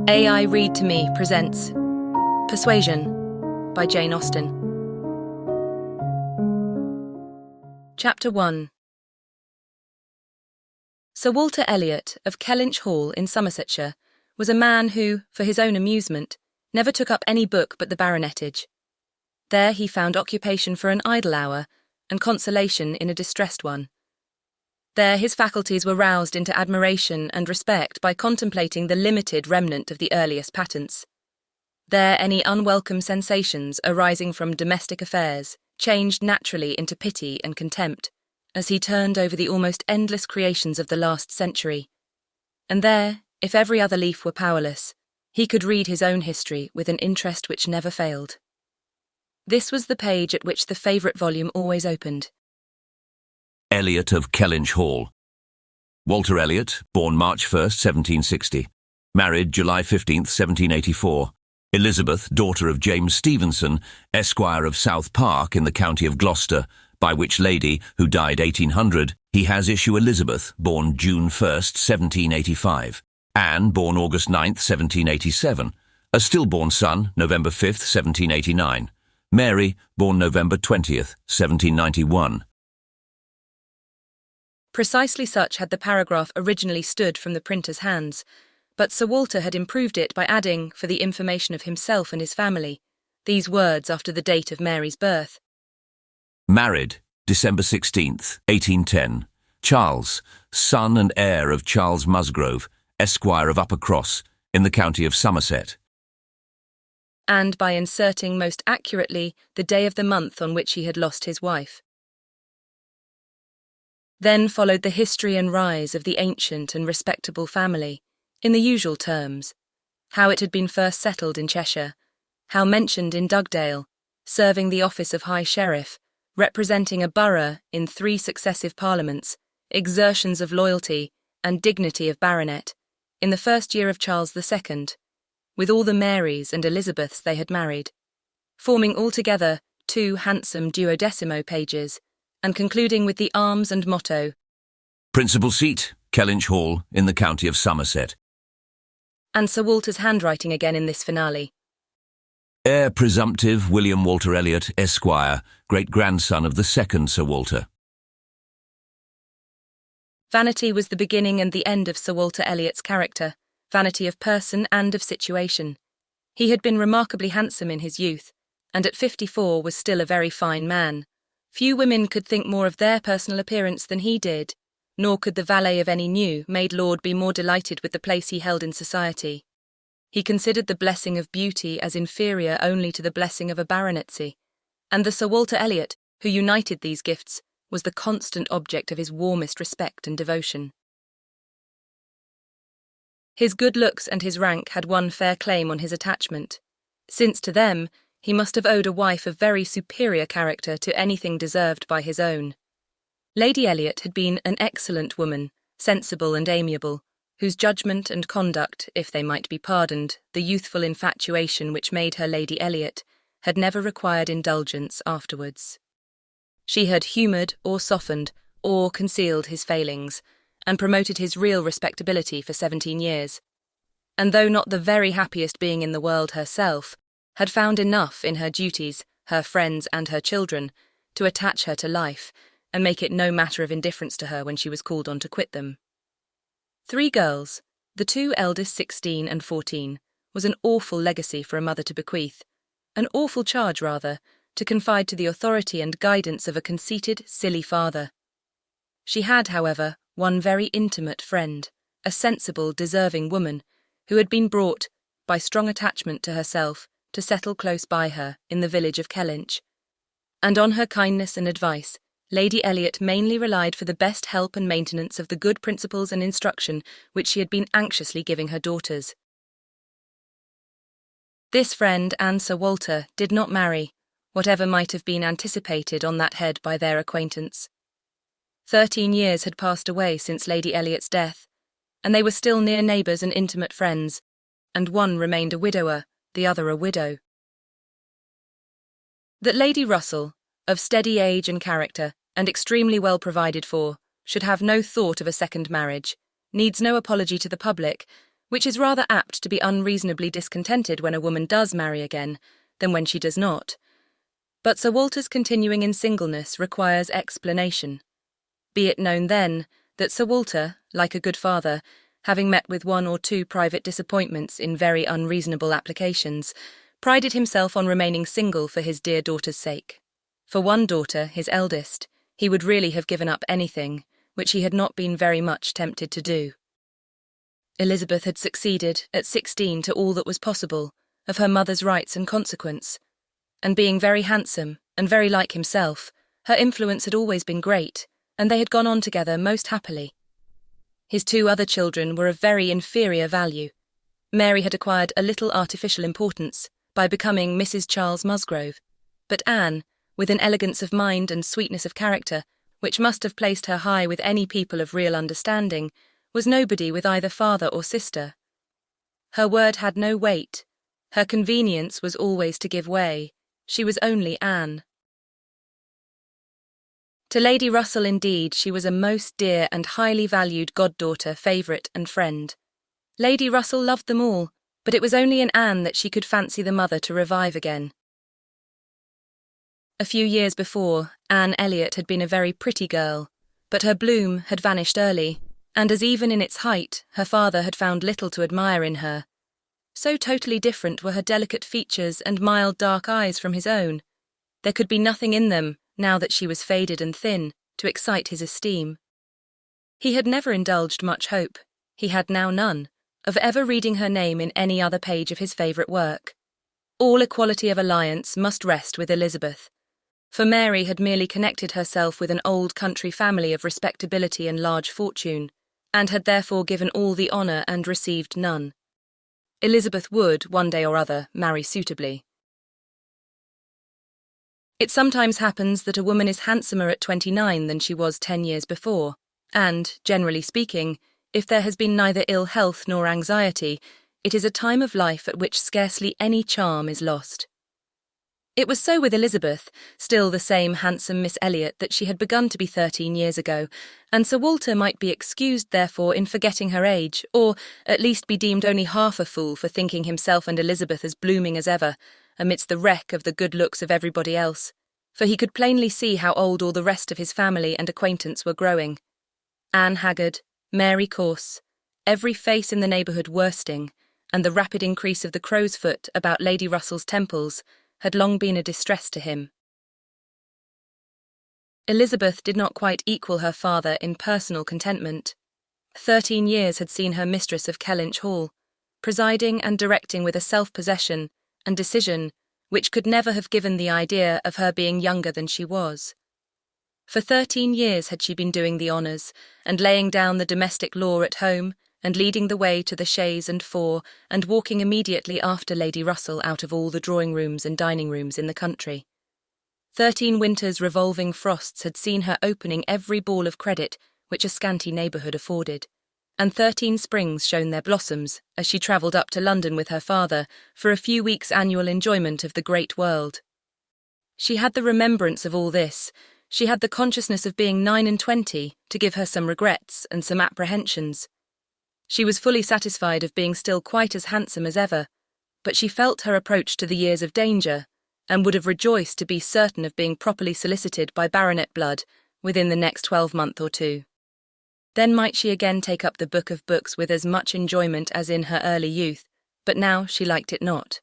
AI Read to Me presents Persuasion by Jane Austen. Chapter 1. Sir Walter Elliot of Kellynch Hall in Somersetshire was a man who, for his own amusement, never took up any book but the baronetage. There he found occupation for an idle hour and consolation in a distressed one. There his faculties were roused into admiration and respect by contemplating the limited remnant of the earliest patents. There any unwelcome sensations arising from domestic affairs changed naturally into pity and contempt, as he turned over the almost endless creations of the last century. And there, if every other leaf were powerless, he could read his own history with an interest which never failed. This was the page at which the favourite volume always opened. Elliot of Kellynch Hall. Walter Elliot, born March 1st, 1760. Married July 15th, 1784. Elizabeth, daughter of James Stevenson, Esquire of South Park in the county of Gloucester, by which lady, who died 1800, he has issue Elizabeth, born June 1st, 1785. Anne, born August 9th, 1787. A stillborn son, November 5th, 1789. Mary, born November 20th, 1791. Precisely such had the paragraph originally stood from the printer's hands, but Sir Walter had improved it by adding, for the information of himself and his family, these words after the date of Mary's birth. Married, December 16th, 1810. Charles, son and heir of Charles Musgrove, Esquire of Uppercross, in the county of Somerset. And by inserting most accurately the day of the month on which he had lost his wife. Then followed the history and rise of the ancient and respectable family, in the usual terms, how it had been first settled in Cheshire, how mentioned in Dugdale, serving the office of High Sheriff, representing a borough in 3 successive parliaments, exertions of loyalty and dignity of baronet, in the first year of Charles II, with all the Marys and Elizabeths they had married, forming altogether 2 handsome 12mo pages, and concluding with the arms and motto, Principal seat, Kellynch Hall, in the county of Somerset. And Sir Walter's handwriting again in this finale. Heir presumptive William Walter Elliot, Esquire, great-grandson of the second Sir Walter. Vanity was the beginning and the end of Sir Walter Elliot's character, vanity of person and of situation. He had been remarkably handsome in his youth, and at 54 was still a very fine man. Few women could think more of their personal appearance than he did, nor could the valet of any new made lord be more delighted with the place he held in society. He considered the blessing of beauty as inferior only to the blessing of a baronetcy, and the Sir Walter Elliot, who united these gifts, was the constant object of his warmest respect and devotion. His good looks and his rank had one fair claim on his attachment, since to them he must have owed a wife of very superior character to anything deserved by his own. Lady Elliot had been an excellent woman, sensible and amiable, whose judgment and conduct, if they might be pardoned, the youthful infatuation which made her Lady Elliot, had never required indulgence afterwards. She had humoured or softened or concealed his failings, and promoted his real respectability for 17 years, and though not the very happiest being in the world herself, had found enough in her duties, her friends and her children, to attach her to life, and make it no matter of indifference to her when she was called on to quit them. 3 girls, the 2 eldest 16 and 14, was an awful legacy for a mother to bequeath, an awful charge rather, to confide to the authority and guidance of a conceited, silly father. She had, however, one very intimate friend, a sensible, deserving woman, who had been brought, by strong attachment to herself, to settle close by her in the village of Kellynch, and on her kindness and advice, Lady Elliot mainly relied for the best help and maintenance of the good principles and instruction which she had been anxiously giving her daughters. This friend and Sir Walter did not marry, whatever might have been anticipated on that head by their acquaintance. 13 years had passed away since Lady Elliot's death, and they were still near neighbours and intimate friends, and one remained a widower, the other a widow. That Lady Russell, of steady age and character, and extremely well provided for, should have no thought of a second marriage, needs no apology to the public, which is rather apt to be unreasonably discontented when a woman does marry again than when she does not. But Sir Walter's continuing in singleness requires explanation. Be it known then that Sir Walter, like a good father, having met with one or two private disappointments in very unreasonable applications, prided himself on remaining single for his dear daughter's sake. For one daughter, his eldest, he would really have given up anything, which he had not been very much tempted to do. Elizabeth had succeeded, at 16, to all that was possible, of her mother's rights and consequence, and being very handsome, and very like himself, her influence had always been great, and they had gone on together most happily. His two other children were of very inferior value. Mary had acquired a little artificial importance by becoming Mrs. Charles Musgrove, but Anne, with an elegance of mind and sweetness of character, which must have placed her high with any people of real understanding, was nobody with either father or sister. Her word had no weight. Her convenience was always to give way. She was only Anne. To Lady Russell, indeed, she was a most dear and highly valued goddaughter, favourite and friend. Lady Russell loved them all, but it was only in Anne that she could fancy the mother to revive again. A few years before, Anne Elliot had been a very pretty girl, but her bloom had vanished early, and as even in its height, her father had found little to admire in her. So totally different were her delicate features and mild dark eyes from his own. There could be nothing in them, now that she was faded and thin, to excite his esteem. He had never indulged much hope, he had now none, of ever reading her name in any other page of his favourite work. All equality of alliance must rest with Elizabeth, for Mary had merely connected herself with an old country family of respectability and large fortune, and had therefore given all the honour and received none. Elizabeth would, one day or other, marry suitably. It sometimes happens that a woman is handsomer at 29 than she was 10 years before, and, generally speaking, if there has been neither ill health nor anxiety, it is a time of life at which scarcely any charm is lost. It was so with Elizabeth, still the same handsome Miss Elliot that she had begun to be 13 years ago, and Sir Walter might be excused therefore in forgetting her age, or at least be deemed only half a fool for thinking himself and Elizabeth as blooming as ever, amidst the wreck of the good looks of everybody else, for he could plainly see how old all the rest of his family and acquaintance were growing. Anne haggard, Mary coarse, every face in the neighbourhood worsting, and the rapid increase of the crow's foot about Lady Russell's temples had long been a distress to him. Elizabeth did not quite equal her father in personal contentment. 13 years had seen her mistress of Kellynch Hall, presiding and directing with a self-possession and decision which could never have given the idea of her being younger than she was. For 13 years had she been doing the honours, and laying down the domestic law at home, and leading the way to the chaise and four, and walking immediately after Lady Russell out of all the drawing-rooms and dining-rooms in the country. 13 winters' revolving frosts had seen her opening every ball of credit which a scanty neighbourhood afforded, and 13 springs shown their blossoms as she travelled up to London with her father for a few weeks' annual enjoyment of the great world. She had the remembrance of all this. She had the consciousness of being 29 to give her some regrets and some apprehensions. She was fully satisfied of being still quite as handsome as ever, but she felt her approach to the years of danger, and would have rejoiced to be certain of being properly solicited by baronet blood within the next 12-month or two. Then might she again take up the book of books with as much enjoyment as in her early youth, but now she liked it not.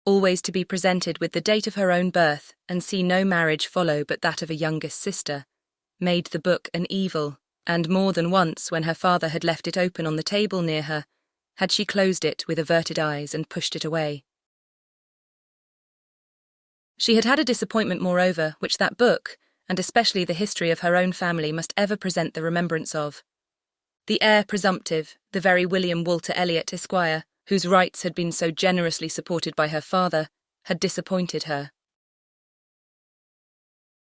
Always to be presented with the date of her own birth, and see no marriage follow but that of a youngest sister, made the book an evil, and more than once, when her father had left it open on the table near her, had she closed it with averted eyes and pushed it away. She had had a disappointment, moreover, which that book, and especially the history of her own family, must ever present the remembrance of. The heir presumptive, the very William Walter Elliot, Esquire, whose rights had been so generously supported by her father, had disappointed her.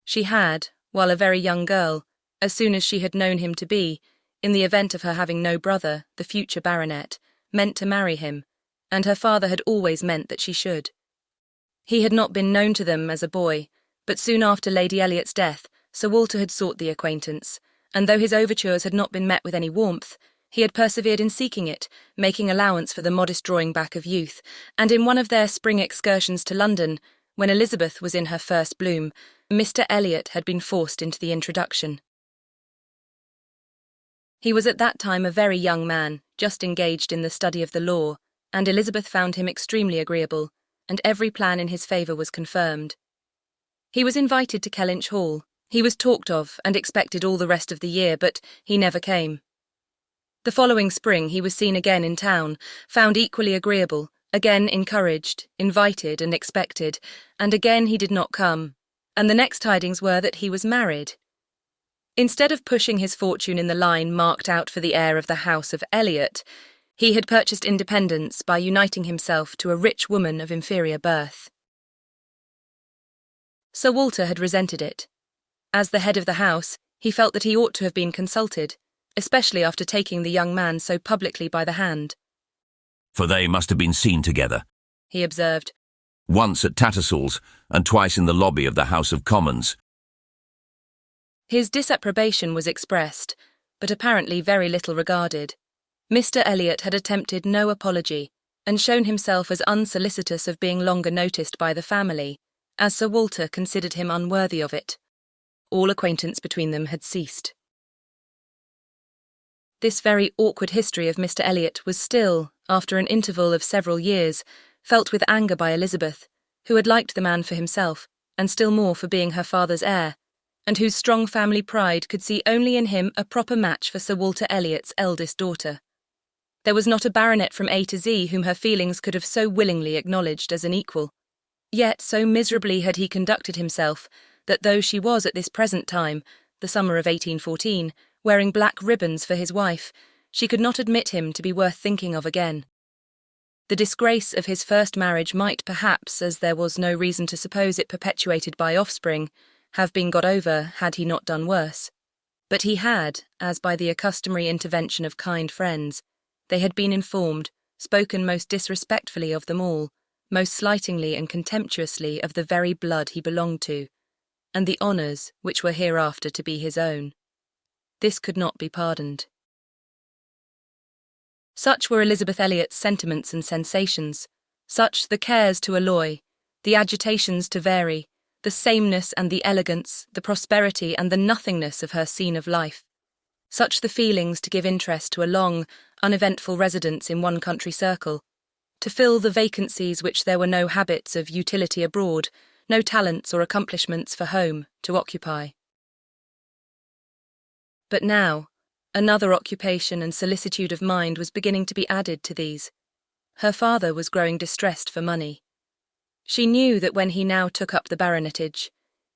She had, while a very young girl, as soon as she had known him to be, in the event of her having no brother, the future baronet, meant to marry him, and her father had always meant that she should. He had not been known to them as a boy, but soon after Lady Elliot's death, Sir Walter had sought the acquaintance, and though his overtures had not been met with any warmth, He had persevered in seeking it, making allowance for the modest drawing back of youth, and in one of their spring excursions to London, when Elizabeth was in her first bloom, Mr. Elliot had been forced into the introduction. He was at that time a very young man, just engaged in the study of the law, and Elizabeth found him extremely agreeable, and every plan in his favour was confirmed. He was invited to Kellynch Hall. He was talked of and expected all the rest of the year, but he never came. The following spring he was seen again in town, found equally agreeable, again encouraged, invited and expected, and again he did not come, and the next tidings were that he was married. Instead of pushing his fortune in the line marked out for the heir of the house of Elliot, he had purchased independence by uniting himself to a rich woman of inferior birth. Sir Walter had resented it. As the head of the house, he felt that he ought to have been consulted, especially after taking the young man so publicly by the hand. For they must have been seen together, he observed, once at Tattersall's and twice in the lobby of the House of Commons. His disapprobation was expressed, but apparently very little regarded. Mr. Elliot had attempted no apology, and shown himself as unsolicitous of being longer noticed by the family, as Sir Walter considered him unworthy of it. All acquaintance between them had ceased. This very awkward history of Mr. Elliot was still, after an interval of several years, felt with anger by Elizabeth, who had liked the man for himself, and still more for being her father's heir, and whose strong family pride could see only in him a proper match for Sir Walter Elliot's eldest daughter. There was not a baronet from A to Z whom her feelings could have so willingly acknowledged as an equal. Yet so miserably had he conducted himself that though she was at this present time, the summer of 1814, wearing black ribbons for his wife, she could not admit him to be worth thinking of again. The disgrace of his first marriage might perhaps, as there was no reason to suppose it perpetuated by offspring, have been got over had he not done worse. But he had, as by the customary intervention of kind friends, they had been informed, spoken most disrespectfully of them all, most slightingly and contemptuously of the very blood he belonged to, and the honours which were hereafter to be his own. This could not be pardoned. Such were Elizabeth Elliot's sentiments and sensations, such the cares to alloy, the agitations to vary, the sameness and the elegance, the prosperity and the nothingness of her scene of life, such the feelings to give interest to a long, uneventful residence in one country circle, to fill the vacancies which there were no habits of utility abroad, no talents or accomplishments for home to occupy. But now, another occupation and solicitude of mind was beginning to be added to these. Her father was growing distressed for money. She knew that when he now took up the baronetage,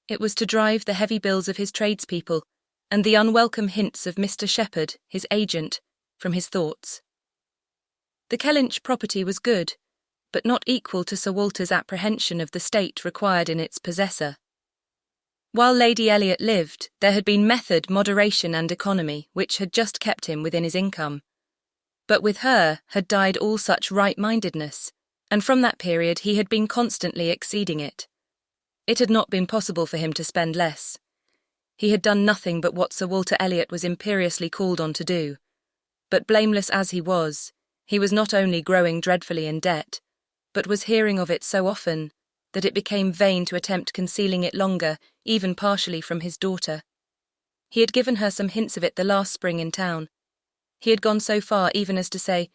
it was to drive the heavy bills of his tradespeople and the unwelcome hints of Mr. Shepherd, his agent, from his thoughts. The Kellynch property was good, but not equal to Sir Walter's apprehension of the state required in its possessor. While Lady Elliot lived, there had been method, moderation and economy which had just kept him within his income. But with her had died all such right-mindedness, and from that period he had been constantly exceeding it. It had not been possible for him to spend less. He had done nothing but what Sir Walter Elliot was imperiously called on to do. But blameless as he was not only growing dreadfully in debt, but was hearing of it so often that it became vain to attempt concealing it longer, even partially from his daughter. He had given her some hints of it the last spring in town. He had gone so far even as to say,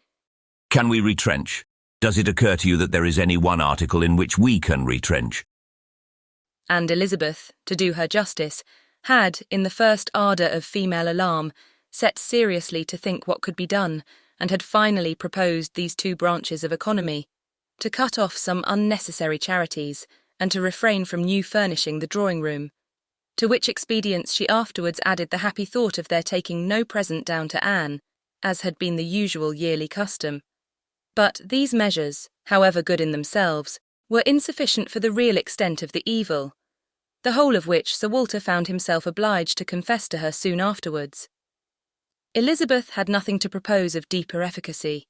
"Can we retrench? Does it occur to you that there is any one article in which we can retrench?" And Elizabeth, to do her justice, had, in the first ardour of female alarm, set seriously to think what could be done, and had finally proposed these two branches of economy, to cut off some unnecessary charities, and to refrain from new furnishing the drawing-room, to which expedients she afterwards added the happy thought of their taking no present down to Anne, as had been the usual yearly custom. But these measures, however good in themselves, were insufficient for the real extent of the evil, the whole of which Sir Walter found himself obliged to confess to her soon afterwards. Elizabeth had nothing to propose of deeper efficacy.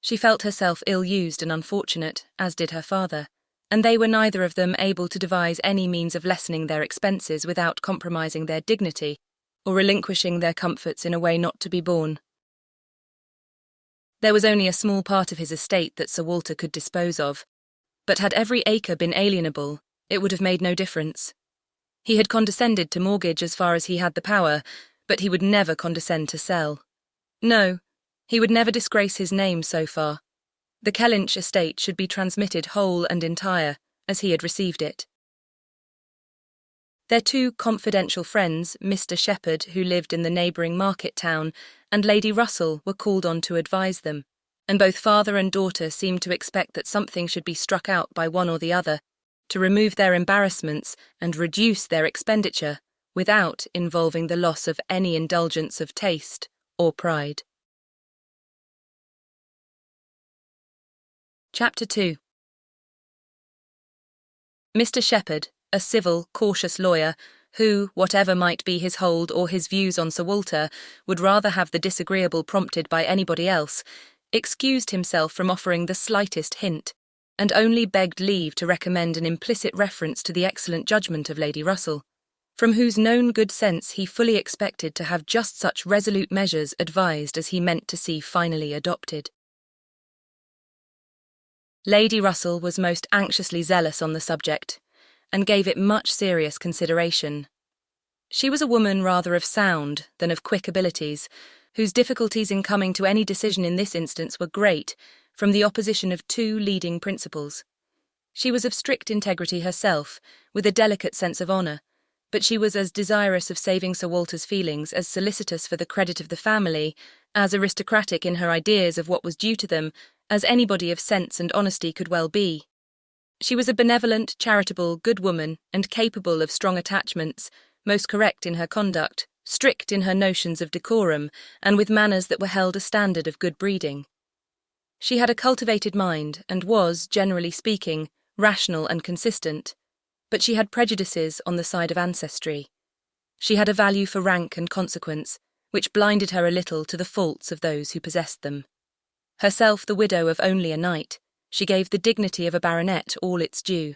She felt herself ill-used and unfortunate, as did her father, and they were neither of them able to devise any means of lessening their expenses without compromising their dignity, or relinquishing their comforts in a way not to be borne. There was only a small part of his estate that Sir Walter could dispose of, but had every acre been alienable, it would have made no difference. He had condescended to mortgage as far as he had the power, but he would never condescend to sell. No, he would never disgrace his name so far. The Kellynch estate should be transmitted whole and entire, as he had received it. Their two confidential friends, Mr. Shepherd, who lived in the neighbouring market town, and Lady Russell, were called on to advise them, and both father and daughter seemed to expect that something should be struck out by one or the other, to remove their embarrassments and reduce their expenditure, without involving the loss of any indulgence of taste or pride. Chapter 2. Mr. Shepherd, a civil, cautious lawyer, who, whatever might be his hold or his views on Sir Walter, would rather have the disagreeable prompted by anybody else, excused himself from offering the slightest hint, and only begged leave to recommend an implicit reference to the excellent judgment of Lady Russell, from whose known good sense he fully expected to have just such resolute measures advised as he meant to see finally adopted. Lady Russell was most anxiously zealous on the subject, and gave it much serious consideration. She was a woman rather of sound than of quick abilities, whose difficulties in coming to any decision in this instance were great, from the opposition of two leading principles. She was of strict integrity herself, with a delicate sense of honour, but she was as desirous of saving Sir Walter's feelings, as solicitous for the credit of the family, as aristocratic in her ideas of what was due to them, as anybody of sense and honesty could well be. She was a benevolent, charitable, good woman, and capable of strong attachments, most correct in her conduct, strict in her notions of decorum, and with manners that were held a standard of good breeding. She had a cultivated mind, and was, generally speaking, rational and consistent, but she had prejudices on the side of ancestry. She had a value for rank and consequence, which blinded her a little to the faults of those who possessed them. Herself the widow of only a knight, she gave the dignity of a baronet all its due,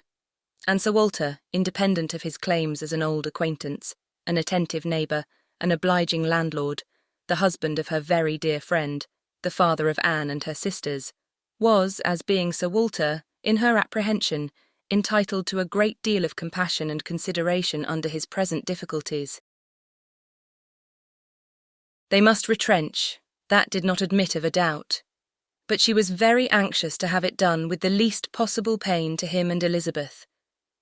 and Sir Walter, independent of his claims as an old acquaintance, an attentive neighbour, an obliging landlord, the husband of her very dear friend, the father of Anne and her sisters, was, as being Sir Walter, in her apprehension, entitled to a great deal of compassion and consideration under his present difficulties. They must retrench, that did not admit of a doubt, but she was very anxious to have it done with the least possible pain to him and Elizabeth.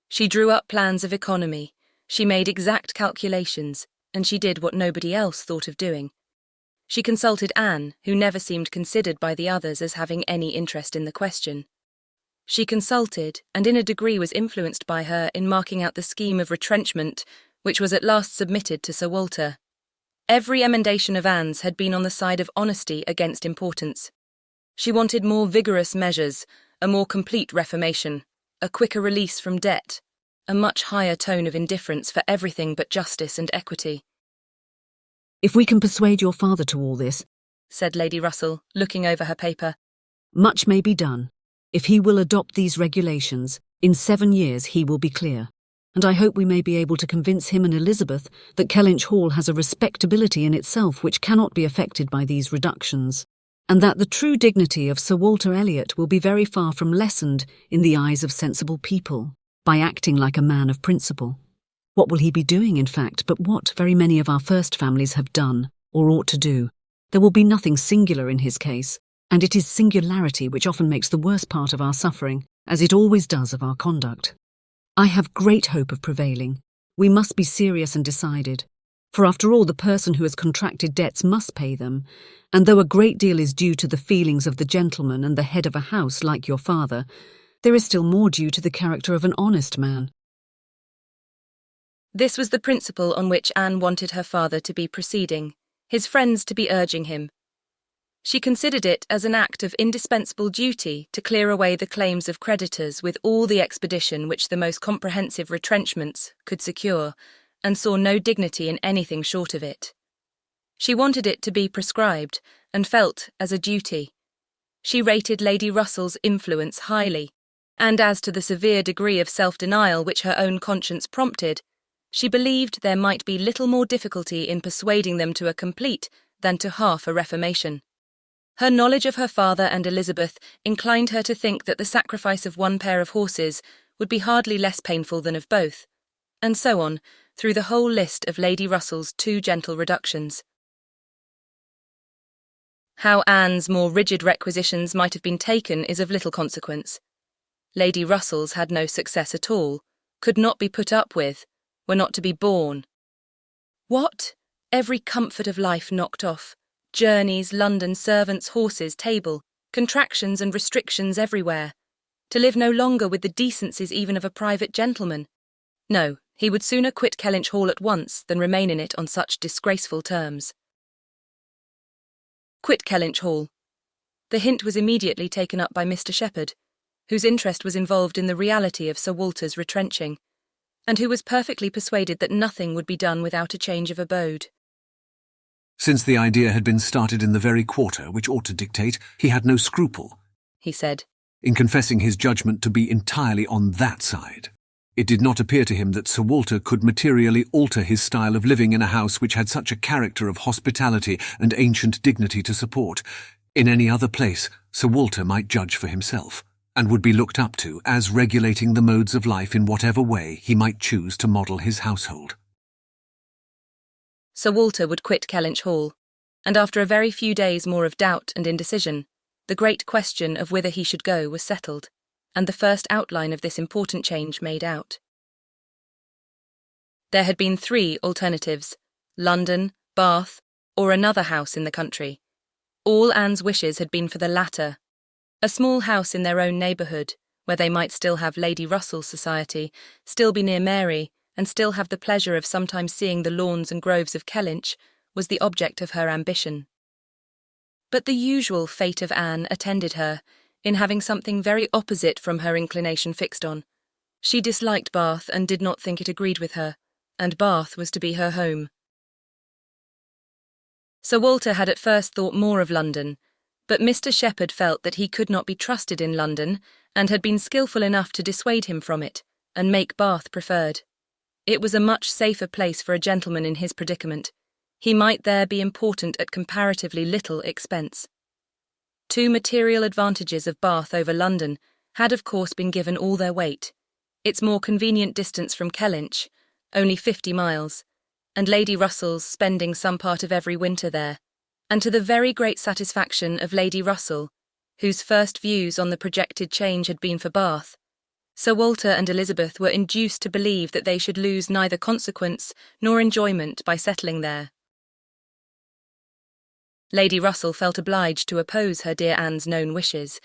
She drew up plans of economy, she made exact calculations, and she did what nobody else thought of doing. She consulted Anne, who never seemed considered by the others as having any interest in the question. She consulted, and in a degree was influenced by her in marking out the scheme of retrenchment, which was at last submitted to Sir Walter. Every emendation of Anne's had been on the side of honesty against importance. She wanted more vigorous measures, a more complete reformation, a quicker release from debt, a much higher tone of indifference for everything but justice and equity. "If we can persuade your father to all this," said Lady Russell, looking over her paper, "much may be done. If he will adopt these regulations, in 7 years he will be clear. And I hope we may be able to convince him and Elizabeth that Kellynch Hall has a respectability in itself which cannot be affected by these reductions, and that the true dignity of Sir Walter Elliot will be very far from lessened in the eyes of sensible people, by acting like a man of principle. What will he be doing, in fact, but what very many of our first families have done, or ought to do? There will be nothing singular in his case, and it is singularity which often makes the worst part of our suffering, as it always does of our conduct. I have great hope of prevailing. We must be serious and decided. For after all, the person who has contracted debts must pay them, and though a great deal is due to the feelings of the gentleman and the head of a house like your father, there is still more due to the character of an honest man." This was the principle on which Anne wanted her father to be proceeding, his friends to be urging him. She considered it as an act of indispensable duty to clear away the claims of creditors with all the expedition which the most comprehensive retrenchments could secure, and saw no dignity in anything short of it. She wanted it to be prescribed, and felt as a duty. She rated Lady Russell's influence highly, and as to the severe degree of self-denial which her own conscience prompted, she believed there might be little more difficulty in persuading them to a complete than to half a reformation. Her knowledge of her father and Elizabeth inclined her to think that the sacrifice of one pair of horses would be hardly less painful than of both, and so on, through the whole list of Lady Russell's too gentle reductions. How Anne's more rigid requisitions might have been taken is of little consequence. Lady Russell's had no success at all, could not be put up with, were not to be borne. What? Every comfort of life knocked off. Journeys, London, servants, horses, table, contractions and restrictions everywhere. To live no longer with the decencies even of a private gentleman. No, he would sooner quit Kellynch Hall at once than remain in it on such disgraceful terms. Quit Kellynch Hall. The hint was immediately taken up by Mr. Shepherd, whose interest was involved in the reality of Sir Walter's retrenching, and who was perfectly persuaded that nothing would be done without a change of abode. Since the idea had been started in the very quarter which ought to dictate, he had no scruple, He said. in confessing his judgment to be entirely on that side. It did not appear to him that Sir Walter could materially alter his style of living in a house which had such a character of hospitality and ancient dignity to support. In any other place, Sir Walter might judge for himself, and would be looked up to as regulating the modes of life in whatever way he might choose to model his household. Sir Walter would quit Kellynch Hall, and after a very few days more of doubt and indecision, the great question of whither he should go was settled, and the first outline of this important change made out. There had been 3 alternatives: London, Bath, or another house in the country. All Anne's wishes had been for the latter, a small house in their own neighbourhood, where they might still have Lady Russell's society, still be near Mary, and still have the pleasure of sometimes seeing the lawns and groves of Kellynch, was the object of her ambition. But the usual fate of Anne attended her, in having something very opposite from her inclination fixed on. She disliked Bath and did not think it agreed with her, and Bath was to be her home. Sir Walter had at first thought more of London, but Mr. Shepherd felt that he could not be trusted in London, and had been skilful enough to dissuade him from it, and make Bath preferred. It was a much safer place for a gentleman in his predicament. He might there be important at comparatively little expense. 2 material advantages of Bath over London had of course been given all their weight: its more convenient distance from Kellynch, only 50 miles, and Lady Russell's spending some part of every winter there, and to the very great satisfaction of Lady Russell, whose first views on the projected change had been for Bath, Sir Walter and Elizabeth were induced to believe that they should lose neither consequence nor enjoyment by settling there. Lady Russell felt obliged to oppose her dear Anne's known wishes.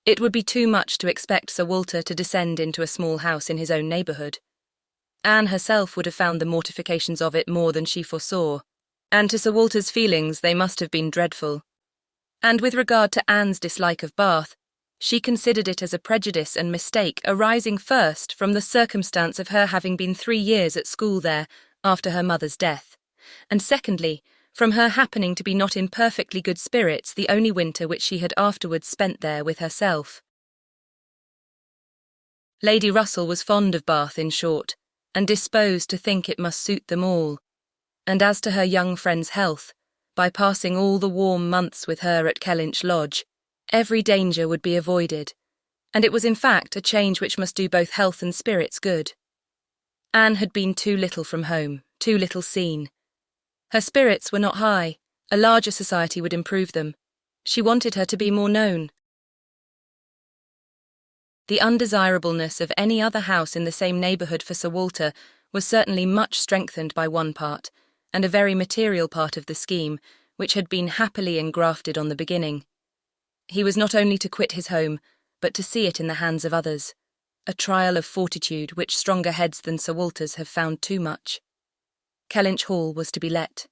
It would be too much to expect Sir Walter to descend into a small house in his own neighbourhood. Anne herself would have found the mortifications of it more than she foresaw, and to Sir Walter's feelings they must have been dreadful. And with regard to Anne's dislike of Bath, she considered it as a prejudice and mistake arising first from the circumstance of her having been 3 years at school there after her mother's death, and secondly, from her happening to be not in perfectly good spirits the only winter which she had afterwards spent there with herself. Lady Russell was fond of Bath, in short, and disposed to think it must suit them all, and as to her young friend's health, by passing all the warm months with her at Kellynch Lodge, every danger would be avoided, and it was in fact a change which must do both health and spirits good. Anne had been too little from home, too little seen. Her spirits were not high. A larger society would improve them. She wanted her to be more known. The undesirableness of any other house in the same neighbourhood for Sir Walter was certainly much strengthened by one part, and a very material part of the scheme, which had been happily engrafted on the beginning. He was not only to quit his home, but to see it in the hands of others, a trial of fortitude which stronger heads than Sir Walter's have found too much. Kellynch Hall was to be let.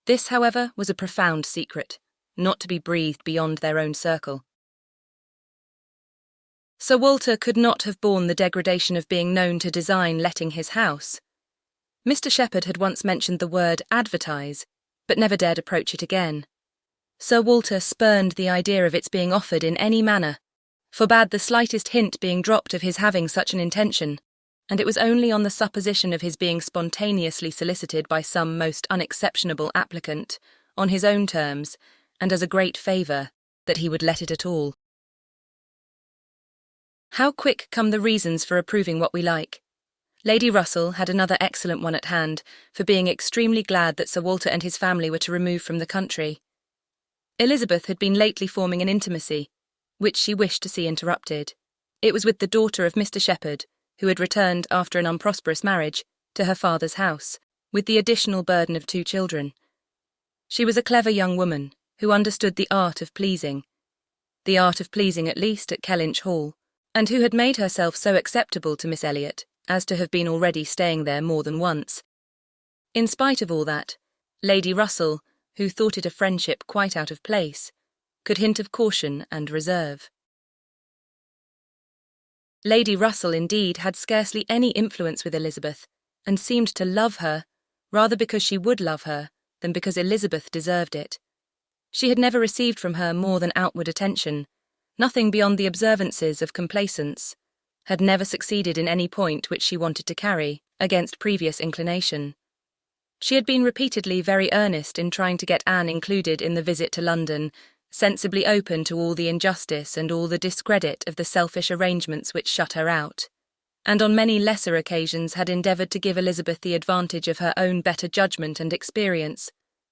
This, however, was a profound secret, not to be breathed beyond their own circle. Sir Walter could not have borne the degradation of being known to design letting his house. Mr. Shepherd had once mentioned the word advertise, but never dared approach it again. Sir Walter spurned the idea of its being offered in any manner, forbade the slightest hint being dropped of his having such an intention, and it was only on the supposition of his being spontaneously solicited by some most unexceptionable applicant, on his own terms, and as a great favour, that he would let it at all. How quick come the reasons for approving what we like. Lady Russell had another excellent one at hand, for being extremely glad that Sir Walter and his family were to remove from the country. Elizabeth had been lately forming an intimacy, which she wished to see interrupted. It was with the daughter of Mr. Shepherd, who had returned after an unprosperous marriage to her father's house, with the additional burden of 2 children. She was a clever young woman, who understood the art of pleasing at least at Kellynch Hall, and who had made herself so acceptable to Miss Elliot as to have been already staying there more than once. In spite of all that, Lady Russell, who thought it a friendship quite out of place, could hint of caution and reserve. Lady Russell, indeed, had scarcely any influence with Elizabeth, and seemed to love her, rather because she would love her than because Elizabeth deserved it. She had never received from her more than outward attention, nothing beyond the observances of complaisance, had never succeeded in any point which she wanted to carry, against previous inclination. She had been repeatedly very earnest in trying to get Anne included in the visit to London, sensibly open to all the injustice and all the discredit of the selfish arrangements which shut her out, and on many lesser occasions had endeavoured to give Elizabeth the advantage of her own better judgment and experience,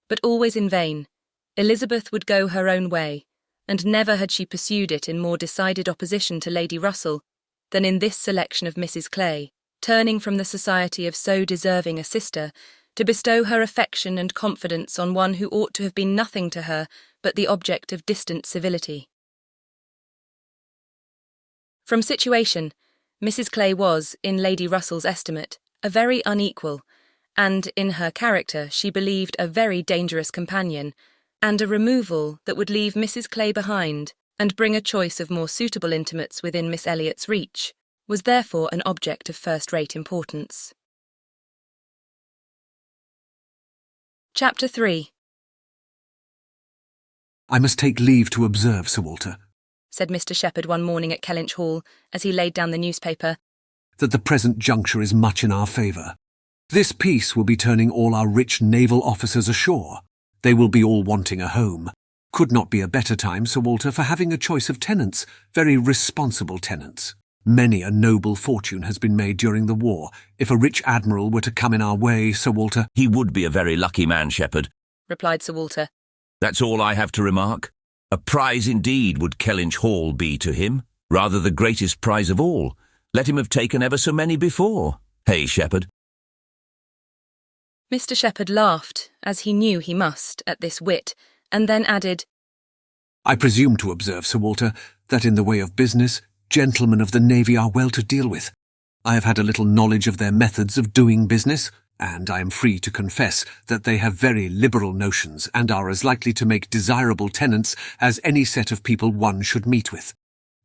but always in vain. Elizabeth would go her own way, and never had she pursued it in more decided opposition to Lady Russell than in this selection of Mrs. Clay, turning from the society of so deserving a sister to bestow her affection and confidence on one who ought to have been nothing to her but the object of distant civility. From situation, Mrs. Clay was, in Lady Russell's estimate, a very unequal, and, in her character, she believed a very dangerous companion, and a removal that would leave Mrs. Clay behind and bring a choice of more suitable intimates within Miss Elliot's reach, was therefore an object of first-rate importance. Chapter 3. I must take leave to observe, Sir Walter, said Mr. Shepherd one morning at Kellynch Hall, as he laid down the newspaper, that the present juncture is much in our favour. This peace will be turning all our rich naval officers ashore. They will be all wanting a home. Could not be a better time, Sir Walter, for having a choice of tenants, very responsible tenants. Many a noble fortune has been made during the war. If a rich admiral were to come in our way, Sir Walter— He would be a very lucky man, Shepherd, replied Sir Walter. That's all I have to remark. A prize indeed would Kellynch Hall be to him, rather the greatest prize of all. Let him have taken ever so many before. Hey, Shepherd? Mr. Shepherd laughed, as he knew he must, at this wit, and then added, I presume to observe, Sir Walter, that in the way of business, gentlemen of the Navy are well to deal with. I have had a little knowledge of their methods of doing business, and I am free to confess that they have very liberal notions and are as likely to make desirable tenants as any set of people one should meet with.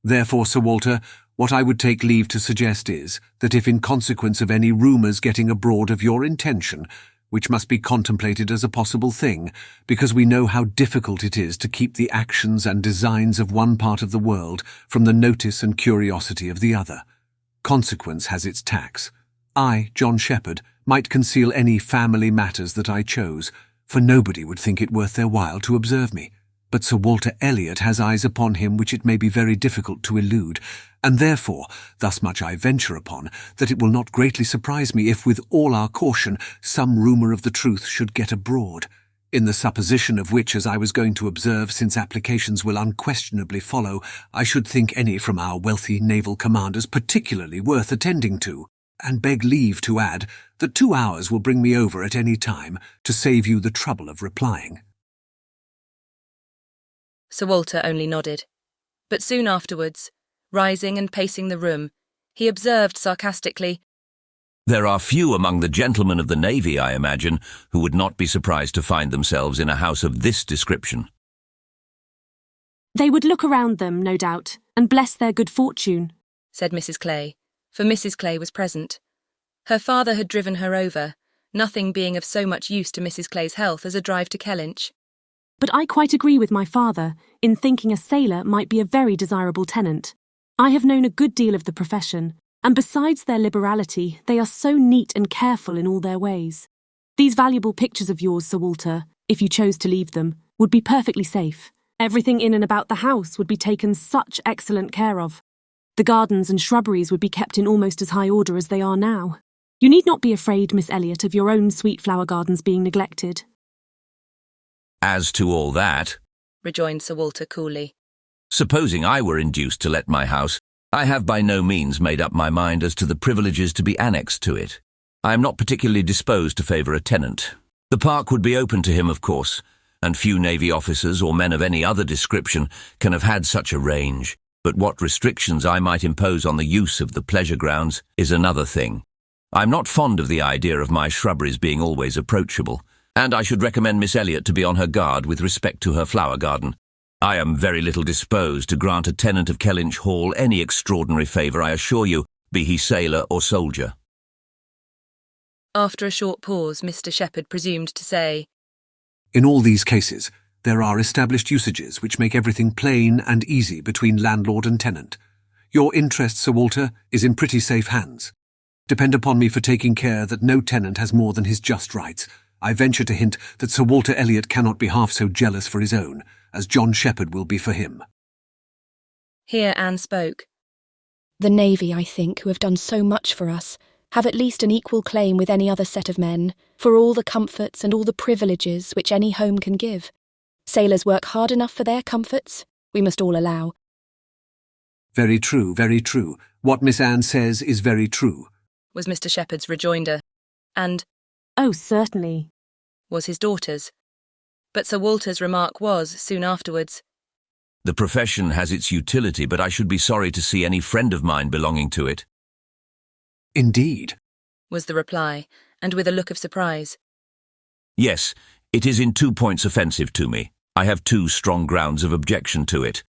Therefore, Sir Walter, what I would take leave to suggest is that if in consequence of any rumours getting abroad of your intention, which must be contemplated as a possible thing, because we know how difficult it is to keep the actions and designs of one part of the world from the notice and curiosity of the other. Consequence has its tax. I, John Shepherd, might conceal any family matters that I chose, for nobody would think it worth their while to observe me. But Sir Walter Elliot has eyes upon him which it may be very difficult to elude, and therefore, thus much I venture upon, that it will not greatly surprise me if, with all our caution, some rumour of the truth should get abroad, in the supposition of which, as I was going to observe, since applications will unquestionably follow, I should think any from our wealthy naval commanders particularly worth attending to, and beg leave to add that 2 hours will bring me over at any time to save you the trouble of replying. Sir Walter only nodded, but soon afterwards, rising and pacing the room, he observed sarcastically, There are few among the gentlemen of the Navy, I imagine, who would not be surprised to find themselves in a house of this description. They would look around them, no doubt, and bless their good fortune, said Mrs. Clay, for Mrs. Clay was present. Her father had driven her over, nothing being of so much use to Mrs. Clay's health as a drive to Kellynch. But I quite agree with my father in thinking a sailor might be a very desirable tenant. I have known a good deal of the profession, and besides their liberality, they are so neat and careful in all their ways. These valuable pictures of yours, Sir Walter, if you chose to leave them, would be perfectly safe. Everything in and about the house would be taken such excellent care of. The gardens and shrubberies would be kept in almost as high order as they are now. You need not be afraid, Miss Elliot, of your own sweet flower gardens being neglected. As to all that, rejoined Sir Walter coolly, supposing I were induced to let my house, I have by no means made up my mind as to the privileges to be annexed to it. I am not particularly disposed to favour a tenant. The park would be open to him, of course, and few navy officers or men of any other description can have had such a range. But what restrictions I might impose on the use of the pleasure grounds is another thing. I'm not fond of the idea of my shrubberies being always approachable, and I should recommend Miss Elliot to be on her guard with respect to her flower garden. I am very little disposed to grant a tenant of Kellynch Hall any extraordinary favour, I assure you, be he sailor or soldier. After a short pause, Mr. Shepherd presumed to say, In all these cases, there are established usages which make everything plain and easy between landlord and tenant. Your interest, Sir Walter, is in pretty safe hands. Depend upon me for taking care that no tenant has more than his just rights. I venture to hint that Sir Walter Elliot cannot be half so jealous for his own as John Shepherd will be for him. Here Anne spoke. The Navy, I think, who have done so much for us, have at least an equal claim with any other set of men for all the comforts and all the privileges which any home can give. Sailors work hard enough for their comforts, we must all allow. Very true, very true. What Miss Anne says is very true, was Mr. Shepherd's rejoinder, and, Oh, certainly, was his daughter's. But Sir Walter's remark was, soon afterwards, The profession has its utility, but I should be sorry to see any friend of mine belonging to it. Indeed, was the reply, and with a look of surprise. Yes, it is in 2 points offensive to me. I have 2 strong grounds of objection to it.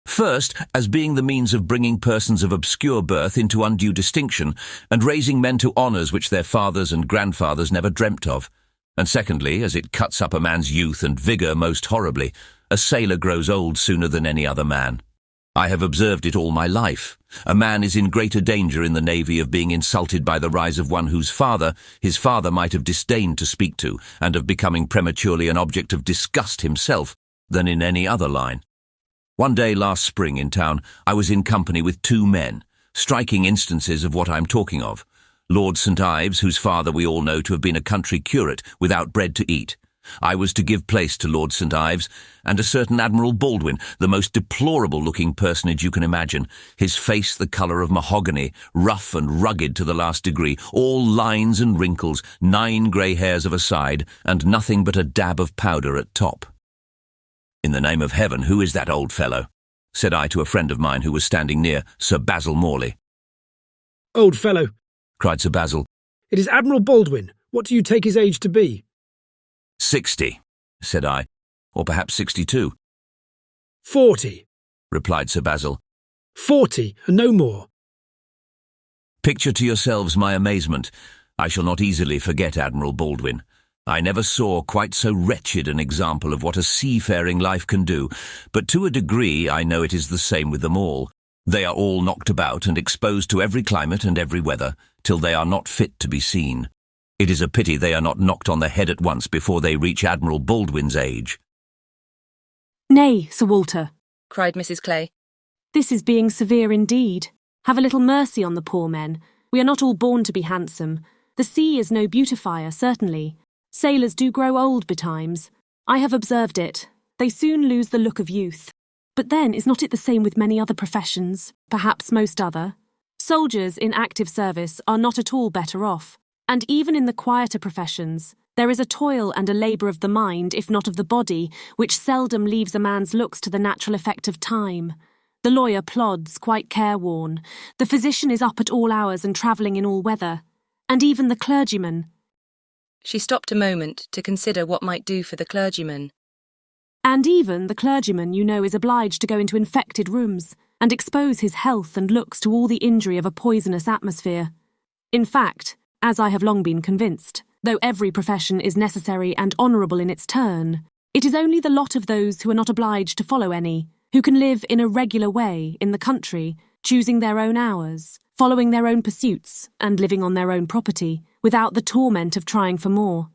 First, as being the means of bringing persons of obscure birth into undue distinction and raising men to honours which their fathers and grandfathers never dreamt of. And secondly, as it cuts up a man's youth and vigour most horribly. A sailor grows old sooner than any other man. I have observed it all my life. A man is in greater danger in the Navy of being insulted by the rise of one whose father, his father might have disdained to speak to, and of becoming prematurely an object of disgust himself, than in any other line. One day last spring in town, I was in company with 2 men, striking instances of what I am talking of. Lord St. Ives, whose father we all know to have been a country curate without bread to eat. I was to give place to Lord St. Ives, and a certain Admiral Baldwin, the most deplorable-looking personage you can imagine, his face the colour of mahogany, rough and rugged to the last degree, all lines and wrinkles, 9 grey hairs of a side, and nothing but a dab of powder at top. In the name of heaven, who is that old fellow? Said I to a friend of mine who was standing near, Sir Basil Morley. Old fellow, Cried Sir Basil. it is Admiral Baldwin. What do you take his age to be? 60, said I, or perhaps 62, 40. replied Sir Basil. 40, and no more. Picture to yourselves my amazement. I shall not easily forget Admiral Baldwin. I never saw quite so wretched an example of what a seafaring life can do, but to a degree I know it is the same with them all. They are all knocked about and exposed to every climate and every weather, till they are not fit to be seen. It is a pity they are not knocked on the head at once before they reach Admiral Baldwin's age. Nay, Sir Walter, cried Mrs. Clay. this is being severe indeed. Have a little mercy on the poor men. We are not all born to be handsome. The sea is no beautifier, certainly. Sailors do grow old betimes. I have observed it. They soon lose the look of youth. But then, is not it the same with many other professions, perhaps most other? Soldiers in active service are not at all better off. And even in the quieter professions, there is a toil and a labour of the mind, if not of the body, which seldom leaves a man's looks to the natural effect of time. The lawyer plods, quite careworn. The physician is up at all hours and travelling in all weather. And even the clergyman. She stopped a moment to consider what might do for the clergyman. And even the clergyman, you know, is obliged to go into infected rooms and expose his health and looks to all the injury of a poisonous atmosphere. In fact, as I have long been convinced, though every profession is necessary and honourable in its turn, it is only the lot of those who are not obliged to follow any, who can live in a regular way in the country, choosing their own hours, following their own pursuits, and living on their own property, without the torment of trying for more.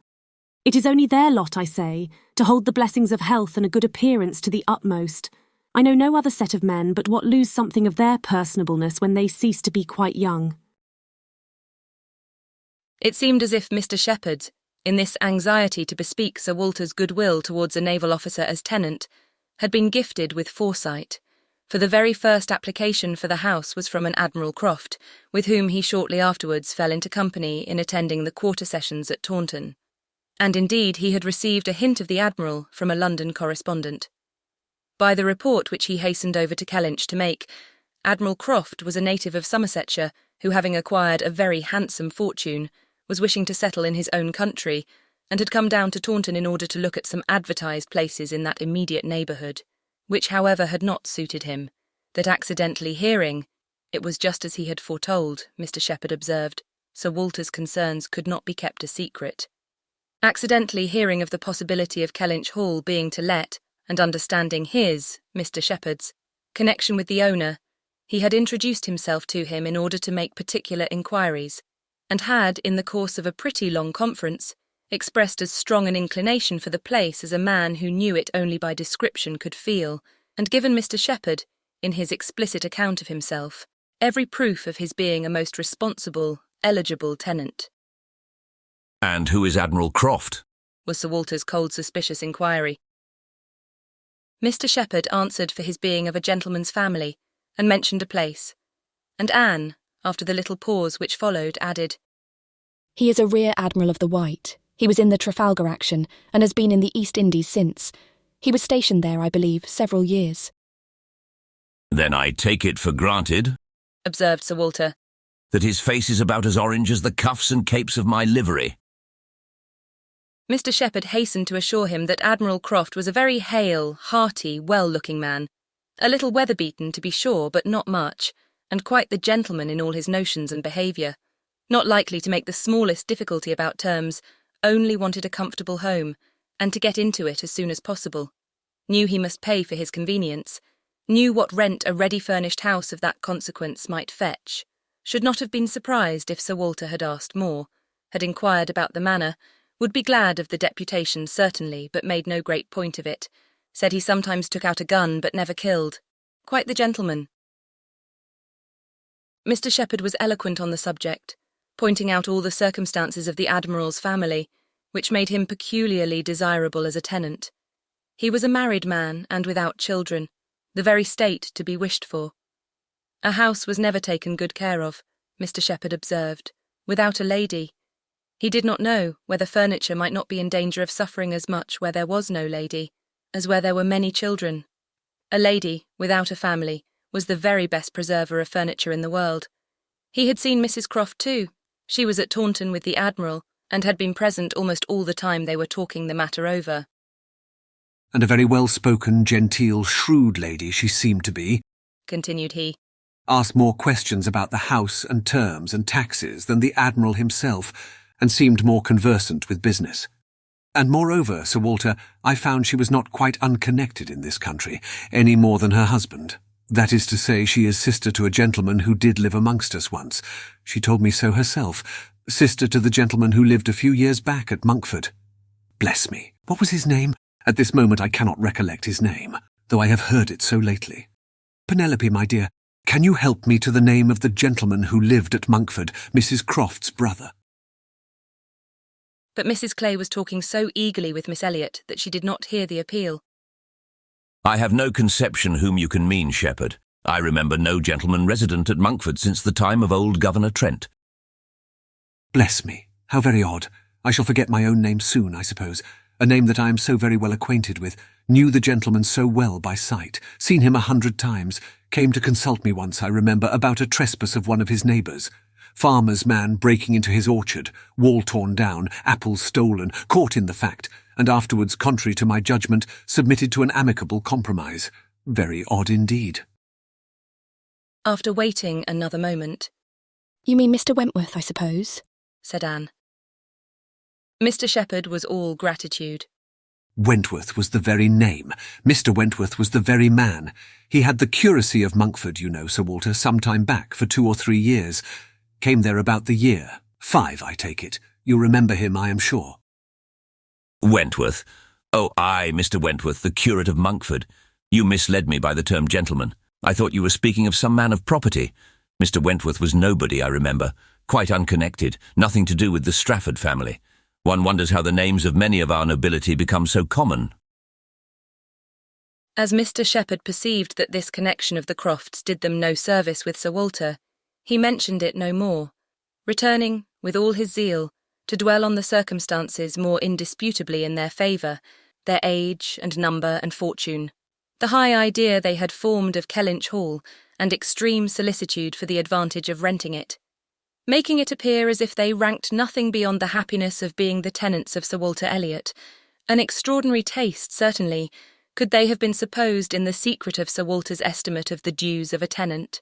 It is only their lot, I say, to hold the blessings of health and a good appearance to the utmost. I know no other set of men but what lose something of their personableness when they cease to be quite young. It seemed as if Mr. Shepherd, in this anxiety to bespeak Sir Walter's goodwill towards a naval officer as tenant, had been gifted with foresight, for the very first application for the house was from an Admiral Croft, with whom he shortly afterwards fell into company in attending the quarter sessions at Taunton. And indeed he had received a hint of the Admiral from a London correspondent. By the report which he hastened over to Kellynch to make, Admiral Croft was a native of Somersetshire who, having acquired a very handsome fortune, was wishing to settle in his own country, and had come down to Taunton in order to look at some advertised places in that immediate neighbourhood, which however had not suited him, that accidentally hearing, it was just as he had foretold, Mr. Shepherd observed, Sir Walter's concerns could not be kept a secret. Accidentally hearing of the possibility of Kellynch Hall being to let, and understanding his, Mr. Shepherd's, connection with the owner, he had introduced himself to him in order to make particular inquiries, and had, in the course of a pretty long conference, expressed as strong an inclination for the place as a man who knew it only by description could feel, and given Mr. Shepherd, in his explicit account of himself, every proof of his being a most responsible, eligible tenant. And who is Admiral Croft? Was Sir Walter's cold, suspicious inquiry. Mr. Shepherd answered for his being of a gentleman's family, and mentioned a place, and Anne, after the little pause which followed, added, He is a rear admiral of the White. He was in the Trafalgar action, and has been in the East Indies since. He was stationed there, I believe, several years. Then I take it for granted, observed Sir Walter, that his face is about as orange as the cuffs and capes of my livery. Mr. Shepherd hastened to assure him that Admiral Croft was a very hale, hearty, well-looking man, a little weather-beaten to be sure, but not much, and quite the gentleman in all his notions and behaviour, not likely to make the smallest difficulty about terms, only wanted a comfortable home, and to get into it as soon as possible, knew he must pay for his convenience, knew what rent a ready-furnished house of that consequence might fetch, should not have been surprised if Sir Walter had asked more, had inquired about the manor, would be glad of the deputation certainly, but made no great point of it, said he sometimes took out a gun but never killed. Quite the gentleman. Mr. Shepherd was eloquent on the subject, pointing out all the circumstances of the Admiral's family, which made him peculiarly desirable as a tenant. He was a married man and without children, the very state to be wished for. A house was never taken good care of, Mr. Shepherd observed, without a lady. He did not know whether furniture might not be in danger of suffering as much where there was no lady, as where there were many children. A lady, without a family, was the very best preserver of furniture in the world. He had seen Mrs. Croft too. She was at Taunton with the Admiral, and had been present almost all the time they were talking the matter over. And a very well-spoken, genteel, shrewd lady she seemed to be, continued he. Asked more questions about the house and terms and taxes than the Admiral himself, and seemed more conversant with business. And moreover, Sir Walter, I found she was not quite unconnected in this country, any more than her husband. That is to say, she is sister to a gentleman who did live amongst us once. She told me so herself. Sister to the gentleman who lived a few years back at Monkford. Bless me, what was his name? At this moment I cannot recollect his name, though I have heard it so lately. Penelope, my dear, can you help me to the name of the gentleman who lived at Monkford, Mrs. Croft's brother? But Mrs. Clay was talking so eagerly with Miss Elliot that she did not hear the appeal. I have no conception whom you can mean, Shepherd. I remember no gentleman resident at Monkford since the time of old Governor Trent. Bless me, how very odd. I shall forget my own name soon, I suppose. A name that I am so very well acquainted with, knew the gentleman so well by sight, seen him 100 times, came to consult me once, I remember, about a trespass of one of his neighbours. Farmer's man breaking into his orchard, wall torn down, apples stolen, caught in the fact, and afterwards, contrary to my judgment, submitted to an amicable compromise. Very odd indeed. After waiting another moment. You mean Mr. Wentworth, I suppose? Said Anne. Mr. Shepherd was all gratitude. Wentworth was the very name. Mr. Wentworth was the very man. He had the curacy of Monkford, you know, Sir Walter, some time back, for 2 or 3 years. Came there about the year. 5, I take it. You remember him, I am sure. Wentworth. Oh, aye, Mr. Wentworth, the curate of Monkford. You misled me by the term gentleman. I thought you were speaking of some man of property. Mr. Wentworth was nobody, I remember. Quite unconnected, nothing to do with the Strafford family. One wonders how the names of many of our nobility become so common. As Mr. Shepherd perceived that this connection of the Crofts did them no service with Sir Walter, he mentioned it no more, returning, with all his zeal, to dwell on the circumstances more indisputably in their favour, their age and number and fortune, the high idea they had formed of Kellynch Hall, and extreme solicitude for the advantage of renting it, making it appear as if they ranked nothing beyond the happiness of being the tenants of Sir Walter Elliot, an extraordinary taste, certainly, could they have been supposed in the secret of Sir Walter's estimate of the dues of a tenant.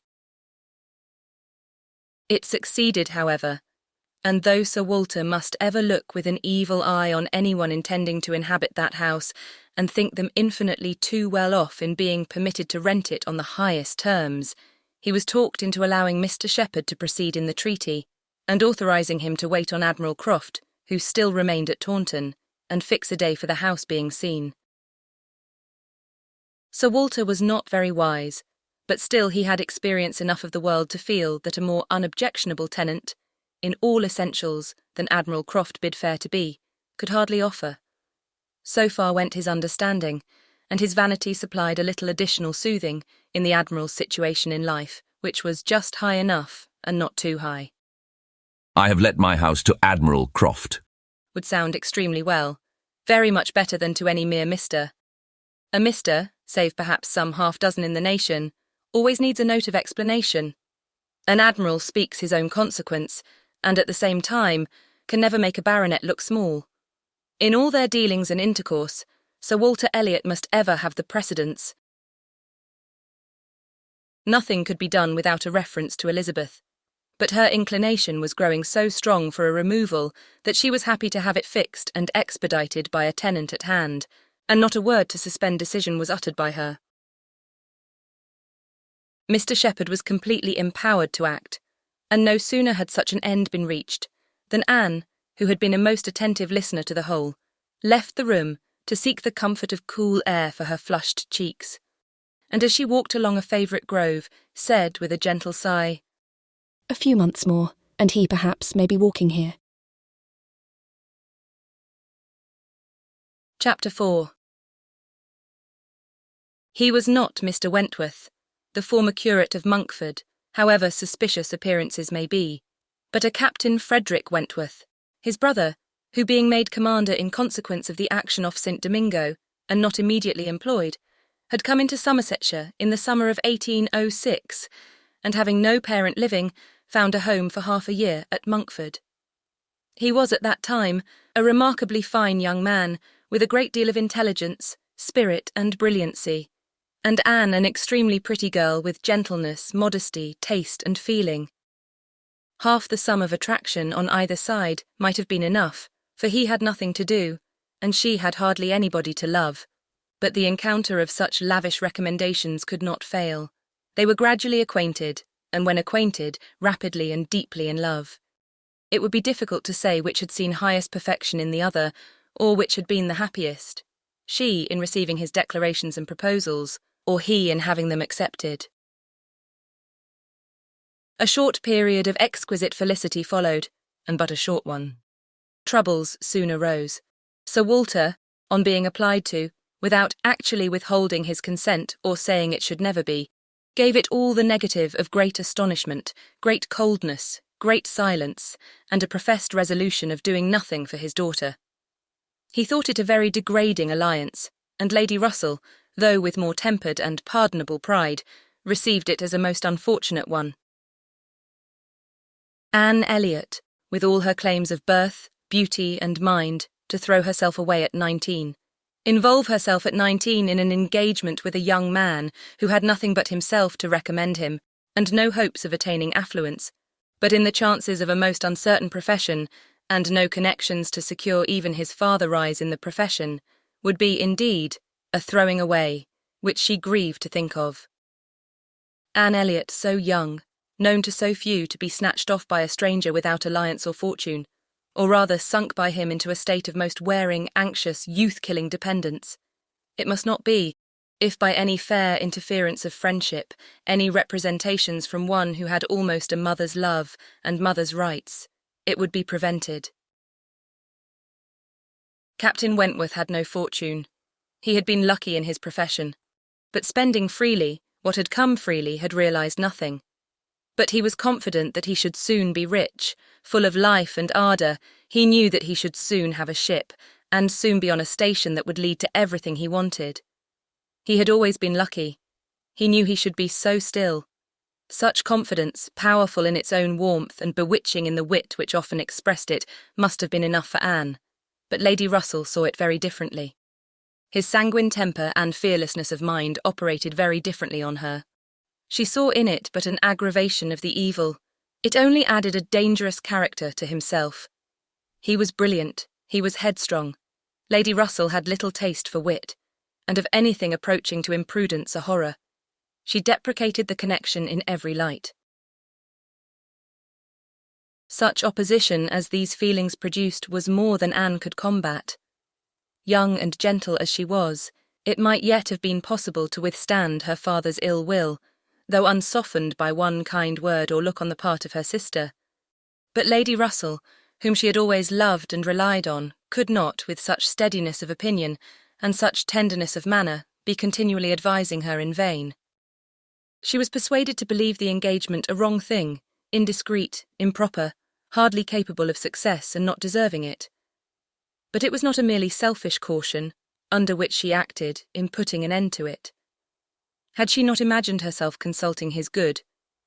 It succeeded, however, and though Sir Walter must ever look with an evil eye on anyone intending to inhabit that house, and think them infinitely too well off in being permitted to rent it on the highest terms, he was talked into allowing Mr. Shepherd to proceed in the treaty, and authorising him to wait on Admiral Croft, who still remained at Taunton, and fix a day for the house being seen. Sir Walter was not very wise, but still he had experience enough of the world to feel that a more unobjectionable tenant, in all essentials, than Admiral Croft bid fair to be, could hardly offer. So far went his understanding, and his vanity supplied a little additional soothing in the Admiral's situation in life, which was just high enough and not too high. I have let my house to Admiral Croft. Would sound extremely well, very much better than to any mere Mr. A Mr., save perhaps some half-dozen in the nation, always needs a note of explanation. An admiral speaks his own consequence, and at the same time can never make a baronet look small. In all their dealings and intercourse, Sir Walter Elliot must ever have the precedence. Nothing could be done without a reference to Elizabeth, but her inclination was growing so strong for a removal that she was happy to have it fixed and expedited by a tenant at hand, and not a word to suspend decision was uttered by her. Mr. Shepherd was completely empowered to act, and no sooner had such an end been reached than Anne, who had been a most attentive listener to the whole, left the room to seek the comfort of cool air for her flushed cheeks, and as she walked along a favourite grove, said with a gentle sigh, "A few months more, and he perhaps may be walking here." Chapter 4. He was not Mr. Wentworth, the former curate of Monkford, however suspicious appearances may be, but a Captain Frederick Wentworth, his brother, who being made commander in consequence of the action off St. Domingo, and not immediately employed, had come into Somersetshire in the summer of 1806, and having no parent living, found a home for half a year at Monkford. He was at that time a remarkably fine young man, with a great deal of intelligence, spirit, and brilliancy, and Anne an extremely pretty girl with gentleness, modesty, taste, and feeling. Half the sum of attraction on either side might have been enough, for he had nothing to do, and she had hardly anybody to love, but the encounter of such lavish recommendations could not fail. They were gradually acquainted, and when acquainted, rapidly and deeply in love. It would be difficult to say which had seen highest perfection in the other, or which had been the happiest, she in receiving his declarations and proposals, or he in having them accepted. A short period of exquisite felicity followed, and but a short one. Troubles soon arose. Sir Walter, on being applied to, without actually withholding his consent or saying it should never be, gave it all the negative of great astonishment, great coldness, great silence, and a professed resolution of doing nothing for his daughter. He thought it a very degrading alliance, and Lady Russell, though with more tempered and pardonable pride, received it as a most unfortunate one. Anne Elliot, with all her claims of birth, beauty, and mind, to throw herself away at 19, involve herself at 19 in an engagement with a young man who had nothing but himself to recommend him, and no hopes of attaining affluence, but in the chances of a most uncertain profession, and no connections to secure even his farther rise in the profession, would be, indeed, a throwing away, which she grieved to think of. Anne Elliot, so young, known to so few to be snatched off by a stranger without alliance or fortune, or rather sunk by him into a state of most wearing, anxious, youth-killing dependence. It must not be, if by any fair interference of friendship, any representations from one who had almost a mother's love and mother's rights, it would be prevented. Captain Wentworth had no fortune. He had been lucky in his profession, but spending freely, what had come freely, had realised nothing. But he was confident that he should soon be rich, full of life and ardour. He knew that he should soon have a ship, and soon be on a station that would lead to everything he wanted. He had always been lucky. He knew he should be so still. Such confidence, powerful in its own warmth and bewitching in the wit which often expressed it, must have been enough for Anne. But Lady Russell saw it very differently. His sanguine temper and fearlessness of mind operated very differently on her. She saw in it but an aggravation of the evil. It only added a dangerous character to himself. He was brilliant, he was headstrong. Lady Russell had little taste for wit, and of anything approaching to imprudence a horror. She deprecated the connection in every light. Such opposition as these feelings produced was more than Anne could combat. Young and gentle as she was, it might yet have been possible to withstand her father's ill will, though unsoftened by one kind word or look on the part of her sister. But Lady Russell, whom she had always loved and relied on, could not, with such steadiness of opinion and such tenderness of manner, be continually advising her in vain. She was persuaded to believe the engagement a wrong thing, indiscreet, improper, hardly capable of success and not deserving it. But it was not a merely selfish caution, under which she acted in putting an end to it. Had she not imagined herself consulting his good,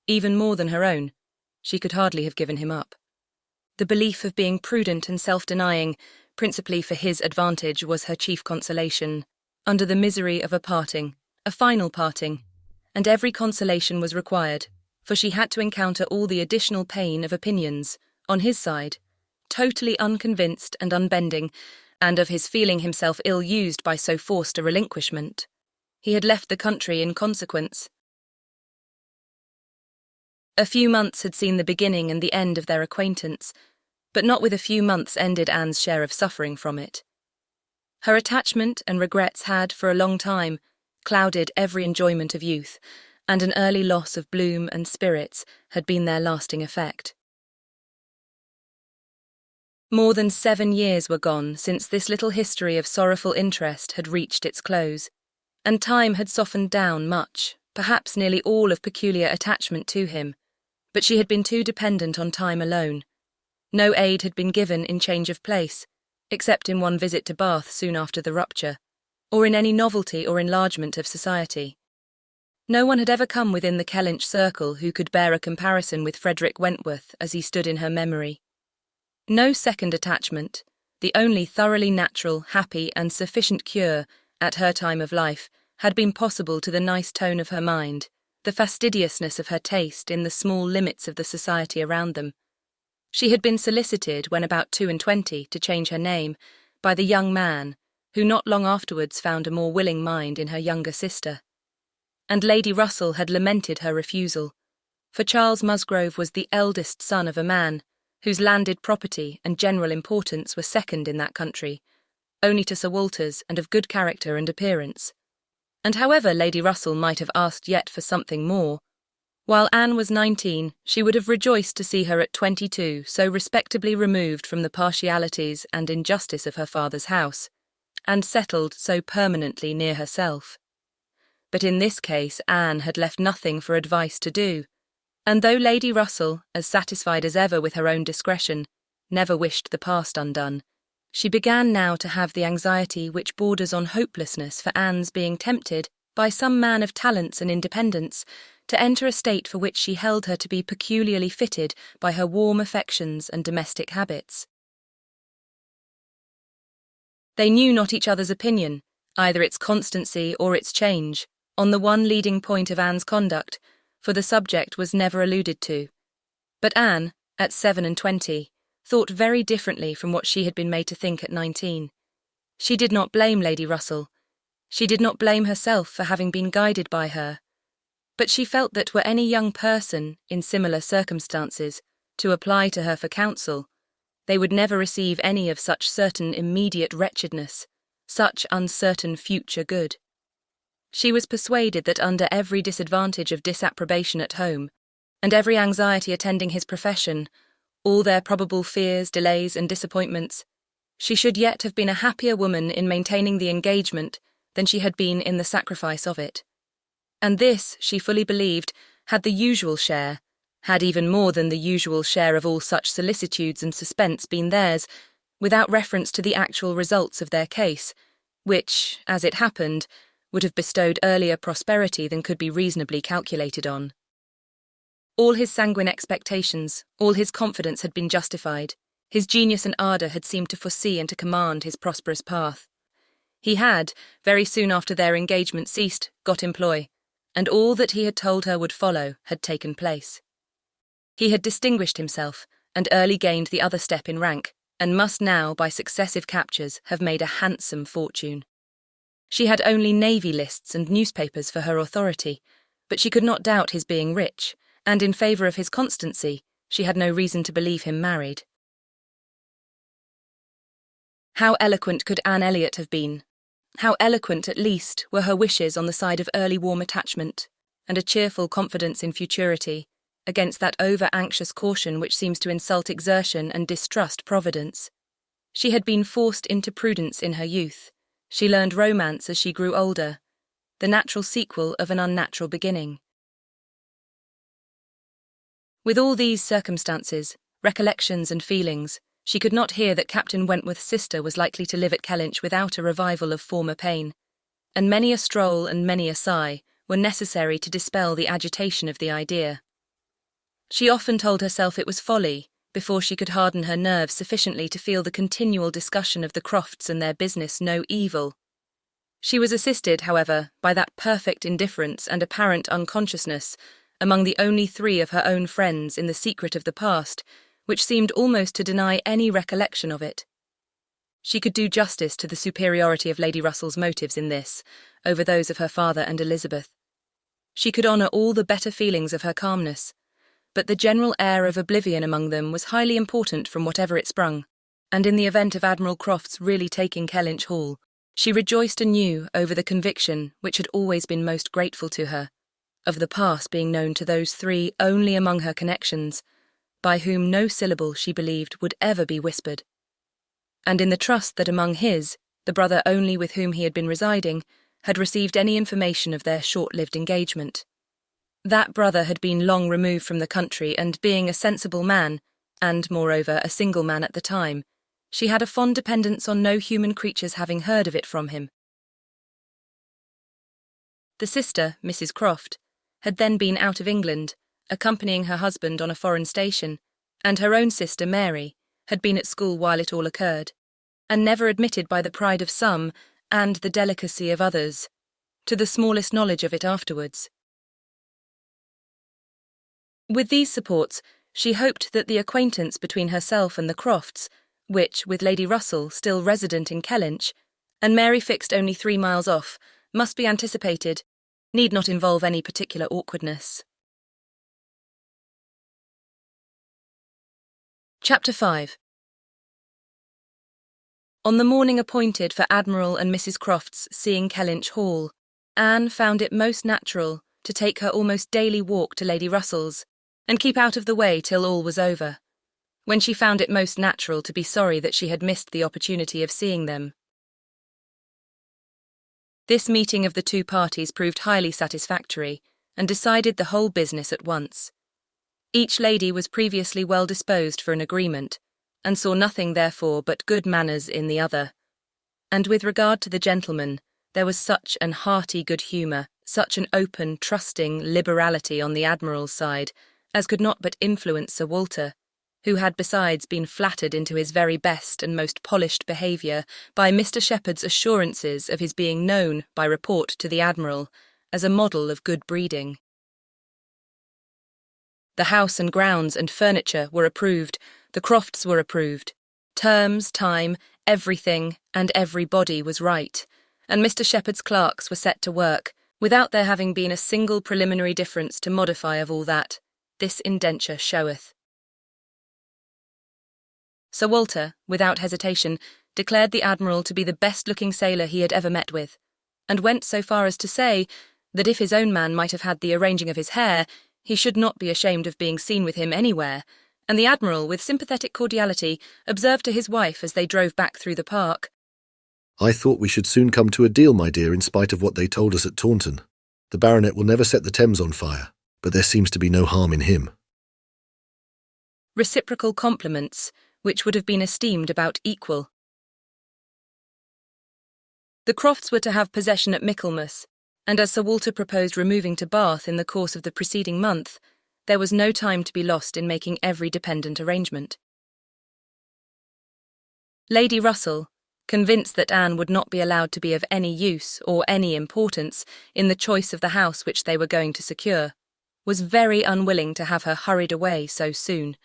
even more than her own, she could hardly have given him up. The belief of being prudent and self-denying, principally for his advantage, was her chief consolation, under the misery of a parting, a final parting, and every consolation was required, for she had to encounter all the additional pain of opinions, on his side, totally unconvinced and unbending, and of his feeling himself ill-used by so forced a relinquishment. He had left the country in consequence. A few months had seen the beginning and the end of their acquaintance, but not with a few months ended Anne's share of suffering from it. Her attachment and regrets had, for a long time, clouded every enjoyment of youth, and an early loss of bloom and spirits had been their lasting effect. More than 7 years were gone since this little history of sorrowful interest had reached its close, and time had softened down much, perhaps nearly all of peculiar attachment to him, but she had been too dependent on time alone. No aid had been given in change of place, except in one visit to Bath soon after the rupture, or in any novelty or enlargement of society. No one had ever come within the Kellynch circle who could bear a comparison with Frederick Wentworth as he stood in her memory. No second attachment, the only thoroughly natural, happy and sufficient cure, at her time of life, had been possible to the nice tone of her mind, the fastidiousness of her taste in the small limits of the society around them. She had been solicited, when about 22, to change her name, by the young man, who not long afterwards found a more willing mind in her younger sister. And Lady Russell had lamented her refusal, for Charles Musgrove was the eldest son of a man whose landed property and general importance were second in that country, only to Sir Walter's, and of good character and appearance. And however Lady Russell might have asked yet for something more, while Anne was 19, she would have rejoiced to see her at 22 so respectably removed from the partialities and injustice of her father's house, and settled so permanently near herself. But in this case Anne had left nothing for advice to do, and though Lady Russell, as satisfied as ever with her own discretion, never wished the past undone, she began now to have the anxiety which borders on hopelessness for Anne's being tempted, by some man of talents and independence, to enter a state for which she held her to be peculiarly fitted by her warm affections and domestic habits. They knew not each other's opinion, either its constancy or its change, on the one leading point of Anne's conduct, for the subject was never alluded to. But Anne, at 27, thought very differently from what she had been made to think at 19. She did not blame Lady Russell. She did not blame herself for having been guided by her. But she felt that were any young person, in similar circumstances, to apply to her for counsel, They would never receive any of such certain immediate wretchedness, such uncertain future good. She was persuaded that under every disadvantage of disapprobation at home, and every anxiety attending his profession, all their probable fears, delays, and disappointments, she should yet have been a happier woman in maintaining the engagement than she had been in the sacrifice of it. And this, she fully believed, had the usual share, had even more than the usual share of all such solicitudes and suspense been theirs, without reference to the actual results of their case, which, as it happened, would have bestowed earlier prosperity than could be reasonably calculated on. All his sanguine expectations, all his confidence had been justified. His genius and ardour had seemed to foresee and to command his prosperous path. He had, very soon after their engagement ceased, got employ, and all that he had told her would follow had taken place. He had distinguished himself, and early gained the other step in rank, and must now, by successive captures, have made a handsome fortune. She had only navy lists and newspapers for her authority, but she could not doubt his being rich, and in favour of his constancy, she had no reason to believe him married. How eloquent could Anne Elliot have been? How eloquent, at least, were her wishes on the side of early warm attachment, and a cheerful confidence in futurity, against that over-anxious caution which seems to insult exertion and distrust providence. She had been forced into prudence in her youth. She learned romance as she grew older, the natural sequel of an unnatural beginning. With all these circumstances, recollections and feelings, she could not hear that Captain Wentworth's sister was likely to live at Kellynch without a revival of former pain, and many a stroll and many a sigh were necessary to dispel the agitation of the idea. She often told herself it was folly, before she could harden her nerves sufficiently to feel the continual discussion of the Crofts and their business no evil. She was assisted, however, by that perfect indifference and apparent unconsciousness among the only three of her own friends in the secret of the past, which seemed almost to deny any recollection of it. She could do justice to the superiority of Lady Russell's motives in this, over those of her father and Elizabeth. She could honour all the better feelings of her calmness, but the general air of oblivion among them was highly important from whatever it sprung, and in the event of Admiral Croft's really taking Kellynch Hall, she rejoiced anew over the conviction which had always been most grateful to her, of the past being known to those three only among her connections, by whom no syllable, she believed, would ever be whispered, and in the trust that among his, the brother only with whom he had been residing, had received any information of their short-lived engagement. That brother had been long removed from the country, and being a sensible man, and, moreover, a single man at the time, she had a fond dependence on no human creature's having heard of it from him. The sister, Mrs. Croft, had then been out of England, accompanying her husband on a foreign station, and her own sister, Mary, had been at school while it all occurred, and never admitted by the pride of some, and the delicacy of others, to the smallest knowledge of it afterwards. With these supports, she hoped that the acquaintance between herself and the Crofts, which, with Lady Russell still resident in Kellynch, and Mary fixed only 3 miles off, must be anticipated, need not involve any particular awkwardness. Chapter 5. On the morning appointed for Admiral and Mrs. Croft's seeing Kellynch Hall, Anne found it most natural to take her almost daily walk to Lady Russell's, and keep out of the way till all was over, when she found it most natural to be sorry that she had missed the opportunity of seeing them. This meeting of the two parties proved highly satisfactory, and decided the whole business at once. Each lady was previously well disposed for an agreement, and saw nothing, therefore, but good manners in the other. And with regard to the gentleman, there was such an hearty good humour, such an open, trusting liberality on the Admiral's side, as could not but influence Sir Walter, who had besides been flattered into his very best and most polished behaviour by Mr. Shepherd's assurances of his being known, by report to the Admiral, as a model of good breeding. The house and grounds and furniture were approved, the Crofts were approved. Terms, time, everything, and everybody was right, and Mr. Shepherd's clerks were set to work, without there having been a single preliminary difference to modify of all that. This indenture showeth. Sir Walter, without hesitation, declared the Admiral to be the best-looking sailor he had ever met with, and went so far as to say that if his own man might have had the arranging of his hair, he should not be ashamed of being seen with him anywhere, and the Admiral, with sympathetic cordiality, observed to his wife as they drove back through the park, "I thought we should soon come to a deal, my dear, in spite of what they told us at Taunton. The Baronet will never set the Thames on fire, but there seems to be no harm in him." Reciprocal compliments, which would have been esteemed about equal. The Crofts were to have possession at Michaelmas, and as Sir Walter proposed removing to Bath in the course of the preceding month, there was no time to be lost in making every dependent arrangement. Lady Russell, convinced that Anne would not be allowed to be of any use or any importance in the choice of the house which they were going to secure, was very unwilling to have her hurried away so soon,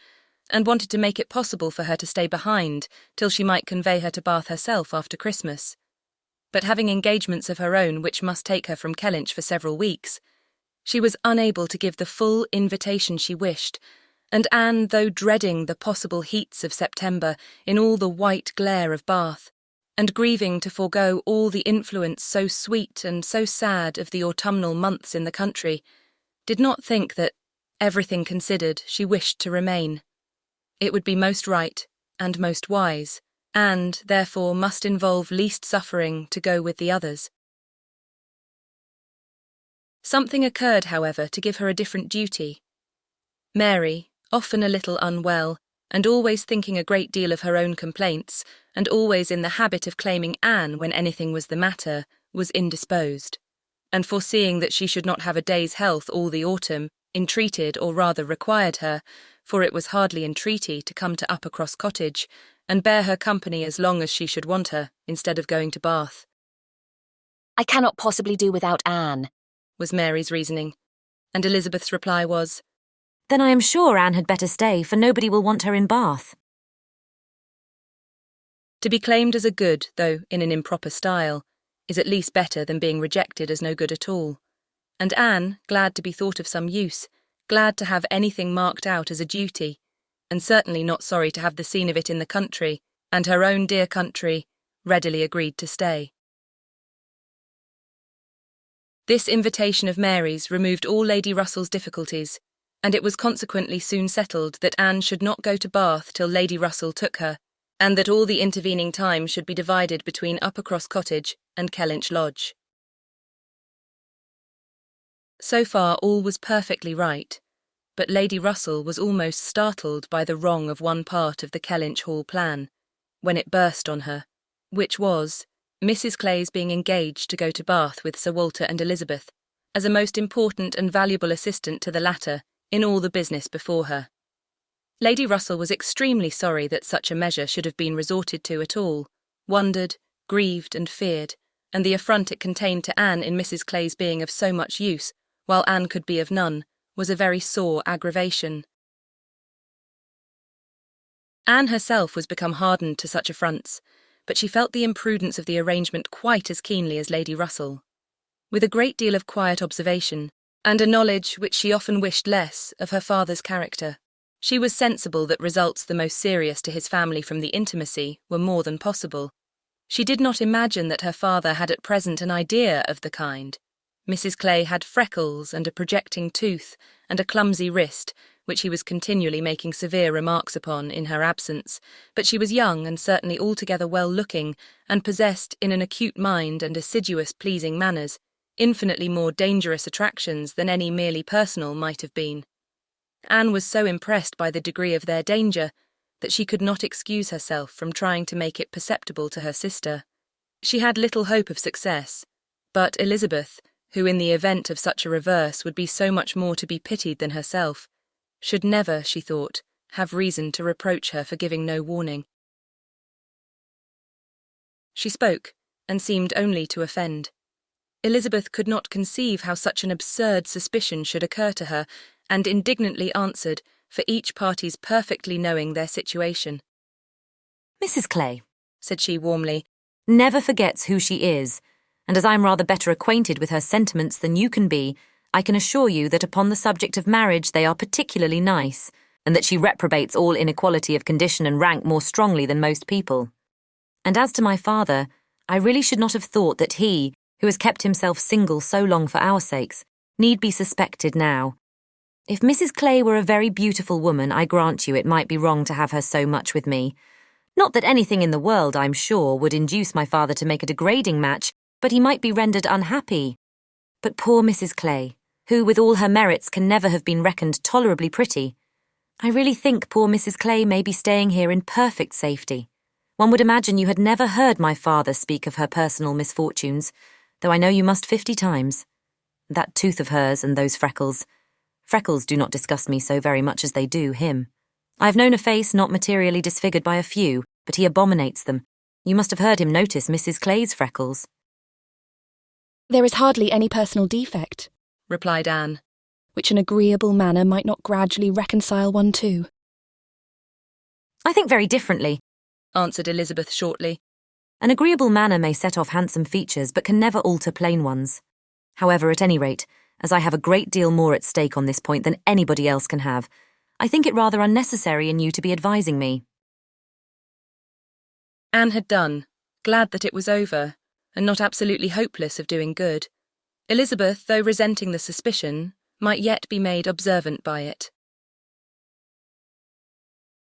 and wanted to make it possible for her to stay behind till she might convey her to Bath herself after Christmas. But having engagements of her own which must take her from Kellynch for several weeks, she was unable to give the full invitation she wished, and Anne, though dreading the possible heats of September in all the white glare of Bath, and grieving to forego all the influence so sweet and so sad of the autumnal months in the country, did not think that, everything considered, she wished to remain. It would be most right and most wise, and, therefore, must involve least suffering to go with the others. Something occurred, however, to give her a different duty. Mary, often a little unwell, and always thinking a great deal of her own complaints, and always in the habit of claiming Anne when anything was the matter, was indisposed, and foreseeing that she should not have a day's health all the autumn, entreated, or rather required her, for it was hardly entreaty, to come to Uppercross Cottage, and bear her company as long as she should want her, instead of going to Bath. "I cannot possibly do without Anne," was Mary's reasoning, and Elizabeth's reply was, "Then I am sure Anne had better stay, for nobody will want her in Bath." To be claimed as a good, though in an improper style, is at least better than being rejected as no good at all, and Anne, glad to be thought of some use, glad to have anything marked out as a duty, and certainly not sorry to have the scene of it in the country, and her own dear country, readily agreed to stay. This invitation of Mary's removed all Lady Russell's difficulties, and it was consequently soon settled that Anne should not go to Bath till Lady Russell took her, and that all the intervening time should be divided between Uppercross Cottage and Kellynch Lodge. So far all was perfectly right, but Lady Russell was almost startled by the wrong of one part of the Kellynch Hall plan, when it burst on her, which was Mrs. Clay's being engaged to go to Bath with Sir Walter and Elizabeth, as a most important and valuable assistant to the latter in all the business before her. Lady Russell was extremely sorry that such a measure should have been resorted to at all, wondered, grieved and feared, and the affront it contained to Anne in Mrs. Clay's being of so much use, while Anne could be of none, was a very sore aggravation. Anne herself was become hardened to such affronts, but she felt the imprudence of the arrangement quite as keenly as Lady Russell. With a great deal of quiet observation, and a knowledge which she often wished less of her father's character, she was sensible that results the most serious to his family from the intimacy were more than possible. She did not imagine that her father had at present an idea of the kind. Mrs. Clay had freckles and a projecting tooth and a clumsy wrist, which he was continually making severe remarks upon in her absence, but she was young and certainly altogether well-looking, and possessed, in an acute mind and assiduous pleasing manners, infinitely more dangerous attractions than any merely personal might have been. Anne was so impressed by the degree of their danger that she could not excuse herself from trying to make it perceptible to her sister. She had little hope of success, but Elizabeth, who in the event of such a reverse would be so much more to be pitied than herself, should never, she thought, have reason to reproach her for giving no warning. She spoke, and seemed only to offend. Elizabeth could not conceive how such an absurd suspicion should occur to her, and indignantly answered, for each party's perfectly knowing their situation. "Mrs. Clay," said she warmly, "never forgets who she is, and as I'm rather better acquainted with her sentiments than you can be, I can assure you that upon the subject of marriage they are particularly nice, and that she reprobates all inequality of condition and rank more strongly than most people. And as to my father, I really should not have thought that he, who has kept himself single so long for our sakes, need be suspected now. If Mrs. Clay were a very beautiful woman, I grant you it might be wrong to have her so much with me. Not that anything in the world, I'm sure, would induce my father to make a degrading match, but he might be rendered unhappy. But poor Mrs. Clay, who with all her merits can never have been reckoned tolerably pretty, I really think poor Mrs. Clay may be staying here in perfect safety. One would imagine you had never heard my father speak of her personal misfortunes, though I know you must 50 times. That tooth of hers and those freckles. Freckles do not disgust me so very much as they do him. I have known a face not materially disfigured by a few, but he abominates them. You must have heard him notice Mrs. Clay's freckles. There is hardly any personal defect, replied Anne, which an agreeable manner might not gradually reconcile one to. I think very differently, answered Elizabeth shortly. An agreeable manner may set off handsome features, but can never alter plain ones. However, at any rate, as I have a great deal more at stake on this point than anybody else can have, I think it rather unnecessary in you to be advising me. Anne had done, glad that it was over, and not absolutely hopeless of doing good. Elizabeth, though resenting the suspicion, might yet be made observant by it.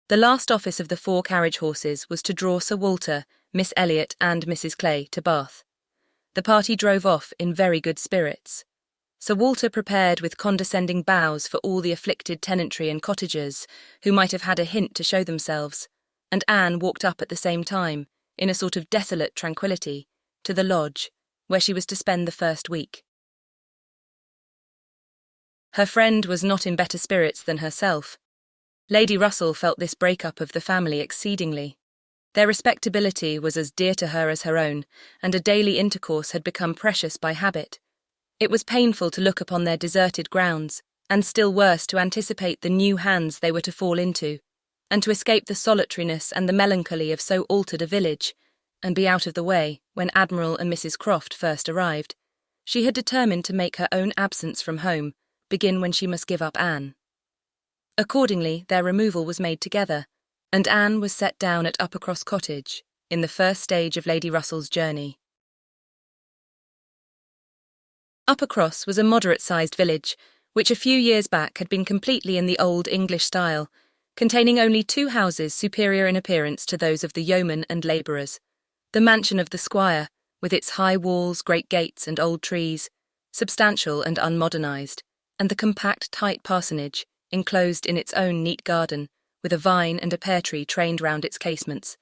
The last office of the 4 carriage horses was to draw Sir Walter, Miss Elliot and Mrs. Clay to Bath. The party drove off in very good spirits. Sir Walter prepared with condescending bows for all the afflicted tenantry and cottagers, who might have had a hint to show themselves, and Anne walked up at the same time, in a sort of desolate tranquillity, to the lodge, where she was to spend the first week. Her friend was not in better spirits than herself. Lady Russell felt this break-up of the family exceedingly. Their respectability was as dear to her as her own, and a daily intercourse had become precious by habit. It was painful to look upon their deserted grounds, and still worse to anticipate the new hands they were to fall into, and to escape the solitariness and the melancholy of so altered a village, and be out of the way when Admiral and Mrs. Croft first arrived. She had determined to make her own absence from home begin when she must give up Anne. Accordingly, their removal was made together, and Anne was set down at Uppercross Cottage, in the first stage of Lady Russell's journey. Uppercross was a moderate-sized village, which a few years back had been completely in the old English style, containing only 2 houses superior in appearance to those of the yeomen and labourers. The mansion of the squire, with its high walls, great gates and old trees, substantial and unmodernised, and the compact, tight parsonage, enclosed in its own neat garden, with a vine and a pear tree trained round its casements.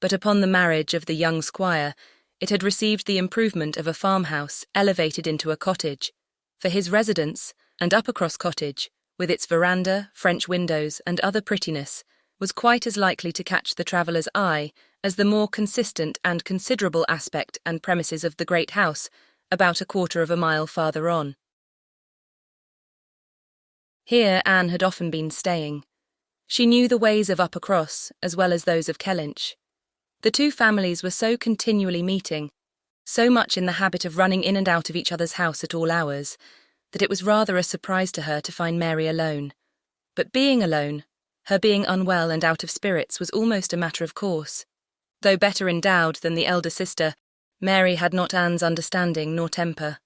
But upon the marriage of the young squire, it had received the improvement of a farmhouse elevated into a cottage, for his residence, and Uppercross Cottage, with its veranda, French windows, and other prettiness, was quite as likely to catch the traveller's eye as the more consistent and considerable aspect and premises of the great house, about a quarter of a mile farther on. Here Anne had often been staying. She knew the ways of Uppercross as well as those of Kellynch. The 2 families were so continually meeting, so much in the habit of running in and out of each other's house at all hours, that it was rather a surprise to her to find Mary alone. But being alone, her being unwell and out of spirits was almost a matter of course. Though better endowed than the elder sister, Mary had not Anne's understanding nor temper.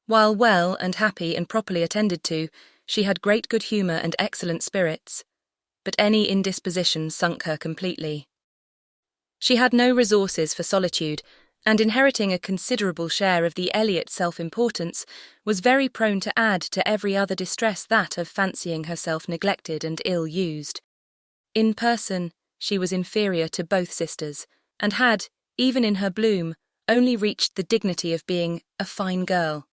While well and happy and properly attended to, she had great good humour and excellent spirits, but any indisposition sunk her completely. She had no resources for solitude, and inheriting a considerable share of the Elliot self-importance, was very prone to add to every other distress that of fancying herself neglected and ill-used. In person, she was inferior to both sisters, and had, even in her bloom, only reached the dignity of being a fine girl.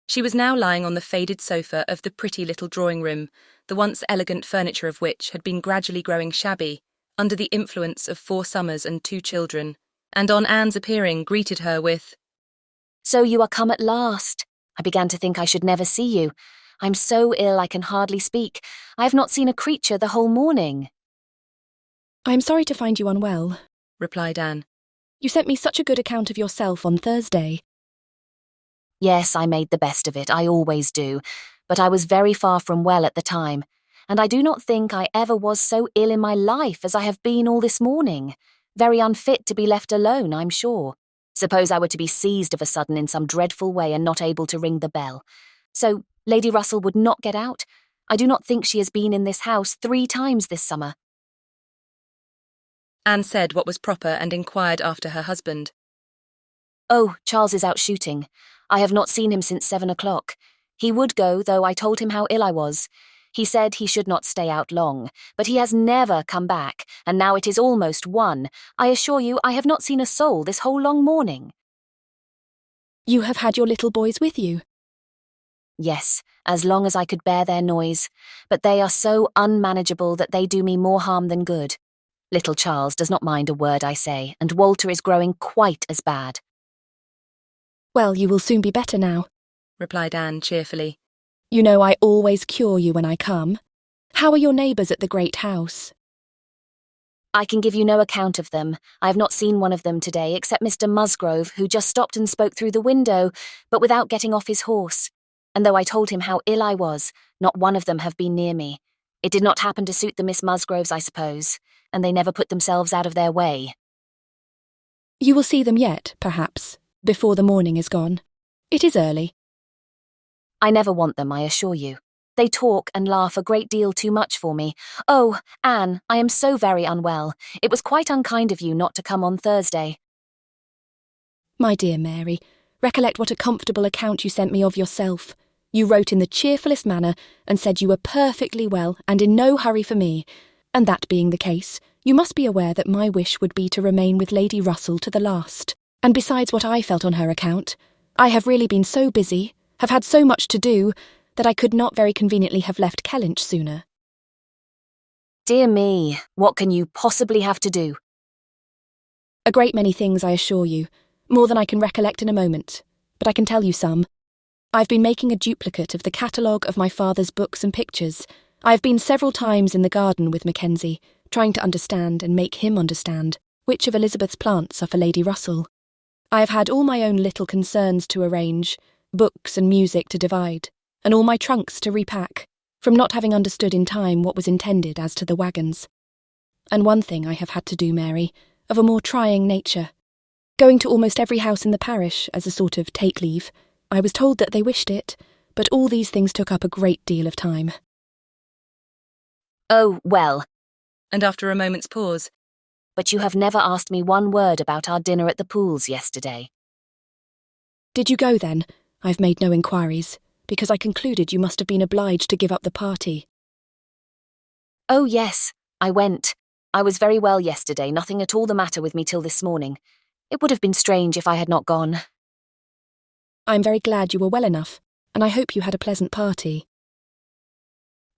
She was now lying on the faded sofa of the pretty little drawing-room, the once elegant furniture of which had been gradually growing shabby, under the influence of 4 summers and 2 children, and on Anne's appearing greeted her with, "So you are come at last. I began to think I should never see you. I'm so ill I can hardly speak. I have not seen a creature the whole morning." "I am sorry to find you unwell," replied Anne. "You sent me such a good account of yourself on Thursday." "Yes, I made the best of it, I always do. but I was very far from well at the time, and I do not think I ever was so ill in my life as I have been all this morning. Very unfit to be left alone, I'm sure. Suppose I were to be seized of a sudden in some dreadful way and not able to ring the bell. So, Lady Russell would not get out? I do not think she has been in this house 3 times this summer. Anne said what was proper and inquired after her husband. Oh, Charles is out shooting. I have not seen him since 7 o'clock. He would go, though I told him how ill I was. He said he should not stay out long, but he has never come back, and now it is almost 1. I assure you I have not seen a soul this whole long morning. You have had your little boys with you? Yes, as long as I could bear their noise, but they are so unmanageable that they do me more harm than good. Little Charles does not mind a word I say, and Walter is growing quite as bad. Well, you will soon be better now, replied Anne cheerfully. You know I always cure you when I come. How are your neighbours at the great house? I can give you no account of them. I have not seen one of them today, except Mr. Musgrove, who just stopped and spoke through the window, but without getting off his horse. And though I told him how ill I was, not one of them have been near me. It did not happen to suit the Miss Musgroves, I suppose, and they never put themselves out of their way. You will see them yet, perhaps, before the morning is gone. It is early. I never want them, I assure you. They talk and laugh a great deal too much for me. Oh, Anne, I am so very unwell. It was quite unkind of you not to come on Thursday. My dear Mary, recollect what a comfortable account you sent me of yourself. You wrote in the cheerfullest manner and said you were perfectly well and in no hurry for me. And that being the case, you must be aware that my wish would be to remain with Lady Russell to the last. And besides what I felt on her account, I have really been so busy, have had so much to do, that I could not very conveniently have left Kellynch sooner. Dear me, what can you possibly have to do? A great many things, I assure you, more than I can recollect in a moment, but I can tell you some. I've been making a duplicate of the catalogue of my father's books and pictures. I have been several times in the garden with Mackenzie, trying to understand and make him understand which of Elizabeth's plants are for Lady Russell. I have had all my own little concerns to arrange, books and music to divide, and all my trunks to repack, from not having understood in time what was intended as to the wagons. And one thing I have had to do, Mary, of a more trying nature. Going to almost every house in the parish as a sort of take-leave. I was told that they wished it, but all these things took up a great deal of time. Oh, well. And after a moment's pause, But you have never asked me one word about our dinner at the Pools yesterday. Did you go then? I've made no inquiries, because I concluded you must have been obliged to give up the party. Oh, yes, I went. I was very well yesterday, nothing at all the matter with me till this morning. It would have been strange if I had not gone. I'm very glad you were well enough, and I hope you had a pleasant party.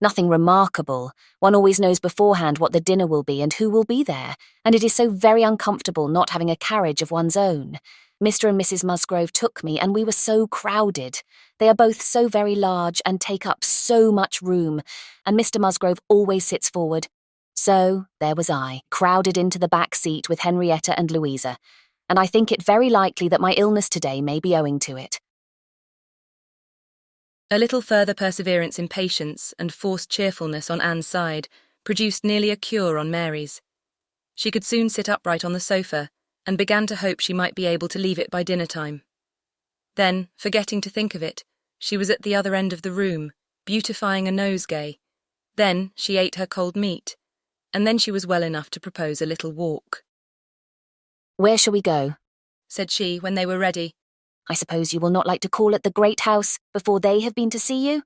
Nothing remarkable. One always knows beforehand what the dinner will be and who will be there, and it is so very uncomfortable not having a carriage of one's own. Mr. and Mrs. Musgrove took me, and we were so crowded. They are both so very large and take up so much room, and Mr. Musgrove always sits forward. So there was I, crowded into the back seat with Henrietta and Louisa, and I think it very likely that my illness today may be owing to it. a little further perseverance in patience and forced cheerfulness on Anne's side produced nearly a cure on Mary's. She could soon sit upright on the sofa, and began to hope she might be able to leave it by dinner time. Then, forgetting to think of it, she was at the other end of the room, beautifying a nosegay. Then she ate her cold meat, and then she was well enough to propose a little walk. "Where shall we go?" said she when they were ready. "I suppose you will not like to call at the great house before they have been to see you?"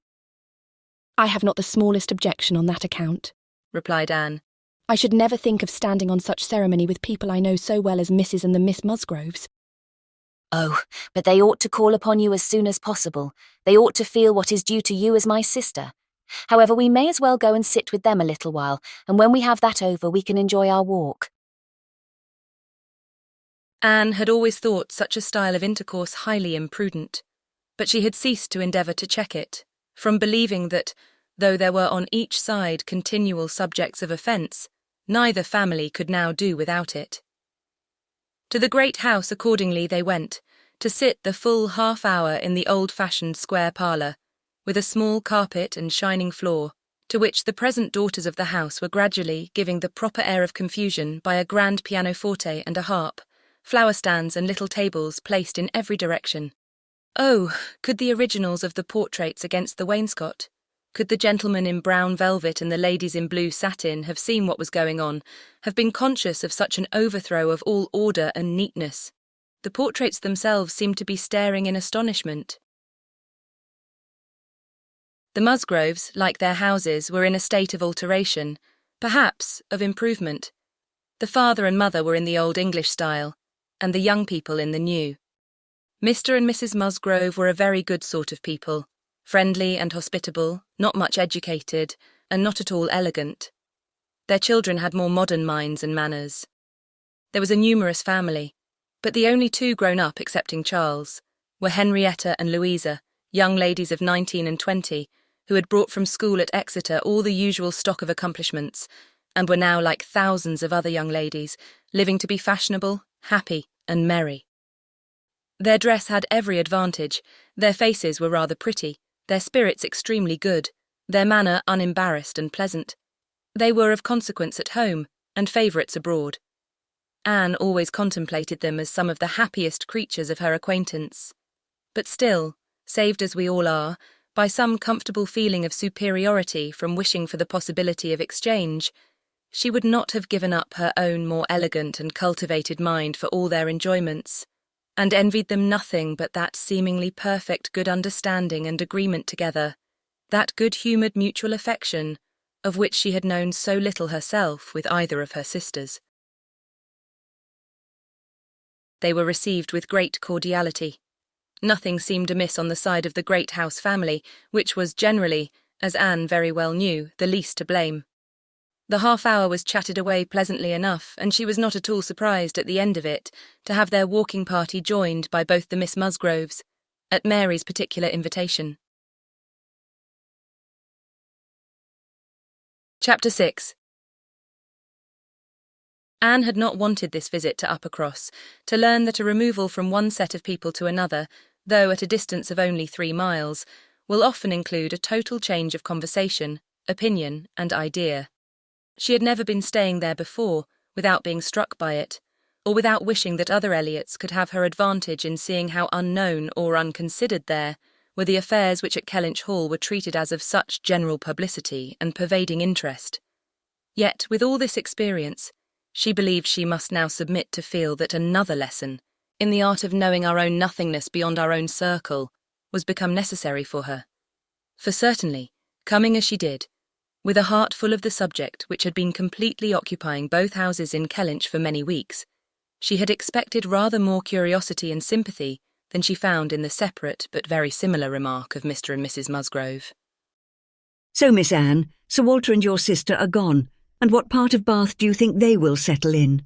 I have not the smallest objection on that account, replied Anne. I should never think of standing on such ceremony with people I know so well as Mrs. and the Miss Musgroves. Oh, but they ought to call upon you as soon as possible. They ought to feel what is due to you as my sister. However, we may as well go and sit with them a little while, and when we have that over, we can enjoy our walk. Anne had always thought such a style of intercourse highly imprudent, but she had ceased to endeavour to check it, from believing that, though there were on each side continual subjects of offence, neither family could now do without it. To the great house accordingly they went, to sit the full half-hour in the old-fashioned square parlour, with a small carpet and shining floor, to which the present daughters of the house were gradually giving the proper air of confusion by a grand pianoforte and a harp, flower stands and little tables placed in every direction. Oh, could the originals of the portraits against the wainscot, could the gentlemen in brown velvet and the ladies in blue satin have seen what was going on, have been conscious of such an overthrow of all order and neatness? The portraits themselves seemed to be staring in astonishment. The Musgroves, like their houses, were in a state of alteration, perhaps of improvement. The father and mother were in the old English style, and the young people in the new. Mr. and Mrs. Musgrove were a very good sort of people, friendly and hospitable, not much educated, and not at all elegant. Their children had more modern minds and manners. There was a numerous family, but the only two grown up, excepting Charles, were Henrietta and Louisa, young ladies of 19 and 20, who had brought from school at Exeter all the usual stock of accomplishments, and were now, like thousands of other young ladies, living to be fashionable, happy, and merry. Their dress had every advantage, their faces were rather pretty, their spirits extremely good, their manner unembarrassed and pleasant. They were of consequence at home, and favourites abroad. Anne always contemplated them as some of the happiest creatures of her acquaintance. But still, saved as we all are, by some comfortable feeling of superiority from wishing for the possibility of exchange, she would not have given up her own more elegant and cultivated mind for all their enjoyments, and envied them nothing but that seemingly perfect good understanding and agreement together, that good-humoured mutual affection, of which she had known so little herself with either of her sisters. They were received with great cordiality. Nothing seemed amiss on the side of the great house family, which was generally, as Anne very well knew, the least to blame. The half-hour was chatted away pleasantly enough, and she was not at all surprised at the end of it to have their walking party joined by both the Miss Musgroves, at Mary's particular invitation. Chapter 6. Anne had not wanted this visit to Uppercross, to learn that a removal from one set of people to another, though at a distance of only 3 miles, will often include a total change of conversation, opinion, and idea. She had never been staying there before, without being struck by it, or without wishing that other Elliots could have her advantage in seeing how unknown or unconsidered there were the affairs which at Kellynch Hall were treated as of such general publicity and pervading interest. Yet, with all this experience, she believed she must now submit to feel that another lesson, in the art of knowing our own nothingness beyond our own circle, was become necessary for her. For certainly, coming as she did, with a heart full of the subject which had been completely occupying both houses in Kellynch for many weeks, she had expected rather more curiosity and sympathy than she found in the separate but very similar remark of Mr. and Mrs. Musgrove. "So, Miss Anne, Sir Walter and your sister are gone, and what part of Bath do you think they will settle in?"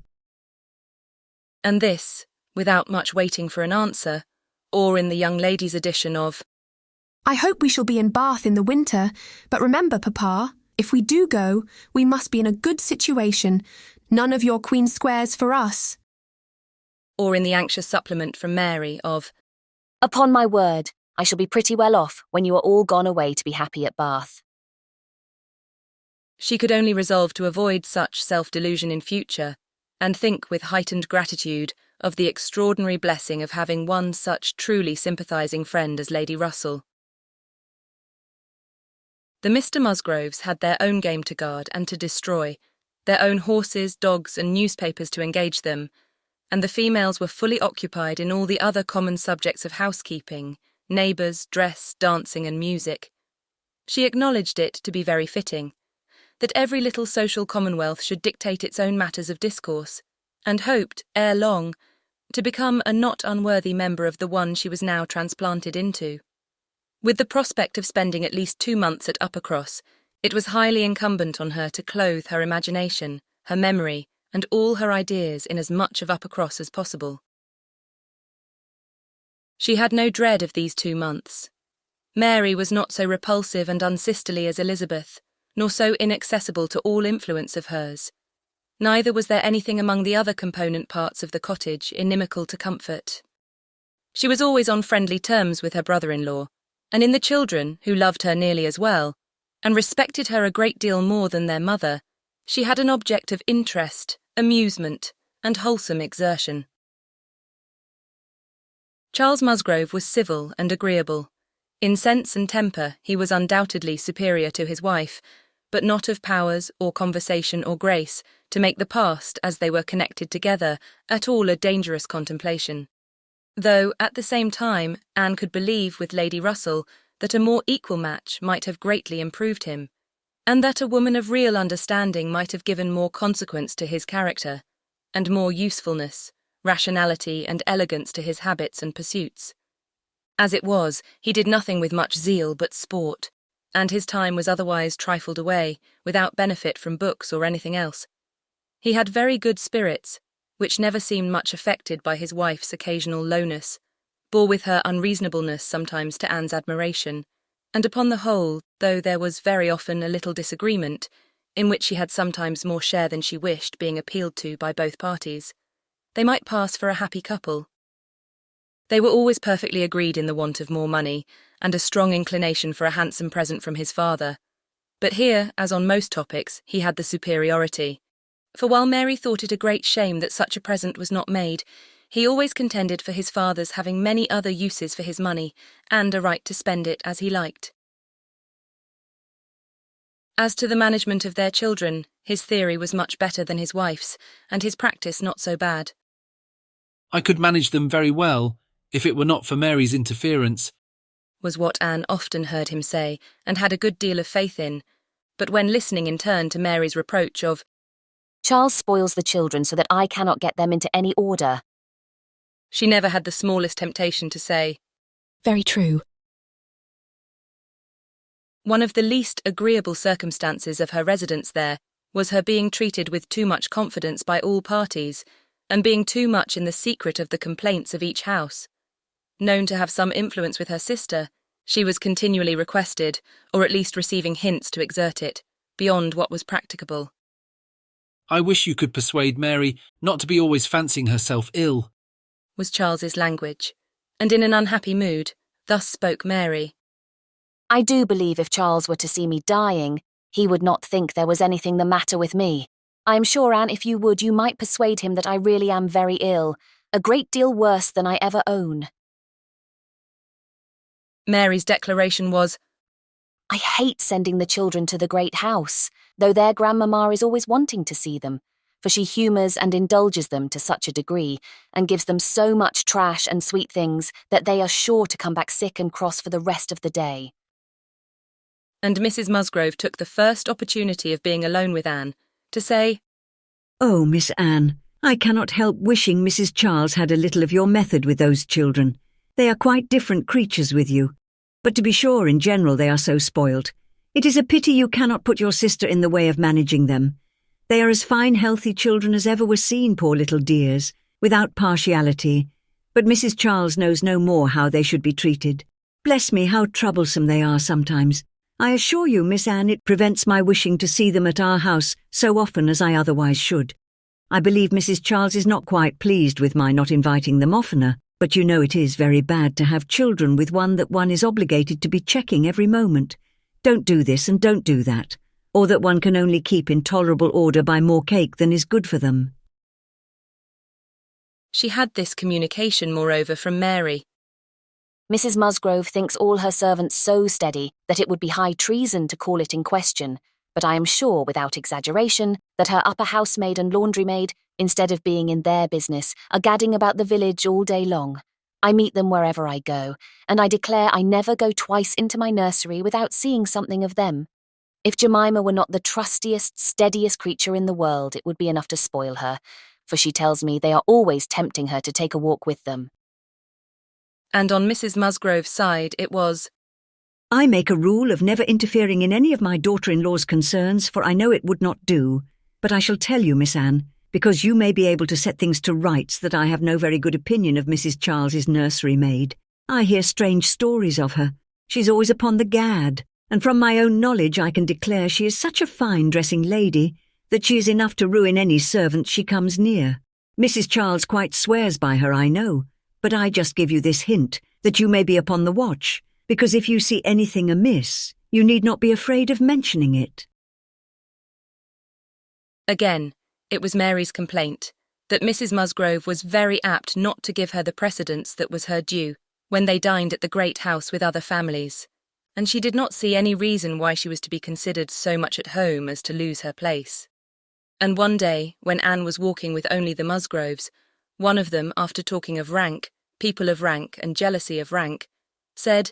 And this, without much waiting for an answer, or in the young lady's edition of, "I hope we shall be in Bath in the winter, but remember, Papa, if we do go, we must be in a good situation. None of your Queen Squares for us." Or in the anxious supplement from Mary of, "Upon my word, I shall be pretty well off when you are all gone away to be happy at Bath." She could only resolve to avoid such self-delusion in future, and think with heightened gratitude of the extraordinary blessing of having one such truly sympathising friend as Lady Russell. The Mr. Musgroves had their own game to guard and to destroy, their own horses, dogs, and newspapers to engage them, and the females were fully occupied in all the other common subjects of housekeeping, neighbours, dress, dancing, and music. She acknowledged it to be very fitting, that every little social commonwealth should dictate its own matters of discourse, and hoped, ere long, to become a not unworthy member of the one she was now transplanted into. With the prospect of spending at least 2 months at Uppercross, it was highly incumbent on her to clothe her imagination, her memory, and all her ideas in as much of Uppercross as possible. She had no dread of these 2 months. Mary was not so repulsive and unsisterly as Elizabeth, nor so inaccessible to all influence of hers. Neither was there anything among the other component parts of the cottage inimical to comfort. She was always on friendly terms with her brother-in-law, and in the children, who loved her nearly as well, and respected her a great deal more than their mother, she had an object of interest, amusement, and wholesome exertion. Charles Musgrove was civil and agreeable. In sense and temper he was undoubtedly superior to his wife, but not of powers or conversation or grace to make the past, as they were connected together, at all a dangerous contemplation. Though, at the same time, Anne could believe with Lady Russell that a more equal match might have greatly improved him, and that a woman of real understanding might have given more consequence to his character, and more usefulness, rationality, and elegance to his habits and pursuits. As it was, he did nothing with much zeal but sport, and his time was otherwise trifled away, without benefit from books or anything else. He had very good spirits, which never seemed much affected by his wife's occasional lowness, bore with her unreasonableness sometimes to Anne's admiration, and upon the whole, though there was very often a little disagreement, in which she had sometimes more share than she wished being appealed to by both parties, they might pass for a happy couple. They were always perfectly agreed in the want of more money, and a strong inclination for a handsome present from his father. But here, as on most topics, he had the superiority. For while Mary thought it a great shame that such a present was not made, he always contended for his father's having many other uses for his money, and a right to spend it as he liked. As to the management of their children, his theory was much better than his wife's, and his practice not so bad. "I could manage them very well, if it were not for Mary's interference," was what Anne often heard him say, and had a good deal of faith in. But when listening in turn to Mary's reproach of, "Charles spoils the children so that I cannot get them into any order," she never had the smallest temptation to say, Very true. One of the least agreeable circumstances of her residence there was her being treated with too much confidence by all parties, and being too much in the secret of the complaints of each house. Known to have some influence with her sister, she was continually requested, or at least receiving hints to exert it, beyond what was practicable. "I wish you could persuade Mary not to be always fancying herself ill," was Charles's language, and in an unhappy mood, thus spoke Mary. "I do believe if Charles were to see me dying, he would not think there was anything the matter with me. I am sure, Anne, if you would, you might persuade him that I really am very ill, a great deal worse than I ever own." Mary's declaration was, "I hate sending the children to the great house, though their grandmamma is always wanting to see them, for she humours and indulges them to such a degree, and gives them so much trash and sweet things that they are sure to come back sick and cross for the rest of the day." And Mrs. Musgrove took the first opportunity of being alone with Anne to say, "Oh, Miss Anne, I cannot help wishing Mrs. Charles had a little of your method with those children. They are quite different creatures with you. But to be sure, in general, they are so spoilt. It is a pity you cannot put your sister in the way of managing them. They are as fine, healthy children as ever were seen, poor little dears, without partiality. But Mrs. Charles knows no more how they should be treated. Bless me, how troublesome they are sometimes. I assure you, Miss Anne, it prevents my wishing to see them at our house so often as I otherwise should. I believe Mrs. Charles is not quite pleased with my not inviting them oftener, but you know it is very bad to have children with one that one is obligated to be checking every moment. Don't do this and don't do that, or that one can only keep in tolerable order by more cake than is good for them." She had this communication, moreover, from Mary. "Mrs. Musgrove thinks all her servants so steady that it would be high treason to call it in question, but I am sure, without exaggeration, that her upper housemaid and laundry-maid, instead of being in their business, are gadding about the village all day long. I meet them wherever I go, and I declare I never go twice into my nursery without seeing something of them. If Jemima were not the trustiest, steadiest creature in the world, it would be enough to spoil her, for she tells me they are always tempting her to take a walk with them." And on Mrs. Musgrove's side it was, "I make a rule of never interfering in any of my daughter-in-law's concerns, for I know it would not do. But I shall tell you, Miss Anne, because you may be able to set things to rights, that I have no very good opinion of Mrs. Charles's nursery maid. I hear strange stories of her. She's always upon the gad, and from my own knowledge I can declare she is such a fine dressing lady that she is enough to ruin any servant she comes near. Mrs. Charles quite swears by her, I know, but I just give you this hint, that you may be upon the watch, because if you see anything amiss, you need not be afraid of mentioning it. Again, it was Mary's complaint that Mrs. Musgrove was very apt not to give her the precedence that was her due when they dined at the great house with other families, and she did not see any reason why she was to be considered so much at home as to lose her place. And one day, when Anne was walking with only the Musgroves, one of them, after talking of rank, people of rank, and jealousy of rank, said,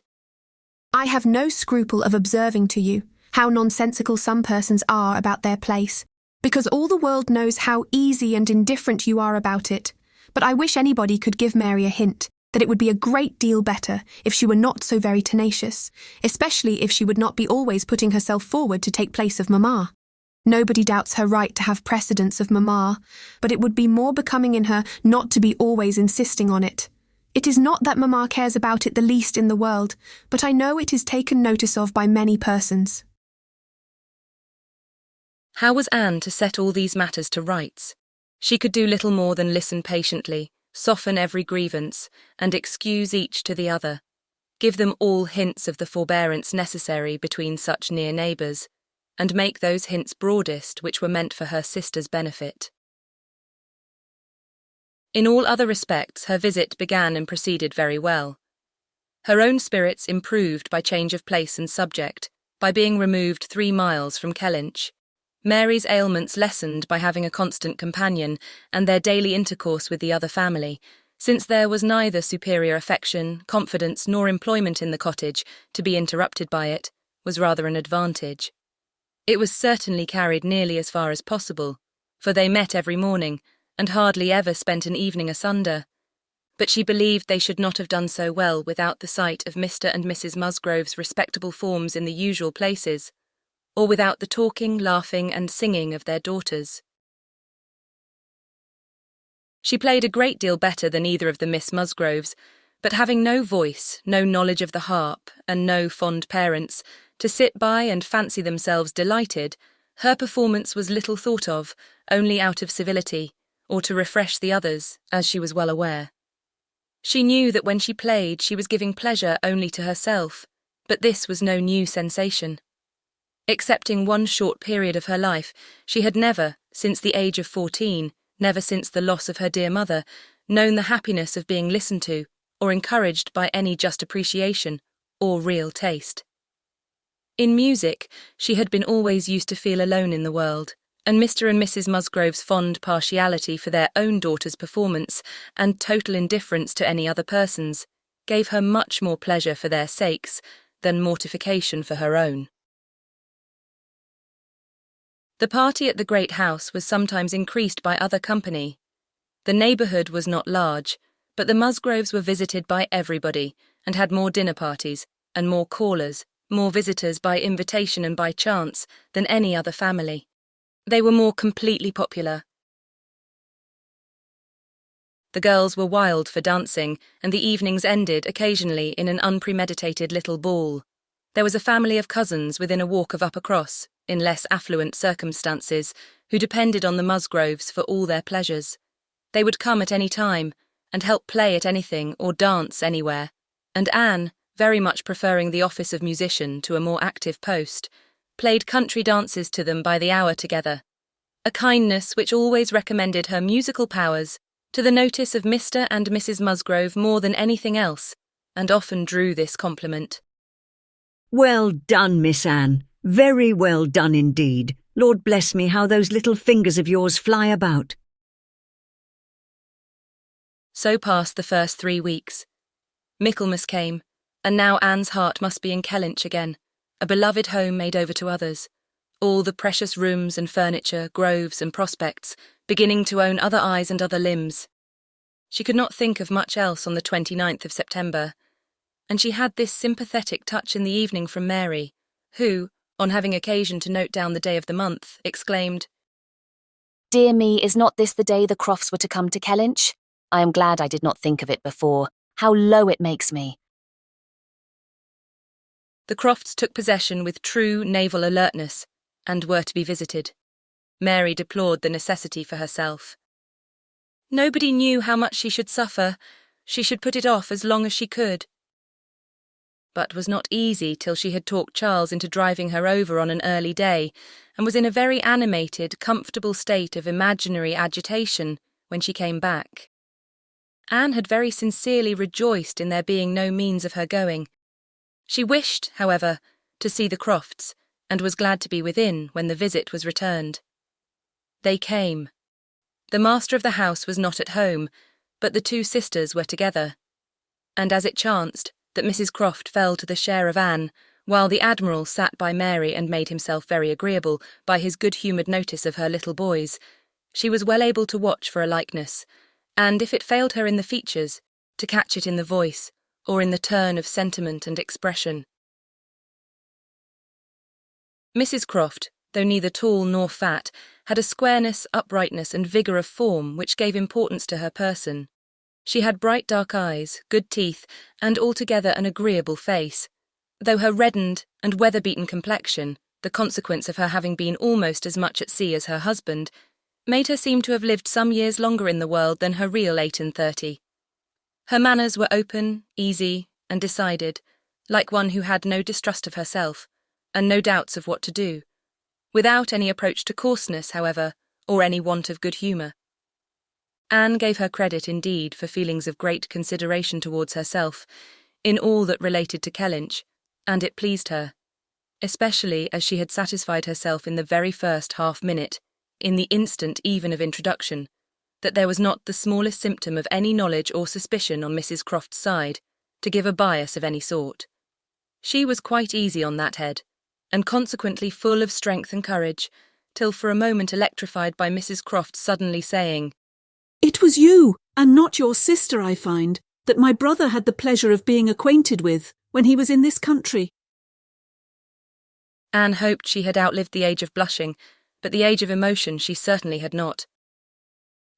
"I have no scruple of observing to you how nonsensical some persons are about their place, because all the world knows how easy and indifferent you are about it. But I wish anybody could give Mary a hint that it would be a great deal better if she were not so very tenacious, especially if she would not be always putting herself forward to take place of mamma. Nobody doubts her right to have precedence of mamma, but it would be more becoming in her not to be always insisting on it. It is not that mamma cares about it the least in the world, but I know it is taken notice of by many persons." How was Anne to set all these matters to rights? She could do little more than listen patiently, soften every grievance, and excuse each to the other, give them all hints of the forbearance necessary between such near neighbours, and make those hints broadest which were meant for her sister's benefit. In all other respects, her visit began and proceeded very well. Her own spirits improved by change of place and subject, by being removed 3 miles from Kellynch. Mary's ailments lessened by having a constant companion and their daily intercourse with the other family, since there was neither superior affection, confidence, nor employment in the cottage to be interrupted by it, was rather an advantage. It was certainly carried nearly as far as possible, for they met every morning, and hardly ever spent an evening asunder. But she believed they should not have done so well without the sight of Mr. and Mrs. Musgrove's respectable forms in the usual places, or without the talking, laughing, and singing of their daughters. She played a great deal better than either of the Miss Musgroves, but having no voice, no knowledge of the harp, and no fond parents to sit by and fancy themselves delighted, her performance was little thought of, only out of civility, or to refresh the others, as she was well aware. She knew that when she played she was giving pleasure only to herself, but this was no new sensation. Excepting one short period of her life, she had never, since the age of 14, never since the loss of her dear mother, known the happiness of being listened to, or encouraged by any just appreciation, or real taste. In music, she had been always used to feel alone in the world, and Mr. and Mrs. Musgrove's fond partiality for their own daughter's performance, and total indifference to any other person's, gave her much more pleasure for their sakes than mortification for her own. The party at the great house was sometimes increased by other company. The neighbourhood was not large, but the Musgroves were visited by everybody, and had more dinner parties, and more callers, more visitors by invitation and by chance, than any other family. They were more completely popular. The girls were wild for dancing, and the evenings ended occasionally in an unpremeditated little ball. There was a family of cousins within a walk of Uppercross, in less affluent circumstances, who depended on the Musgroves for all their pleasures. They would come at any time, and help play at anything or dance anywhere, and Anne, very much preferring the office of musician to a more active post, played country dances to them by the hour together, a kindness which always recommended her musical powers to the notice of Mr. and Mrs. Musgrove more than anything else, and often drew this compliment. "Well done, Miss Anne. Very well done indeed. Lord bless me, how those little fingers of yours fly about." So passed the first 3 weeks. Michaelmas came, and now Anne's heart must be in Kellynch again, a beloved home made over to others, all the precious rooms and furniture, groves and prospects, beginning to own other eyes and other limbs. She could not think of much else on the 29th of September, and she had this sympathetic touch in the evening from Mary, who, on having occasion to note down the day of the month, exclaimed, "Dear me, is not this the day the Crofts were to come to Kellynch? I am glad I did not think of it before. How low it makes me." The Crofts took possession with true naval alertness, and were to be visited. Mary deplored the necessity for herself. Nobody knew how much she should suffer. She should put it off as long as she could. but was not easy till she had talked Charles into driving her over on an early day, and was in a very animated, comfortable state of imaginary agitation when she came back. Anne had very sincerely rejoiced in there being no means of her going. She wished, however, to see the Crofts, and was glad to be within when the visit was returned. They came. The master of the house was not at home, but the two sisters were together, and as it chanced that Mrs. Croft fell to the share of Anne, while the Admiral sat by Mary and made himself very agreeable by his good-humoured notice of her little boys, she was well able to watch for a likeness, and if it failed her in the features, to catch it in the voice, or in the turn of sentiment and expression. Mrs. Croft, though neither tall nor fat, had a squareness, uprightness, and vigour of form which gave importance to her person. She had bright dark eyes, good teeth, and altogether an agreeable face, though her reddened and weather-beaten complexion, the consequence of her having been almost as much at sea as her husband, made her seem to have lived some years longer in the world than her real 38. Her manners were open, easy, and decided, like one who had no distrust of herself, and no doubts of what to do, without any approach to coarseness, however, or any want of good humour. Anne gave her credit indeed for feelings of great consideration towards herself, in all that related to Kellynch, and it pleased her, especially as she had satisfied herself in the very first half-minute, in the instant even of introduction, that there was not the smallest symptom of any knowledge or suspicion on Mrs. Croft's side, to give a bias of any sort. She was quite easy on that head, and consequently full of strength and courage, till for a moment electrified by Mrs. Croft suddenly saying, "It was you, and not your sister, I find, that my brother had the pleasure of being acquainted with when he was in this country." Anne hoped she had outlived the age of blushing, but the age of emotion she certainly had not.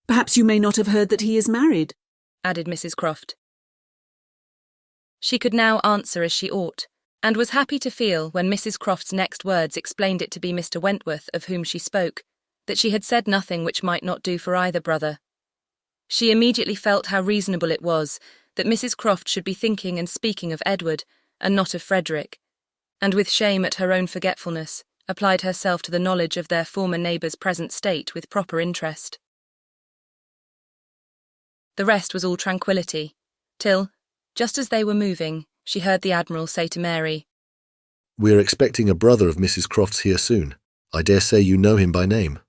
"Perhaps you may not have heard that he is married," added Mrs. Croft. She could now answer as she ought, and was happy to feel, when Mrs. Croft's next words explained it to be Mr. Wentworth of whom she spoke, that she had said nothing which might not do for either brother. She immediately felt how reasonable it was that Mrs. Croft should be thinking and speaking of Edward, and not of Frederick, and with shame at her own forgetfulness, applied herself to the knowledge of their former neighbour's present state with proper interest. The rest was all tranquillity, till, just as they were moving, she heard the Admiral say to Mary, "We are expecting a brother of Mrs. Croft's here soon. I dare say you know him by name."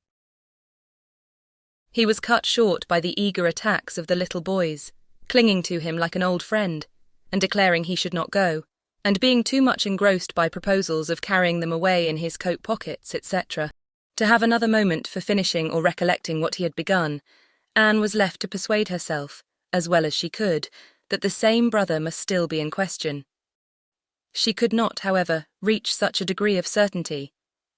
He was cut short by the eager attacks of the little boys, clinging to him like an old friend, and declaring he should not go, and being too much engrossed by proposals of carrying them away in his coat pockets, etc., to have another moment for finishing or recollecting what he had begun. Anne was left to persuade herself, as well as she could, that the same brother must still be in question. She could not, however, reach such a degree of certainty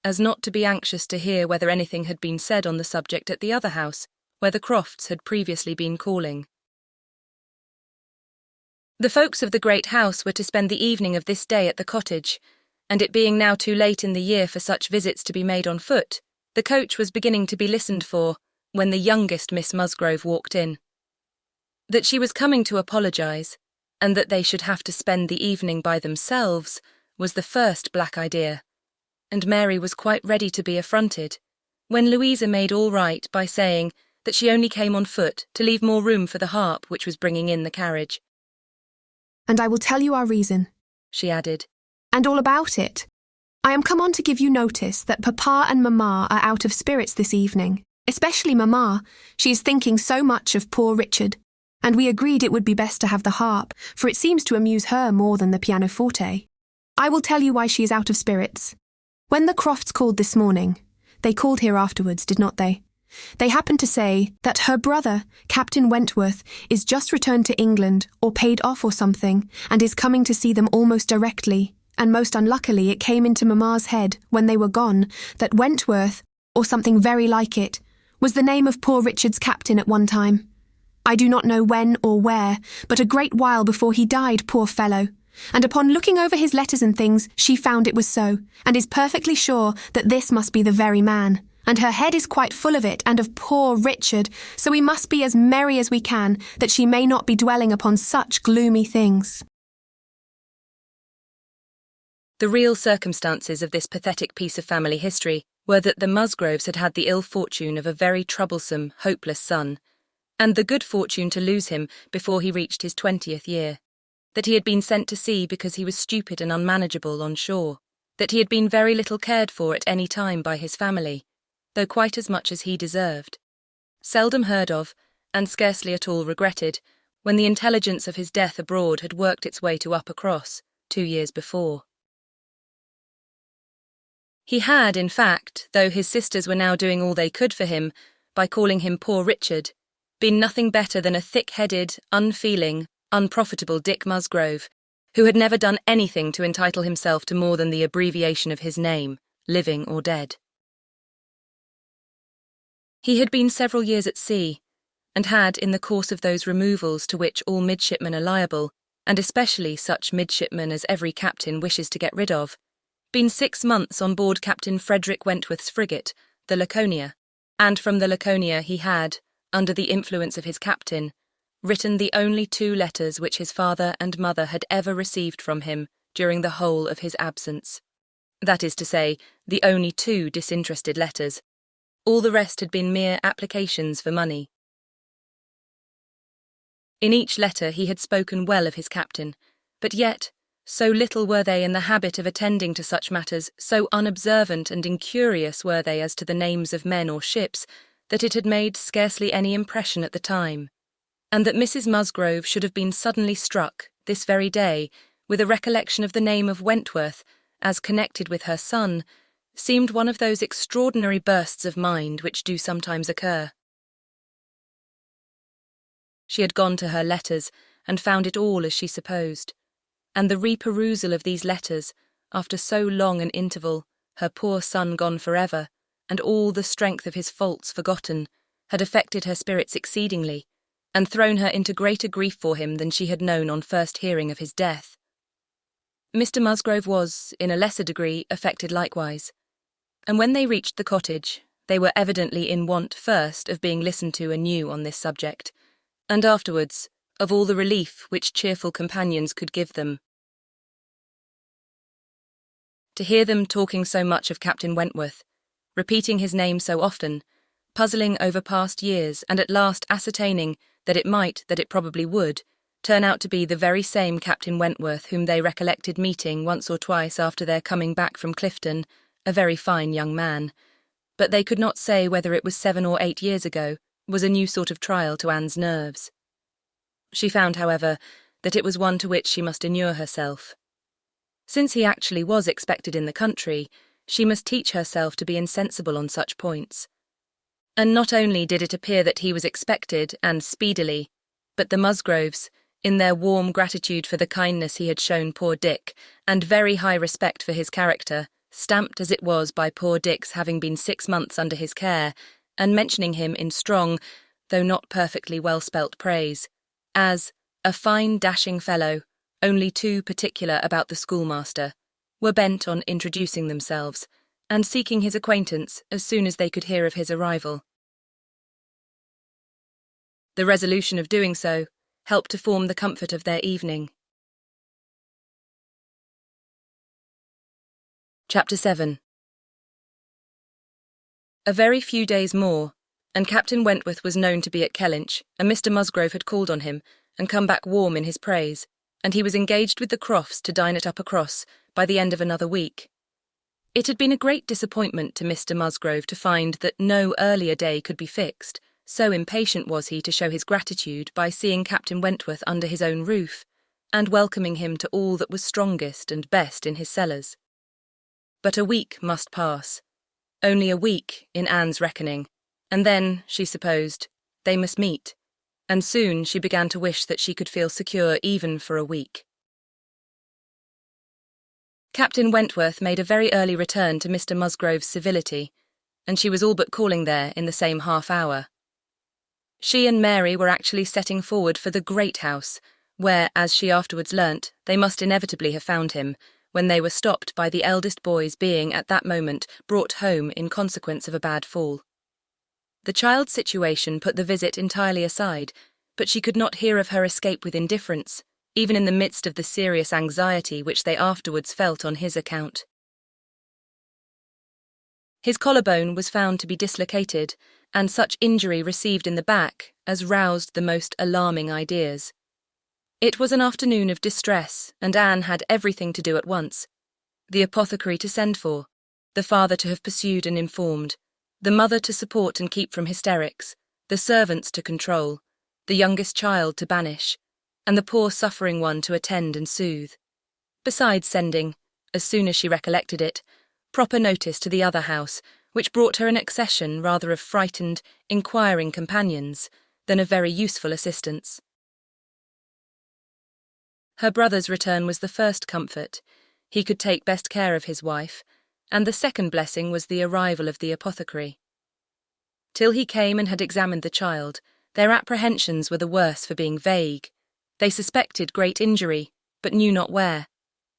as not to be anxious to hear whether anything had been said on the subject at the other house, where the Crofts had previously been calling. The folks of the great house were to spend the evening of this day at the cottage, and it being now too late in the year for such visits to be made on foot, the coach was beginning to be listened for, when the youngest Miss Musgrove walked in. That she was coming to apologise, and that they should have to spend the evening by themselves, was the first black idea, and Mary was quite ready to be affronted, when Louisa made all right by saying that she only came on foot to leave more room for the harp which was bringing in the carriage. "And I will tell you our reason," she added, "and all about it. I am come on to give you notice that Papa and Mamma are out of spirits this evening, especially Mamma. She is thinking so much of poor Richard, and we agreed it would be best to have the harp, for it seems to amuse her more than the pianoforte. I will tell you why she is out of spirits. When the Crofts called this morning, they called here afterwards, did not they? They happened to say that her brother, Captain Wentworth, is just returned to England, or paid off or something, and is coming to see them almost directly, and most unluckily it came into Mamma's head, when they were gone, that Wentworth, or something very like it, was the name of poor Richard's captain at one time. I do not know when or where, but a great while before he died, poor fellow. And upon looking over his letters and things, she found it was so, and is perfectly sure that this must be the very man. And her head is quite full of it, and of poor Richard, so we must be as merry as we can, that she may not be dwelling upon such gloomy things." The real circumstances of this pathetic piece of family history were that the Musgroves had had the ill fortune of a very troublesome, hopeless son, and the good fortune to lose him before he reached his 20th year, that he had been sent to sea because he was stupid and unmanageable on shore, that he had been very little cared for at any time by his family, though quite as much as he deserved, seldom heard of, and scarcely at all regretted, when the intelligence of his death abroad had worked its way to Upper Cross 2 years before. He had, in fact, though his sisters were now doing all they could for him, by calling him Poor Richard, been nothing better than a thick-headed, unfeeling, unprofitable Dick Musgrove, who had never done anything to entitle himself to more than the abbreviation of his name, living or dead. He had been several years at sea, and had, in the course of those removals to which all midshipmen are liable, and especially such midshipmen as every captain wishes to get rid of, been 6 months on board Captain Frederick Wentworth's frigate, the Laconia, and from the Laconia he had, under the influence of his captain, written the only 2 letters which his father and mother had ever received from him during the whole of his absence. That is to say, the only 2 disinterested letters. All the rest had been mere applications for money. In each letter he had spoken well of his captain, but yet, so little were they in the habit of attending to such matters, so unobservant and incurious were they as to the names of men or ships, that it had made scarcely any impression at the time, and that Mrs. Musgrove should have been suddenly struck, this very day, with a recollection of the name of Wentworth, as connected with her son, seemed one of those extraordinary bursts of mind which do sometimes occur. She had gone to her letters, and found it all as she supposed, and the reperusal of these letters, after so long an interval, her poor son gone forever, and all the strength of his faults forgotten, had affected her spirits exceedingly, and thrown her into greater grief for him than she had known on first hearing of his death. Mr. Musgrove was, in a lesser degree, affected likewise, and when they reached the cottage, they were evidently in want first of being listened to anew on this subject, and afterwards of all the relief which cheerful companions could give them. To hear them talking so much of Captain Wentworth, repeating his name so often, puzzling over past years, and at last ascertaining that it probably would, turn out to be the very same Captain Wentworth whom they recollected meeting once or twice after their coming back from Clifton, a very fine young man, but they could not say whether it was 7 or 8 years ago, was a new sort of trial to Anne's nerves. She found, however, that it was one to which she must inure herself. Since he actually was expected in the country, she must teach herself to be insensible on such points. And not only did it appear that he was expected, and speedily, but the Musgroves, in their warm gratitude for the kindness he had shown poor Dick, and very high respect for his character, stamped as it was by poor Dick's having been 6 months under his care, and mentioning him in strong, though not perfectly well-spelt praise, as a fine dashing fellow, only too particular about the schoolmaster, were bent on introducing themselves, and seeking his acquaintance as soon as they could hear of his arrival. The resolution of doing so helped to form the comfort of their evening. Chapter 7. A very few days more, and Captain Wentworth was known to be at Kellynch, and Mr. Musgrove had called on him, and come back warm in his praise, and he was engaged with the Crofts to dine at Upper Cross by the end of another week. It had been a great disappointment to Mr. Musgrove to find that no earlier day could be fixed, so impatient was he to show his gratitude by seeing Captain Wentworth under his own roof, and welcoming him to all that was strongest and best in his cellars. But a week must pass, only a week in Anne's reckoning, and then, she supposed, they must meet, and soon she began to wish that she could feel secure even for a week. Captain Wentworth made a very early return to Mr. Musgrove's civility, and she was all but calling there in the same half-hour. She and Mary were actually setting forward for the great house, where, as she afterwards learnt, they must inevitably have found him, when they were stopped by the eldest boy's being at that moment brought home in consequence of a bad fall. The child's situation put the visit entirely aside, but she could not hear of her escape with indifference, even in the midst of the serious anxiety which they afterwards felt on his account. His collarbone was found to be dislocated, and such injury received in the back as roused the most alarming ideas. It was an afternoon of distress, and Anne had everything to do at once. The apothecary to send for, the father to have pursued and informed, the mother to support and keep from hysterics, the servants to control, the youngest child to banish, and the poor suffering one to attend and soothe. Besides sending, as soon as she recollected it, proper notice to the other house, which brought her an accession rather of frightened, inquiring companions than of very useful assistance. Her brother's return was the first comfort. He could take best care of his wife, and the second blessing was the arrival of the apothecary. Till he came and had examined the child, their apprehensions were the worse for being vague. They suspected great injury, but knew not where.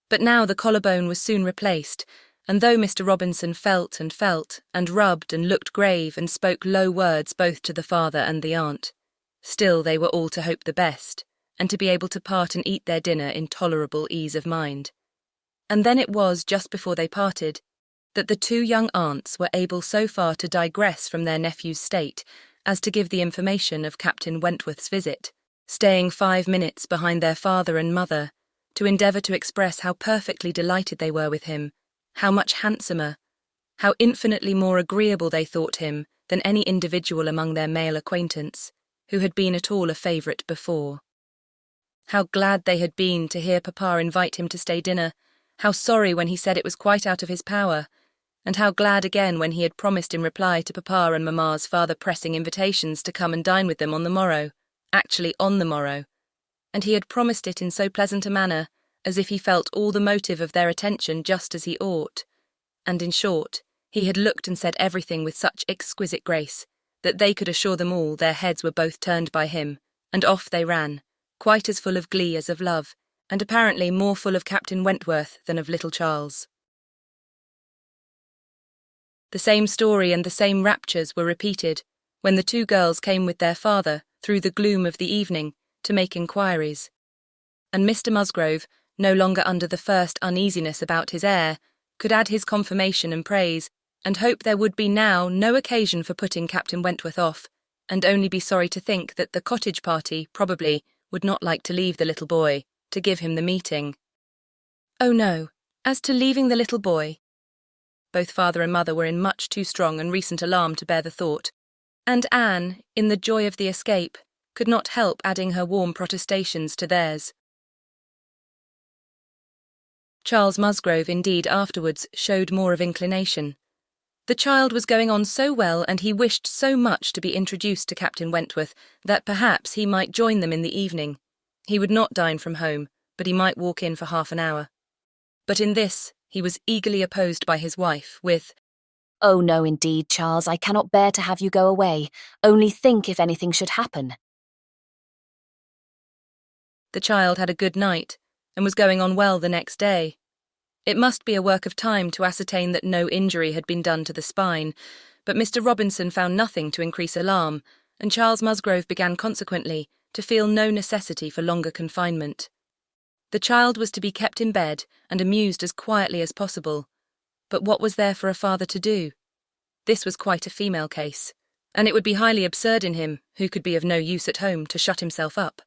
But now the collarbone was soon replaced, and though Mr. Robinson felt, and rubbed and looked grave and spoke low words both to the father and the aunt, still they were all to hope the best, and to be able to part and eat their dinner in tolerable ease of mind. And then it was, just before they parted, that the two young aunts were able so far to digress from their nephew's state as to give the information of Captain Wentworth's visit, staying 5 minutes behind their father and mother, to endeavour to express how perfectly delighted they were with him, how much handsomer, how infinitely more agreeable they thought him than any individual among their male acquaintance, who had been at all a favourite before. How glad they had been to hear papa invite him to stay dinner, how sorry when he said it was quite out of his power, and how glad again when he had promised in reply to papa and mamma's farther pressing invitations to come and dine with them on the morrow, actually on the morrow, and he had promised it in so pleasant a manner, as if he felt all the motive of their attention just as he ought, and in short, he had looked and said everything with such exquisite grace, that they could assure them all their heads were both turned by him, and off they ran, quite as full of glee as of love, and apparently more full of Captain Wentworth than of little Charles. The same story and the same raptures were repeated when the two girls came with their father through the gloom of the evening to make inquiries, and Mr. Musgrove, no longer under the first uneasiness about his heir, could add his confirmation and praise, and hope there would be now no occasion for putting Captain Wentworth off, and only be sorry to think that the cottage party, probably, would not like to leave the little boy, to give him the meeting. Oh no, as to leaving the little boy, both father and mother were in much too strong and recent alarm to bear the thought, and Anne, in the joy of the escape, could not help adding her warm protestations to theirs. Charles Musgrove, indeed, afterwards showed more of inclination. The child was going on so well, and he wished so much to be introduced to Captain Wentworth that perhaps he might join them in the evening. He would not dine from home, but he might walk in for half an hour. But in this he was eagerly opposed by his wife, with, "Oh no, indeed, Charles, I cannot bear to have you go away. Only think if anything should happen." The child had a good night, and was going on well the next day. It must be a work of time to ascertain that no injury had been done to the spine, but Mr. Robinson found nothing to increase alarm, and Charles Musgrove began consequently to feel no necessity for longer confinement. The child was to be kept in bed and amused as quietly as possible, but what was there for a father to do? This was quite a female case, and it would be highly absurd in him, who could be of no use at home, to shut himself up.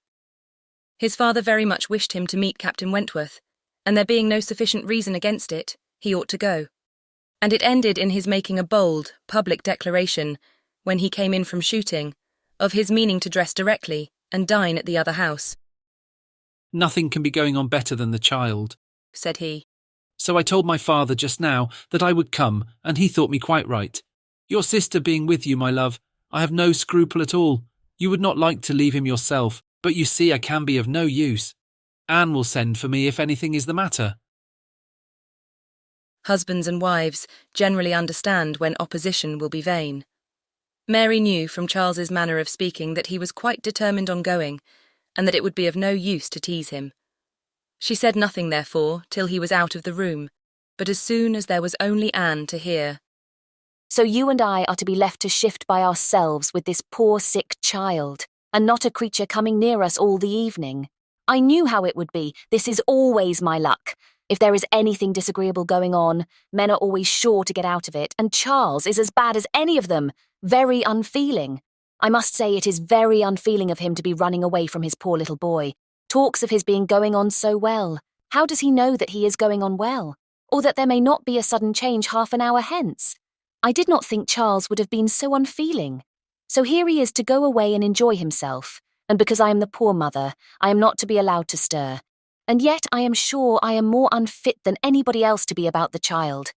His father very much wished him to meet Captain Wentworth, and there being no sufficient reason against it, he ought to go. And it ended in his making a bold, public declaration, when he came in from shooting, of his meaning to dress directly and dine at the other house. "Nothing can be going on better than the child," said he. "So I told my father just now that I would come, and he thought me quite right. Your sister being with you, my love, I have no scruple at all. You would not like to leave him yourself, but you see I can be of no use. Anne will send for me if anything is the matter." Husbands and wives generally understand when opposition will be vain. Mary knew from Charles's manner of speaking that he was quite determined on going, and that it would be of no use to tease him. She said nothing, therefore, till he was out of the room, but as soon as there was only Anne to hear. "So you and I are to be left to shift by ourselves with this poor sick child, and not a creature coming near us all the evening. I knew how it would be. This is always my luck. If there is anything disagreeable going on, men are always sure to get out of it, and Charles is as bad as any of them. Very unfeeling. I must say it is very unfeeling of him to be running away from his poor little boy. Talks of his being going on so well. How does he know that he is going on well? Or that there may not be a sudden change half an hour hence? I did not think Charles would have been so unfeeling. So here he is to go away and enjoy himself, and because I am the poor mother, I am not to be allowed to stir. And yet I am sure I am more unfit than anybody else to be about the child.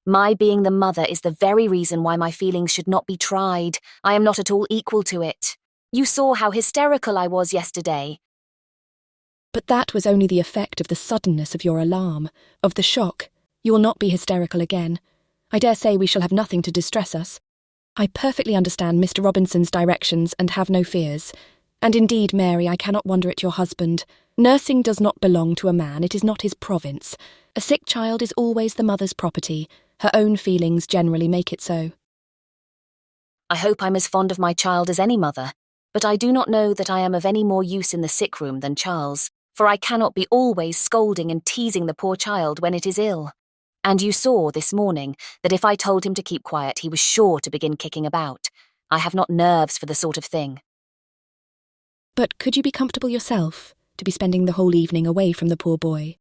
My being the mother is the very reason why my feelings should not be tried. I am not at all equal to it. You saw how hysterical I was yesterday. But that was only the effect of the suddenness of your alarm, of the shock. You will not be hysterical again. I dare say we shall have nothing to distress us. I perfectly understand Mr. Robinson's directions and have no fears. And indeed, Mary, I cannot wonder at your husband. Nursing does not belong to a man, it is not his province. A sick child is always the mother's property. Her own feelings generally make it so. I hope I'm as fond of my child as any mother, but I do not know that I am of any more use in the sick room than Charles, for I cannot be always scolding and teasing the poor child when it is ill. And you saw this morning that if I told him to keep quiet, he was sure to begin kicking about. I have not nerves for the sort of thing. But could you be comfortable yourself, to be spending the whole evening away from the poor boy?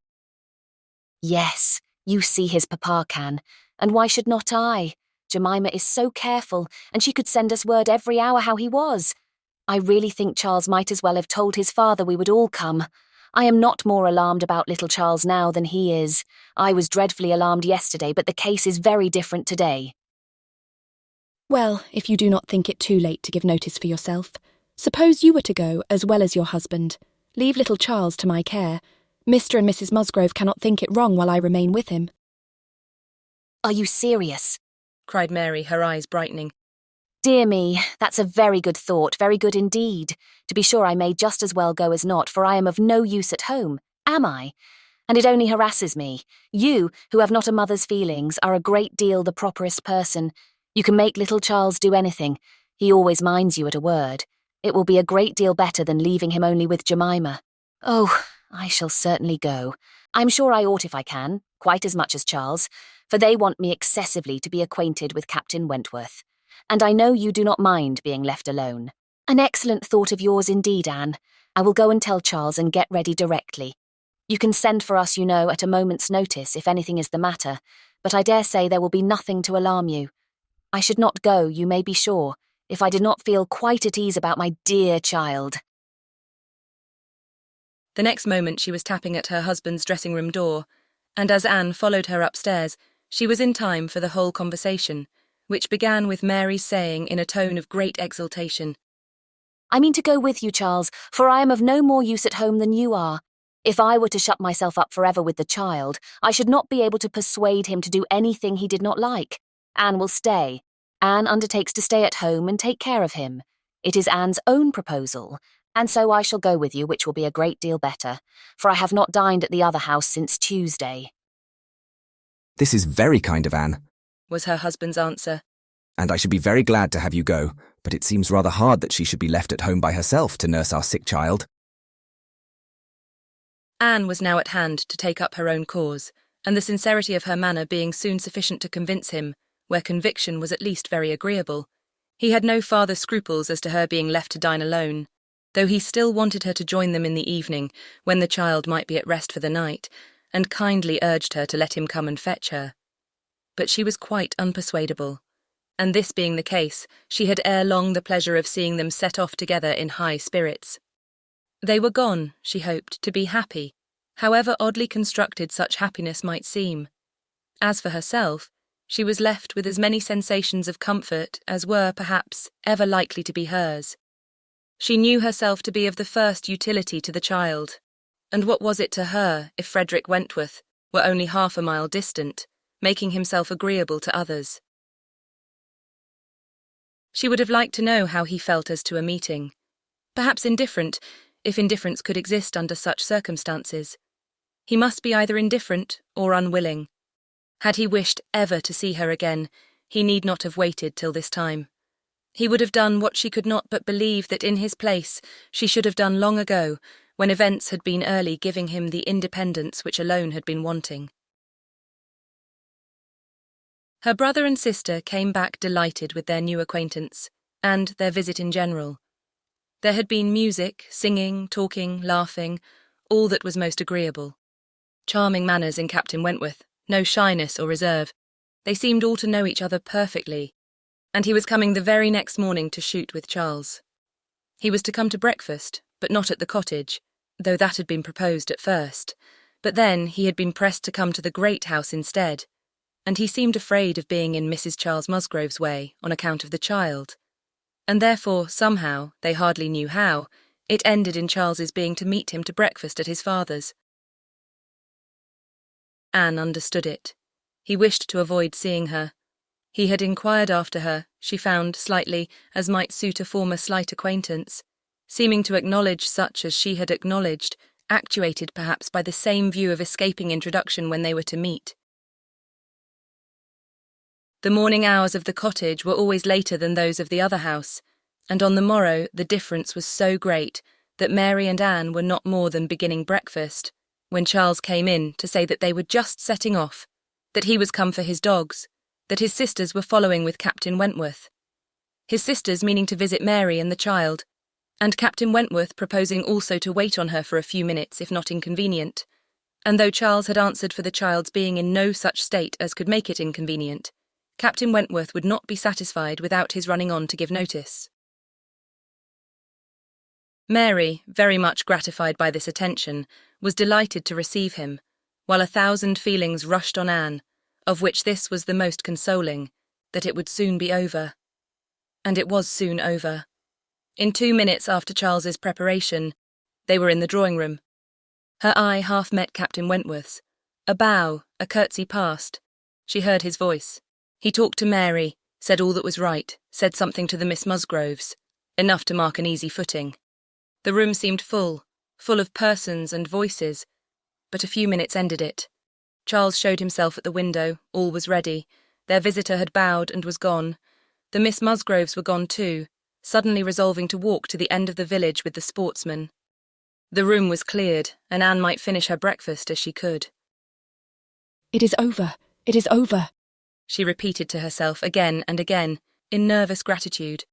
Yes, you see his papa can, and why should not I? Jemima is so careful, and she could send us word every hour how he was. I really think Charles might as well have told his father we would all come. I am not more alarmed about little Charles now than he is. I was dreadfully alarmed yesterday, but the case is very different today. Well, if you do not think it too late to give notice for yourself, suppose you were to go as well as your husband. Leave little Charles to my care. Mr. and Mrs. Musgrove cannot think it wrong while I remain with him. Are you serious? Cried Mary, her eyes brightening. Dear me, that's a very good thought, very good indeed. To be sure I may just as well go as not, for I am of no use at home, am I? And it only harasses me. You, who have not a mother's feelings, are a great deal the properest person. You can make little Charles do anything. He always minds you at a word. It will be a great deal better than leaving him only with Jemima. Oh, I shall certainly go. I'm sure I ought if I can, quite as much as Charles, for they want me excessively to be acquainted with Captain Wentworth. And I know you do not mind being left alone. An excellent thought of yours indeed, Anne. I will go and tell Charles and get ready directly. You can send for us, you know, at a moment's notice if anything is the matter, but I dare say there will be nothing to alarm you. I should not go, you may be sure, if I did not feel quite at ease about my dear child. The next moment she was tapping at her husband's dressing-room door, and as Anne followed her upstairs, she was in time for the whole conversation, which began with Mary's saying in a tone of great exultation, I mean to go with you, Charles, for I am of no more use at home than you are. If I were to shut myself up forever with the child, I should not be able to persuade him to do anything he did not like. Anne will stay. Anne undertakes to stay at home and take care of him. It is Anne's own proposal, and so I shall go with you, which will be a great deal better, for I have not dined at the other house since Tuesday. This is very kind of Anne, was her husband's answer. And I should be very glad to have you go, but it seems rather hard that she should be left at home by herself to nurse our sick child. Anne was now at hand to take up her own cause, and the sincerity of her manner being soon sufficient to convince him, where conviction was at least very agreeable. He had no farther scruples as to her being left to dine alone, though he still wanted her to join them in the evening, when the child might be at rest for the night, and kindly urged her to let him come and fetch her. But she was quite unpersuadable, and this being the case, she had ere long the pleasure of seeing them set off together in high spirits. They were gone, she hoped, to be happy, however oddly constructed such happiness might seem. As for herself, she was left with as many sensations of comfort as were, perhaps, ever likely to be hers. She knew herself to be of the first utility to the child, and what was it to her if Frederick Wentworth were only half a mile distant, making himself agreeable to others? She would have liked to know how he felt as to a meeting. Perhaps indifferent, if indifference could exist under such circumstances. He must be either indifferent or unwilling. Had he wished ever to see her again, he need not have waited till this time. He would have done what she could not but believe that in his place she should have done long ago, when events had been early giving him the independence which alone had been wanting. Her brother and sister came back delighted with their new acquaintance, and their visit in general. There had been music, singing, talking, laughing, all that was most agreeable. Charming manners in Captain Wentworth, no shyness or reserve. They seemed all to know each other perfectly, and he was coming the very next morning to shoot with Charles. He was to come to breakfast, but not at the cottage, though that had been proposed at first. But then he had been pressed to come to the great house instead, and he seemed afraid of being in Mrs. Charles Musgrove's way on account of the child. And therefore, somehow, they hardly knew how, it ended in Charles's being to meet him to breakfast at his father's. Anne understood it. He wished to avoid seeing her. He had inquired after her, she found, slightly, as might suit a former slight acquaintance, seeming to acknowledge such as she had acknowledged, actuated perhaps by the same view of escaping introduction when they were to meet. The morning hours of the cottage were always later than those of the other house, and on the morrow the difference was so great that Mary and Anne were not more than beginning breakfast, when Charles came in to say that they were just setting off, that he was come for his dogs, that his sisters were following with Captain Wentworth. His sisters meaning to visit Mary and the child, and Captain Wentworth proposing also to wait on her for a few minutes if not inconvenient, and though Charles had answered for the child's being in no such state as could make it inconvenient, Captain Wentworth would not be satisfied without his running on to give notice. Mary, very much gratified by this attention, was delighted to receive him, while 1,000 feelings rushed on Anne, of which this was the most consoling, that it would soon be over. And it was soon over. In 2 minutes after Charles's preparation, they were in the drawing-room. Her eye half met Captain Wentworth's. A bow, a curtsy passed. She heard his voice. He talked to Mary, said all that was right, said something to the Miss Musgroves, enough to mark an easy footing. The room seemed full of persons and voices, but a few minutes ended it. Charles showed himself at the window, all was ready. Their visitor had bowed and was gone. The Miss Musgroves were gone too, suddenly resolving to walk to the end of the village with the sportsmen. The room was cleared, and Anne might finish her breakfast as she could. "It is over, it is over," she repeated to herself again and again, in nervous gratitude.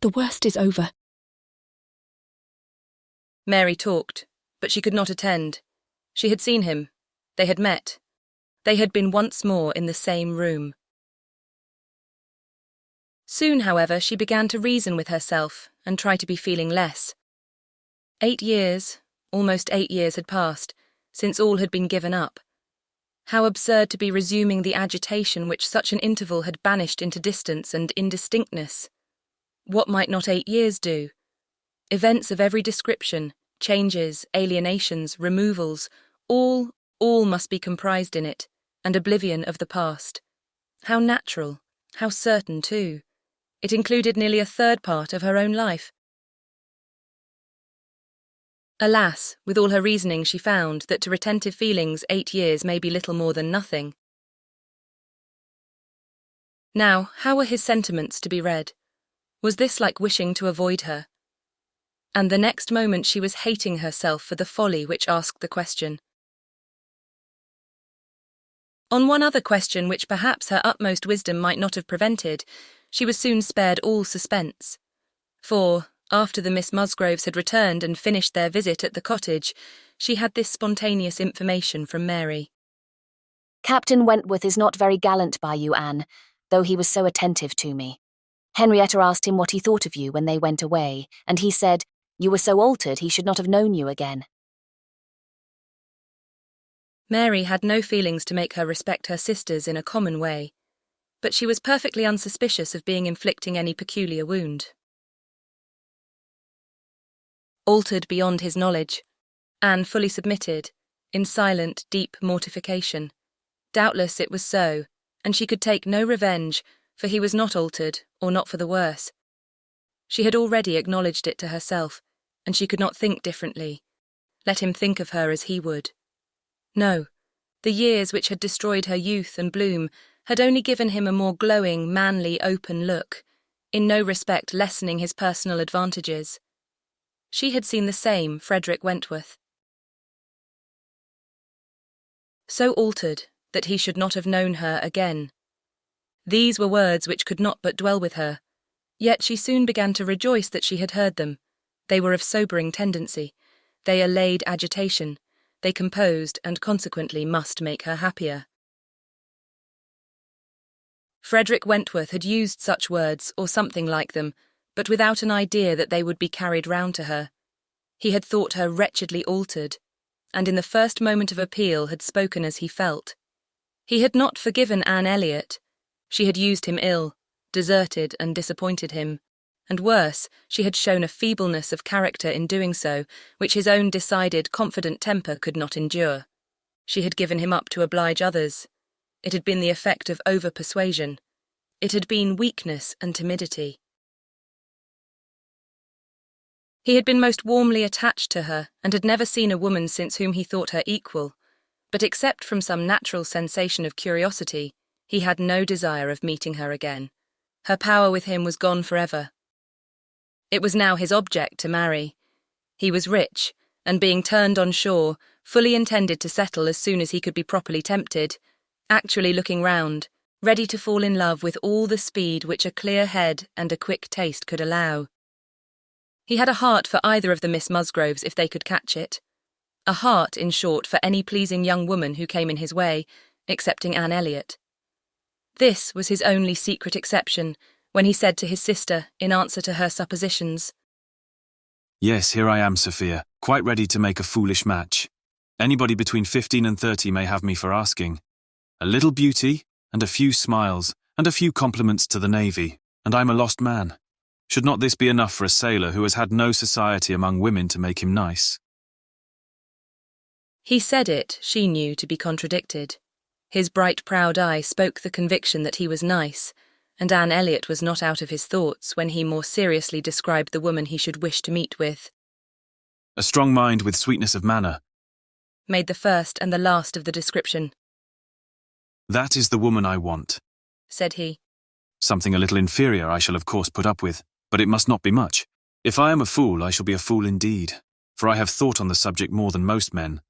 "The worst is over." Mary talked, but she could not attend. She had seen him. They had met. They had been once more in the same room. Soon, however, she began to reason with herself and try to be feeling less. 8 years, almost 8 years had passed, since all had been given up. How absurd to be resuming the agitation which such an interval had banished into distance and indistinctness. What might not 8 years do? Events of every description, changes, alienations, removals, all must be comprised in it, and oblivion of the past. How natural, how certain too. It included nearly a third part of her own life. Alas, with all her reasoning she found that to retentive feelings 8 years may be little more than nothing. Now, how were his sentiments to be read? Was this like wishing to avoid her? And the next moment she was hating herself for the folly which asked the question. On one other question which perhaps her utmost wisdom might not have prevented, she was soon spared all suspense. For, after the Miss Musgroves had returned and finished their visit at the cottage, she had this spontaneous information from Mary. "Captain Wentworth is not very gallant by you, Anne, though he was so attentive to me. Henrietta asked him what he thought of you when they went away, and he said, you were so altered he should not have known you again." Mary had no feelings to make her respect her sisters in a common way, but she was perfectly unsuspicious of being inflicting any peculiar wound. Altered beyond his knowledge, Anne fully submitted, in silent, deep mortification. Doubtless it was so, and she could take no revenge, for he was not altered, or not for the worse. She had already acknowledged it to herself, and she could not think differently. Let him think of her as he would. No, the years which had destroyed her youth and bloom had only given him a more glowing, manly, open look, in no respect lessening his personal advantages. She had seen the same Frederick Wentworth. So altered that he should not have known her again. These were words which could not but dwell with her, yet she soon began to rejoice that she had heard them. They were of sobering tendency, they allayed agitation, they composed and consequently must make her happier. Frederick Wentworth had used such words, or something like them, but without an idea that they would be carried round to her. He had thought her wretchedly altered, and in the first moment of appeal had spoken as he felt. He had not forgiven Anne Elliot. She had used him ill, deserted and disappointed him, and worse, she had shown a feebleness of character in doing so, which his own decided, confident temper could not endure. She had given him up to oblige others. It had been the effect of over-persuasion. It had been weakness and timidity. He had been most warmly attached to her, and had never seen a woman since whom he thought her equal, but except from some natural sensation of curiosity, he had no desire of meeting her again. Her power with him was gone forever. It was now his object to marry. He was rich, and being turned on shore, fully intended to settle as soon as he could be properly tempted, actually looking round, ready to fall in love with all the speed which a clear head and a quick taste could allow. He had a heart for either of the Miss Musgroves if they could catch it. A heart, in short, for any pleasing young woman who came in his way, excepting Anne Elliot. This was his only secret exception, when he said to his sister, in answer to her suppositions, "Yes, here I am, Sophia, quite ready to make a foolish match. Anybody between 15 and 30 may have me for asking. A little beauty, and a few smiles, and a few compliments to the navy, and I'm a lost man. Should not this be enough for a sailor who has had no society among women to make him nice?" He said it, she knew, to be contradicted. His bright, proud eye spoke the conviction that he was nice, and Anne Elliot was not out of his thoughts when he more seriously described the woman he should wish to meet with. "A strong mind with sweetness of manner," made the first and the last of the description. "That is the woman I want," said he. "Something a little inferior I shall of course put up with, but it must not be much. If I am a fool, I shall be a fool indeed, for I have thought on the subject more than most men."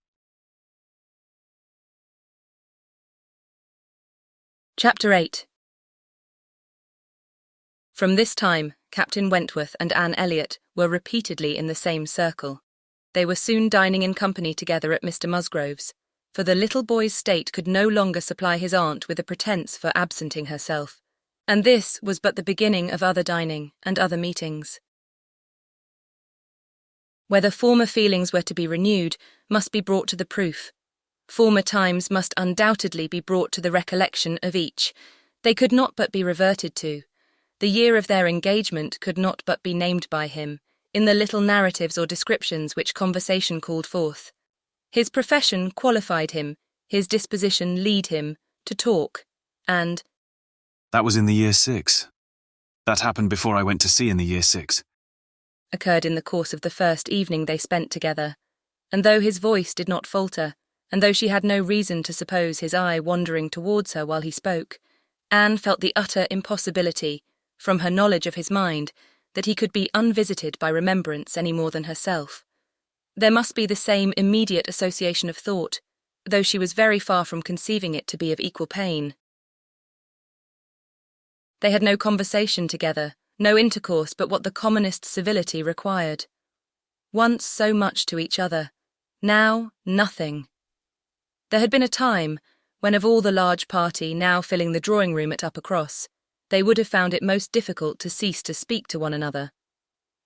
Chapter 8. From this time, Captain Wentworth and Anne Elliot were repeatedly in the same circle. They were soon dining in company together at Mr. Musgrove's, for the little boy's state could no longer supply his aunt with a pretence for absenting herself, and this was but the beginning of other dining and other meetings. Whether former feelings were to be renewed must be brought to the proof. Former times must undoubtedly be brought to the recollection of each. They could not but be reverted to. The year of their engagement could not but be named by him, in the little narratives or descriptions which conversation called forth. His profession qualified him, his disposition lead him, to talk, and "That was in the year 6. That happened before I went to sea in the year 6. occurred in the course of the first evening they spent together, and though his voice did not falter, and though she had no reason to suppose his eye wandering towards her while he spoke, Anne felt the utter impossibility, from her knowledge of his mind, that he could be unvisited by remembrance any more than herself. There must be the same immediate association of thought, though she was very far from conceiving it to be of equal pain. They had no conversation together, no intercourse but what the commonest civility required. Once so much to each other, now nothing. There had been a time when, of all the large party now filling the drawing-room at Upper Cross, they would have found it most difficult to cease to speak to one another.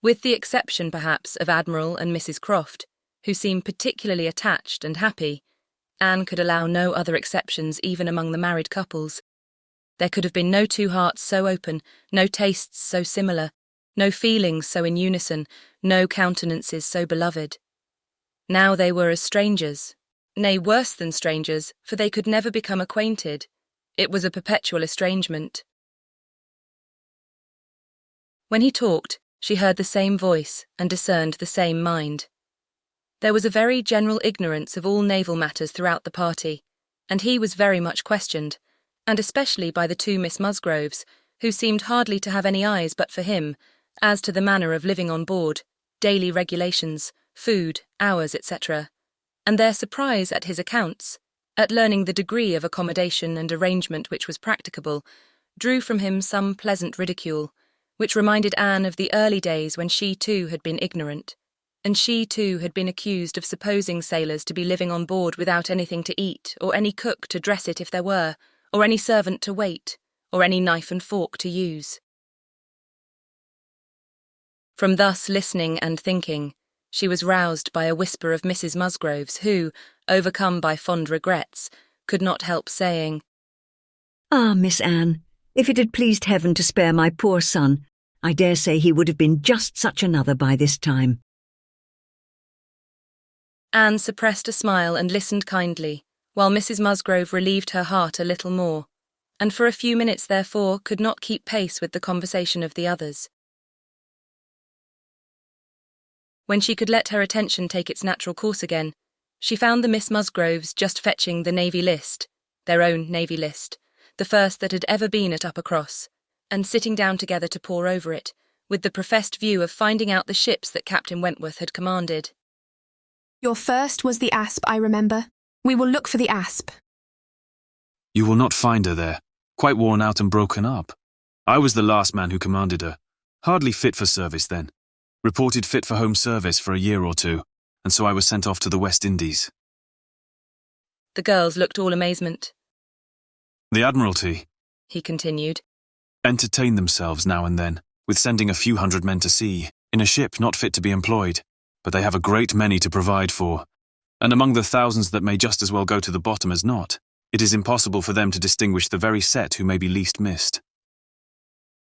With the exception, perhaps, of Admiral and Mrs. Croft, who seemed particularly attached and happy, Anne could allow no other exceptions even among the married couples. There could have been no two hearts so open, no tastes so similar, no feelings so in unison, no countenances so beloved. Now they were as strangers, nay, worse than strangers, for they could never become acquainted. It was a perpetual estrangement. When he talked, she heard the same voice and discerned the same mind. There was a very general ignorance of all naval matters throughout the party, and he was very much questioned, and especially by the two Miss Musgroves, who seemed hardly to have any eyes but for him, as to the manner of living on board, daily regulations, food, hours, etc., and their surprise at his accounts, at learning the degree of accommodation and arrangement which was practicable, drew from him some pleasant ridicule, which reminded Anne of the early days when she too had been ignorant, and she too had been accused of supposing sailors to be living on board without anything to eat, or any cook to dress it if there were, or any servant to wait, or any knife and fork to use. From thus listening and thinking, she was roused by a whisper of Mrs. Musgrove's, who, overcome by fond regrets, could not help saying, "Ah, Miss Anne, if it had pleased heaven to spare my poor son, I dare say he would have been just such another by this time." Anne suppressed a smile and listened kindly, while Mrs. Musgrove relieved her heart a little more, and for a few minutes therefore could not keep pace with the conversation of the others. When she could let her attention take its natural course again, she found the Miss Musgroves just fetching the Navy List, their own Navy List, the first that had ever been at Uppercross, and sitting down together to pore over it, with the professed view of finding out the ships that Captain Wentworth had commanded. Your first was the Asp, I remember. We will look for the Asp. You will not find her there, quite worn out and broken up. I was the last man who commanded her, hardly fit for service then. Reported fit for home service for a year or two, and so I was sent off to the West Indies. The girls looked all amazement. The Admiralty, he continued, entertain themselves now and then, with sending a few hundred men to sea, in a ship not fit to be employed, but they have a great many to provide for, and among the thousands that may just as well go to the bottom as not, it is impossible for them to distinguish the very set who may be least missed.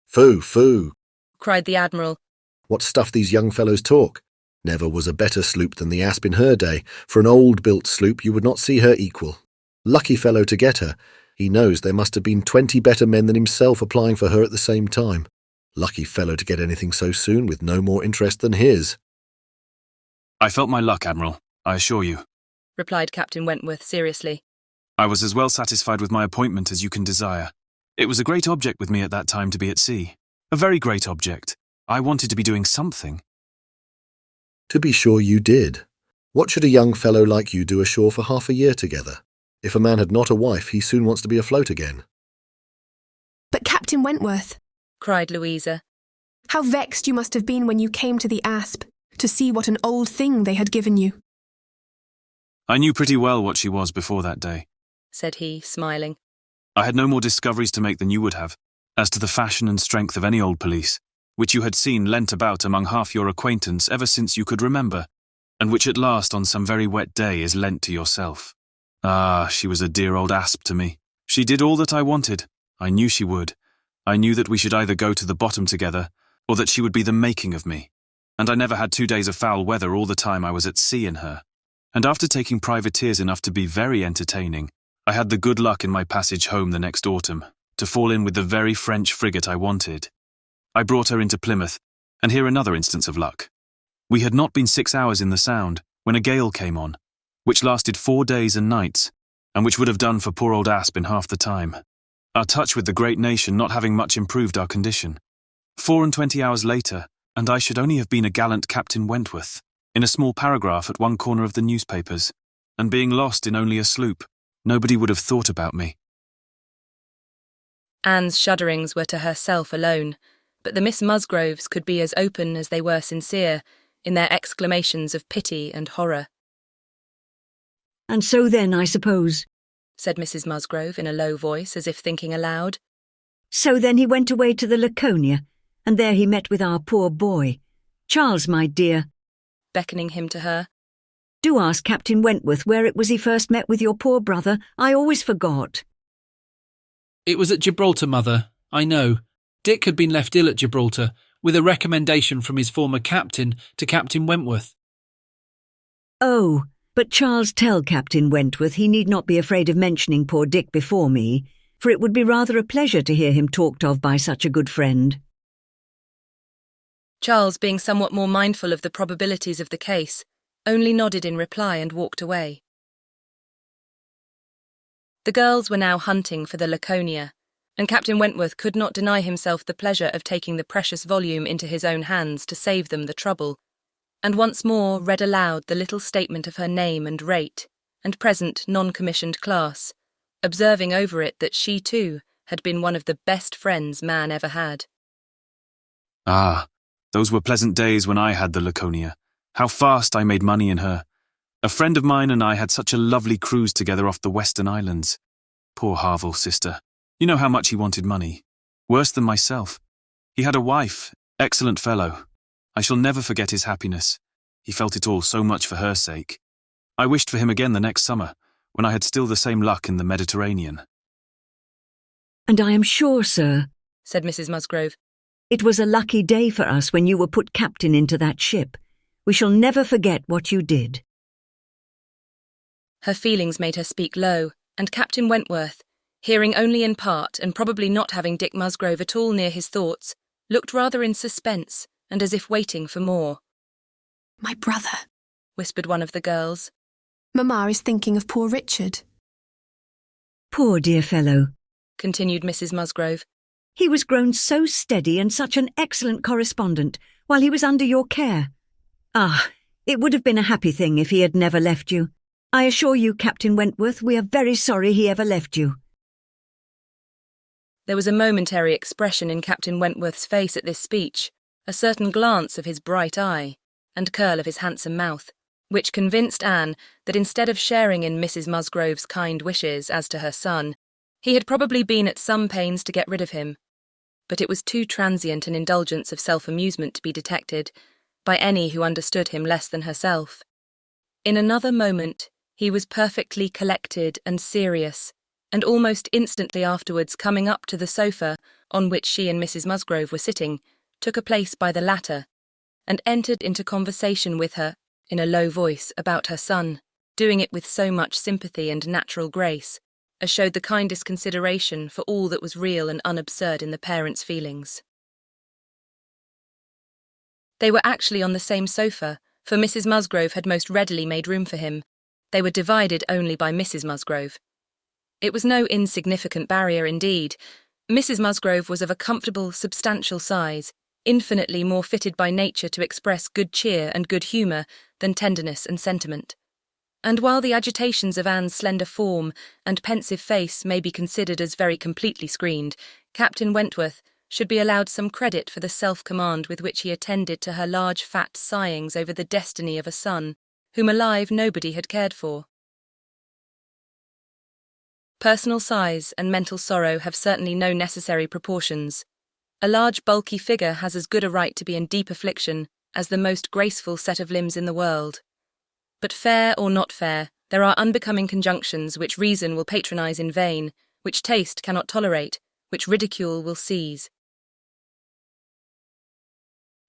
"Foo, foo," cried the Admiral. "What stuff these young fellows talk. Never was a better sloop than the Asp in her day. For an old-built sloop you would not see her equal. Lucky fellow to get her. He knows there must have been 20 better men than himself applying for her at the same time. Lucky fellow to get anything so soon with no more interest than his." I felt my luck, Admiral, I assure you, replied Captain Wentworth seriously. I was as well satisfied with my appointment as you can desire. It was a great object with me at that time to be at sea. A very great object. I wanted to be doing something. "To be sure you did. What should a young fellow like you do ashore for half a year together? If a man had not a wife, he soon wants to be afloat again." But Captain Wentworth, cried Louisa, how vexed you must have been when you came to the Asp, to see what an old thing they had given you. I knew pretty well what she was before that day, said he, smiling. I had no more discoveries to make than you would have, as to the fashion and strength of any old police, which you had seen lent about among half your acquaintance ever since you could remember, and which at last on some very wet day is lent to yourself. Ah, she was a dear old Asp to me. She did all that I wanted. I knew she would. I knew that we should either go to the bottom together, or that she would be the making of me. And I never had 2 days of foul weather all the time I was at sea in her. And after taking privateers enough to be very entertaining, I had the good luck in my passage home the next autumn to fall in with the very French frigate I wanted. I brought her into Plymouth, and here another instance of luck. We had not been 6 hours in the Sound when a gale came on, which lasted 4 days and nights, and which would have done for poor old Asp in half the time. Our touch with the great nation not having much improved our condition. 24 hours later, and I should only have been a gallant Captain Wentworth, in a small paragraph at one corner of the newspapers, and being lost in only a sloop, nobody would have thought about me. Anne's shudderings were to herself alone, but the Miss Musgroves could be as open as they were sincere in their exclamations of pity and horror. "And so then, I suppose," said Mrs. Musgrove in a low voice, as if thinking aloud. "So then he went away to the Laconia, and there he met with our poor boy. Charles, my dear," beckoning him to her, "do ask Captain Wentworth where it was he first met with your poor brother. I always forgot." It was at Gibraltar, Mother, I know. Dick had been left ill at Gibraltar, with a recommendation from his former captain to Captain Wentworth. "Oh, but Charles, tell Captain Wentworth he need not be afraid of mentioning poor Dick before me, for it would be rather a pleasure to hear him talked of by such a good friend." Charles, being somewhat more mindful of the probabilities of the case, only nodded in reply and walked away. The girls were now hunting for the Laconia, and Captain Wentworth could not deny himself the pleasure of taking the precious volume into his own hands to save them the trouble. and once more read aloud the little statement of her name and rate, and present non-commissioned class, observing over it that she too had been one of the best friends man ever had. Ah, those were pleasant days when I had the Laconia. How fast I made money in her. A friend of mine and I had such a lovely cruise together off the Western Islands. Poor Harville, sister. You know how much he wanted money. Worse than myself. He had a wife, excellent fellow. I shall never forget his happiness. He felt it all so much for her sake. I wished for him again the next summer, when I had still the same luck in the Mediterranean. And I am sure, sir, said Mrs. Musgrove, it was a lucky day for us when you were put captain into that ship. We shall never forget what you did. Her feelings made her speak low, and Captain Wentworth, hearing only in part and probably not having Dick Musgrove at all near his thoughts, looked rather in suspense and as if waiting for more. My brother, whispered one of the girls. Mamma is thinking of poor Richard. Poor dear fellow, continued Mrs. Musgrove. He was grown so steady and such an excellent correspondent while he was under your care. Ah, it would have been a happy thing if he had never left you. I assure you, Captain Wentworth, we are very sorry he ever left you. There was a momentary expression in Captain Wentworth's face at this speech, a certain glance of his bright eye, and curl of his handsome mouth, which convinced Anne that instead of sharing in Mrs. Musgrove's kind wishes as to her son, he had probably been at some pains to get rid of him. But it was too transient an indulgence of self-amusement to be detected by any who understood him less than herself. In another moment, he was perfectly collected and serious, and almost instantly afterwards coming up to the sofa on which she and Mrs. Musgrove were sitting, took a place by the latter, and entered into conversation with her in a low voice about her son, doing it with so much sympathy and natural grace, as showed the kindest consideration for all that was real and unabsurd in the parents' feelings. They were actually on the same sofa, for Mrs. Musgrove had most readily made room for him. They were divided only by Mrs. Musgrove. It was no insignificant barrier indeed. Mrs. Musgrove was of a comfortable, substantial size, infinitely more fitted by nature to express good cheer and good humour than tenderness and sentiment. And while the agitations of Anne's slender form and pensive face may be considered as very completely screened, Captain Wentworth should be allowed some credit for the self-command with which he attended to her large fat sighings over the destiny of a son, whom alive nobody had cared for. Personal size and mental sorrow have certainly no necessary proportions. A large bulky figure has as good a right to be in deep affliction as the most graceful set of limbs in the world. But fair or not fair, there are unbecoming conjunctions which reason will patronise in vain, which taste cannot tolerate, which ridicule will seize.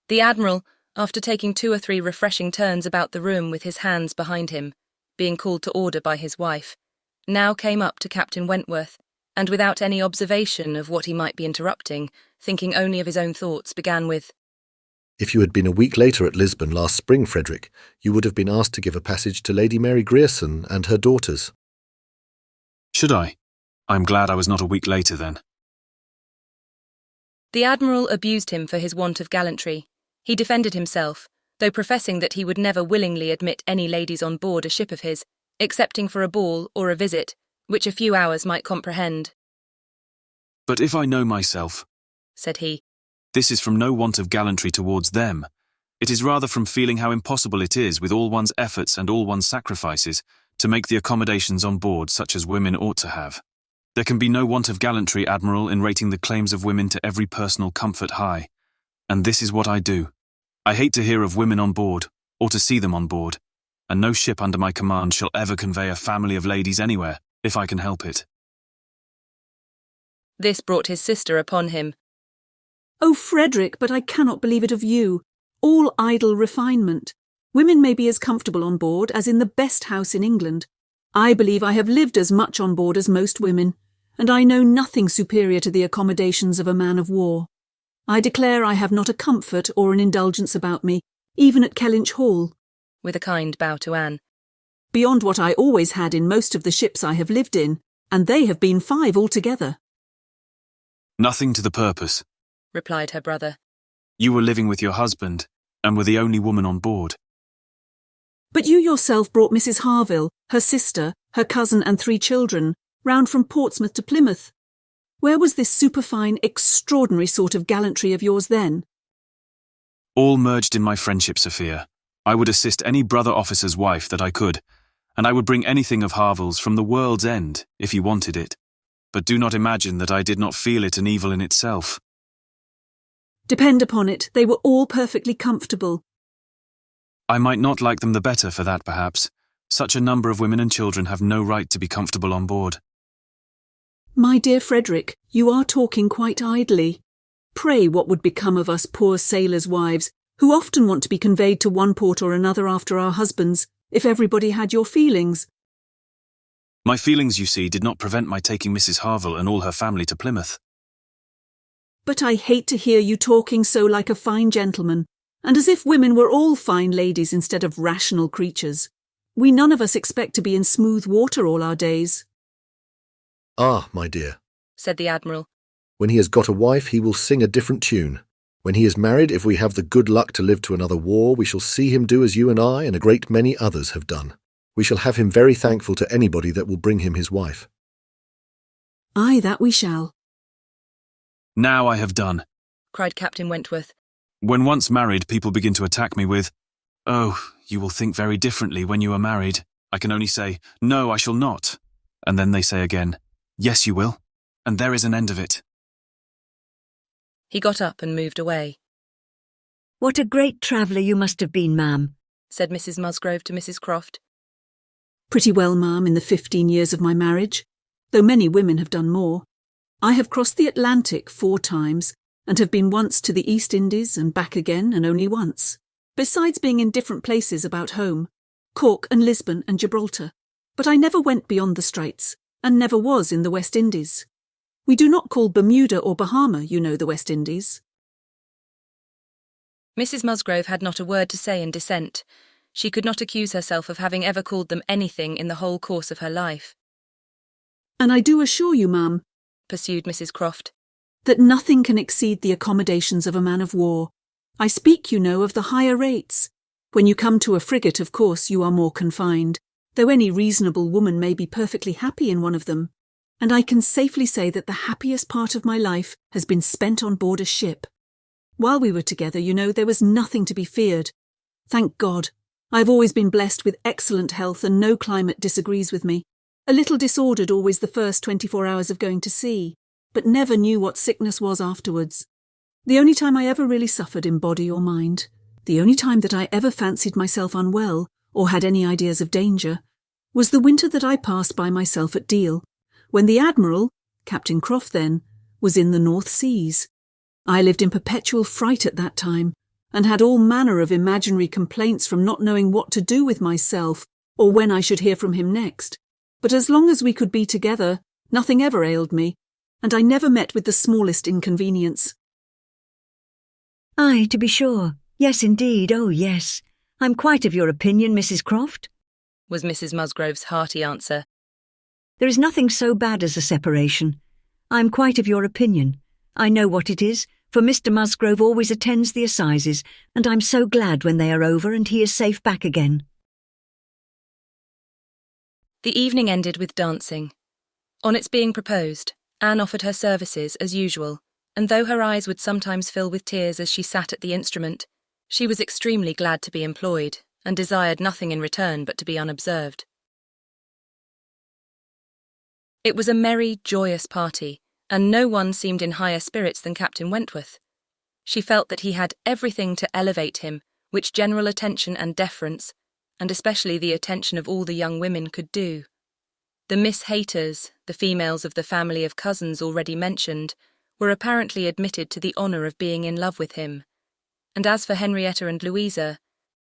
The Admiral, after taking 2 or 3 refreshing turns about the room with his hands behind him, being called to order by his wife, now came up to Captain Wentworth, and without any observation of what he might be interrupting, thinking only of his own thoughts, began with, If you had been a week later at Lisbon last spring, Frederick, you would have been asked to give a passage to Lady Mary Grierson and her daughters. Should I? I'm glad I was not a week later then. The Admiral abused him for his want of gallantry. He defended himself, though professing that he would never willingly admit any ladies on board a ship of his, excepting for a ball or a visit, which a few hours might comprehend. But if I know myself, said he, this is from no want of gallantry towards them. It is rather from feeling how impossible it is, with all one's efforts and all one's sacrifices, to make the accommodations on board such as women ought to have. There can be no want of gallantry, Admiral, in rating the claims of women to every personal comfort high. And this is what I do. I hate to hear of women on board, or to see them on board, and no ship under my command shall ever convey a family of ladies anywhere, if I can help it. This brought his sister upon him. Oh, Frederick, but I cannot believe it of you. All idle refinement. Women may be as comfortable on board as in the best house in England. I believe I have lived as much on board as most women, and I know nothing superior to the accommodations of a man of war. I declare I have not a comfort or an indulgence about me, even at Kellynch Hall, with a kind bow to Anne, beyond what I always had in most of the ships I have lived in, and they have been 5 altogether. Nothing to the purpose, replied her brother. You were living with your husband, and were the only woman on board. But you yourself brought Mrs. Harville, her sister, her cousin and 3 children, round from Portsmouth to Plymouth. Where was this superfine, extraordinary sort of gallantry of yours then? All merged in my friendship, Sophia. I would assist any brother officer's wife that I could, and I would bring anything of Harville's from the world's end, if he wanted it. But do not imagine that I did not feel it an evil in itself. Depend upon it, they were all perfectly comfortable. I might not like them the better for that, perhaps. Such a number of women and children have no right to be comfortable on board. My dear Frederick, you are talking quite idly. Pray, what would become of us poor sailors' wives, who often want to be conveyed to one port or another after our husbands, if everybody had your feelings? My feelings, you see, did not prevent my taking Mrs. Harville and all her family to Plymouth. But I hate to hear you talking so like a fine gentleman, and as if women were all fine ladies instead of rational creatures. We none of us expect to be in smooth water all our days. Ah, my dear, said the Admiral. when he has got a wife, he will sing a different tune. When he is married, if we have the good luck to live to another war, we shall see him do as you and I and a great many others have done. We shall have him very thankful to anybody that will bring him his wife. Aye, that we shall. Now I have done. Cried Captain Wentworth. When once married, people begin to attack me with, "Oh, you will think very differently when you are married." I can only say, "No, I shall not." And then they say again, "Yes, you will." And there is an end of it. He got up and moved away. What a great traveller you must have been, ma'am, said Mrs. Musgrove to Mrs. Croft. Pretty well, ma'am, in the 15 years of my marriage, though many women have done more. I have crossed the Atlantic 4 times, and have been once to the East Indies and back again, and only once, besides being in different places about home, Cork and Lisbon and Gibraltar. But I never went beyond the Straits, and never was in the West Indies. We do not call Bermuda or Bahama, you know, the West Indies. Mrs. Musgrove had not a word to say in dissent. She could not accuse herself of having ever called them anything in the whole course of her life. And I do assure you, ma'am, pursued Mrs. Croft, that nothing can exceed the accommodations of a man of war. I speak, you know, of the higher rates. When you come to a frigate, of course, you are more confined, though any reasonable woman may be perfectly happy in one of them. And I can safely say that the happiest part of my life has been spent on board a ship. While we were together, you know, there was nothing to be feared. Thank God, I have always been blessed with excellent health and no climate disagrees with me. A little disordered always the first 24 hours of going to sea, but never knew what sickness was afterwards. The only time I ever really suffered in body or mind, the only time that I ever fancied myself unwell or had any ideas of danger, was the winter that I passed by myself at Deal, when the Admiral, Captain Croft then, was in the North Seas. I lived in perpetual fright at that time, and had all manner of imaginary complaints from not knowing what to do with myself, or when I should hear from him next. But as long as we could be together, nothing ever ailed me, and I never met with the smallest inconvenience. Aye, to be sure. Yes, indeed. Oh, yes. I'm quite of your opinion, Mrs. Croft, was Mrs. Musgrove's hearty answer. There is nothing so bad as a separation. I am quite of your opinion. I know what it is, for Mr. Musgrove always attends the assizes, and I'm so glad when they are over and he is safe back again. The evening ended with dancing. On its being proposed, Anne offered her services as usual, and though her eyes would sometimes fill with tears as she sat at the instrument, she was extremely glad to be employed, and desired nothing in return but to be unobserved. It was a merry, joyous party, and no one seemed in higher spirits than Captain Wentworth. She felt that he had everything to elevate him, which general attention and deference, and especially the attention of all the young women, could do. The Miss Hayters, the females of the family of cousins already mentioned, were apparently admitted to the honour of being in love with him, and as for Henrietta and Louisa,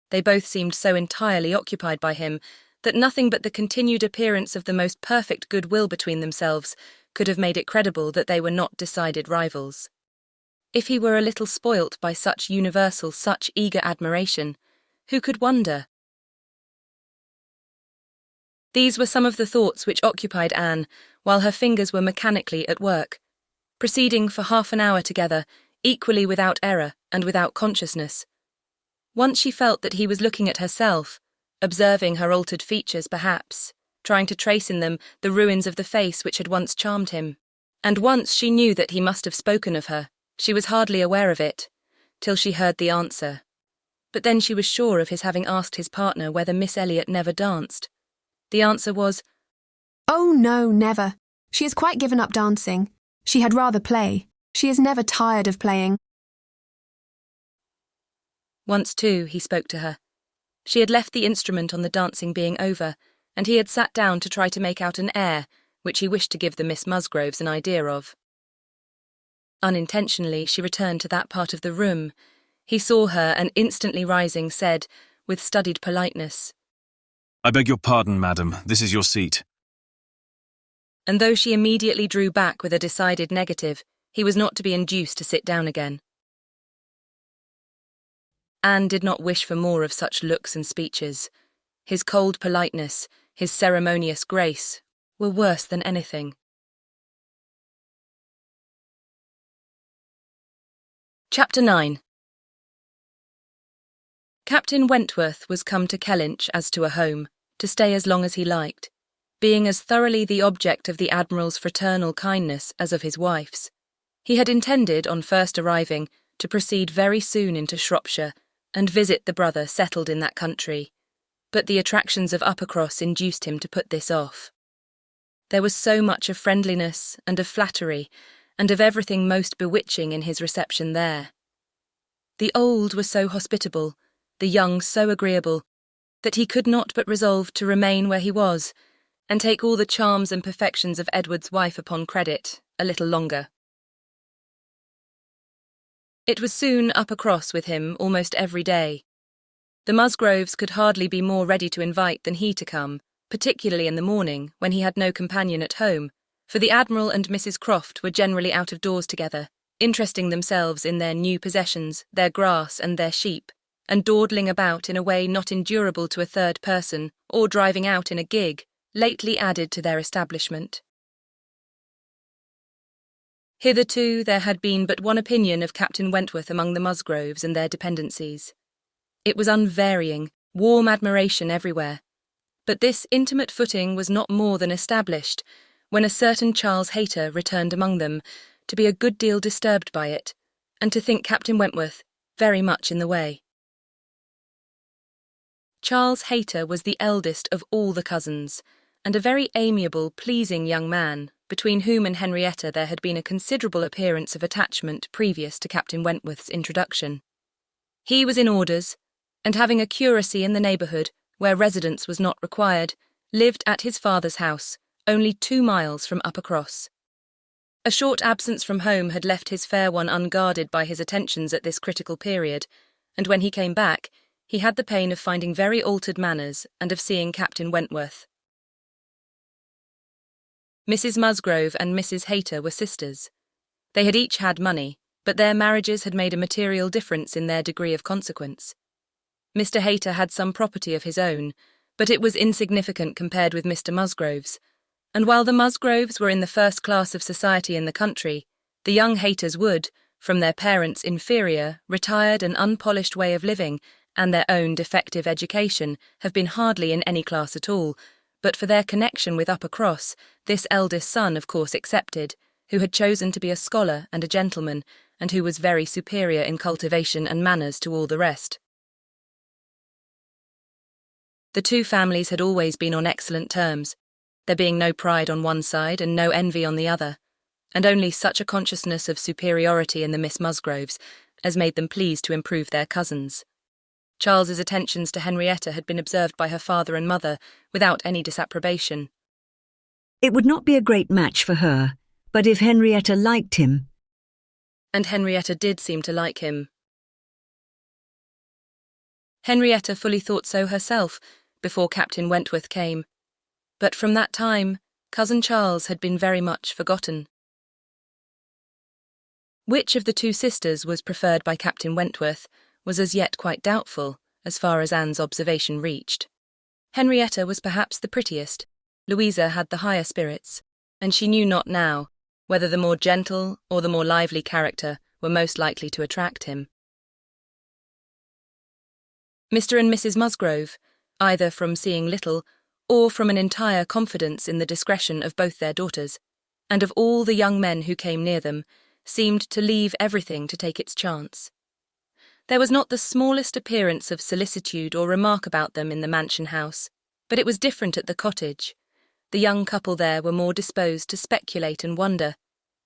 they both seemed so entirely occupied by him that nothing but the continued appearance of the most perfect goodwill between themselves could have made it credible that they were not decided rivals. If he were a little spoilt by such universal, such eager admiration, who could wonder? These were some of the thoughts which occupied Anne while her fingers were mechanically at work, proceeding for half an hour together, equally without error and without consciousness. Once she felt that he was looking at herself, observing her altered features perhaps, trying to trace in them the ruins of the face which had once charmed him. And once she knew that he must have spoken of her. She was hardly aware of it, till she heard the answer. But then she was sure of his having asked his partner whether Miss Elliot never danced. The answer was, "Oh no, never. She has quite given up dancing. She had rather play. She is never tired of playing." Once, too, he spoke to her. She had left the instrument on the dancing being over, and he had sat down to try to make out an air, which he wished to give the Miss Musgroves an idea of. Unintentionally, she returned to that part of the room. He saw her, and instantly rising, said, with studied politeness, "I beg your pardon, madam. This is your seat." And though she immediately drew back with a decided negative, he was not to be induced to sit down again. Anne did not wish for more of such looks and speeches. His cold politeness, his ceremonious grace, were worse than anything. Chapter 9. Captain Wentworth was come to Kellynch as to a home, to stay as long as he liked, being as thoroughly the object of the Admiral's fraternal kindness as of his wife's. He had intended, on first arriving, to proceed very soon into Shropshire, and visit the brother settled in that country, but the attractions of Uppercross induced him to put this off. There was so much of friendliness and of flattery, and of everything most bewitching in his reception there. The old were so hospitable, the young so agreeable, that he could not but resolve to remain where he was, and take all the charms and perfections of Edward's wife upon credit, a little longer. It was soon Uppercross with him almost every day. The Musgroves could hardly be more ready to invite than he to come, particularly in the morning, when he had no companion at home, for the Admiral and Mrs. Croft were generally out of doors together, interesting themselves in their new possessions, their grass and their sheep, and dawdling about in a way not endurable to a third person, or driving out in a gig, lately added to their establishment. Hitherto there had been but one opinion of Captain Wentworth among the Musgroves and their dependencies. It was unvarying, warm admiration everywhere. But this intimate footing was not more than established when a certain Charles Hayter returned among them, to be a good deal disturbed by it, and to think Captain Wentworth very much in the way. Charles Hayter was the eldest of all the cousins, and a very amiable, pleasing young man, between whom and Henrietta there had been a considerable appearance of attachment previous to Captain Wentworth's introduction. He was in orders, and having a curacy in the neighbourhood, where residence was not required, lived at his father's house, only 2 miles from Uppercross. A short absence from home had left his fair one unguarded by his attentions at this critical period, and when he came back, he had the pain of finding very altered manners and of seeing Captain Wentworth. Mrs. Musgrove and Mrs. Hayter were sisters. They had each had money, but their marriages had made a material difference in their degree of consequence. Mr. Hayter had some property of his own, but it was insignificant compared with Mr. Musgrove's, and while the Musgroves were in the first class of society in the country, the young Hayters would, from their parents' inferior, retired and unpolished way of living, and their own defective education, have been hardly in any class at all, but for their connection with Uppercross, this eldest son of course excepted, who had chosen to be a scholar and a gentleman, and who was very superior in cultivation and manners to all the rest. The two families had always been on excellent terms, there being no pride on one side and no envy on the other, and only such a consciousness of superiority in the Miss Musgroves as made them pleased to improve their cousins. Charles's attentions to Henrietta had been observed by her father and mother without any disapprobation. It would not be a great match for her, but if Henrietta liked him... And Henrietta did seem to like him. Henrietta fully thought so herself before Captain Wentworth came, but from that time cousin Charles had been very much forgotten. Which of the two sisters was preferred by Captain Wentworth was as yet quite doubtful, as far as Anne's observation reached. Henrietta was perhaps the prettiest, Louisa had the higher spirits, and she knew not now whether the more gentle or the more lively character were most likely to attract him. Mr. and Mrs. Musgrove, either from seeing little or from an entire confidence in the discretion of both their daughters, and of all the young men who came near them, seemed to leave everything to take its chance. There was not the smallest appearance of solicitude or remark about them in the mansion house, but it was different at the cottage. The young couple there were more disposed to speculate and wonder,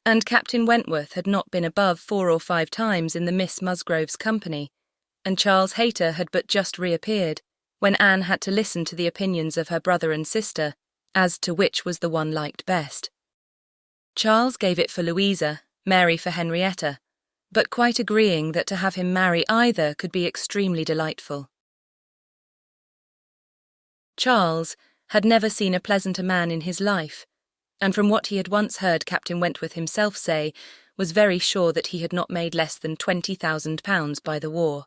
and Captain Wentworth had not been above 4 or 5 times in the Miss Musgroves' company, and Charles Hayter had but just reappeared, when Anne had to listen to the opinions of her brother and sister as to which was the one liked best. Charles gave it for Louisa, Mary for Henrietta, but quite agreeing that to have him marry either could be extremely delightful. Charles had never seen a pleasanter man in his life, and from what he had once heard Captain Wentworth himself say, was very sure that he had not made less than £20,000 by the war.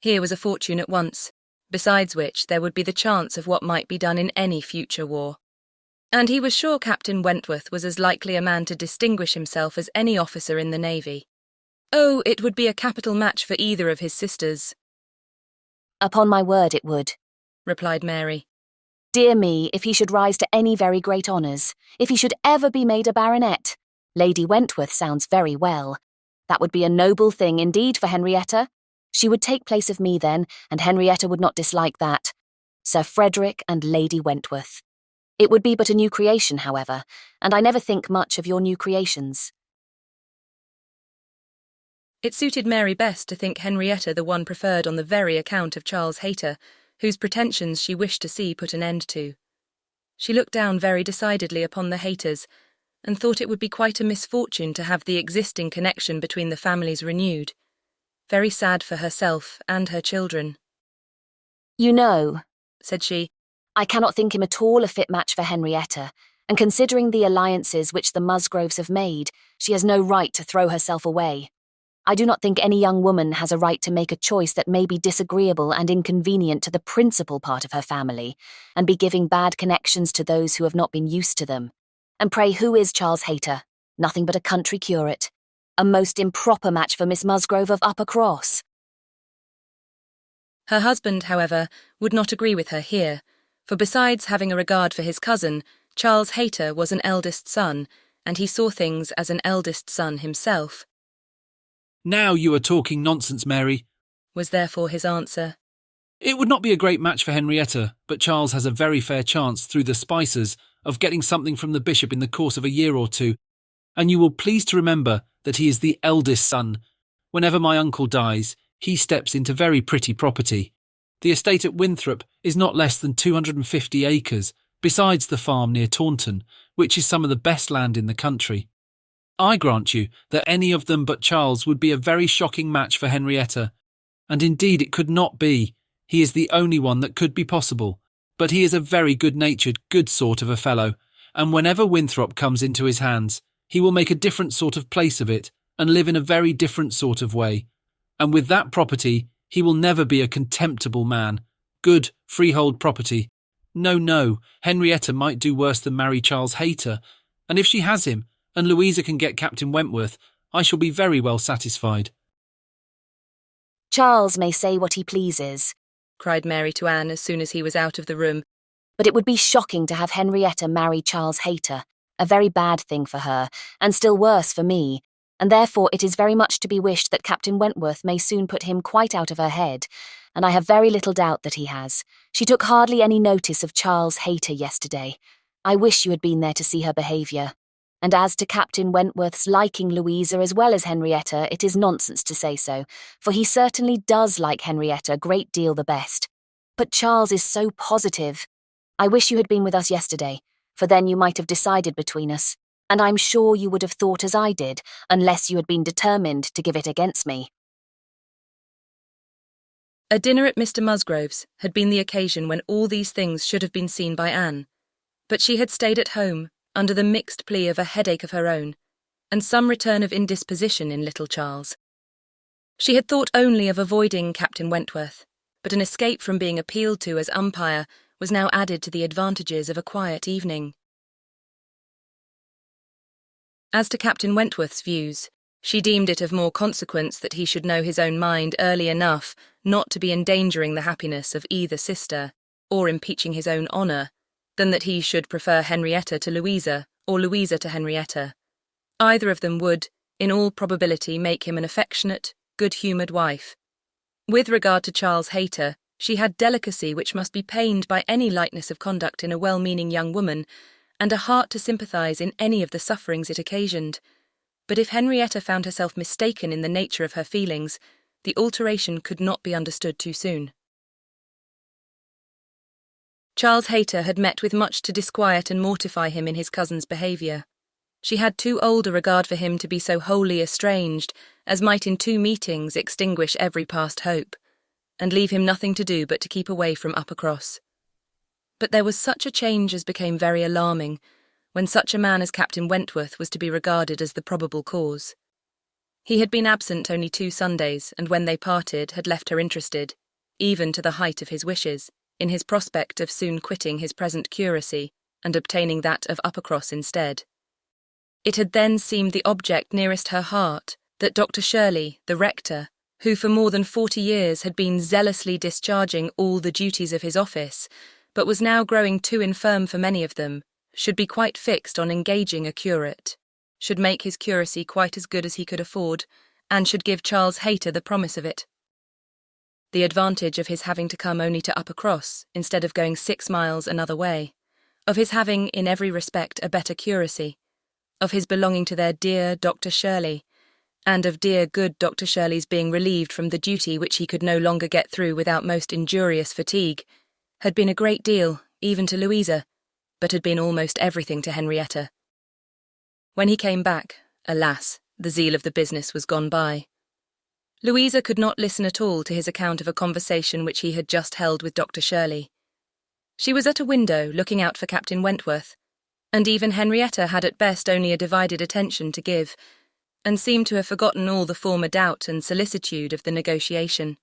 Here was a fortune at once, besides which there would be the chance of what might be done in any future war. And he was sure Captain Wentworth was as likely a man to distinguish himself as any officer in the navy. Oh, it would be a capital match for either of his sisters. Upon my word it would, replied Mary. Dear me, if he should rise to any very great honours, if he should ever be made a baronet. Lady Wentworth sounds very well. That would be a noble thing indeed for Henrietta. She would take place of me then, and Henrietta would not dislike that. Sir Frederick and Lady Wentworth. It would be but a new creation, however, and I never think much of your new creations. It suited Mary best to think Henrietta the one preferred on the very account of Charles Hayter, whose pretensions she wished to see put an end to. She looked down very decidedly upon the Hayters, and thought it would be quite a misfortune to have the existing connection between the families renewed. Very sad for herself and her children. You know, said she, I cannot think him at all a fit match for Henrietta, and considering the alliances which the Musgroves have made, she has no right to throw herself away. I do not think any young woman has a right to make a choice that may be disagreeable and inconvenient to the principal part of her family, and be giving bad connections to those who have not been used to them. And pray, who is Charles Hayter? Nothing but a country curate. A most improper match for Miss Musgrove of Uppercross. Her husband, however, would not agree with her here, for besides having a regard for his cousin, Charles Hayter was an eldest son, and he saw things as an eldest son himself. Now you are talking nonsense, Mary, was therefore his answer. It would not be a great match for Henrietta, but Charles has a very fair chance through the Spicers of getting something from the bishop in the course of a year or two, and you will please to remember that he is the eldest son. Whenever my uncle dies, he steps into very pretty property. The estate at Winthrop is not less than 250 acres, besides the farm near Taunton, which is some of the best land in the country. I grant you that any of them but Charles would be a very shocking match for Henrietta, and indeed it could not be. He is the only one that could be possible, but he is a very good-natured, good sort of a fellow, and whenever Winthrop comes into his hands, he will make a different sort of place of it, and live in a very different sort of way, and with that property he will never be a contemptible man. Good, freehold property. No, Henrietta might do worse than marry Charles Hayter, and if she has him, and Louisa can get Captain Wentworth, I shall be very well satisfied. Charles may say what he pleases, cried Mary to Anne as soon as he was out of the room, but it would be shocking to have Henrietta marry Charles Hayter, a very bad thing for her, and still worse for me, and therefore it is very much to be wished that Captain Wentworth may soon put him quite out of her head, and I have very little doubt that he has. She took hardly any notice of Charles Hayter yesterday. I wish you had been there to see her behaviour. And as to Captain Wentworth's liking Louisa as well as Henrietta, it is nonsense to say so, for he certainly does like Henrietta a great deal the best. But Charles is so positive. I wish you had been with us yesterday, for then you might have decided between us, and I'm sure you would have thought as I did, unless you had been determined to give it against me. A dinner at Mr. Musgrove's had been the occasion when all these things should have been seen by Anne, but she had stayed at home, under the mixed plea of a headache of her own, and some return of indisposition in little Charles. She had thought only of avoiding Captain Wentworth, but an escape from being appealed to as umpire was now added to the advantages of a quiet evening. As to Captain Wentworth's views, she deemed it of more consequence that he should know his own mind early enough not to be endangering the happiness of either sister, or impeaching his own honour, than that he should prefer Henrietta to Louisa, or Louisa to Henrietta. Either of them would, in all probability, make him an affectionate, good-humoured wife. With regard to Charles Hayter, she had delicacy which must be pained by any lightness of conduct in a well-meaning young woman, and a heart to sympathise in any of the sufferings it occasioned. But if Henrietta found herself mistaken in the nature of her feelings, the alteration could not be understood too soon. Charles Hayter had met with much to disquiet and mortify him in his cousin's behaviour. She had too old a regard for him to be so wholly estranged as might in 2 meetings extinguish every past hope, and leave him nothing to do but to keep away from Uppercross. But there was such a change as became very alarming, when such a man as Captain Wentworth was to be regarded as the probable cause. He had been absent only 2 Sundays, and when they parted had left her interested, even to the height of his wishes, in his prospect of soon quitting his present curacy and obtaining that of Uppercross instead. It had then seemed the object nearest her heart that Dr. Shirley, the rector, who for more than 40 years had been zealously discharging all the duties of his office, but was now growing too infirm for many of them, should be quite fixed on engaging a curate, should make his curacy quite as good as he could afford, and should give Charles Hayter the promise of it. The advantage of his having to come only to Uppercross, instead of going 6 miles another way, of his having in every respect a better curacy, of his belonging to their dear Dr. Shirley, and of dear good Dr. Shirley's being relieved from the duty which he could no longer get through without most injurious fatigue, had been a great deal, even to Louisa, but had been almost everything to Henrietta. When he came back, alas, the zeal of the business was gone by. Louisa could not listen at all to his account of a conversation which he had just held with Dr. Shirley. She was at a window looking out for Captain Wentworth, and even Henrietta had at best only a divided attention to give, and seemed to have forgotten all the former doubt and solicitude of the negotiation.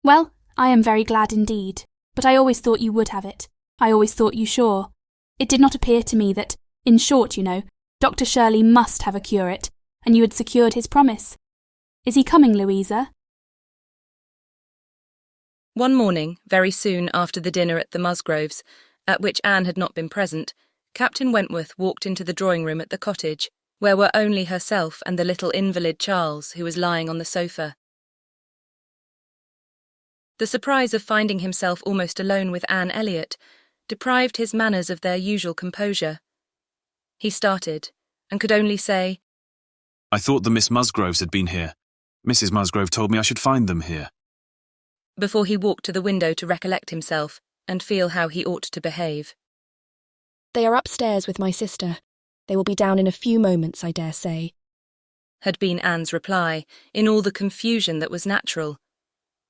Well, I am very glad indeed, but I always thought you would have it. I always thought you sure. It did not appear to me that, in short, you know, Dr. Shirley must have a curate, and you had secured his promise. Is he coming, Louisa? One morning, very soon after the dinner at the Musgroves, at which Anne had not been present, Captain Wentworth walked into the drawing-room at the cottage, where were only herself and the little invalid Charles, who was lying on the sofa. The surprise of finding himself almost alone with Anne Elliot deprived his manners of their usual composure. He started, and could only say, "I thought the Miss Musgroves had been here. Mrs. Musgrove told me I should find them here," before he walked to the window to recollect himself and feel how he ought to behave. "They are upstairs with my sister. They will be down in a few moments, I dare say," had been Anne's reply, in all the confusion that was natural.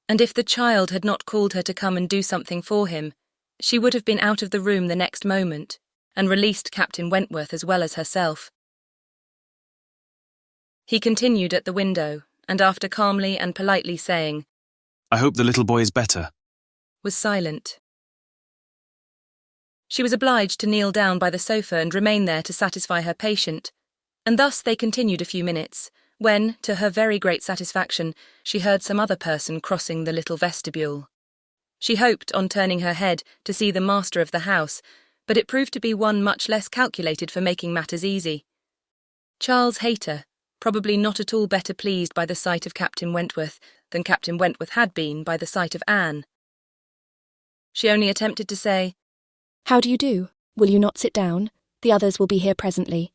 And if the child had not called her to come and do something for him, she would have been out of the room the next moment, and released Captain Wentworth as well as herself. He continued at the window, and after calmly and politely saying, "I hope the little boy is better," was silent. She was obliged to kneel down by the sofa and remain there to satisfy her patient, and thus they continued a few minutes, when, to her very great satisfaction, she heard some other person crossing the little vestibule. She hoped, on turning her head, to see the master of the house, but it proved to be one much less calculated for making matters easy. Charles Hayter, probably not at all better pleased by the sight of Captain Wentworth than Captain Wentworth had been by the sight of Anne. She only attempted to say, "How do you do? Will you not sit down? The others will be here presently."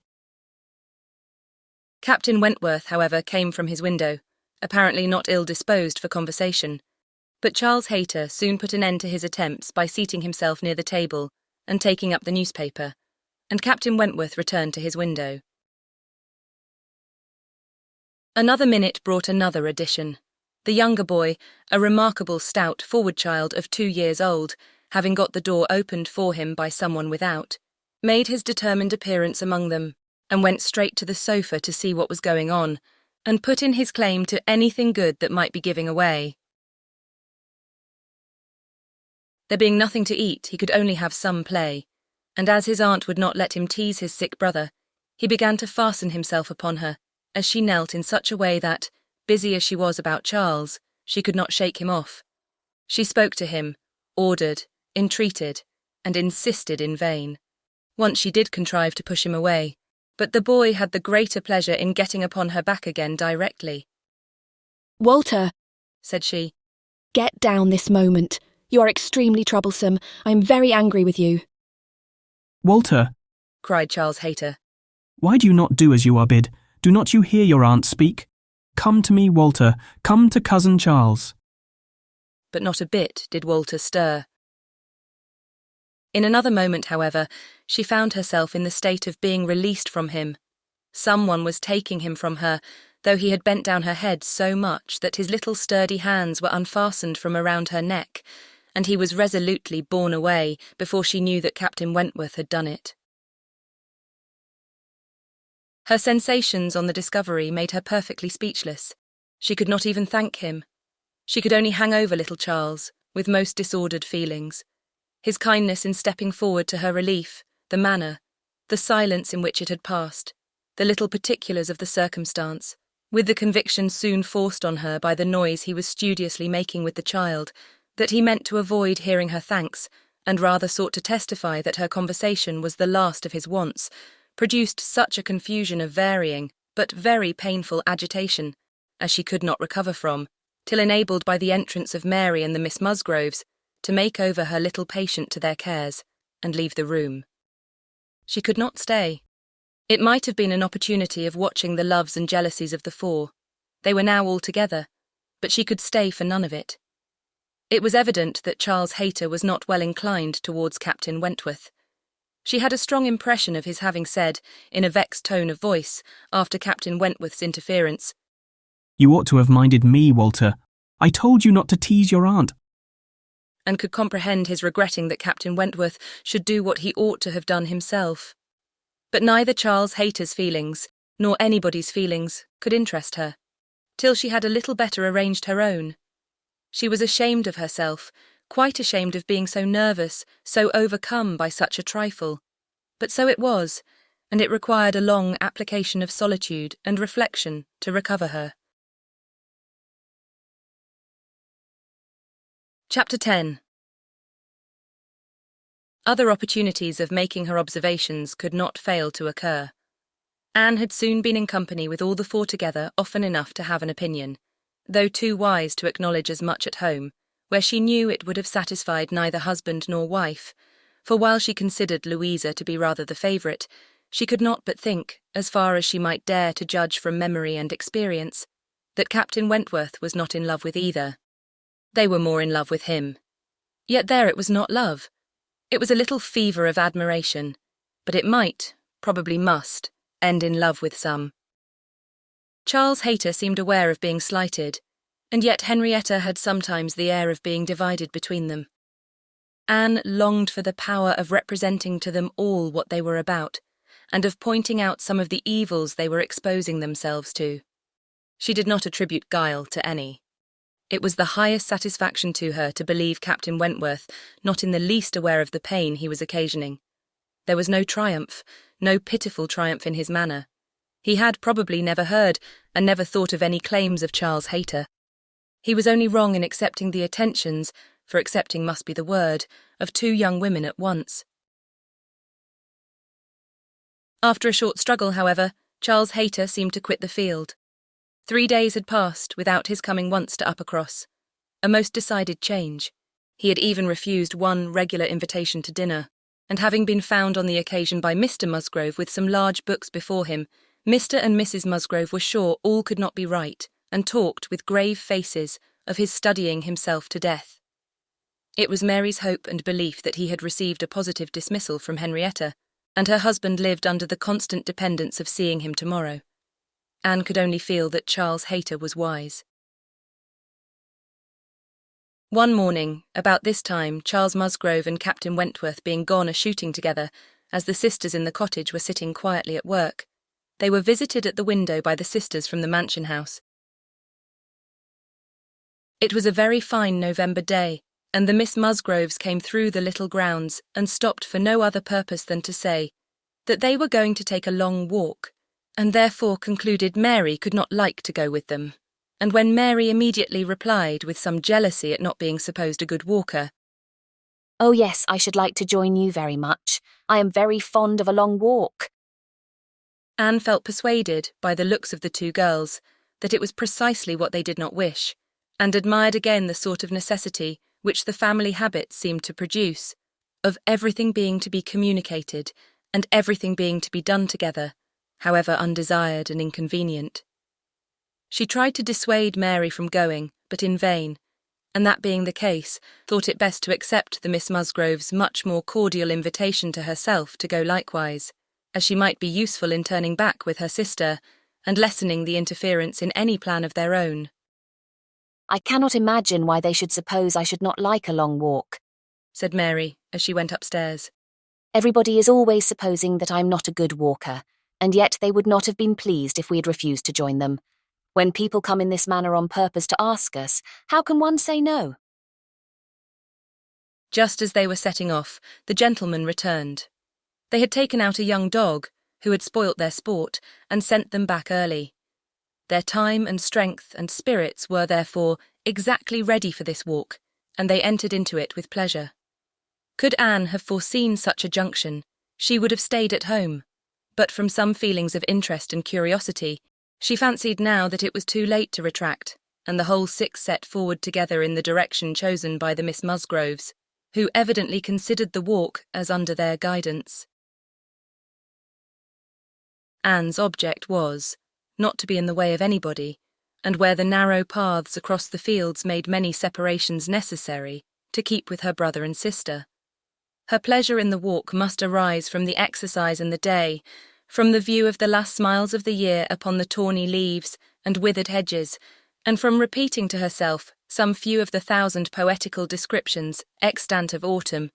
Captain Wentworth, however, came from his window, apparently not ill-disposed for conversation, but Charles Hayter soon put an end to his attempts by seating himself near the table and taking up the newspaper, and Captain Wentworth returned to his window. Another minute brought another addition. The younger boy, a remarkable stout forward child of 2 years old, having got the door opened for him by someone without, made his determined appearance among them, and went straight to the sofa to see what was going on, and put in his claim to anything good that might be giving away. There being nothing to eat, he could only have some play, and as his aunt would not let him tease his sick brother, he began to fasten himself upon her, as she knelt in such a way that, busy as she was about Charles, she could not shake him off. She spoke to him, ordered, entreated, and insisted in vain. Once she did contrive to push him away, but the boy had the greater pleasure in getting upon her back again directly. "Walter," said she, "get down this moment. You are extremely troublesome. I am very angry with you." "Walter," cried Charles Hayter, "why do you not do as you are bid? Do not you hear your aunt speak? Come to me, Walter. Come to Cousin Charles." but not a bit did Walter stir. In another moment, however, she found herself in the state of being released from him. Someone was taking him from her, though he had bent down her head so much that his little sturdy hands were unfastened from around her neck, and he was resolutely borne away before she knew that Captain Wentworth had done it. Her sensations on the discovery made her perfectly speechless. She could not even thank him. She could only hang over little Charles, with most disordered feelings. His kindness in stepping forward to her relief, the manner, the silence in which it had passed, the little particulars of the circumstance, with the conviction soon forced on her by the noise he was studiously making with the child, that he meant to avoid hearing her thanks, and rather sought to testify that her conversation was the last of his wants, produced such a confusion of varying, but very painful agitation, as she could not recover from, till enabled by the entrance of Mary and the Miss Musgroves to make over her little patient to their cares, and leave the room. She could not stay. It might have been an opportunity of watching the loves and jealousies of the four. They were now all together, but she could stay for none of it. It was evident that Charles Hayter was not well inclined towards Captain Wentworth. She had a strong impression of his having said, in a vexed tone of voice, after Captain Wentworth's interference, "You ought to have minded me, Walter. I told you not to tease your aunt," and could comprehend his regretting that Captain Wentworth should do what he ought to have done himself. But neither Charles Hayter's feelings, nor anybody's feelings, could interest her, till she had a little better arranged her own. She was ashamed of herself, quite ashamed of being so nervous, so overcome by such a trifle. But so it was, and it required a long application of solitude and reflection to recover her. Chapter 10. Other opportunities of making her observations could not fail to occur. Anne had soon been in company with all the four together often enough to have an opinion, though too wise to acknowledge as much at home, where she knew it would have satisfied neither husband nor wife, for while she considered Louisa to be rather the favourite, she could not but think, as far as she might dare to judge from memory and experience, that Captain Wentworth was not in love with either. They were more in love with him. Yet there it was not love. It was a little fever of admiration, but it might, probably must, end in love with some. Charles Hayter seemed aware of being slighted, and yet Henrietta had sometimes the air of being divided between them. Anne longed for the power of representing to them all what they were about, and of pointing out some of the evils they were exposing themselves to. She did not attribute guile to any. It was the highest satisfaction to her to believe Captain Wentworth not in the least aware of the pain he was occasioning. There was no triumph, no pitiful triumph in his manner. He had probably never heard and never thought of any claims of Charles Hayter. He was only wrong in accepting the attentions, for accepting must be the word, of two young women at once. After a short struggle, however, Charles Hayter seemed to quit the field. 3 days had passed without his coming once to Uppercross. A most decided change. He had even refused one regular invitation to dinner, and having been found on the occasion by Mr. Musgrove with some large books before him, Mr. and Mrs. Musgrove were sure all could not be right, and talked with grave faces of his studying himself to death. It was Mary's hope and belief that he had received a positive dismissal from Henrietta, and her husband lived under the constant dependence of seeing him tomorrow. Anne could only feel that Charles Hayter was wise. One morning, about this time, Charles Musgrove and Captain Wentworth being gone a-shooting together, as the sisters in the cottage were sitting quietly at work, they were visited at the window by the sisters from the mansion house. It was a very fine November day, and the Miss Musgroves came through the little grounds and stopped for no other purpose than to say that they were going to take a long walk, and therefore concluded Mary could not like to go with them. And when Mary immediately replied, with some jealousy at not being supposed a good walker, Oh yes, I should like to join you very much. I am very fond of a long walk. Anne felt persuaded, by the looks of the two girls, that it was precisely what they did not wish, and admired again the sort of necessity which the family habit seemed to produce, of everything being to be communicated, and everything being to be done together, however undesired and inconvenient. She tried to dissuade Mary from going, but in vain, and that being the case, thought it best to accept the Miss Musgroves' much more cordial invitation to herself to go likewise, as she might be useful in turning back with her sister, and lessening the interference in any plan of their own. I cannot imagine why they should suppose I should not like a long walk, said Mary, as she went upstairs. Everybody is always supposing that I am not a good walker, and yet they would not have been pleased if we had refused to join them. When people come in this manner on purpose to ask us, how can one say no? Just as they were setting off, the gentlemen returned. They had taken out a young dog, who had spoilt their sport, and sent them back early. Their time and strength and spirits were, therefore, exactly ready for this walk, and they entered into it with pleasure. Could Anne have foreseen such a junction, she would have stayed at home, but from some feelings of interest and curiosity, she fancied now that it was too late to retract, and the whole six set forward together in the direction chosen by the Miss Musgroves, who evidently considered the walk as under their guidance. Anne's object was, not to be in the way of anybody, and where the narrow paths across the fields made many separations necessary, to keep with her brother and sister. Her pleasure in the walk must arise from the exercise and the day, from the view of the last smiles of the year upon the tawny leaves and withered hedges, and from repeating to herself some few of the 1,000 poetical descriptions extant of autumn,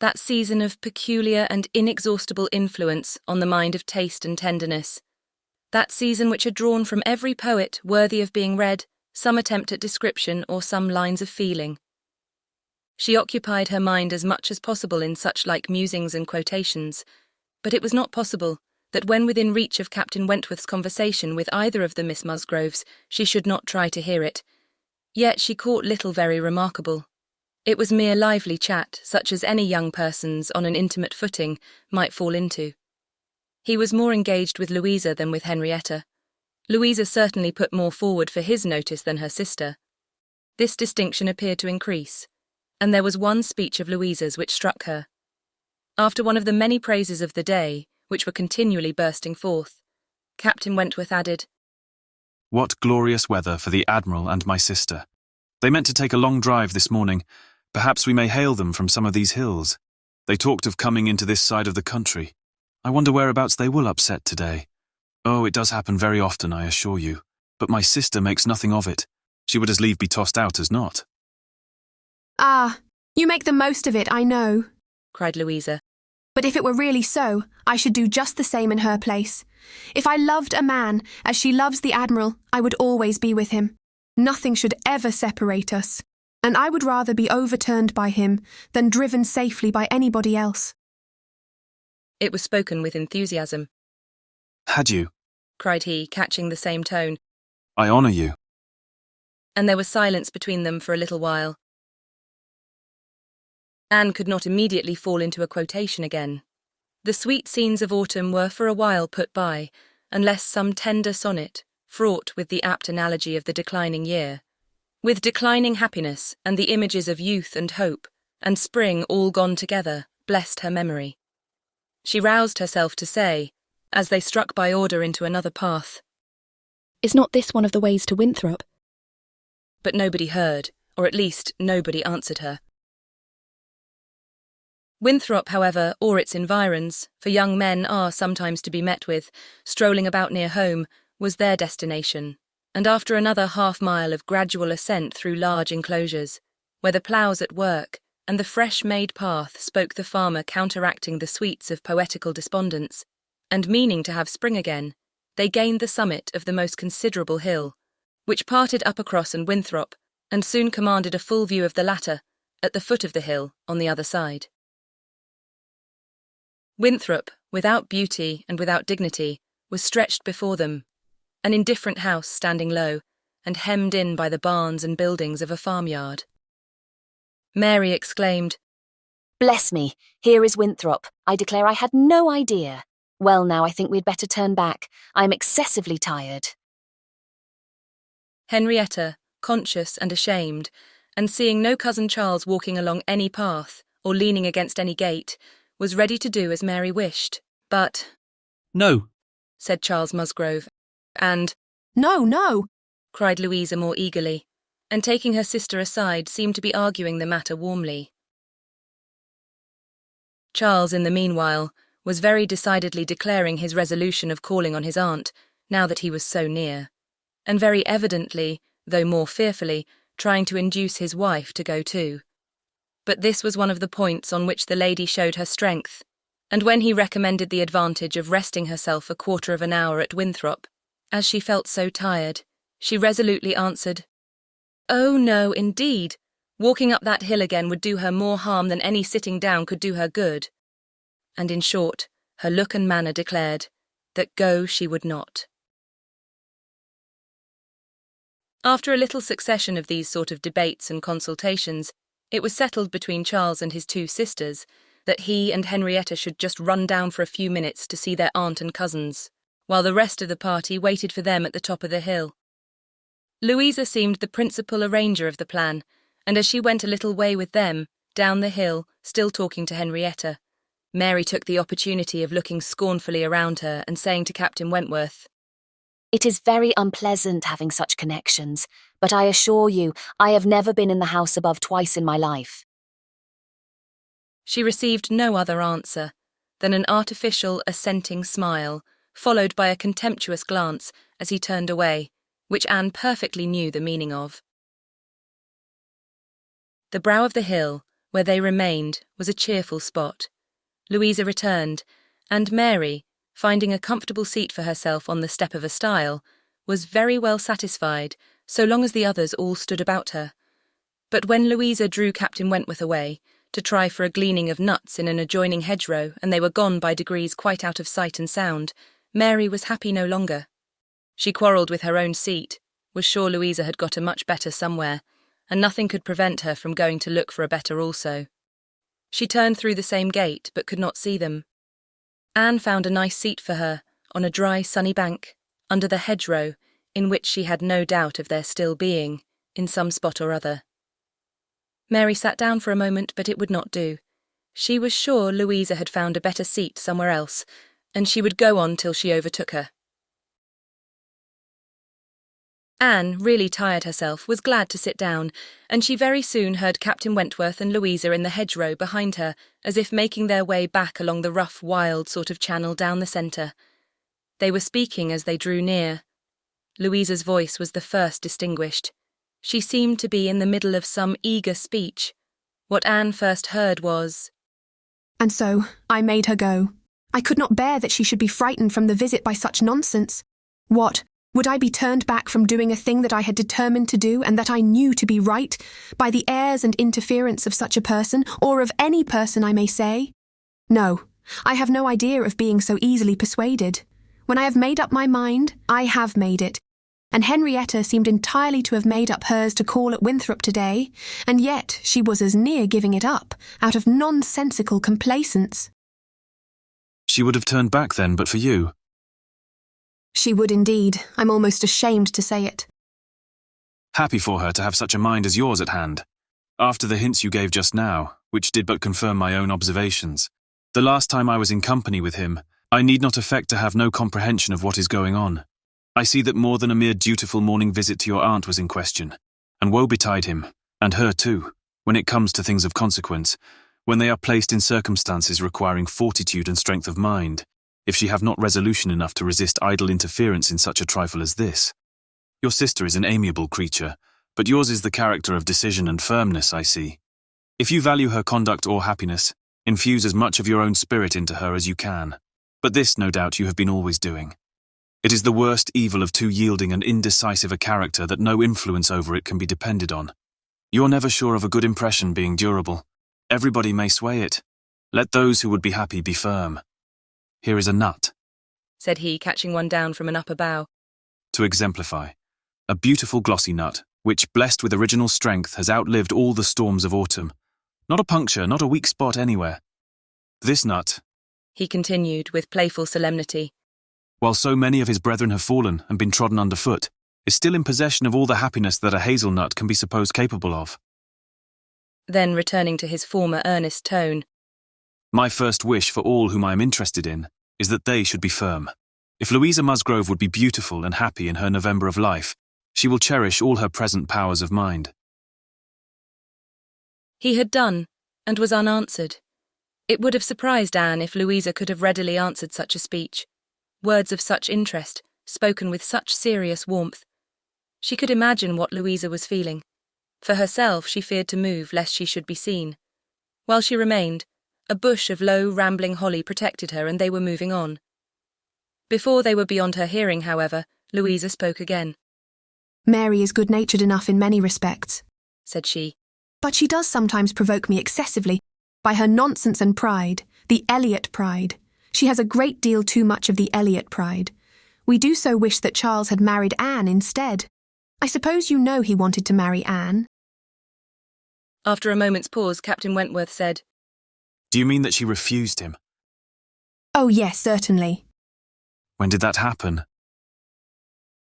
that season of peculiar and inexhaustible influence on the mind of taste and tenderness, that season which had drawn from every poet worthy of being read some attempt at description or some lines of feeling. She occupied her mind as much as possible in such like musings and quotations, but it was not possible that when within reach of Captain Wentworth's conversation with either of the Miss Musgroves, she should not try to hear it. Yet she caught little very remarkable. It was mere lively chat, such as any young persons on an intimate footing might fall into. He was more engaged with Louisa than with Henrietta. Louisa certainly put more forward for his notice than her sister. This distinction appeared to increase, and there was one speech of Louisa's which struck her. After one of the many praises of the day, which were continually bursting forth, Captain Wentworth added, What glorious weather for the Admiral and my sister. They meant to take a long drive this morning. Perhaps we may hail them from some of these hills. They talked of coming into this side of the country. I wonder whereabouts they will upset today. Oh, it does happen very often, I assure you. But my sister makes nothing of it. She would as lieve be tossed out as not. Ah, you make the most of it, I know, cried Louisa. But if it were really so, I should do just the same in her place. If I loved a man as she loves the Admiral, I would always be with him. Nothing should ever separate us, and I would rather be overturned by him than driven safely by anybody else. It was spoken with enthusiasm. Had you? Cried he, catching the same tone. I honour you. And there was silence between them for a little while. Anne could not immediately fall into a quotation again. The sweet scenes of autumn were for a while put by, unless some tender sonnet, fraught with the apt analogy of the declining year, with declining happiness and the images of youth and hope, and spring all gone together, blessed her memory. She roused herself to say, as they struck by order into another path, Is not this one of the ways to Winthrop? But nobody heard, or at least nobody answered her. Winthrop, however, or its environs, for young men are sometimes to be met with, strolling about near home, was their destination, and after another half-mile of gradual ascent through large enclosures, where the ploughs at work and the fresh-made path spoke the farmer counteracting the sweets of poetical despondence, and meaning to have spring again, they gained the summit of the most considerable hill, which parted Uppercross and Winthrop, and soon commanded a full view of the latter, at the foot of the hill on the other side. Winthrop, without beauty and without dignity, was stretched before them, an indifferent house standing low, and hemmed in by the barns and buildings of a farmyard. Mary exclaimed, Bless me, here is Winthrop. I declare I had no idea. Well, now I think we'd better turn back. I am excessively tired. Henrietta, conscious and ashamed, and seeing no cousin Charles walking along any path or leaning against any gate, was ready to do as Mary wished. But No, said Charles Musgrove, and No, no, cried Louisa more eagerly, and taking her sister aside seemed to be arguing the matter warmly. Charles, in the meanwhile, was very decidedly declaring his resolution of calling on his aunt, now that he was so near, and very evidently, though more fearfully, trying to induce his wife to go too. But this was one of the points on which the lady showed her strength, and when he recommended the advantage of resting herself a quarter of an hour at Winthrop, as she felt so tired, she resolutely answered, "Oh, no, indeed. Walking up that hill again would do her more harm than any sitting down could do her good." And in short, her look and manner declared that go she would not. After a little succession of these sort of debates and consultations, it was settled between Charles and his two sisters that he and Henrietta should just run down for a few minutes to see their aunt and cousins, while the rest of the party waited for them at the top of the hill. Louisa seemed the principal arranger of the plan, and as she went a little way with them, down the hill, still talking to Henrietta, Mary took the opportunity of looking scornfully around her and saying to Captain Wentworth, It is very unpleasant having such connections, but I assure you, I have never been in the house above twice in my life. She received no other answer than an artificial assenting smile, followed by a contemptuous glance as he turned away, which Anne perfectly knew the meaning of. The brow of the hill, where they remained, was a cheerful spot. Louisa returned, and Mary, finding a comfortable seat for herself on the step of a stile, was very well satisfied, so long as the others all stood about her. But when Louisa drew Captain Wentworth away, to try for a gleaning of nuts in an adjoining hedgerow, and they were gone by degrees quite out of sight and sound, Mary was happy no longer. She quarrelled with her own seat, was sure Louisa had got a much better somewhere, and nothing could prevent her from going to look for a better also. She turned through the same gate, but could not see them. Anne found a nice seat for her, on a dry, sunny bank, under the hedgerow, in which she had no doubt of their still being, in some spot or other. Mary sat down for a moment, but it would not do. She was sure Louisa had found a better seat somewhere else, and she would go on till she overtook her. Anne, really tired herself, was glad to sit down, and she very soon heard Captain Wentworth and Louisa in the hedgerow behind her, as if making their way back along the rough, wild sort of channel down the centre. They were speaking as they drew near. Louisa's voice was the first distinguished. She seemed to be in the middle of some eager speech. What Anne first heard was, "And so I made her go. I could not bear that she should be frightened from the visit by such nonsense. What? Would I be turned back from doing a thing that I had determined to do and that I knew to be right, by the airs and interference of such a person, or of any person, I may say? No, I have no idea of being so easily persuaded. When I have made up my mind, I have made it. And Henrietta seemed entirely to have made up hers to call at Winthrop today, and yet she was as near giving it up, out of nonsensical complacence." She would have turned back then, but for you. "She would indeed. I'm almost ashamed to say it." Happy for her to have such a mind as yours at hand. After the hints you gave just now, which did but confirm my own observations. The last time I was in company with him, I need not affect to have no comprehension of what is going on. I see that more than a mere dutiful morning visit to your aunt was in question, and woe betide him, and her too, when it comes to things of consequence, when they are placed in circumstances requiring fortitude and strength of mind, if she have not resolution enough to resist idle interference in such a trifle as this. Your sister is an amiable creature, but yours is the character of decision and firmness, I see. If you value her conduct or happiness, infuse as much of your own spirit into her as you can. But this, no doubt, you have been always doing. It is the worst evil of too yielding and indecisive a character that no influence over it can be depended on. You're never sure of a good impression being durable. Everybody may sway it. Let those who would be happy be firm. Here is a nut," said he, catching one down from an upper bough, "to exemplify. A beautiful glossy nut, which, blessed with original strength, has outlived all the storms of autumn. Not a puncture, not a weak spot anywhere. This nut, he continued with playful solemnity, while so many of his brethren have fallen and been trodden underfoot, is still in possession of all the happiness that a hazelnut can be supposed capable of. Then returning to his former earnest tone, my first wish for all whom I am interested in is that they should be firm. If Louisa Musgrove would be beautiful and happy in her November of life, she will cherish all her present powers of mind. He had done, and was unanswered. It would have surprised Anne if Louisa could have readily answered such a speech. Words of such interest, spoken with such serious warmth. She could imagine what Louisa was feeling. For herself, she feared to move lest she should be seen. While she remained, a bush of low, rambling holly protected her, and they were moving on. Before they were beyond her hearing, however, Louisa spoke again. Mary is good-natured enough in many respects, said she. But she does sometimes provoke me excessively by her nonsense and pride, the Elliot pride. She has a great deal too much of the Elliot pride. We do so wish that Charles had married Anne instead. I suppose you know he wanted to marry Anne. After a moment's pause, Captain Wentworth said, Do you mean that she refused him? Oh yes, certainly. When did that happen?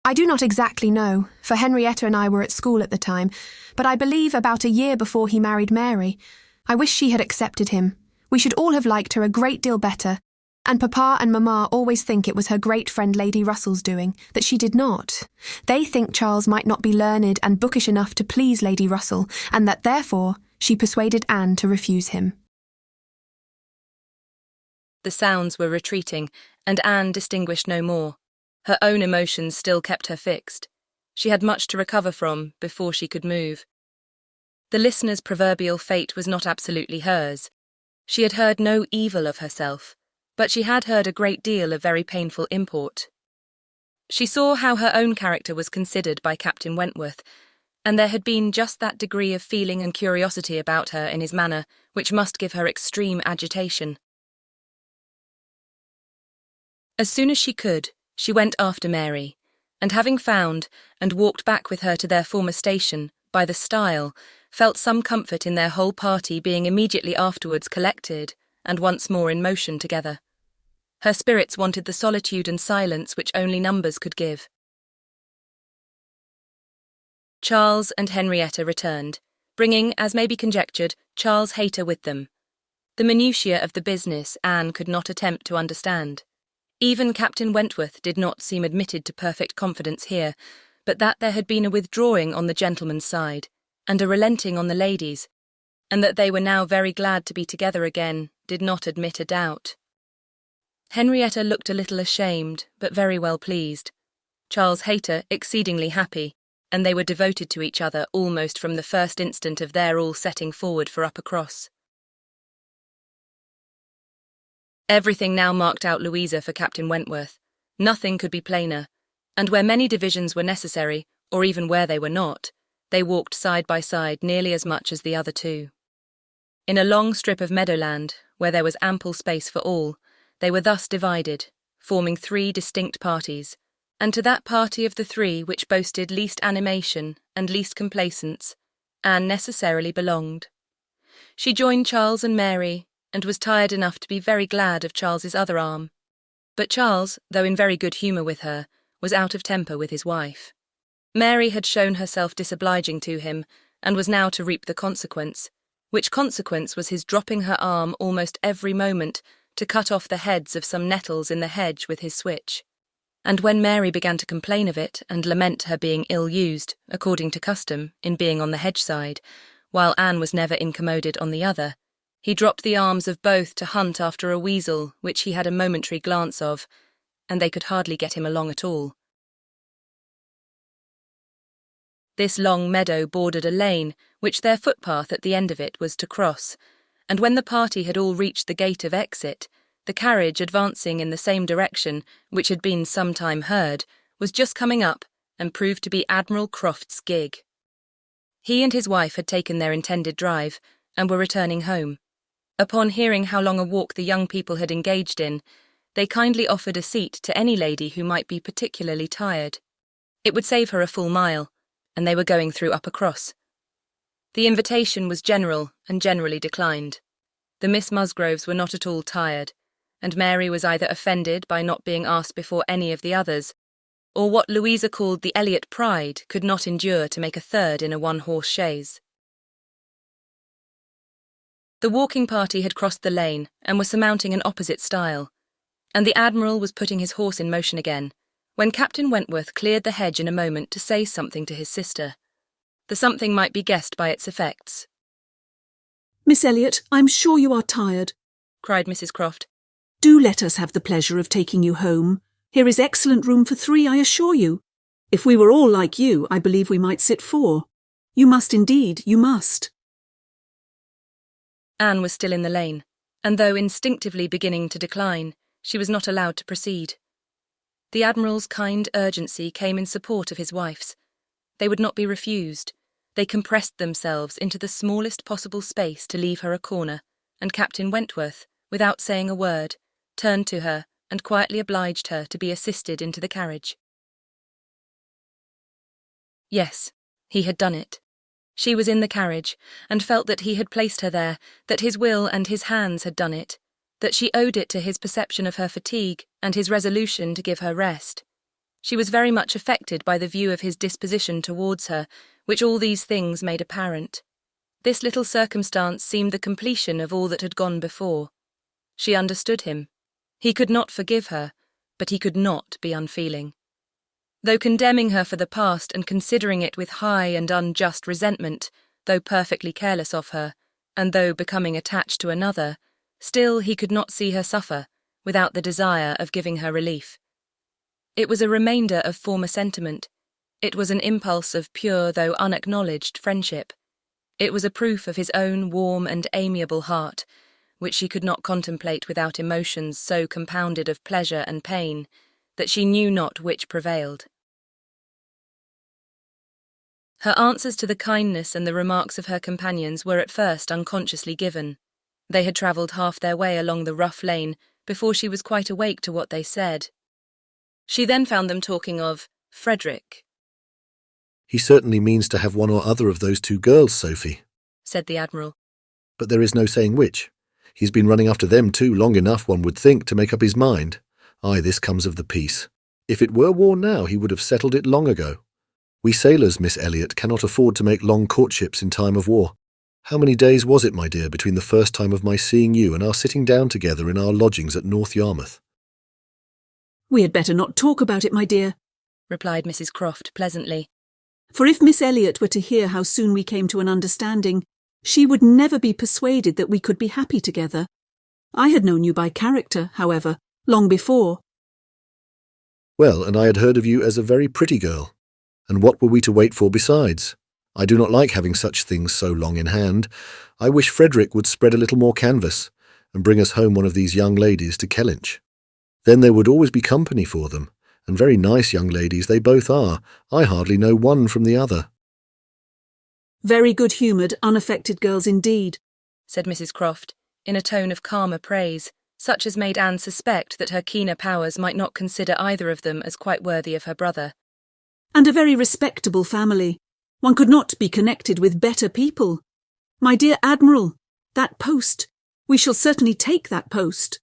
I do not exactly know, for Henrietta and I were at school at the time, but I believe about a year before he married Mary. I wish she had accepted him. We should all have liked her a great deal better, and Papa and Mamma always think it was her great friend Lady Russell's doing, that she did not. They think Charles might not be learned and bookish enough to please Lady Russell, and that therefore she persuaded Anne to refuse him. The sounds were retreating, and Anne distinguished no more. Her own emotions still kept her fixed. She had much to recover from before she could move. The listener's proverbial fate was not absolutely hers. She had heard no evil of herself, but she had heard a great deal of very painful import. She saw how her own character was considered by Captain Wentworth, and there had been just that degree of feeling and curiosity about her in his manner which must give her extreme agitation. As soon as she could, she went after Mary, and having found and walked back with her to their former station, by the stile, felt some comfort in their whole party being immediately afterwards collected and once more in motion together. Her spirits wanted the solitude and silence which only numbers could give. Charles and Henrietta returned, bringing, as may be conjectured, Charles Hayter with them. The minutiae of the business Anne could not attempt to understand. Even Captain Wentworth did not seem admitted to perfect confidence here, but that there had been a withdrawing on the gentleman's side, and a relenting on the ladies', and that they were now very glad to be together again, did not admit a doubt. Henrietta looked a little ashamed, but very well pleased. Charles Hayter exceedingly happy, and they were devoted to each other almost from the first instant of their all setting forward for Uppercross. Everything now marked out Louisa for Captain Wentworth. Nothing could be plainer, and where many divisions were necessary, or even where they were not, they walked side by side nearly as much as the other two. In a long strip of meadowland, where there was ample space for all, they were thus divided, forming three distinct parties, and to that party of the three which boasted least animation and least complacence, Anne necessarily belonged. She joined Charles and Mary, and was tired enough to be very glad of Charles's other arm. But Charles, though in very good humour with her, was out of temper with his wife. Mary had shown herself disobliging to him, and was now to reap the consequence, which consequence was his dropping her arm almost every moment to cut off the heads of some nettles in the hedge with his switch. And when Mary began to complain of it and lament her being ill-used, according to custom, in being on the hedge side, while Anne was never incommoded on the other, he dropped the arms of both to hunt after a weasel which he had a momentary glance of, and they could hardly get him along at all. This long meadow bordered a lane which their footpath at the end of it was to cross, and when the party had all reached the gate of exit, the carriage advancing in the same direction which had been some time heard, was just coming up and proved to be Admiral Croft's gig. He and his wife had taken their intended drive and were returning home. Upon hearing how long a walk the young people had engaged in, they kindly offered a seat to any lady who might be particularly tired. It would save her a full mile, and they were going through Uppercross. The invitation was general and generally declined. The Miss Musgroves were not at all tired, and Mary was either offended by not being asked before any of the others, or what Louisa called the Elliot pride could not endure to make a third in a one-horse chaise. The walking party had crossed the lane and were surmounting an opposite stile, and the Admiral was putting his horse in motion again, when Captain Wentworth cleared the hedge in a moment to say something to his sister. The something might be guessed by its effects. Miss Elliot, I'm sure you are tired, cried Mrs. Croft. Do let us have the pleasure of taking you home. Here is excellent room for 3, I assure you. If we were all like you, I believe we might sit 4. You must indeed, you must. Anne was still in the lane, and though instinctively beginning to decline, she was not allowed to proceed. The Admiral's kind urgency came in support of his wife's. They would not be refused. They compressed themselves into the smallest possible space to leave her a corner, and Captain Wentworth, without saying a word, turned to her and quietly obliged her to be assisted into the carriage. Yes, he had done it. She was in the carriage, and felt that he had placed her there, that his will and his hands had done it, that she owed it to his perception of her fatigue and his resolution to give her rest. She was very much affected by the view of his disposition towards her, which all these things made apparent. This little circumstance seemed the completion of all that had gone before. She understood him. He could not forgive her, but he could not be unfeeling. Though condemning her for the past and considering it with high and unjust resentment, though perfectly careless of her, and though becoming attached to another, still he could not see her suffer without the desire of giving her relief. It was a remainder of former sentiment. It was an impulse of pure though unacknowledged friendship. It was a proof of his own warm and amiable heart, which she could not contemplate without emotions so compounded of pleasure and pain that she knew not which prevailed. Her answers to the kindness and the remarks of her companions were at first unconsciously given. They had travelled half their way along the rough lane before she was quite awake to what they said. She then found them talking of Frederick. He certainly means to have one or other of those 2 girls, Sophie, said the Admiral. But there is no saying which. He's been running after them too long enough, one would think, to make up his mind. Aye, this comes of the peace. If it were war now, he would have settled it long ago. We sailors, Miss Elliot, cannot afford to make long courtships in time of war. How many days was it, my dear, between the first time of my seeing you and our sitting down together in our lodgings at North Yarmouth? We had better not talk about it, my dear, replied Mrs. Croft pleasantly. For if Miss Elliot were to hear how soon we came to an understanding, she would never be persuaded that we could be happy together. I had known you by character, however, long before. Well, and I had heard of you as a very pretty girl. And what were we to wait for besides? I do not like having such things so long in hand. I wish Frederick would spread a little more canvas, and bring us home one of these young ladies to Kellynch. Then there would always be company for them, and very nice young ladies they both are. I hardly know one from the other. Very good-humoured, unaffected girls indeed, said Mrs. Croft, in a tone of calmer praise, such as made Anne suspect that her keener powers might not consider either of them as quite worthy of her brother. And a very respectable family. One could not be connected with better people. My dear Admiral, that post. We shall certainly take that post.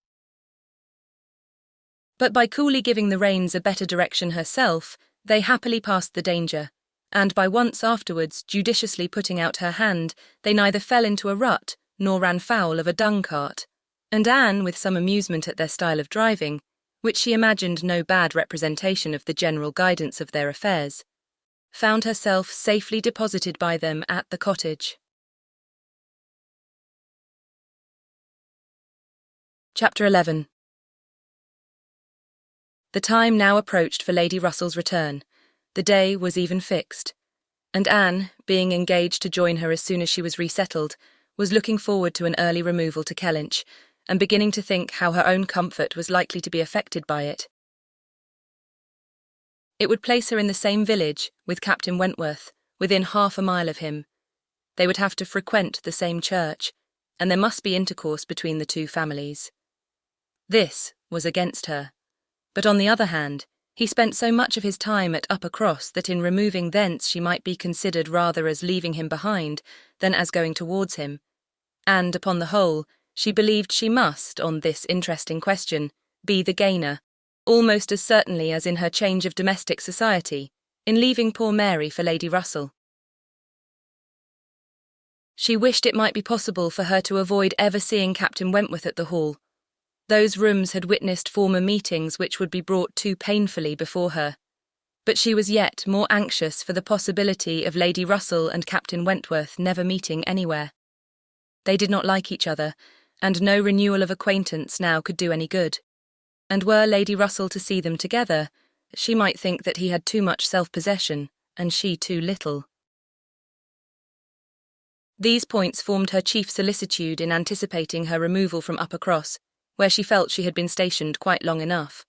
But by coolly giving the reins a better direction herself, they happily passed the danger, and by once afterwards judiciously putting out her hand, they neither fell into a rut nor ran foul of a dung-cart, and Anne, with some amusement at their style of driving, which she imagined no bad representation of the general guidance of their affairs, found herself safely deposited by them at the cottage. Chapter 11. The time now approached for Lady Russell's return. The day was even fixed, and Anne, being engaged to join her as soon as she was resettled, was looking forward to an early removal to Kellynch, and beginning to think how her own comfort was likely to be affected by it. It would place her in the same village with Captain Wentworth, within half a mile of him. They would have to frequent the same church, and there must be intercourse between the 2 families. This was against her, but on the other hand, He spent so much of his time at Uppercross that in removing thence she might be considered rather as leaving him behind than as going towards him, and, upon the whole, she believed she must, on this interesting question, be the gainer, almost as certainly as in her change of domestic society, in leaving poor Mary for Lady Russell. She wished it might be possible for her to avoid ever seeing Captain Wentworth at the Hall. Those rooms had witnessed former meetings which would be brought too painfully before her. But she was yet more anxious for the possibility of Lady Russell and Captain Wentworth never meeting anywhere. They did not like each other, and no renewal of acquaintance now could do any good. And were Lady Russell to see them together, she might think that he had too much self-possession, and she too little. These points formed her chief solicitude in anticipating her removal from Uppercross, where she felt she had been stationed quite long enough.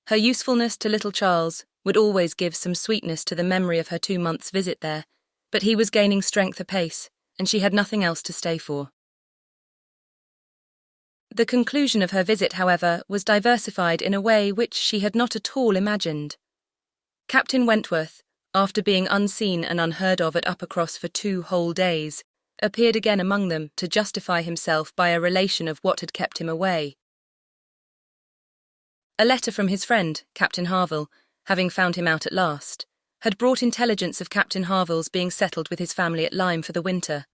Her usefulness to little Charles would always give some sweetness to the memory of her 2 months' visit there, but he was gaining strength apace, and she had nothing else to stay for. The conclusion of her visit, however, was diversified in a way which she had not at all imagined. Captain Wentworth, after being unseen and unheard of at Uppercross for 2 whole days, appeared again among them to justify himself by a relation of what had kept him away. A letter from his friend, Captain Harville, having found him out at last, had brought intelligence of Captain Harville's being settled with his family at Lyme for the winter,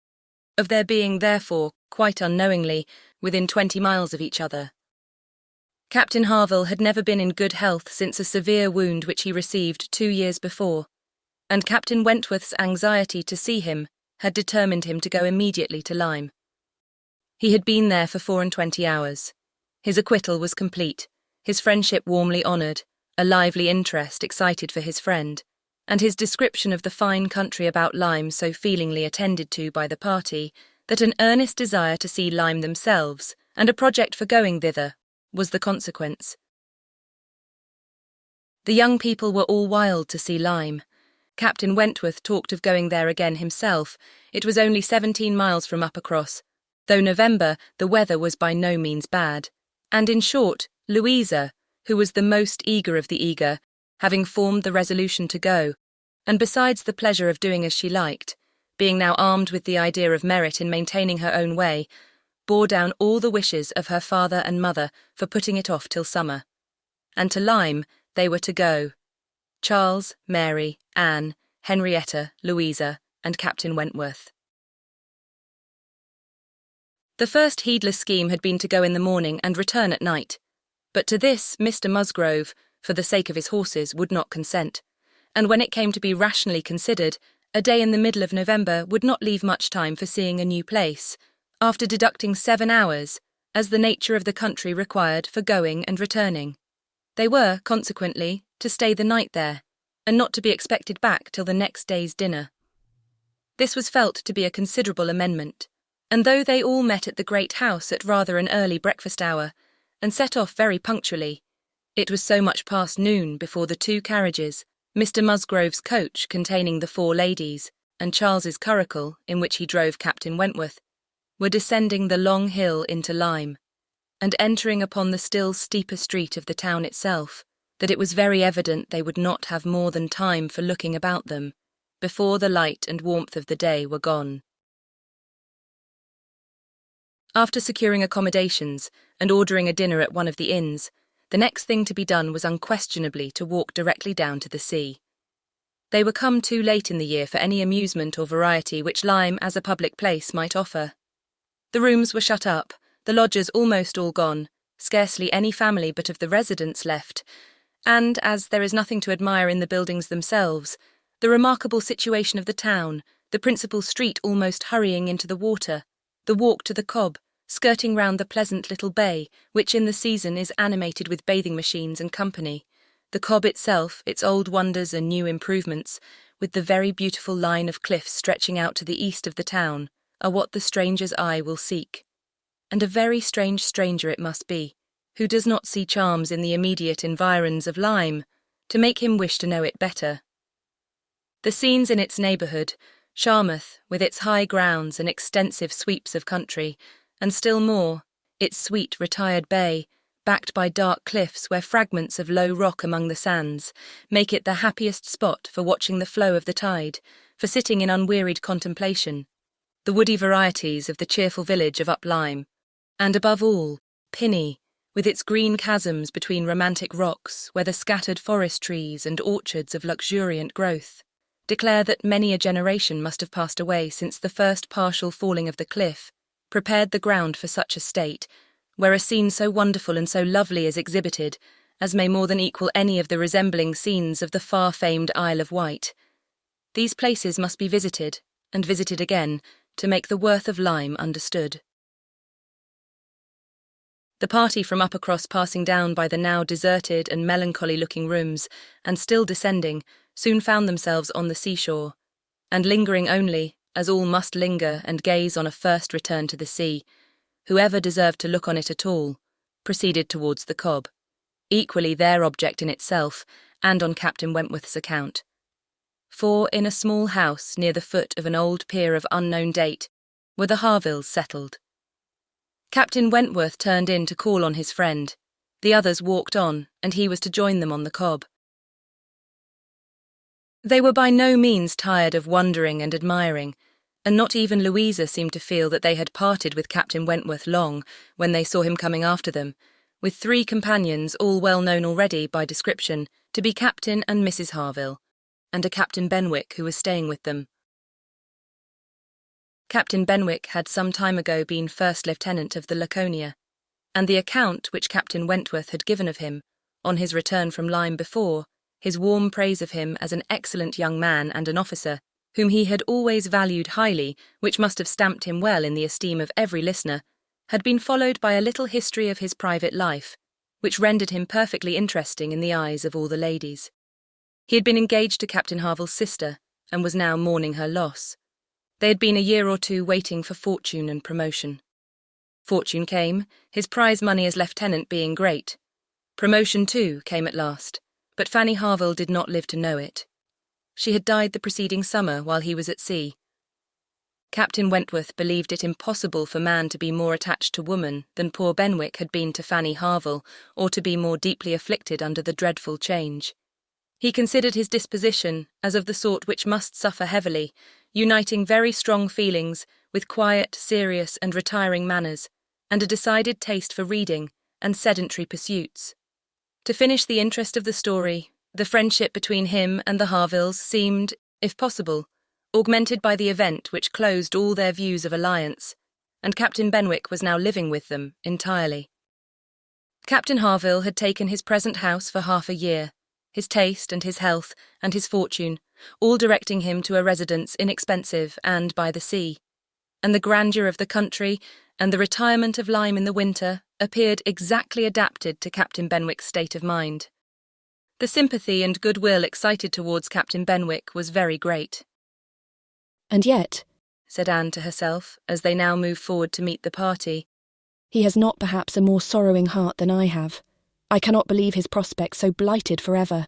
of their being, therefore, quite unknowingly, within 20 miles of each other. Captain Harville had never been in good health since a severe wound which he received 2 years before, and Captain Wentworth's anxiety to see him had determined him to go immediately to Lyme. He had been there for 24 hours. His acquittal was complete, his friendship warmly honoured, a lively interest excited for his friend, and his description of the fine country about Lyme so feelingly attended to by the party that an earnest desire to see Lyme themselves, and a project for going thither, was the consequence. The young people were all wild to see Lyme. Captain Wentworth talked of going there again himself. It was only 17 miles from Uppercross. Though November, the weather was by no means bad. And in short, Louisa, who was the most eager of the eager, having formed the resolution to go, and besides the pleasure of doing as she liked, being now armed with the idea of merit in maintaining her own way, bore down all the wishes of her father and mother for putting it off till summer. And to Lyme they were to go. Charles, Mary, Anne, Henrietta, Louisa, and Captain Wentworth. The first heedless scheme had been to go in the morning and return at night, but to this Mr. Musgrove, for the sake of his horses, would not consent, and when it came to be rationally considered, a day in the middle of November would not leave much time for seeing a new place, after deducting 7 hours, as the nature of the country required for going and returning. They were, consequently, to stay the night there, and not to be expected back till the next day's dinner. This was felt to be a considerable amendment, and though they all met at the great house at rather an early breakfast hour, and set off very punctually, it was so much past noon before the 2 carriages, Mr. Musgrove's coach containing the 4 ladies, and Charles's curricle, in which he drove Captain Wentworth, were descending the long hill into Lyme, and entering upon the still steeper street of the town itself, that it was very evident they would not have more than time for looking about them, before the light and warmth of the day were gone. After securing accommodations and ordering a dinner at one of the inns, the next thing to be done was unquestionably to walk directly down to the sea. They were come too late in the year for any amusement or variety which Lyme as a public place might offer. The rooms were shut up, the lodgers almost all gone, scarcely any family but of the residents left, and, as there is nothing to admire in the buildings themselves, the remarkable situation of the town, the principal street almost hurrying into the water, the walk to the Cobb, skirting round the pleasant little bay, which in the season is animated with bathing machines and company, the Cobb itself, its old wonders and new improvements, with the very beautiful line of cliffs stretching out to the east of the town, are what the stranger's eye will seek. And a very strange stranger it must be, who does not see charms in the immediate environs of Lyme, to make him wish to know it better. The scenes in its neighbourhood, Charmouth, with its high grounds and extensive sweeps of country, and still more, its sweet retired bay, backed by dark cliffs where fragments of low rock among the sands make it the happiest spot for watching the flow of the tide, for sitting in unwearied contemplation, the woody varieties of the cheerful village of Up Lyme, and above all, Pinny, with its green chasms between romantic rocks where the scattered forest trees and orchards of luxuriant growth declare that many a generation must have passed away since the first partial falling of the cliff prepared the ground for such a state, where a scene so wonderful and so lovely is exhibited as may more than equal any of the resembling scenes of the far-famed Isle of Wight. These places must be visited, and visited again, to make the worth of Lyme understood. The party from Uppercross passing down by the now deserted and melancholy-looking rooms, and still descending, soon found themselves on the seashore, and lingering only, as all must linger and gaze on a first return to the sea, whoever deserved to look on it at all, proceeded towards the Cobb, equally their object in itself, and on Captain Wentworth's account. For in a small house near the foot of an old pier of unknown date were the Harvilles settled. Captain Wentworth turned in to call on his friend. The others walked on, and he was to join them on the Cobb. They were by no means tired of wondering and admiring, and not even Louisa seemed to feel that they had parted with Captain Wentworth long when they saw him coming after them, with 3 companions all well known already by description to be Captain and Mrs. Harville, and a Captain Benwick who was staying with them. Captain Benwick had some time ago been First Lieutenant of the Laconia, and the account which Captain Wentworth had given of him, on his return from Lyme before, his warm praise of him as an excellent young man and an officer, whom he had always valued highly, which must have stamped him well in the esteem of every listener, had been followed by a little history of his private life, which rendered him perfectly interesting in the eyes of all the ladies. He had been engaged to Captain Harville's sister, and was now mourning her loss. They had been a year or 2 waiting for fortune and promotion. Fortune came, his prize money as lieutenant being great. Promotion, too, came at last, but Fanny Harville did not live to know it. She had died the preceding summer while he was at sea. Captain Wentworth believed it impossible for man to be more attached to woman than poor Benwick had been to Fanny Harville, or to be more deeply afflicted under the dreadful change. He considered his disposition as of the sort which must suffer heavily, uniting very strong feelings with quiet, serious and retiring manners, and a decided taste for reading and sedentary pursuits. To finish the interest of the story, the friendship between him and the Harvilles seemed, if possible, augmented by the event which closed all their views of alliance, and Captain Benwick was now living with them entirely. Captain Harville had taken his present house for half a year, his taste and his health and his fortune, all directing him to a residence inexpensive and by the sea, and the grandeur of the country and the retirement of Lyme in the winter appeared exactly adapted to Captain Benwick's state of mind. The sympathy and goodwill excited towards Captain Benwick was very great. And yet, said Anne to herself, as they now moved forward to meet the party, he has not perhaps a more sorrowing heart than I have. I cannot believe his prospects so blighted forever.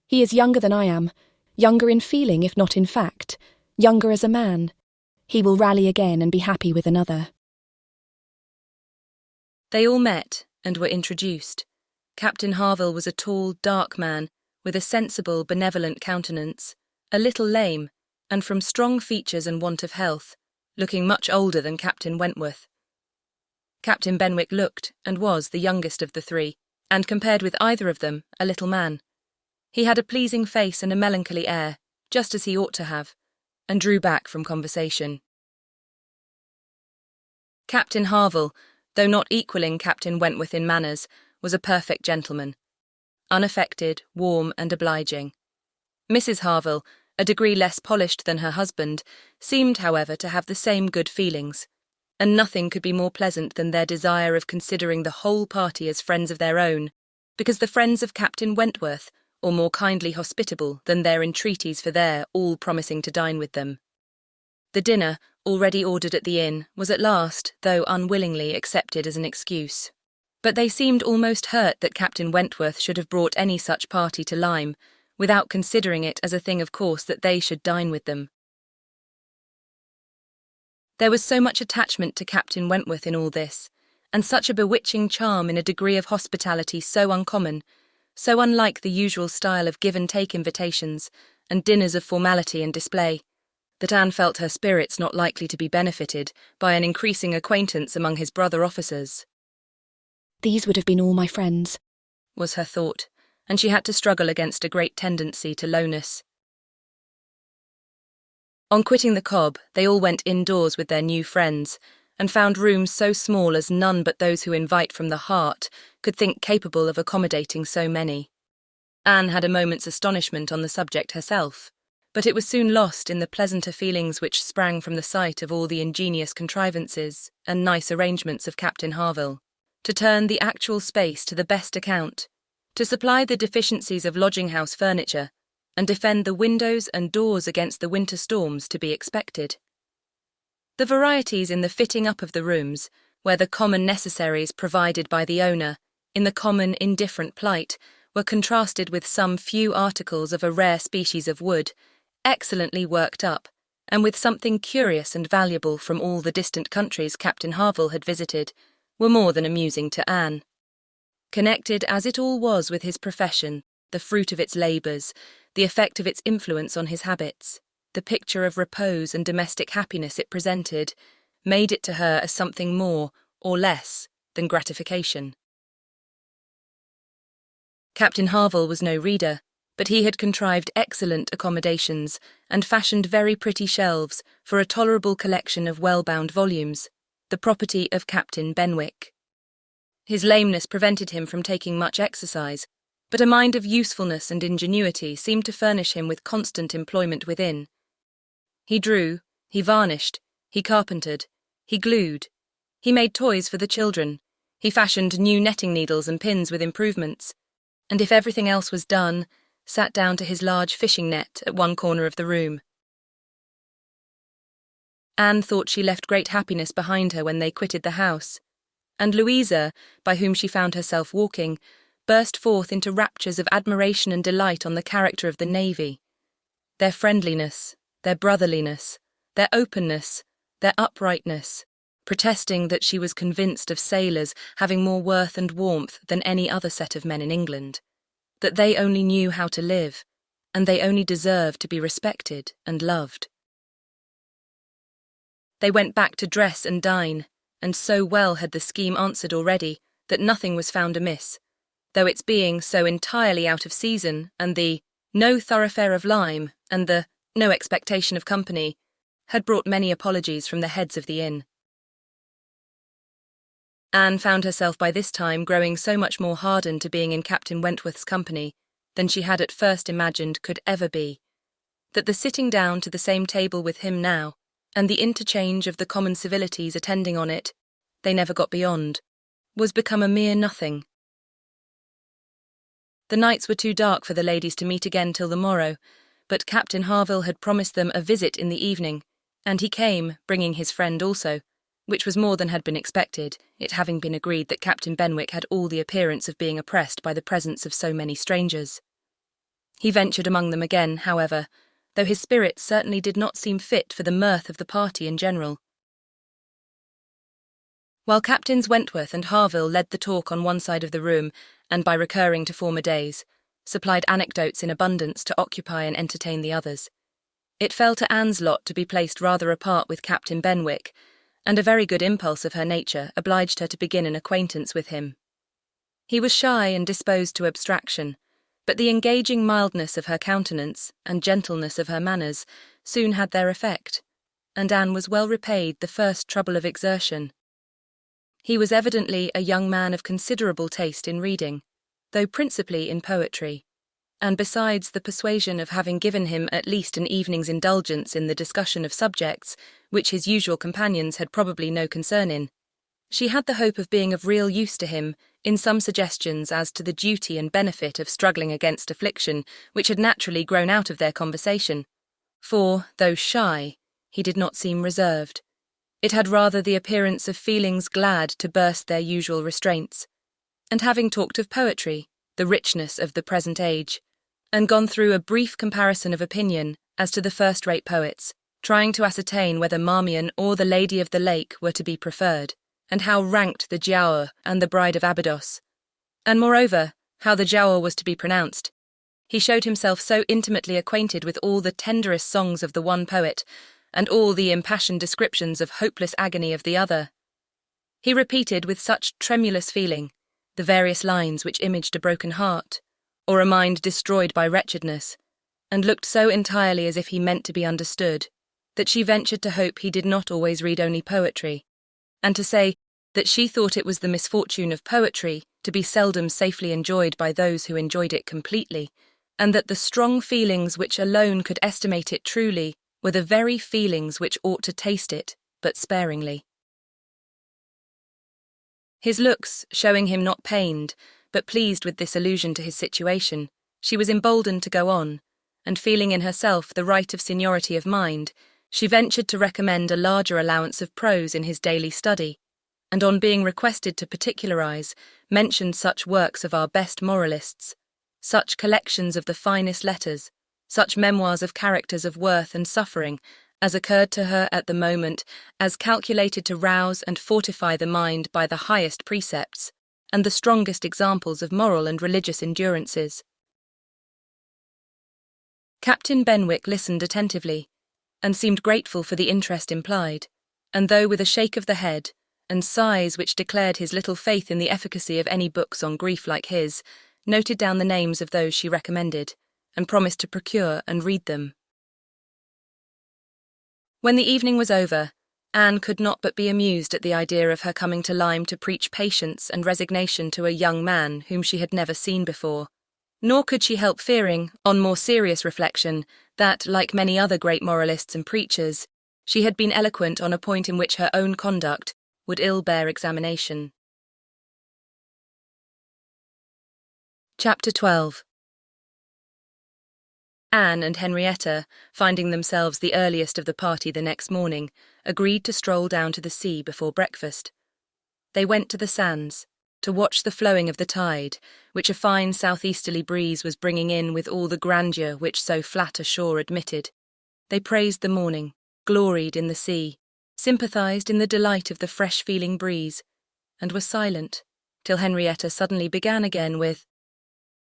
He is younger than I am, younger in feeling if not in fact, younger as a man. He will rally again and be happy with another. They all met and were introduced. Captain Harville was a tall, dark man, with a sensible, benevolent countenance, a little lame, and from strong features and want of health, looking much older than Captain Wentworth. Captain Benwick looked and was the youngest of the 3, and compared with either of them, a little man. He had a pleasing face and a melancholy air, just as he ought to have, and drew back from conversation. Captain Harville, though not equalling Captain Wentworth in manners, was a perfect gentleman, unaffected, warm and obliging. Mrs. Harville, a degree less polished than her husband, seemed, however, to have the same good feelings, and nothing could be more pleasant than their desire of considering the whole party as friends of their own, because the friends of Captain Wentworth, or more kindly hospitable than their entreaties for their all promising to dine with them. The dinner, already ordered at the inn, was at last, though unwillingly, accepted as an excuse. But they seemed almost hurt that Captain Wentworth should have brought any such party to Lyme, without considering it as a thing of course that they should dine with them. There was so much attachment to Captain Wentworth in all this, and such a bewitching charm in a degree of hospitality so uncommon, so unlike the usual style of give-and-take invitations and dinners of formality and display, that Anne felt her spirits not likely to be benefited by an increasing acquaintance among his brother officers. These would have been all my friends, was her thought, and she had to struggle against a great tendency to lowness. On quitting the Cobb, they all went indoors with their new friends, and found rooms so small as none but those who invite from the heart could think capable of accommodating so many. Anne had a moment's astonishment on the subject herself, but it was soon lost in the pleasanter feelings which sprang from the sight of all the ingenious contrivances and nice arrangements of Captain Harville, to turn the actual space to the best account, to supply the deficiencies of lodging-house furniture, and defend the windows and doors against the winter storms to be expected. The varieties in the fitting up of the rooms, where the common necessaries provided by the owner, in the common indifferent plight, were contrasted with some few articles of a rare species of wood, excellently worked up, and with something curious and valuable from all the distant countries Captain Harville had visited, were more than amusing to Anne. Connected as it all was with his profession, the fruit of its labours, the effect of its influence on his habits, the picture of repose and domestic happiness it presented, made it to her as something more or less than gratification. Captain Harville was no reader, but he had contrived excellent accommodations and fashioned very pretty shelves for a tolerable collection of well-bound volumes, the property of Captain Benwick. His lameness prevented him from taking much exercise, but a mind of usefulness and ingenuity seemed to furnish him with constant employment within. He drew, he varnished, he carpentered, he glued, he made toys for the children, he fashioned new netting needles and pins with improvements, and if everything else was done, sat down to his large fishing net at one corner of the room. Anne thought she left great happiness behind her when they quitted the house, and Louisa, by whom she found herself walking, burst forth into raptures of admiration and delight on the character of the navy. Their friendliness, their brotherliness, their openness, their uprightness, protesting that she was convinced of sailors having more worth and warmth than any other set of men in England, that they only knew how to live, and they only deserved to be respected and loved. They went back to dress and dine, and so well had the scheme answered already that nothing was found amiss, though its being so entirely out of season, and the no thoroughfare of lime, and the no expectation of company, had brought many apologies from the heads of the inn. Anne found herself by this time growing so much more hardened to being in Captain Wentworth's company than she had at first imagined could ever be, that the sitting down to the same table with him now, and the interchange of the common civilities attending on it, they never got beyond, was become a mere nothing. The nights were too dark for the ladies to meet again till the morrow, but Captain Harville had promised them a visit in the evening, and he came, bringing his friend also, which was more than had been expected, it having been agreed that Captain Benwick had all the appearance of being oppressed by the presence of so many strangers. He ventured among them again, however, though his spirits certainly did not seem fit for the mirth of the party in general. While Captains Wentworth and Harville led the talk on one side of the room, and by recurring to former days, supplied anecdotes in abundance to occupy and entertain the others, it fell to Anne's lot to be placed rather apart with Captain Benwick, and a very good impulse of her nature obliged her to begin an acquaintance with him. He was shy and disposed to abstraction, but the engaging mildness of her countenance and gentleness of her manners soon had their effect, and Anne was well repaid the first trouble of exertion. He was evidently a young man of considerable taste in reading, though principally in poetry, and besides the persuasion of having given him at least an evening's indulgence in the discussion of subjects which his usual companions had probably no concern in, she had the hope of being of real use to him in some suggestions as to the duty and benefit of struggling against affliction which had naturally grown out of their conversation, for, though shy, he did not seem reserved. It had rather the appearance of feelings glad to burst their usual restraints, and having talked of poetry, the richness of the present age, and gone through a brief comparison of opinion as to the first-rate poets, trying to ascertain whether Marmion or the Lady of the Lake were to be preferred, and how ranked the Giaour and the Bride of Abydos, and moreover, how the Giaour was to be pronounced. He showed himself so intimately acquainted with all the tenderest songs of the one poet, and all the impassioned descriptions of hopeless agony of the other. He repeated with such tremulous feeling the various lines which imaged a broken heart, or a mind destroyed by wretchedness, and looked so entirely as if he meant to be understood, that she ventured to hope he did not always read only poetry, and to say that she thought it was the misfortune of poetry to be seldom safely enjoyed by those who enjoyed it completely, and that the strong feelings which alone could estimate it truly were the very feelings which ought to taste it, but sparingly. His looks showing him not pained, but pleased with this allusion to his situation, she was emboldened to go on, and feeling in herself the right of seniority of mind, she ventured to recommend a larger allowance of prose in his daily study, and on being requested to particularize, mentioned such works of our best moralists, such collections of the finest letters, such memoirs of characters of worth and suffering, as occurred to her at the moment, as calculated to rouse and fortify the mind by the highest precepts, and the strongest examples of moral and religious endurances. Captain Benwick listened attentively, and seemed grateful for the interest implied, and though with a shake of the head, and sighs which declared his little faith in the efficacy of any books on grief like his, noted down the names of those she recommended, and promised to procure and read them. When the evening was over, Anne could not but be amused at the idea of her coming to Lyme to preach patience and resignation to a young man whom she had never seen before, nor could she help fearing, on more serious reflection, that, like many other great moralists and preachers, she had been eloquent on a point in which her own conduct would ill bear examination. Chapter 12. Anne and Henrietta, finding themselves the earliest of the party the next morning, agreed to stroll down to the sea before breakfast. They went to the sands, to watch the flowing of the tide, which a fine southeasterly breeze was bringing in with all the grandeur which so flat a shore admitted. They praised the morning, gloried in the sea, sympathised in the delight of the fresh-feeling breeze, and were silent, till Henrietta suddenly began again with,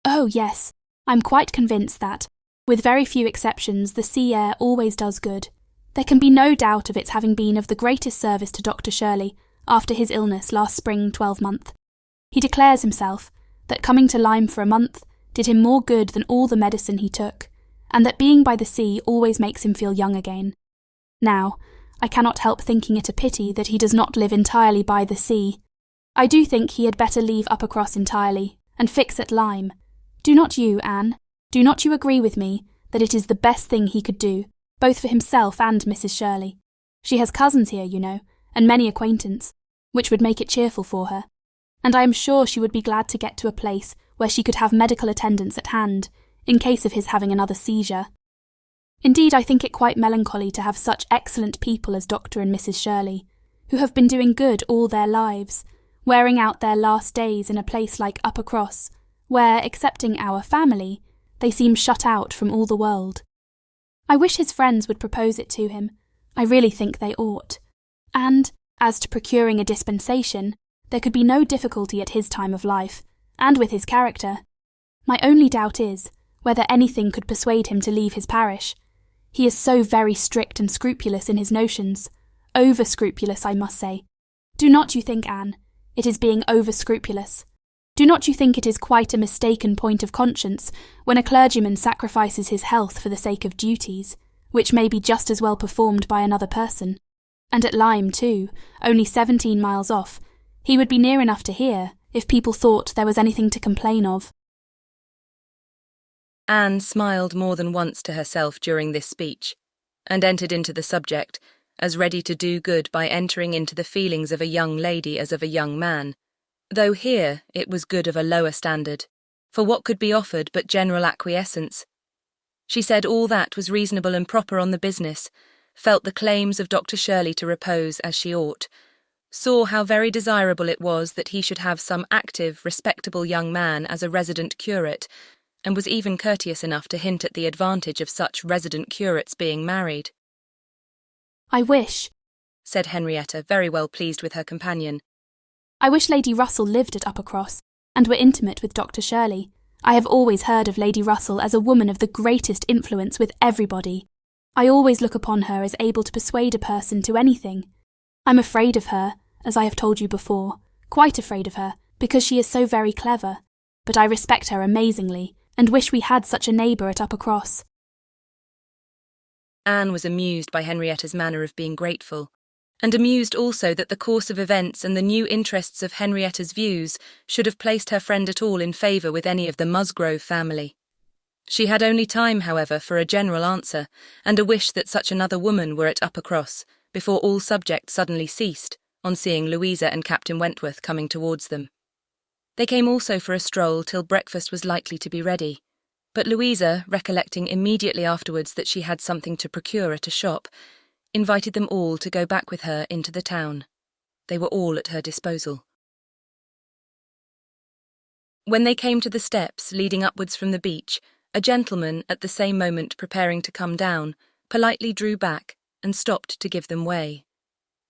"Oh, yes, I'm quite convinced that, with very few exceptions, the sea air always does good. There can be no doubt of its having been of the greatest service to Dr. Shirley after his illness last spring 12-month. He declares himself that coming to Lyme for a month did him more good than all the medicine he took, and that being by the sea always makes him feel young again. Now, I cannot help thinking it a pity that he does not live entirely by the sea. I do think he had better leave Uppercross entirely, and fix at Lyme. Do not you, Anne? Do not you agree with me that it is the best thing he could do, both for himself and Mrs. Shirley? She has cousins here, you know, and many acquaintance, which would make it cheerful for her, and I am sure she would be glad to get to a place where she could have medical attendance at hand, in case of his having another seizure. Indeed, I think it quite melancholy to have such excellent people as Dr. and Mrs. Shirley, who have been doing good all their lives, wearing out their last days in a place like Uppercross, where, excepting our family, they seem shut out from all the world. I wish his friends would propose it to him. I really think they ought. And, as to procuring a dispensation, there could be no difficulty at his time of life, and with his character. My only doubt is, whether anything could persuade him to leave his parish. He is so very strict and scrupulous in his notions. Over-scrupulous, I must say. Do not you think, Anne, it is being over-scrupulous? Do not you think it is quite a mistaken point of conscience when a clergyman sacrifices his health for the sake of duties, which may be just as well performed by another person? And at Lyme, too, only 17 miles off, he would be near enough to hear, if people thought there was anything to complain of. Anne smiled more than once to herself during this speech, and entered into the subject, as ready to do good by entering into the feelings of a young lady as of a young man, though here it was good of a lower standard, for what could be offered but general acquiescence? She said all that was reasonable and proper on the business, felt the claims of Dr. Shirley to repose as she ought, saw how very desirable it was that he should have some active, respectable young man as a resident curate, and was even courteous enough to hint at the advantage of such resident curates being married. "I wish," said Henrietta, very well pleased with her companion, I wish Lady Russell lived at Uppercross, and were intimate with Dr. Shirley. I have always heard of Lady Russell as a woman of the greatest influence with everybody. I always look upon her as able to persuade a person to anything. I'm afraid of her, as I have told you before, quite afraid of her, because she is so very clever, but I respect her amazingly, and wish we had such a neighbour at Uppercross. Anne was amused by Henrietta's manner of being grateful, and amused also that the course of events and the new interests of Henrietta's views should have placed her friend at all in favour with any of the Musgrove family. She had only time, however, for a general answer, and a wish that such another woman were at Uppercross, before all subject suddenly ceased, on seeing Louisa and Captain Wentworth coming towards them. They came also for a stroll till breakfast was likely to be ready, but Louisa, recollecting immediately afterwards that she had something to procure at a shop, invited them all to go back with her into the town. They were all at her disposal. When they came to the steps leading upwards from the beach, a gentleman, at the same moment preparing to come down, politely drew back and stopped to give them way.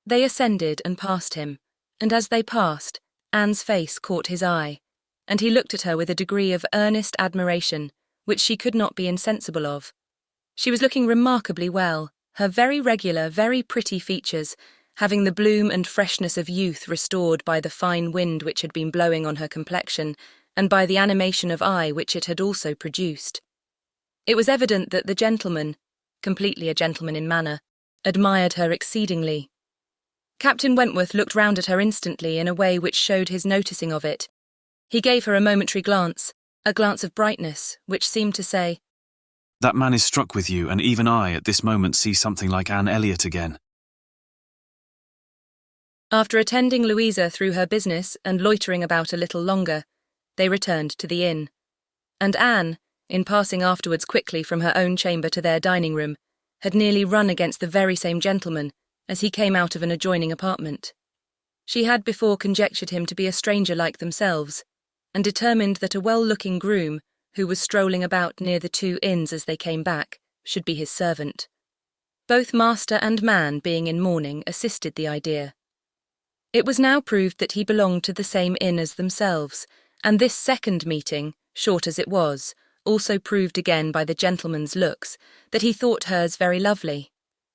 They ascended and passed him, and as they passed, Anne's face caught his eye, and he looked at her with a degree of earnest admiration which she could not be insensible of. She was looking remarkably well, her very regular, very pretty features, having the bloom and freshness of youth restored by the fine wind which had been blowing on her complexion, and by the animation of eye which it had also produced. It was evident that the gentleman, completely a gentleman in manner, admired her exceedingly. Captain Wentworth looked round at her instantly in a way which showed his noticing of it. He gave her a momentary glance, a glance of brightness, which seemed to say, "That man is struck with you, and even I at this moment see something like Anne Elliot again." After attending Louisa through her business and loitering about a little longer, they returned to the inn, and Anne, in passing afterwards quickly from her own chamber to their dining-room, had nearly run against the very same gentleman as he came out of an adjoining apartment. She had before conjectured him to be a stranger like themselves, and determined that a well-looking groom, who was strolling about near the two inns as they came back, should be his servant. Both master and man, being in mourning, assisted the idea. It was now proved that he belonged to the same inn as themselves, and this second meeting, short as it was, also proved again by the gentleman's looks that he thought hers very lovely,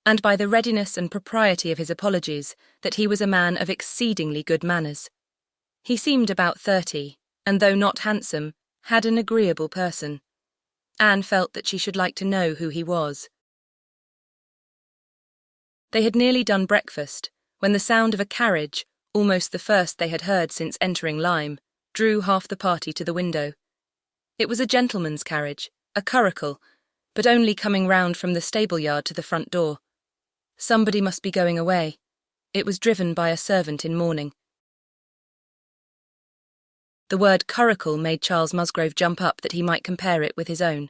and by the readiness and propriety of his apologies that he was a man of exceedingly good manners. He seemed about 30, and though not handsome, had an agreeable person. Anne felt that she should like to know who he was. They had nearly done breakfast, when the sound of a carriage, almost the first they had heard since entering Lyme, drew half the party to the window. It was a gentleman's carriage, a curricle, but only coming round from the stable-yard to the front door. Somebody must be going away. It was driven by a servant in mourning. The word curricle made Charles Musgrove jump up that he might compare it with his own.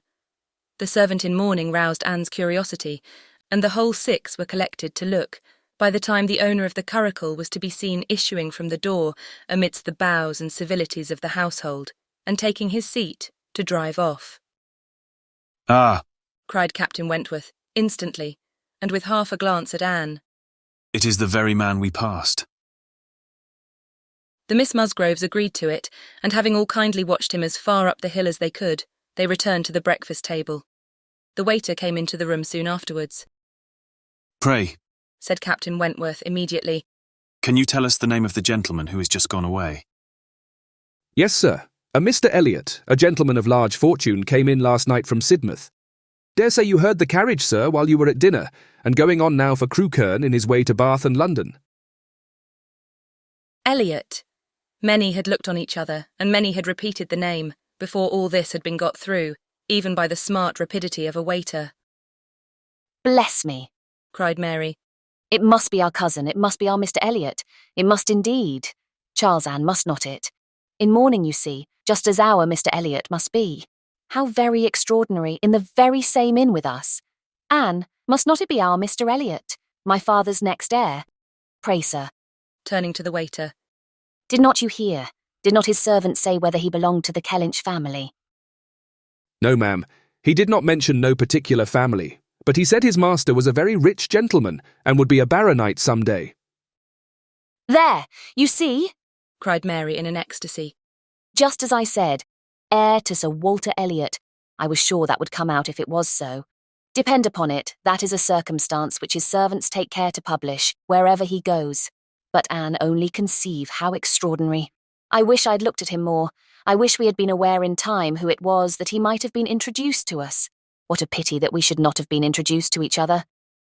The servant in mourning roused Anne's curiosity, and the whole 6 were collected to look, by the time the owner of the curricle was to be seen issuing from the door amidst the bows and civilities of the household, and taking his seat to drive off. "Ah!" cried Captain Wentworth, instantly, and with half a glance at Anne. "It is the very man we passed." The Miss Musgroves agreed to it, and having all kindly watched him as far up the hill as they could, they returned to the breakfast table. The waiter came into the room soon afterwards. "Pray," said Captain Wentworth immediately, "can you tell us the name of the gentleman who has just gone away?" "Yes, sir. A Mr. Elliot, a gentleman of large fortune, came in last night from Sidmouth. Dare say you heard the carriage, sir, while you were at dinner, and going on now for Crewkerne in his way to Bath and London." Elliot. Many had looked on each other, and many had repeated the name, before all this had been got through, even by the smart rapidity of a waiter. "Bless me," cried Mary. "It must be our cousin, it must be our Mr. Elliot. It must indeed. Charles Anne, must not it? In mourning, you see, just as our Mr. Elliot must be. How very extraordinary, in the very same inn with us. Anne, must not it be our Mr. Elliot, my father's next heir? Pray, sir," turning to the waiter, "did not you hear? Did not his servant say whether he belonged to the Kellynch family?" "No, ma'am. He did not mention no particular family, but he said his master was a very rich gentleman, and would be a baronite some day." "There, you see," cried Mary in an ecstasy. Just as I said, heir to Sir Walter Elliot. I was sure that would come out if it was so. Depend upon it, that is a circumstance which his servants take care to publish, wherever he goes. But Anne, only conceive how extraordinary. I wish I'd looked at him more. I wish we had been aware in time who it was that he might have been introduced to us. What a pity that we should not have been introduced to each other.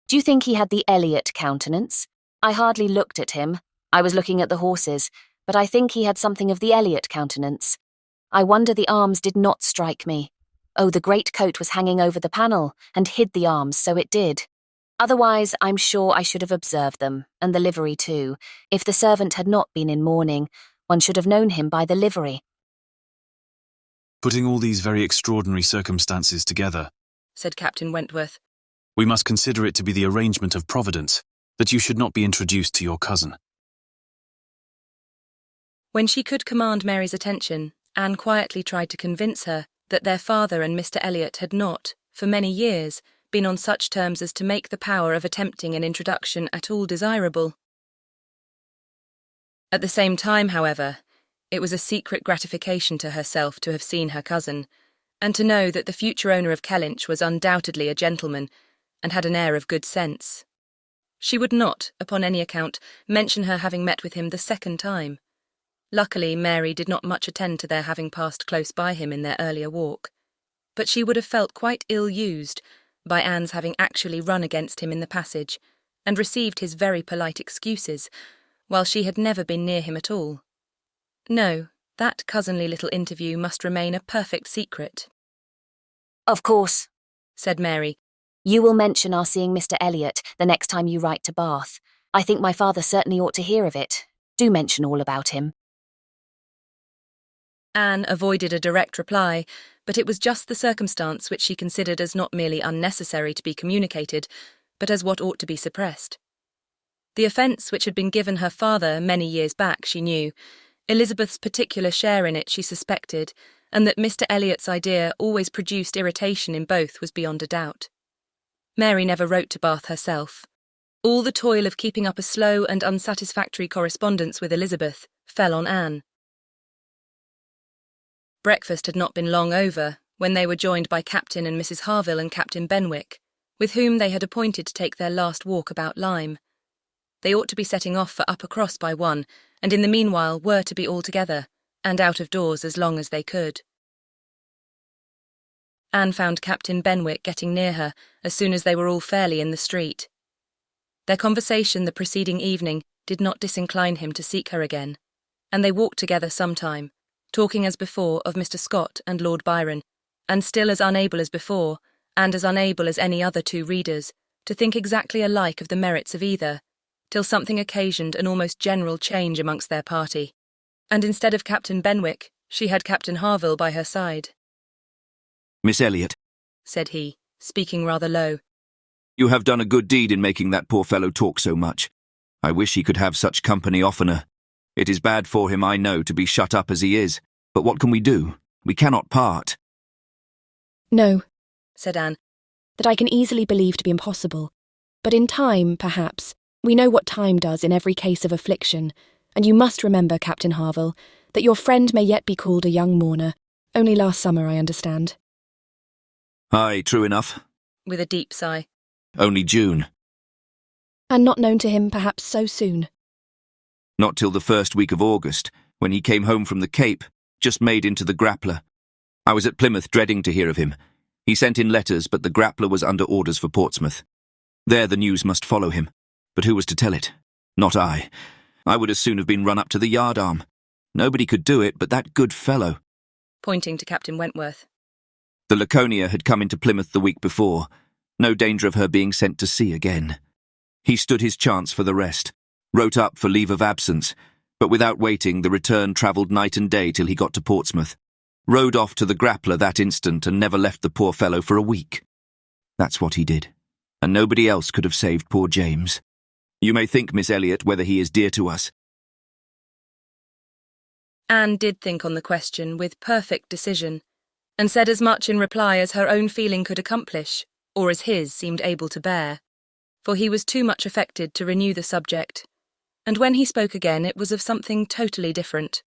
Do you think he had the Elliot countenance? I hardly looked at him. I was looking at the horses, but I think he had something of the Elliot countenance. I wonder the arms did not strike me. Oh, the great coat was hanging over the panel, and hid the arms, so it did. Otherwise, I'm sure I should have observed them, and the livery too. If the servant had not been in mourning, one should have known him by the livery. Putting all these very extraordinary circumstances together, said Captain Wentworth, we must consider it to be the arrangement of Providence that you should not be introduced to your cousin. When she could command Mary's attention, Anne quietly tried to convince her that their father and Mr. Elliot had not, for many years, been on such terms as to make the power of attempting an introduction at all desirable. At the same time, however, it was a secret gratification to herself to have seen her cousin, and to know that the future owner of Kellynch was undoubtedly a gentleman, and had an air of good sense. She would not, upon any account, mention her having met with him the second time. Luckily, Mary did not much attend to their having passed close by him in their earlier walk, but she would have felt quite ill-used by Anne's having actually run against him in the passage, and received his very polite excuses, while she had never been near him at all. No, that cousinly little interview must remain a perfect secret. Of course, said Mary. You will mention our seeing Mr. Elliot the next time you write to Bath. I think my father certainly ought to hear of it. Do mention all about him. Anne avoided a direct reply, but it was just the circumstance which she considered as not merely unnecessary to be communicated, but as what ought to be suppressed. The offence which had been given her father many years back, she knew. Elizabeth's particular share in it she suspected, and that Mr. Elliot's idea always produced irritation in both was beyond a doubt. Mary never wrote to Bath herself. All the toil of keeping up a slow and unsatisfactory correspondence with Elizabeth fell on Anne. Breakfast had not been long over when they were joined by Captain and Mrs. Harville and Captain Benwick, with whom they had appointed to take their last walk about Lyme. They ought to be setting off for Uppercross by 1, and in the meanwhile were to be all together, and out of doors as long as they could. Anne found Captain Benwick getting near her as soon as they were all fairly in the street. Their conversation the preceding evening did not disincline him to seek her again, and they walked together some time, talking as before of Mr. Scott and Lord Byron, and still as unable as before, and as unable as any other two readers, to think exactly alike of the merits of either, till something occasioned an almost general change amongst their party, and instead of Captain Benwick, she had Captain Harville by her side. Miss Elliot, said he, speaking rather low, you have done a good deed in making that poor fellow talk so much. I wish he could have such company oftener. It is bad for him, I know, to be shut up as he is, but what can we do? We cannot part. No, said Anne, that I can easily believe to be impossible. But in time, perhaps, we know what time does in every case of affliction, and you must remember, Captain Harville, that your friend may yet be called a young mourner. Only last summer, I understand. Aye, true enough. With a deep sigh. Only June. And not known to him, perhaps, so soon. Not till the first week of August, when he came home from the Cape, just made into the Grappler. I was at Plymouth dreading to hear of him. He sent in letters, but the Grappler was under orders for Portsmouth. There the news must follow him. But who was to tell it? Not I. I would as soon have been run up to the yardarm. Nobody could do it but that good fellow. Pointing to Captain Wentworth. The Laconia had come into Plymouth the week before. No danger of her being sent to sea again. He stood his chance for the rest. Wrote up for leave of absence, but without waiting the return travelled night and day till he got to Portsmouth. Rode off to the Grappler that instant and never left the poor fellow for a week. That's what he did, and nobody else could have saved poor James. You may think, Miss Elliot, whether he is dear to us. Anne did think on the question with perfect decision, and said as much in reply as her own feeling could accomplish, or as his seemed able to bear, for he was too much affected to renew the subject, and when he spoke again it was of something totally different.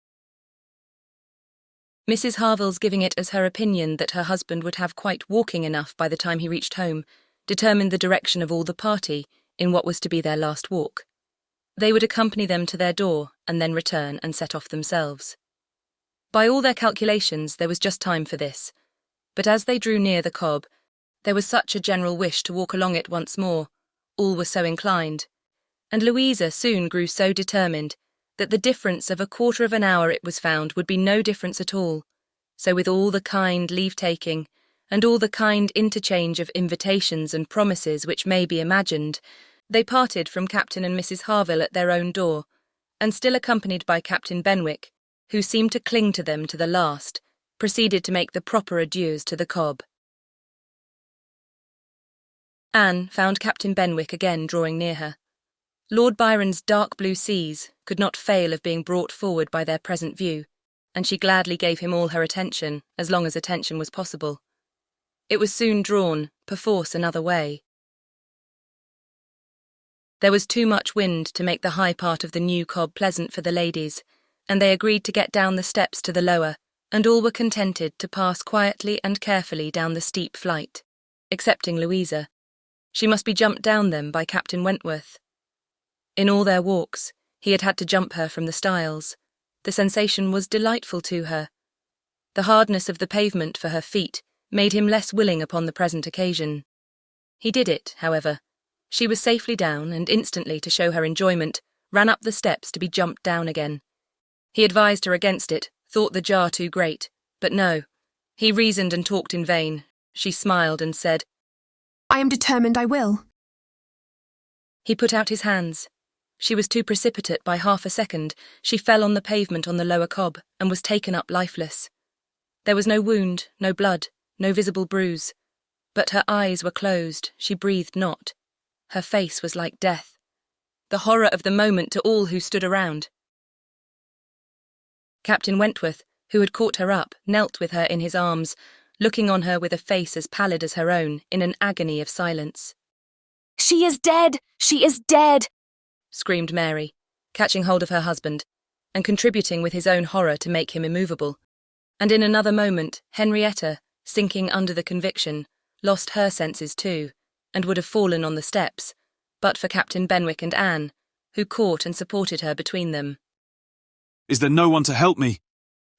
Mrs. Harville's giving it as her opinion that her husband would have quite walking enough by the time he reached home determined the direction of all the party in what was to be their last walk. They would accompany them to their door and then return and set off themselves. By all their calculations, there was just time for this, but as they drew near the Cobb, there was such a general wish to walk along it once more, all were so inclined, and Louisa soon grew so determined that the difference of a quarter of an hour, it was found, would be no difference at all. So with all the kind leave-taking, and all the kind interchange of invitations and promises which may be imagined, they parted from Captain and Mrs. Harville at their own door, and still accompanied by Captain Benwick, who seemed to cling to them to the last, proceeded to make the proper adieus to the Cobb. Anne found Captain Benwick again drawing near her. Lord Byron's dark blue seas could not fail of being brought forward by their present view, and she gladly gave him all her attention, as long as attention was possible. It was soon drawn, perforce another way. There was too much wind to make the high part of the new Cobb pleasant for the ladies, and they agreed to get down the steps to the lower, and all were contented to pass quietly and carefully down the steep flight, excepting Louisa. She must be jumped down them by Captain Wentworth. In all their walks, he had to jump her from the stiles. The sensation was delightful to her. The hardness of the pavement for her feet made him less willing upon the present occasion. He did it, however. She was safely down, and instantly, to show her enjoyment, ran up the steps to be jumped down again. He advised her against it, thought the jar too great, but no. He reasoned and talked in vain. She smiled and said, "I am determined I will." He put out his hands. She was too precipitate by half a second. She fell on the pavement on the lower Cobb, and was taken up lifeless. There was no wound, no blood, no visible bruise, but her eyes were closed, she breathed not. Her face was like death. The horror of the moment to all who stood around. Captain Wentworth, who had caught her up, knelt with her in his arms, looking on her with a face as pallid as her own, in an agony of silence. "She is dead! She is dead!" screamed Mary, catching hold of her husband, and contributing with his own horror to make him immovable. And in another moment, Henrietta, sinking under the conviction, lost her senses too, and would have fallen on the steps, but for Captain Benwick and Anne, who caught and supported her between them. "Is there no one to help me?"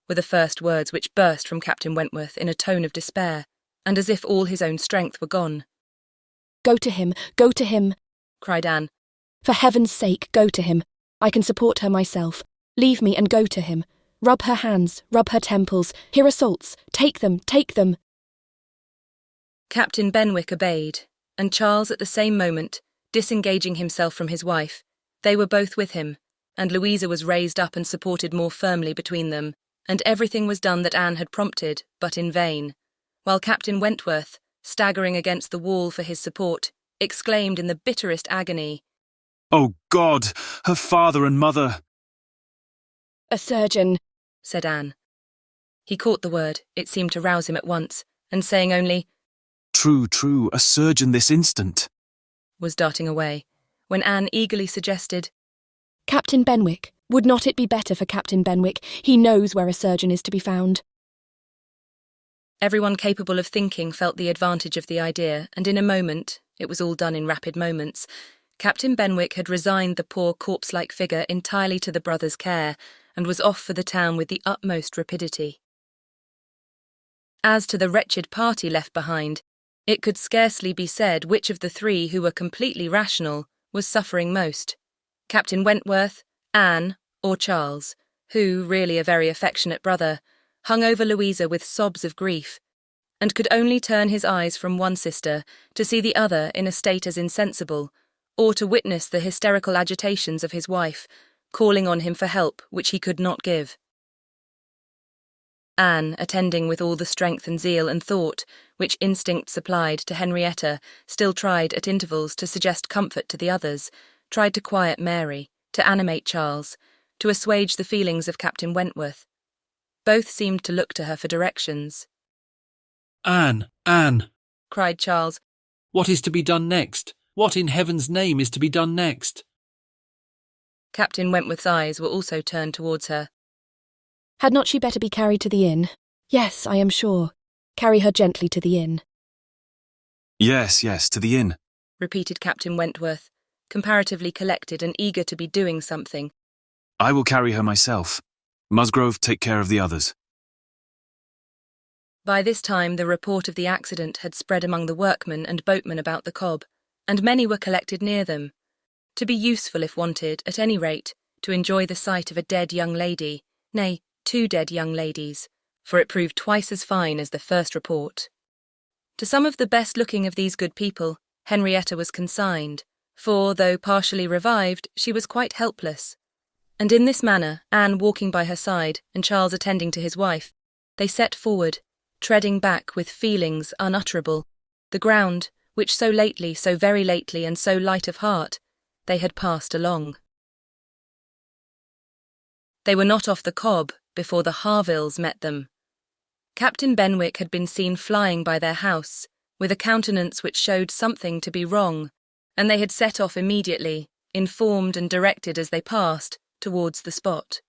were the first words which burst from Captain Wentworth in a tone of despair, and as if all his own strength were gone. "Go to him, go to him," cried Anne. "For heaven's sake, go to him. I can support her myself. Leave me and go to him. Rub her hands, rub her temples. Here are salts. Take them, take them." Captain Benwick obeyed, and Charles at the same moment, disengaging himself from his wife, they were both with him, and Louisa was raised up and supported more firmly between them, and everything was done that Anne had prompted, but in vain, while Captain Wentworth, staggering against the wall for his support, exclaimed in the bitterest agony, "Oh God, her father and mother!" "A surgeon," said Anne. He caught the word, it seemed to rouse him at once, and saying only, "True, true, a surgeon this instant," was darting away, when Anne eagerly suggested, "Captain Benwick, would not it be better for Captain Benwick? He knows where a surgeon is to be found." Everyone capable of thinking felt the advantage of the idea, and in a moment, it was all done in rapid moments, Captain Benwick had resigned the poor corpse-like figure entirely to the brothers' care, and was off for the town with the utmost rapidity. As to the wretched party left behind, it could scarcely be said which of the three who were completely rational was suffering most, Captain Wentworth, Anne, or Charles, who, really a very affectionate brother, hung over Louisa with sobs of grief, and could only turn his eyes from one sister to see the other in a state as insensible, or to witness the hysterical agitations of his wife, calling on him for help which he could not give. Anne, attending with all the strength and zeal and thought which instinct supplied to Henrietta, still tried at intervals to suggest comfort to the others, tried to quiet Mary, to animate Charles, to assuage the feelings of Captain Wentworth. Both seemed to look to her for directions. "Anne, Anne," cried Charles, "what is to be done next? What in heaven's name is to be done next?" Captain Wentworth's eyes were also turned towards her. Had not she better be carried to the inn? Yes, I am sure. Carry her gently to the inn. Yes, yes, to the inn, repeated Captain Wentworth, comparatively collected and eager to be doing something. I will carry her myself. Musgrove, take care of the others. By this time the report of the accident had spread among the workmen and boatmen about the cob, and many were collected near them, to be useful if wanted, at any rate, to enjoy the sight of a dead young lady, nay, 2 dead young ladies, for it proved twice as fine as the first report. To some of the best-looking of these good people, Henrietta was consigned, for, though partially revived, she was quite helpless. And in this manner, Anne walking by her side and Charles attending to his wife, they set forward, treading back with feelings unutterable, the ground, which so lately, so very lately, and so light of heart, they had passed along. They were not off the cob before the Harvilles met them. Captain Benwick had been seen flying by their house, with a countenance which showed something to be wrong, and they had set off immediately, informed and directed as they passed, towards the spot.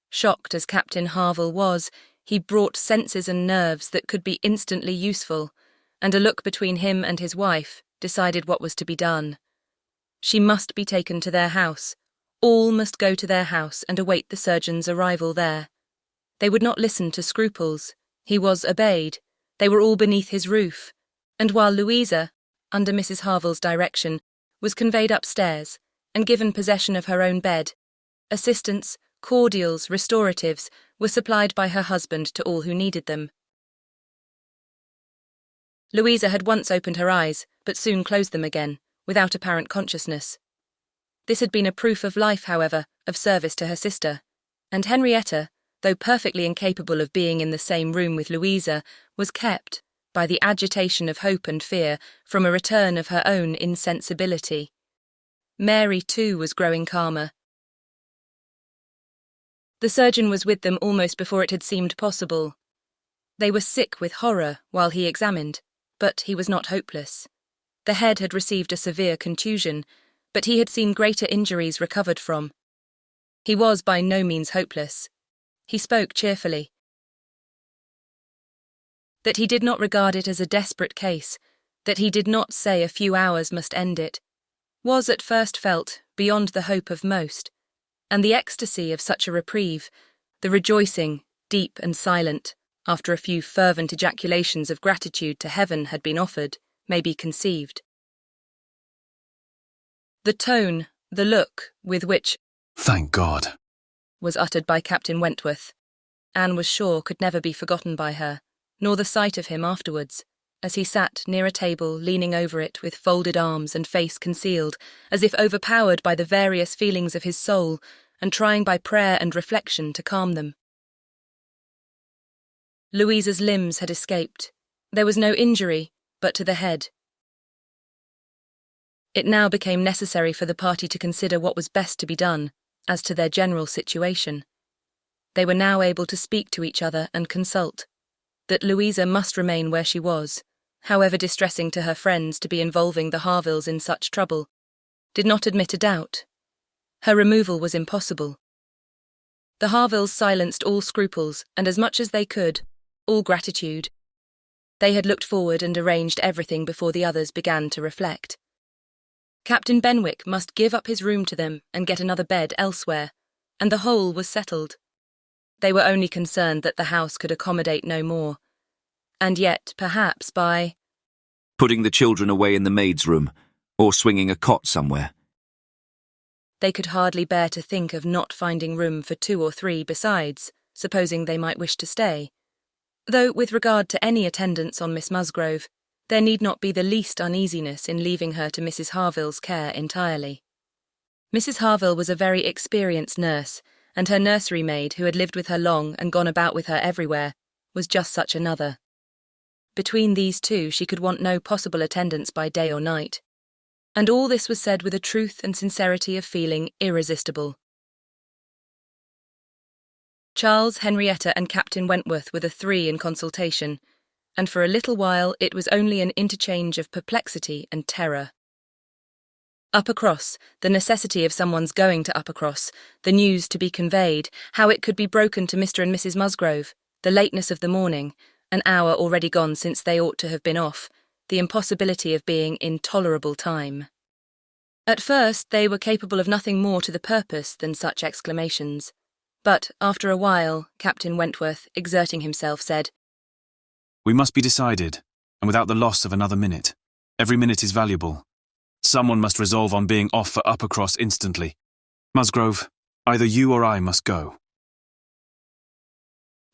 Shocked as Captain Harville was, he brought senses and nerves that could be instantly useful, and a look between him and his wife decided what was to be done. She must be taken to their house. All must go to their house and await the surgeon's arrival there. They would not listen to scruples. He was obeyed. They were all beneath his roof. And while Louisa, under Mrs. Harville's direction, was conveyed upstairs and given possession of her own bed, assistance, cordials, restoratives were supplied by her husband to all who needed them. Louisa had once opened her eyes, but soon closed them again, without apparent consciousness. This had been a proof of life, however, of service to her sister, and Henrietta, though perfectly incapable of being in the same room with Louisa, was kept, by the agitation of hope and fear, from a return of her own insensibility. Mary, too, was growing calmer. The surgeon was with them almost before it had seemed possible. They were sick with horror while he examined, but he was not hopeless. The head had received a severe contusion, but he had seen greater injuries recovered from. He was by no means hopeless. He spoke cheerfully. That he did not regard it as a desperate case, that he did not say a few hours must end it, was at first felt beyond the hope of most, and the ecstasy of such a reprieve, the rejoicing, deep and silent, after a few fervent ejaculations of gratitude to heaven had been offered, may be conceived. The tone, the look with which "Thank God," was uttered by Captain Wentworth, Anne was sure could never be forgotten by her, nor the sight of him afterwards, as he sat near a table leaning over it with folded arms and face concealed, as if overpowered by the various feelings of his soul, and trying by prayer and reflection to calm them. Louisa's limbs had escaped. There was no injury, but to the head. It now became necessary for the party to consider what was best to be done, as to their general situation. They were now able to speak to each other and consult. That Louisa must remain where she was, however distressing to her friends to be involving the Harvilles in such trouble, did not admit a doubt. Her removal was impossible. The Harvilles silenced all scruples, and as much as they could, all gratitude. They had looked forward and arranged everything before the others began to reflect. Captain Benwick must give up his room to them and get another bed elsewhere, and the whole was settled. They were only concerned that the house could accommodate no more, and yet, perhaps, by putting the children away in the maid's room, or swinging a cot somewhere. They could hardly bear to think of not finding room for 2 or 3 besides, supposing they might wish to stay. Though, with regard to any attendance on Miss Musgrove, there need not be the least uneasiness in leaving her to Mrs. Harville's care entirely. Mrs. Harville was a very experienced nurse, and her nursery maid, who had lived with her long and gone about with her everywhere, was just such another. Between these two she could want no possible attendance by day or night, and all this was said with a truth and sincerity of feeling irresistible. Charles, Henrietta, and Captain Wentworth were the 3 in consultation, and for a little while it was only an interchange of perplexity and terror. Uppercross, the necessity of someone's going to Uppercross, the news to be conveyed, how it could be broken to Mr. and Mrs. Musgrove, the lateness of the morning, an hour already gone since they ought to have been off, the impossibility of being in tolerable time. At first they were capable of nothing more to the purpose than such exclamations. But after a while, Captain Wentworth, exerting himself, said, "We must be decided, and without the loss of another minute. Every minute is valuable. Someone must resolve on being off for Uppercross instantly. Musgrove, either you or I must go."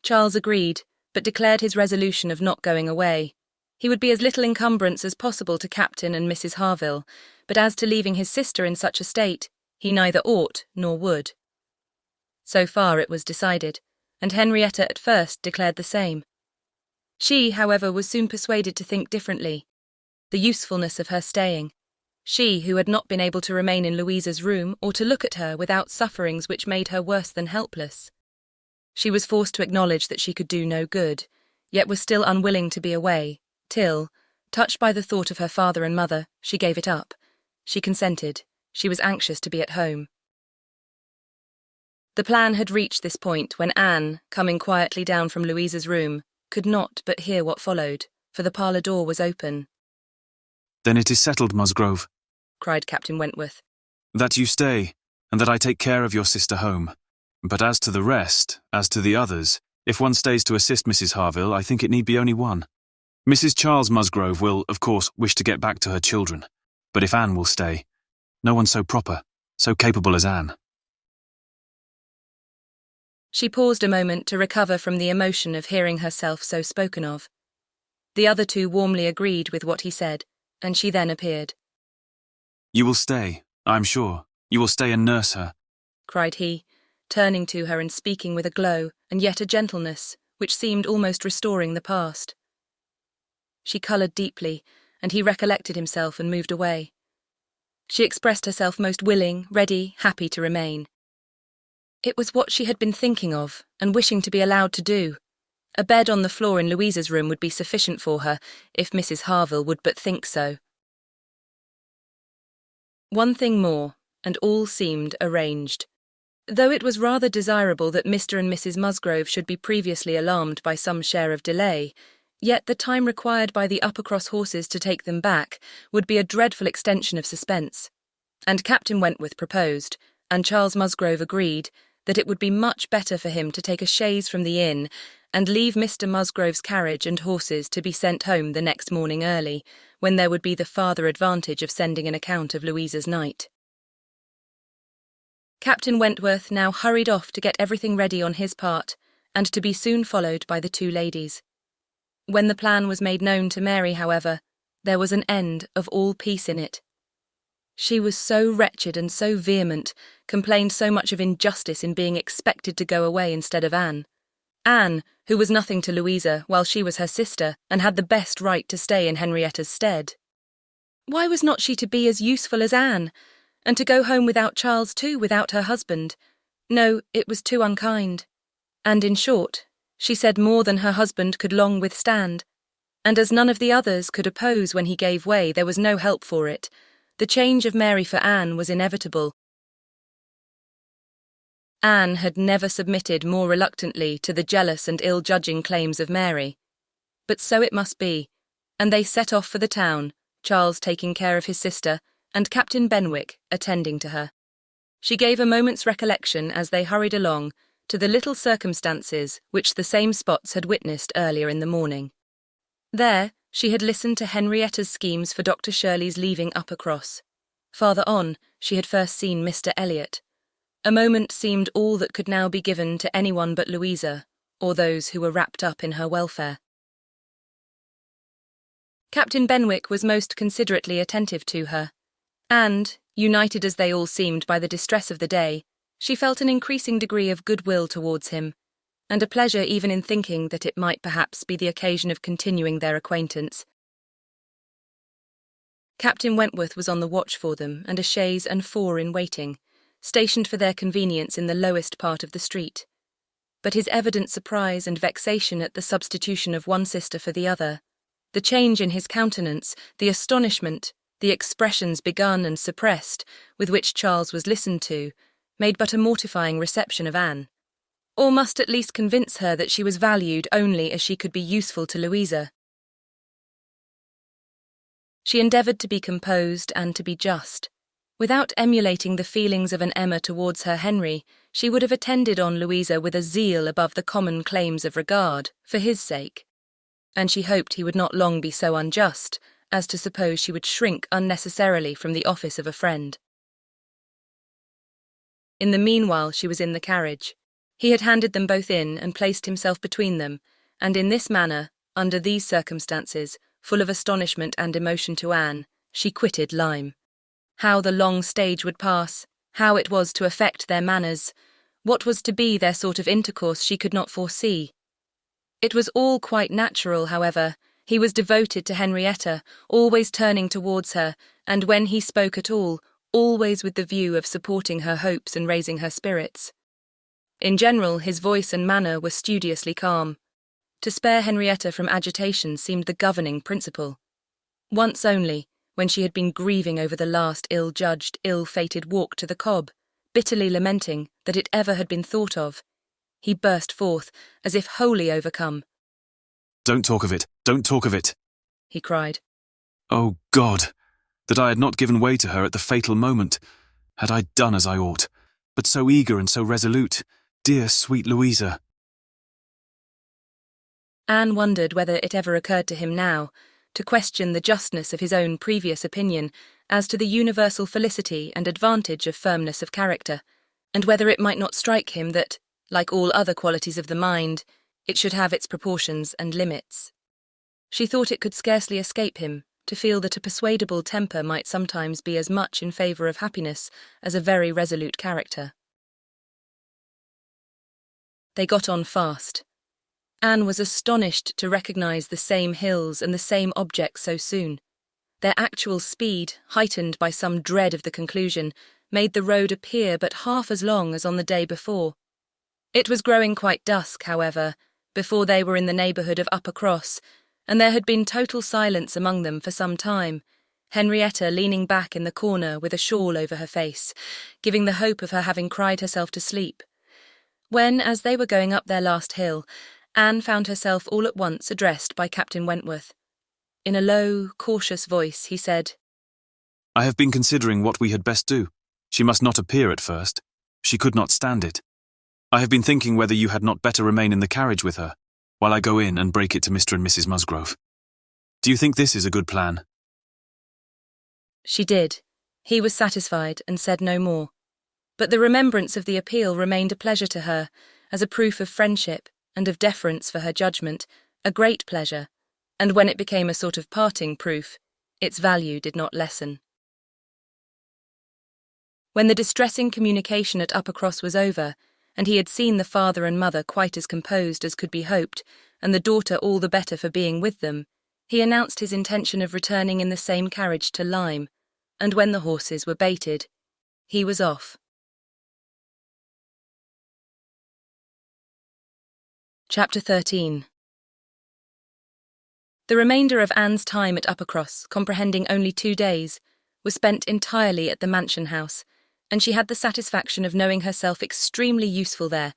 Charles agreed, but declared his resolution of not going away. He would be as little encumbrance as possible to Captain and Mrs. Harville, but as to leaving his sister in such a state, he neither ought nor would. So far it was decided, and Henrietta at first declared the same. She, however, was soon persuaded to think differently. The usefulness of her staying. She, who had not been able to remain in Louisa's room or to look at her without sufferings which made her worse than helpless. She was forced to acknowledge that she could do no good, yet was still unwilling to be away, till, touched by the thought of her father and mother, she gave it up. She consented. She was anxious to be at home. The plan had reached this point when Anne, coming quietly down from Louisa's room, could not but hear what followed, for the parlour door was open. "Then it is settled, Musgrove," cried Captain Wentworth. "that you stay, and that I take care of your sister home. But as to the rest, as to the others, if one stays to assist Mrs. Harville, I think it need be only one. Mrs. Charles Musgrove will, of course, wish to get back to her children. But if Anne will stay, no one so proper, so capable as Anne." She paused a moment to recover from the emotion of hearing herself so spoken of. The other two warmly agreed with what he said, and she then appeared. "You will stay, I am sure. You will stay and nurse her," cried he, turning to her and speaking with a glow and yet a gentleness which seemed almost restoring the past. She coloured deeply, and he recollected himself and moved away. She expressed herself most willing, ready, happy to remain. It was what she had been thinking of and wishing to be allowed to do. A bed on the floor in Louisa's room would be sufficient for her, if Mrs. Harville would but think so. One thing more, and all seemed arranged. Though it was rather desirable that Mr. and Mrs. Musgrove should be previously alarmed by some share of delay, yet the time required by the Uppercross horses to take them back would be a dreadful extension of suspense. And Captain Wentworth proposed, and Charles Musgrove agreed, that it would be much better for him to take a chaise from the inn and leave Mr. Musgrove's carriage and horses to be sent home the next morning early, when there would be the farther advantage of sending an account of Louisa's night. Captain Wentworth now hurried off to get everything ready on his part, and to be soon followed by the two ladies. When the plan was made known to Mary, however, there was an end of all peace in it. She was so wretched and so vehement, complained so much of injustice in being expected to go away instead of Anne. Anne, who was nothing to Louisa, while she was her sister, and had the best right to stay in Henrietta's stead. Why was not she to be as useful as Anne, and to go home without Charles too, without her husband? No, it was too unkind. And in short, she said more than her husband could long withstand, and as none of the others could oppose when he gave way, there was no help for it. The change of Mary for Anne was inevitable. Anne had never submitted more reluctantly to the jealous and ill-judging claims of Mary. But so it must be, and they set off for the town, Charles taking care of his sister, and Captain Benwick attending to her. She gave a moment's recollection as they hurried along to the little circumstances which the same spots had witnessed earlier in the morning. There, she had listened to Henrietta's schemes for Dr. Shirley's leaving Uppercross. Farther on, she had first seen Mr. Elliot. A moment seemed all that could now be given to anyone but Louisa, or those who were wrapped up in her welfare. Captain Benwick was most considerately attentive to her, and, united as they all seemed by the distress of the day, she felt an increasing degree of goodwill towards him, and a pleasure even in thinking that it might perhaps be the occasion of continuing their acquaintance. Captain Wentworth was on the watch for them, and a chaise and four in waiting, stationed for their convenience in the lowest part of the street. But his evident surprise and vexation at the substitution of one sister for the other, the change in his countenance, the astonishment, The expressions begun and suppressed, with which Charles was listened to, made but a mortifying reception of Anne, or must at least convince her that she was valued only as she could be useful to Louisa. She endeavoured to be composed and to be just. Without emulating the feelings of an Emma towards her Henry, she would have attended on Louisa with a zeal above the common claims of regard, for his sake, and she hoped he would not long be so unjust as to suppose she would shrink unnecessarily from the office of a friend. In the meanwhile she was in the carriage. He had handed them both in and placed himself between them, and in this manner, under these circumstances, full of astonishment and emotion to Anne, she quitted Lyme. How the long stage would pass, how it was to affect their manners, what was to be their sort of intercourse she could not foresee. It was all quite natural, however. He was devoted to Henrietta, always turning towards her, and when he spoke at all, always with the view of supporting her hopes and raising her spirits. In general, his voice and manner were studiously calm. To spare Henrietta from agitation seemed the governing principle. Once only, when she had been grieving over the last ill-judged, ill-fated walk to the Cobb, bitterly lamenting that it ever had been thought of, he burst forth, as if wholly overcome. "Don't talk of it, don't talk of it," he cried. "Oh, God, that I had not given way to her at the fatal moment. Had I done as I ought, but so eager and so resolute, dear sweet Louisa." Anne wondered whether it ever occurred to him now to question the justness of his own previous opinion as to the universal felicity and advantage of firmness of character, and whether it might not strike him that, like all other qualities of the mind, it should have its proportions and limits. She thought it could scarcely escape him to feel that a persuadable temper might sometimes be as much in favour of happiness as a very resolute character. They got on fast. Anne was astonished to recognise the same hills and the same objects so soon. Their actual speed, heightened by some dread of the conclusion, made the road appear but half as long as on the day before. It was growing quite dusk, however, before they were in the neighbourhood of Upper Cross, and there had been total silence among them for some time, Henrietta leaning back in the corner with a shawl over her face, giving the hope of her having cried herself to sleep. When, as they were going up their last hill, Anne found herself all at once addressed by Captain Wentworth. In a low, cautious voice, he said, "I have been considering what we had best do. She must not appear at first. She could not stand it. I have been thinking whether you had not better remain in the carriage with her, while I go in and break it to Mr. and Mrs. Musgrove. Do you think this is a good plan?" She did. He was satisfied and said no more. But the remembrance of the appeal remained a pleasure to her, as a proof of friendship and of deference for her judgment, a great pleasure, and when it became a sort of parting proof, its value did not lessen. When the distressing communication at Uppercross was over, and he had seen the father and mother quite as composed as could be hoped, and the daughter all the better for being with them, he announced his intention of returning in the same carriage to Lyme, and when the horses were baited, he was off. Chapter 13. The remainder of Anne's time at Uppercross, comprehending only 2 days, was spent entirely at the mansion house, and she had the satisfaction of knowing herself extremely useful there,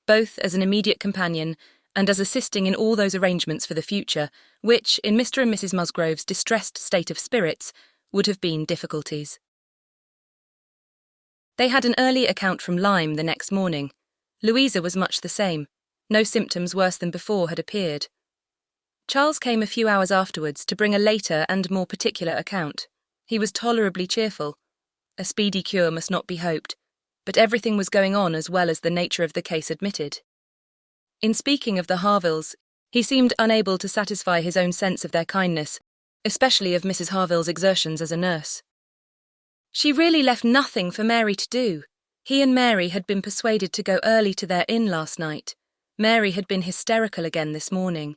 both as an immediate companion and as assisting in all those arrangements for the future, which, in Mr. and Mrs. Musgrove's distressed state of spirits, would have been difficulties. They had an early account from Lyme the next morning. Louisa was much the same. No symptoms worse than before had appeared. Charles came a few hours afterwards to bring a later and more particular account. He was tolerably cheerful. A speedy cure must not be hoped, but everything was going on as well as the nature of the case admitted. In speaking of the Harvilles, he seemed unable to satisfy his own sense of their kindness, especially of Mrs. Harville's exertions as a nurse. She really left nothing for Mary to do. He and Mary had been persuaded to go early to their inn last night. Mary had been hysterical again this morning.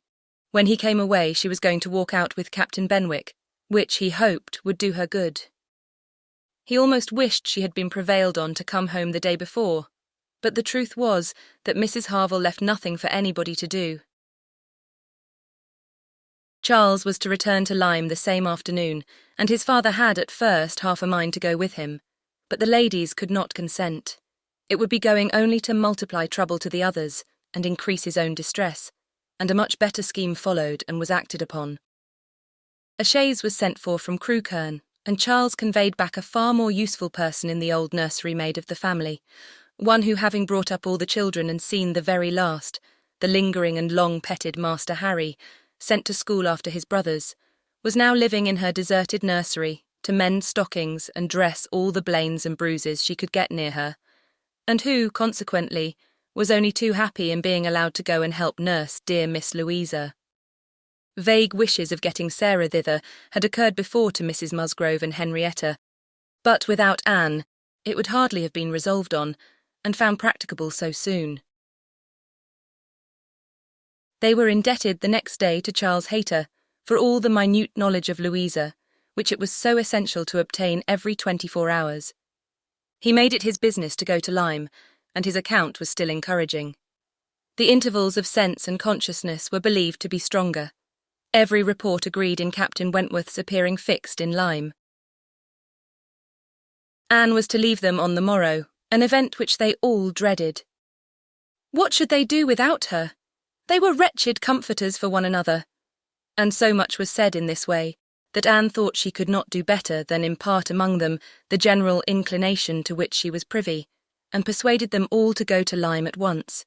When he came away, she was going to walk out with Captain Benwick, which he hoped would do her good. He almost wished she had been prevailed on to come home the day before, but the truth was that Mrs. Harville left nothing for anybody to do. Charles was to return to Lyme the same afternoon, and his father had at first half a mind to go with him, but the ladies could not consent. It would be going only to multiply trouble to the others and increase his own distress, and a much better scheme followed and was acted upon. A chaise was sent for from Crewkerne, and Charles conveyed back a far more useful person in the old nursery maid of the family, one who, having brought up all the children and seen the very last, the lingering and long-petted Master Harry, sent to school after his brothers, was now living in her deserted nursery to mend stockings and dress all the blains and bruises she could get near her, and who, consequently, was only too happy in being allowed to go and help nurse dear Miss Louisa. Vague wishes of getting Sarah thither had occurred before to Mrs. Musgrove and Henrietta, but without Anne it would hardly have been resolved on, and found practicable so soon. They were indebted the next day to Charles Hayter for all the minute knowledge of Louisa, which it was so essential to obtain every 24 hours. He made it his business to go to Lyme, and his account was still encouraging. The intervals of sense and consciousness were believed to be stronger. Every report agreed in Captain Wentworth's appearing fixed in Lyme. Anne was to leave them on the morrow, an event which they all dreaded. What should they do without her? They were wretched comforters for one another. And so much was said in this way, that Anne thought she could not do better than impart among them the general inclination to which she was privy, and persuaded them all to go to Lyme at once.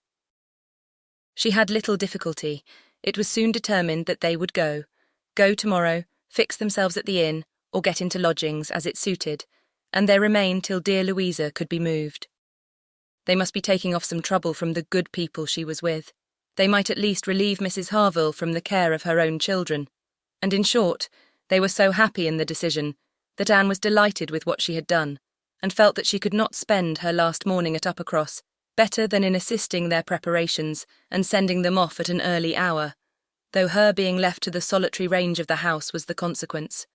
She had little difficulty. It was soon determined that they would go tomorrow, fix themselves at the inn, or get into lodgings as it suited, and there remain till dear Louisa could be moved. They must be taking off some trouble from the good people she was with. They might at least relieve Mrs. Harville from the care of her own children, and in short, they were so happy in the decision that Anne was delighted with what she had done, and felt that she could not spend her last morning at Uppercross better than in assisting their preparations and sending them off at an early hour, though her being left to the solitary range of the house was the consequence.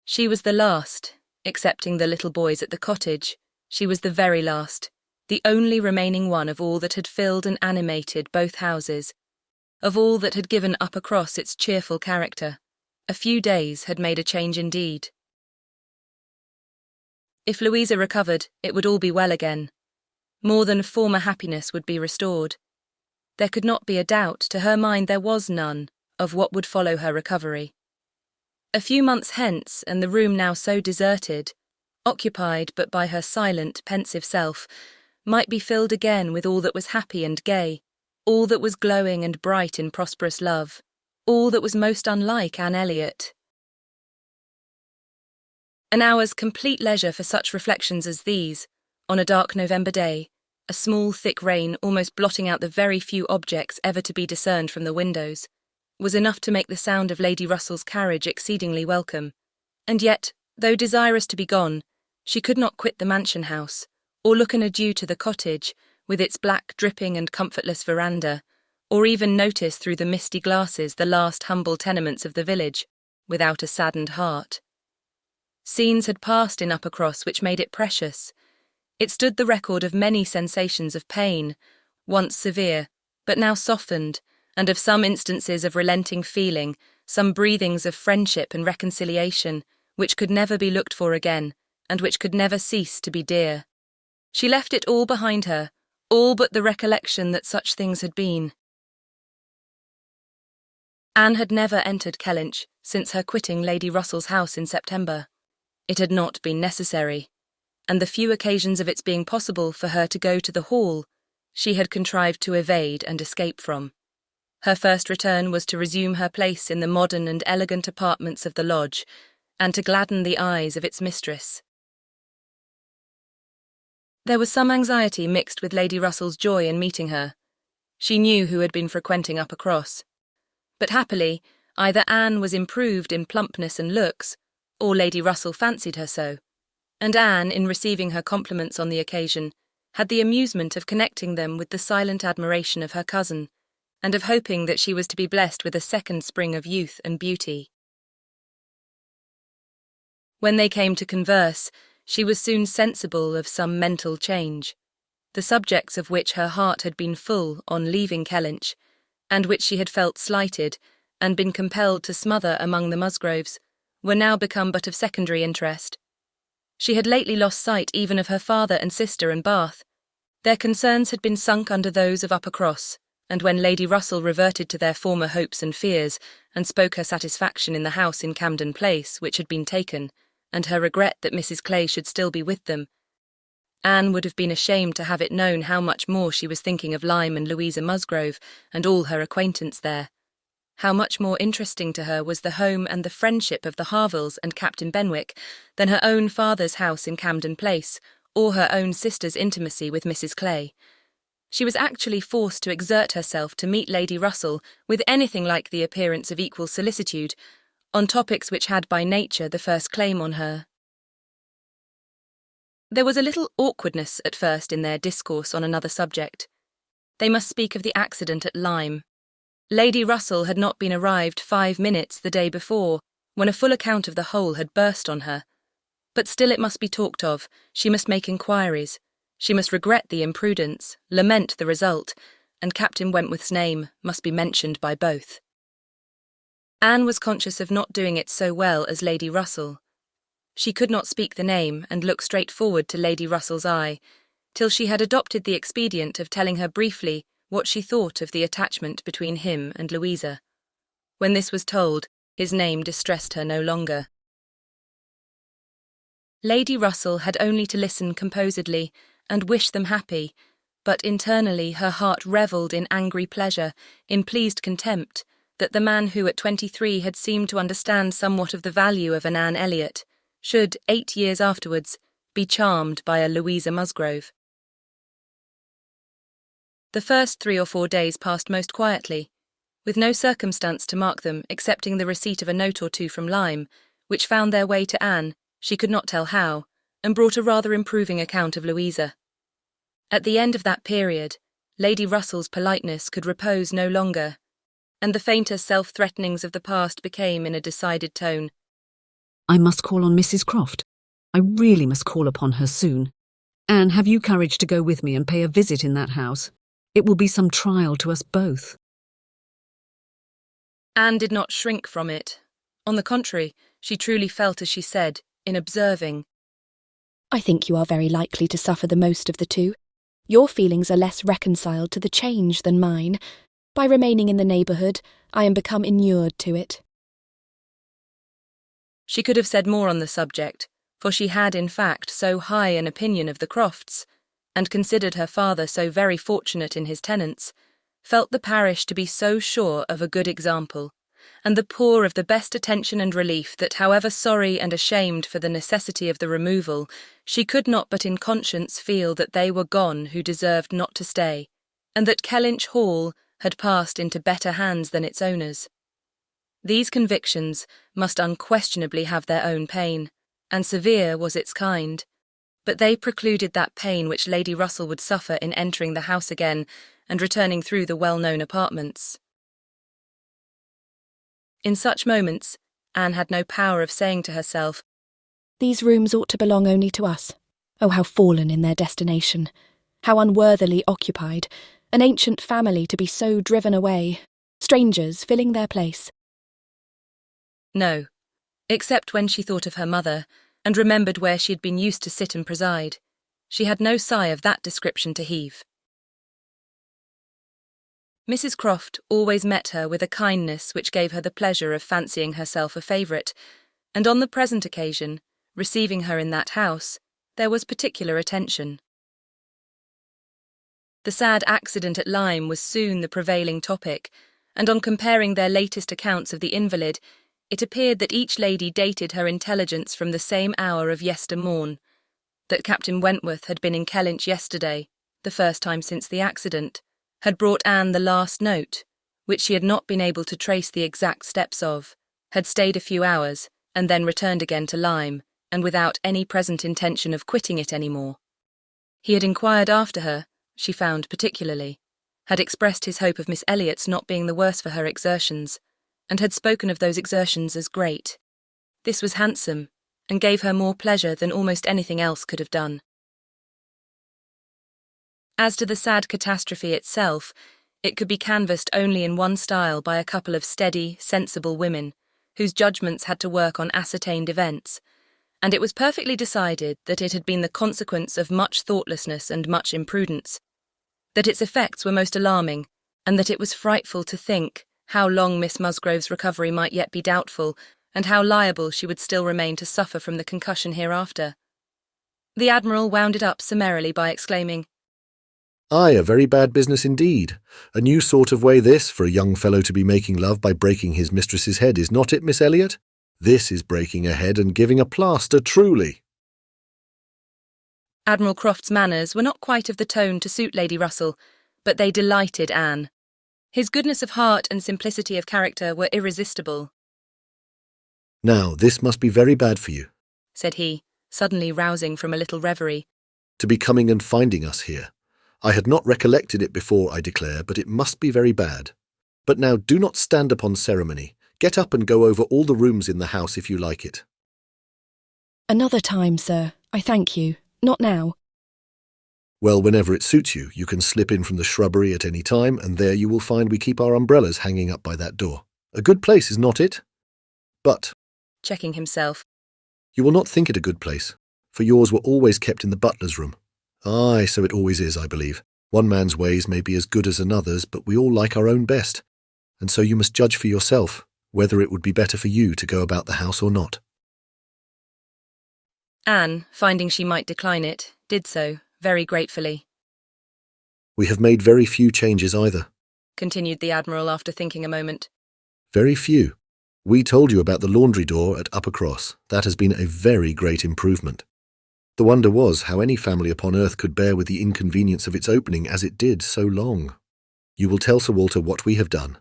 She was the last, excepting the little boys at the cottage. She was the very last, the only remaining one of all that had filled and animated both houses, of all that had given Uppercross its cheerful character. A few days had made a change indeed. If Louisa recovered, it would all be well again. More than former happiness would be restored. There could not be a doubt, to her mind there was none, of what would follow her recovery. A few months hence, and the room now so deserted, occupied but by her silent, pensive self, might be filled again with all that was happy and gay, all that was glowing and bright in prosperous love, all that was most unlike Anne Elliot. An hour's complete leisure for such reflections as these, on a dark November day, a small thick rain almost blotting out the very few objects ever to be discerned from the windows, was enough to make the sound of Lady Russell's carriage exceedingly welcome, and yet, though desirous to be gone, she could not quit the mansion house, or look an adieu to the cottage, with its black, dripping and comfortless veranda, or even notice through the misty glasses the last humble tenements of the village, without a saddened heart. Scenes had passed in Uppercross which made it precious. It stood the record of many sensations of pain, once severe, but now softened, and of some instances of relenting feeling, some breathings of friendship and reconciliation, which could never be looked for again, and which could never cease to be dear. She left it all behind her, all but the recollection that such things had been. Anne had never entered Kellynch since her quitting Lady Russell's house in September. It had not been necessary, and the few occasions of its being possible for her to go to the hall, she had contrived to evade and escape from. Her first return was to resume her place in the modern and elegant apartments of the lodge, and to gladden the eyes of its mistress. There was some anxiety mixed with Lady Russell's joy in meeting her. She knew who had been frequenting Uppercross. But happily, either Anne was improved in plumpness and looks, or Lady Russell fancied her so, and Anne, in receiving her compliments on the occasion, had the amusement of connecting them with the silent admiration of her cousin, and of hoping that she was to be blessed with a second spring of youth and beauty. When they came to converse, she was soon sensible of some mental change, the subjects of which her heart had been full on leaving Kellynch, and which she had felt slighted and been compelled to smother among the Musgroves, were now become but of secondary interest. She had lately lost sight even of her father and sister and Bath. Their concerns had been sunk under those of Uppercross, and when Lady Russell reverted to their former hopes and fears, and spoke her satisfaction in the house in Camden Place which had been taken, and her regret that Mrs. Clay should still be with them, Anne would have been ashamed to have it known how much more she was thinking of Lyme and Louisa Musgrove and all her acquaintance there. How much more interesting to her was the home and the friendship of the Harvilles and Captain Benwick than her own father's house in Camden Place, or her own sister's intimacy with Mrs. Clay. She was actually forced to exert herself to meet Lady Russell with anything like the appearance of equal solicitude, on topics which had by nature the first claim on her. There was a little awkwardness at first in their discourse on another subject. They must speak of the accident at Lyme. Lady Russell had not been arrived 5 minutes the day before, when a full account of the whole had burst on her. But still it must be talked of, she must make inquiries, she must regret the imprudence, lament the result, and Captain Wentworth's name must be mentioned by both. Anne was conscious of not doing it so well as Lady Russell. She could not speak the name and look straight forward to Lady Russell's eye, till she had adopted the expedient of telling her briefly what she thought of the attachment between him and Louisa. When this was told, his name distressed her no longer. Lady Russell had only to listen composedly and wish them happy, but internally her heart revelled in angry pleasure, in pleased contempt, that the man who at 23 had seemed to understand somewhat of the value of an Anne Elliot should, 8 years afterwards, be charmed by a Louisa Musgrove. The first 3 or 4 days passed most quietly, with no circumstance to mark them excepting the receipt of a note or two from Lyme, which found their way to Anne, she could not tell how, and brought a rather improving account of Louisa. At the end of that period, Lady Russell's politeness could repose no longer, and the fainter self-threatenings of the past became in a decided tone. I must call on Mrs. Croft. I really must call upon her soon. Anne, have you courage to go with me and pay a visit in that house? It will be some trial to us both. Anne did not shrink from it. On the contrary, she truly felt as she said, in observing, I think you are very likely to suffer the most of the two. Your feelings are less reconciled to the change than mine. By remaining in the neighbourhood, I am become inured to it. She could have said more on the subject, for she had in fact so high an opinion of the Crofts, and considered her father so very fortunate in his tenants, felt the parish to be so sure of a good example, and the poor of the best attention and relief that however sorry and ashamed for the necessity of the removal, she could not but in conscience feel that they were gone who deserved not to stay, and that Kellynch Hall had passed into better hands than its owners. These convictions must unquestionably have their own pain, and severe was its kind, but they precluded that pain which Lady Russell would suffer in entering the house again and returning through the well-known apartments. In such moments, Anne had no power of saying to herself, These rooms ought to belong only to us. Oh, how fallen in their destination! How unworthily occupied! An ancient family to be so driven away! Strangers filling their place! No, except when she thought of her mother, and remembered where she had been used to sit and preside. She had no sigh of that description to heave. Mrs. Croft always met her with a kindness which gave her the pleasure of fancying herself a favourite, and on the present occasion, receiving her in that house, there was particular attention. The sad accident at Lyme was soon the prevailing topic, and on comparing their latest accounts of the invalid, it appeared that each lady dated her intelligence from the same hour of yester-morn, that Captain Wentworth had been in Kellynch yesterday, the first time since the accident, had brought Anne the last note, which she had not been able to trace the exact steps of, had stayed a few hours, and then returned again to Lyme, and without any present intention of quitting it any more. He had inquired after her, she found particularly, had expressed his hope of Miss Elliot's not being the worse for her exertions, and had spoken of those exertions as great. This was handsome, and gave her more pleasure than almost anything else could have done. As to the sad catastrophe itself, It could be canvassed only in one style by a couple of steady, sensible women, whose judgments had to work on ascertained events, and it was perfectly decided that it had been the consequence of much thoughtlessness and much imprudence, that its effects were most alarming, and that it was frightful to think how long Miss Musgrove's recovery might yet be doubtful, and how liable she would still remain to suffer from the concussion hereafter. The Admiral wound it up summarily by exclaiming, "Aye, a very bad business indeed. A new sort of way this, for a young fellow to be making love by breaking his mistress's head, is not it, Miss Elliot? This is breaking a head and giving a plaster, truly." Admiral Croft's manners were not quite of the tone to suit Lady Russell, but they delighted Anne. His goodness of heart and simplicity of character were irresistible. "Now, this must be very bad for you," said he, suddenly rousing from a little reverie, "to be coming and finding us here. I had not recollected it before, I declare, but it must be very bad. But now do not stand upon ceremony. Get up and go over all the rooms in the house if you like it." Another time, sir. I thank you. Not now. "Well, whenever it suits you, you can slip in from the shrubbery at any time, and there you will find we keep our umbrellas hanging up by that door. A good place, is not it? But," checking himself, "you will not think it a good place, for yours were always kept in the butler's room. Aye, so it always is, I believe. One man's ways may be as good as another's, but we all like our own best, and so you must judge for yourself whether it would be better for you to go about the house or not." Anne, finding she might decline it, did so, very gratefully. "We have made very few changes either," continued the Admiral after thinking a moment. "Very few. We told you about the laundry door at Uppercross. That has been a very great improvement. The wonder was how any family upon earth could bear with the inconvenience of its opening as it did so long. You will tell Sir Walter what we have done,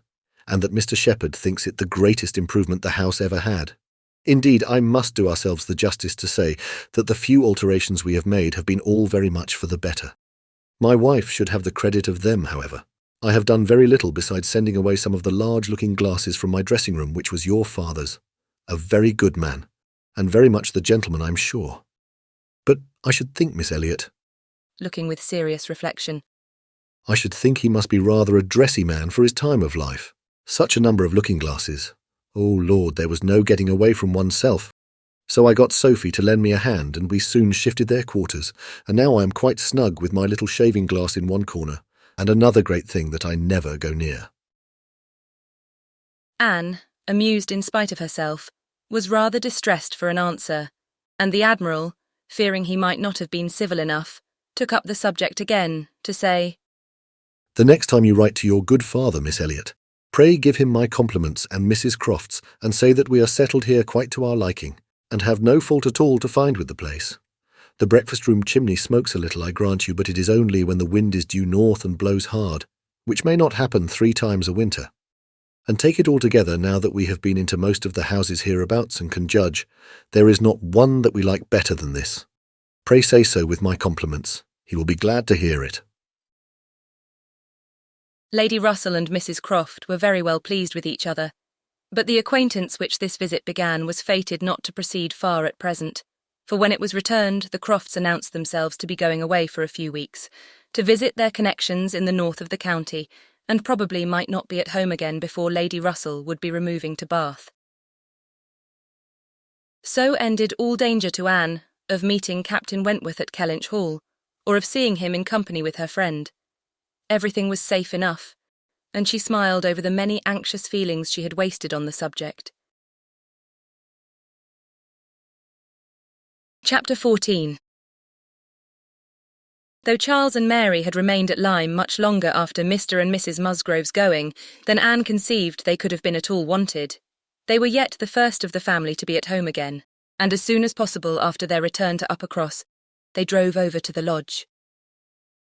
and that Mr. Shepherd thinks it the greatest improvement the house ever had. Indeed, I must do ourselves the justice to say that the few alterations we have made have been all very much for the better. My wife should have the credit of them, however. I have done very little besides sending away some of the large-looking glasses from my dressing-room, which was your father's. A very good man, and very much the gentleman, I'm sure. But I should think, Miss Elliot," looking with serious reflection, "I should think he must be rather a dressy man for his time of life. Such a number of looking-glasses. Oh, Lord, there was no getting away from oneself. So I got Sophie to lend me a hand, and we soon shifted their quarters, and now I am quite snug with my little shaving-glass in one corner, and another great thing that I never go near." Anne, amused in spite of herself, was rather distressed for an answer, and the Admiral, fearing he might not have been civil enough, took up the subject again to say, "The next time you write to your good father, Miss Elliot, pray give him my compliments and Mrs. Croft's, and say that we are settled here quite to our liking, and have no fault at all to find with the place. The breakfast-room chimney smokes a little, I grant you, but it is only when the wind is due north and blows hard, which may not happen 3 times a winter. And take it altogether, now that we have been into most of the houses hereabouts and can judge, there is not one that we like better than this. Pray say so with my compliments. He will be glad to hear it." Lady Russell and Mrs. Croft were very well pleased with each other, but the acquaintance which this visit began was fated not to proceed far at present, for when it was returned, the Crofts announced themselves to be going away for a few weeks, to visit their connections in the north of the county, and probably might not be at home again before Lady Russell would be removing to Bath. So ended all danger to Anne of meeting Captain Wentworth at Kellynch Hall, or of seeing him in company with her friend. Everything was safe enough, and she smiled over the many anxious feelings she had wasted on the subject. Chapter 14. Though Charles and Mary had remained at Lyme much longer after Mr. and Mrs. Musgrove's going than Anne conceived they could have been at all wanted, they were yet the first of the family to be at home again, and as soon as possible after their return to Uppercross, they drove over to the lodge.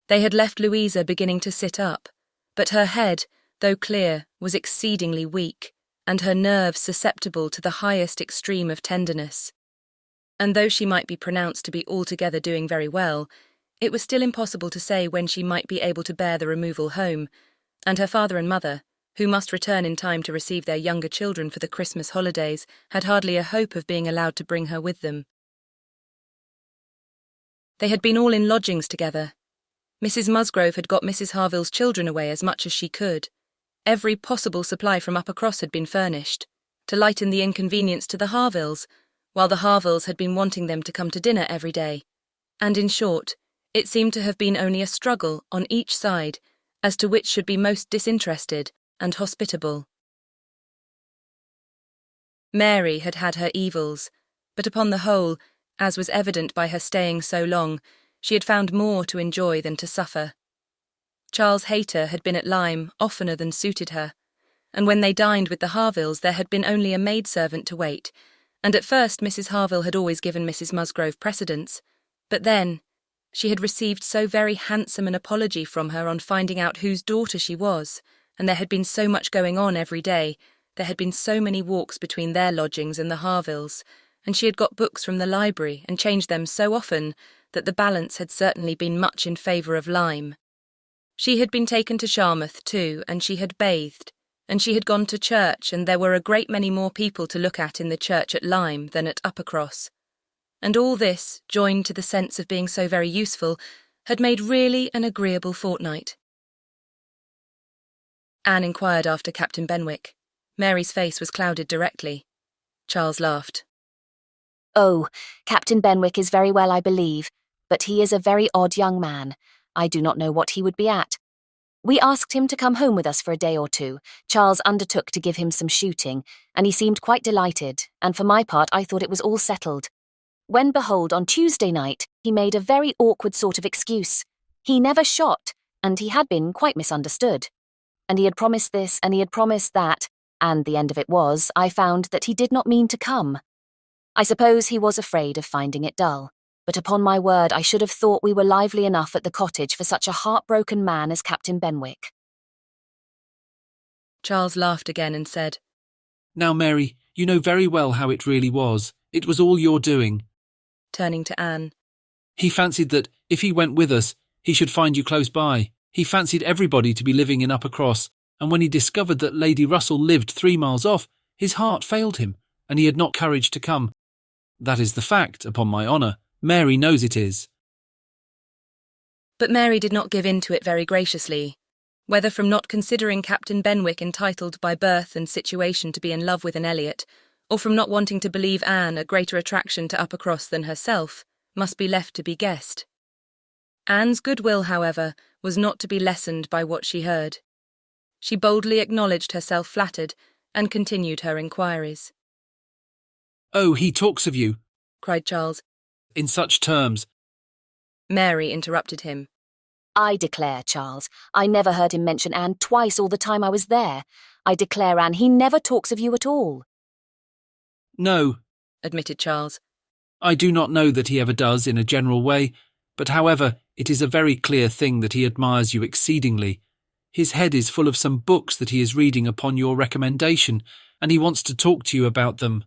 They had left Louisa beginning to sit up, but her head, though clear, was exceedingly weak, and her nerves susceptible to the highest extreme of tenderness. And though she might be pronounced to be altogether doing very well, it was still impossible to say when she might be able to bear the removal home, and her father and mother, who must return in time to receive their younger children for the Christmas holidays, had hardly a hope of being allowed to bring her with them. They had been all in lodgings together. Mrs. Musgrove had got Mrs. Harville's children away as much as she could. Every possible supply from Uppercross had been furnished, to lighten the inconvenience to the Harvilles, while the Harvilles had been wanting them to come to dinner every day. And in short, it seemed to have been only a struggle on each side as to which should be most disinterested and hospitable. Mary had had her evils, but upon the whole, as was evident by her staying so long, she had found more to enjoy than to suffer. Charles Hayter had been at Lyme oftener than suited her, and when they dined with the Harvilles there had been only a maidservant to wait, and at first Mrs. Harville had always given Mrs. Musgrove precedence, but then she had received so very handsome an apology from her on finding out whose daughter she was, and there had been so much going on every day, there had been so many walks between their lodgings and the Harvilles', and she had got books from the library and changed them so often that the balance had certainly been much in favour of Lyme. She had been taken to Charmouth too, and she had bathed, and she had gone to church, and there were a great many more people to look at in the church at Lyme than at Uppercross. And all this, joined to the sense of being so very useful, had made really an agreeable fortnight. Anne inquired after Captain Benwick. Mary's face was clouded directly. Charles laughed. Oh, Captain Benwick is very well, I believe, but he is a very odd young man. I do not know what he would be at. We asked him to come home with us for a day or two. Charles undertook to give him some shooting, and he seemed quite delighted, and for my part I thought it was all settled. When, behold, on Tuesday night, he made a very awkward sort of excuse. He never shot, and he had been quite misunderstood. And he had promised this, and he had promised that, and the end of it was, I found that he did not mean to come. I suppose he was afraid of finding it dull, but upon my word I should have thought we were lively enough at the cottage for such a heartbroken man as Captain Benwick. Charles laughed again and said, Now, Mary, you know very well how it really was. It was all your doing. Turning to Anne. He fancied that, if he went with us, he should find you close by. He fancied everybody to be living in Uppercross, and when he discovered that Lady Russell lived 3 miles off, his heart failed him, and he had not courage to come. That is the fact, upon my honour. Mary knows it is. But Mary did not give in to it very graciously, whether from not considering Captain Benwick entitled by birth and situation to be in love with an Elliot, or from not wanting to believe Anne a greater attraction to Uppercross than herself, must be left to be guessed. Anne's goodwill, however, was not to be lessened by what she heard. She boldly acknowledged herself flattered, and continued her inquiries. Oh, he talks of you, cried Charles, in such terms. Mary interrupted him. I declare, Charles, I never heard him mention Anne twice all the time I was there. I declare, Anne, he never talks of you at all. No, admitted Charles. I do not know that he ever does in a general way, but however, it is a very clear thing that he admires you exceedingly. His head is full of some books that he is reading upon your recommendation, and he wants to talk to you about them.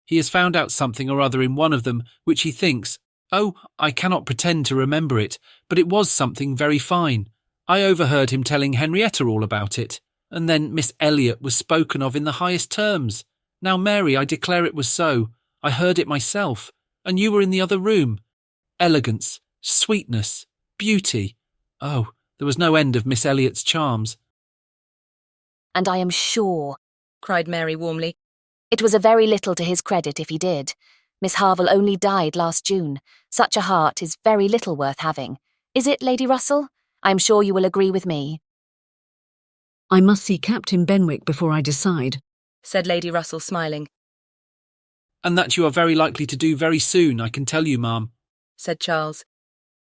He has found out something or other in one of them which he thinks, oh, I cannot pretend to remember it, but it was something very fine. I overheard him telling Henrietta all about it, and then Miss Elliot was spoken of in the highest terms. Now, Mary, I declare it was so. I heard it myself, and you were in the other room. Elegance, sweetness, beauty. Oh, there was no end of Miss Elliot's charms. And I am sure, cried Mary warmly, it was a very little to his credit if he did. Miss Harville only died last June. Such a heart is very little worth having. Is it, Lady Russell? I am sure you will agree with me. I must see Captain Benwick before I decide, said Lady Russell, smiling. And that you are very likely to do very soon, I can tell you, ma'am, said Charles.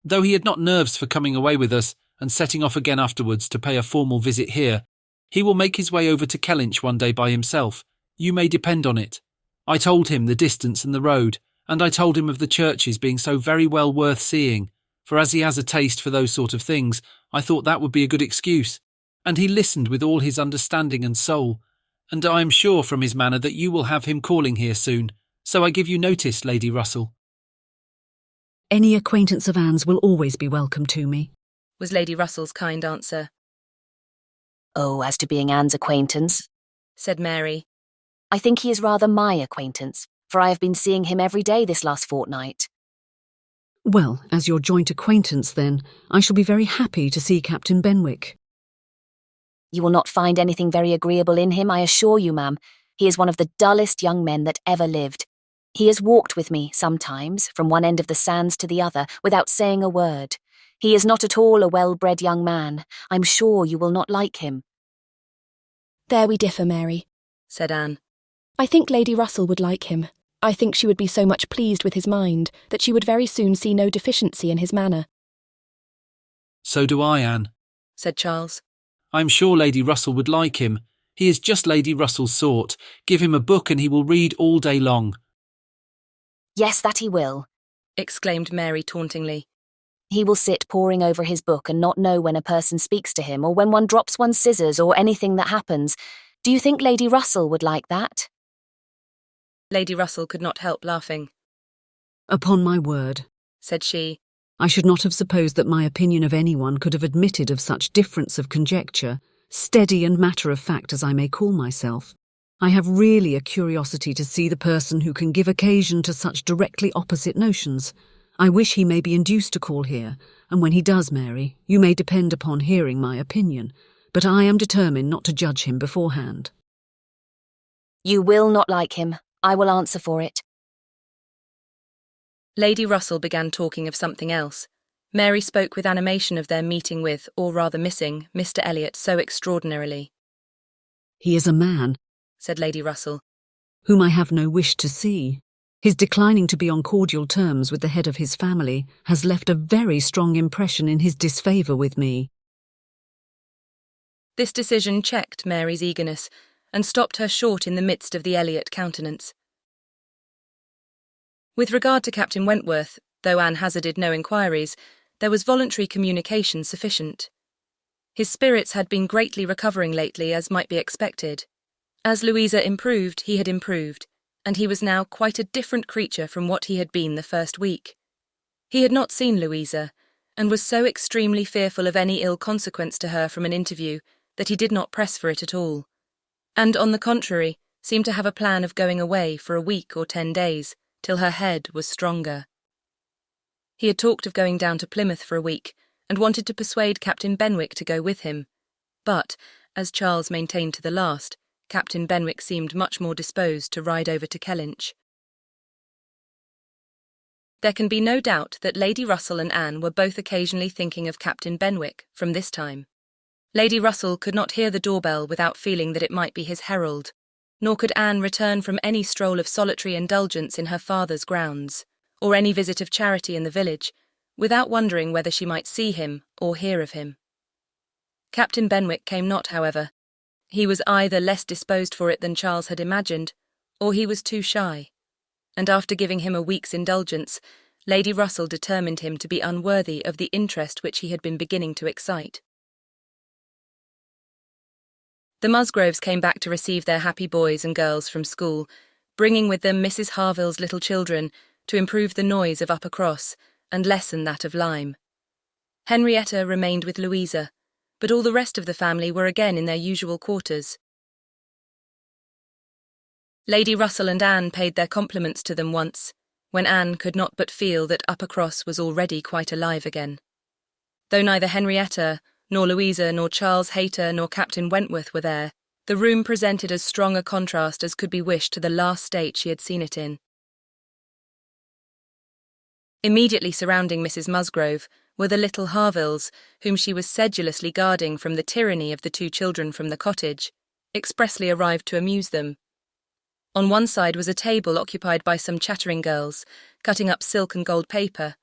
Though he had not nerves for coming away with us and setting off again afterwards to pay a formal visit here, he will make his way over to Kellynch one day by himself. You may depend on it. I told him the distance and the road, and I told him of the churches being so very well worth seeing, for as he has a taste for those sort of things, I thought that would be a good excuse. And he listened with all his understanding and soul, and I am sure from his manner that you will have him calling here soon, so I give you notice, Lady Russell. Any acquaintance of Anne's will always be welcome to me, was Lady Russell's kind answer. Oh, as to being Anne's acquaintance, said Mary, I think he is rather my acquaintance, for I have been seeing him every day this last fortnight. Well, as your joint acquaintance, then, I shall be very happy to see Captain Benwick. You will not find anything very agreeable in him, I assure you, ma'am. He is one of the dullest young men that ever lived. He has walked with me, sometimes, from one end of the sands to the other, without saying a word. He is not at all a well-bred young man. I'm sure you will not like him. There we differ, Mary, said Anne. I think Lady Russell would like him. I think she would be so much pleased with his mind that she would very soon see no deficiency in his manner. So do I, Anne, said Charles. I'm sure Lady Russell would like him. He is just Lady Russell's sort. Give him a book and he will read all day long. Yes, that he will, exclaimed Mary tauntingly. He will sit poring over his book and not know when a person speaks to him or when one drops one's scissors or anything that happens. Do you think Lady Russell would like that? Lady Russell could not help laughing. Upon my word, said she, I should not have supposed that my opinion of anyone could have admitted of such difference of conjecture, steady and matter-of-fact as I may call myself. I have really a curiosity to see the person who can give occasion to such directly opposite notions. I wish he may be induced to call here, and when he does, Mary, you may depend upon hearing my opinion, but I am determined not to judge him beforehand. You will not like him. I will answer for it. Lady Russell began talking of something else. Mary spoke with animation of their meeting with, or rather missing, Mr. Elliot so extraordinarily. He is a man, said Lady Russell, whom I have no wish to see. His declining to be on cordial terms with the head of his family has left a very strong impression in his disfavour with me. This decision checked Mary's eagerness and stopped her short in the midst of the Elliot countenance. With regard to Captain Wentworth, though Anne hazarded no inquiries, there was voluntary communication sufficient. His spirits had been greatly recovering lately, as might be expected. As Louisa improved, he had improved, and he was now quite a different creature from what he had been the first week. He had not seen Louisa, and was so extremely fearful of any ill consequence to her from an interview that he did not press for it at all, and, on the contrary, seemed to have a plan of going away for a week or 10 days, till her head was stronger. He had talked of going down to Plymouth for a week, and wanted to persuade Captain Benwick to go with him, but, as Charles maintained to the last, Captain Benwick seemed much more disposed to ride over to Kellynch. There can be no doubt that Lady Russell and Anne were both occasionally thinking of Captain Benwick from this time. Lady Russell could not hear the doorbell without feeling that it might be his herald, nor could Anne return from any stroll of solitary indulgence in her father's grounds, or any visit of charity in the village, without wondering whether she might see him or hear of him. Captain Benwick came not, however. He was either less disposed for it than Charles had imagined, or he was too shy, and after giving him a week's indulgence, Lady Russell determined him to be unworthy of the interest which he had been beginning to excite. The Musgroves came back to receive their happy boys and girls from school, bringing with them Mrs. Harville's little children to improve the noise of Upper Cross and lessen that of Lyme. Henrietta remained with Louisa, but all the rest of the family were again in their usual quarters. Lady Russell and Anne paid their compliments to them once, when Anne could not but feel that Upper Cross was already quite alive again. Though neither Henrietta, nor Louisa, nor Charles Hayter, nor Captain Wentworth were there, the room presented as strong a contrast as could be wished to the last state she had seen it in. Immediately surrounding Mrs. Musgrove were the little Harvilles, whom she was sedulously guarding from the tyranny of the 2 children from the cottage, expressly arrived to amuse them. On one side was a table occupied by some chattering girls, cutting up silk and gold paper,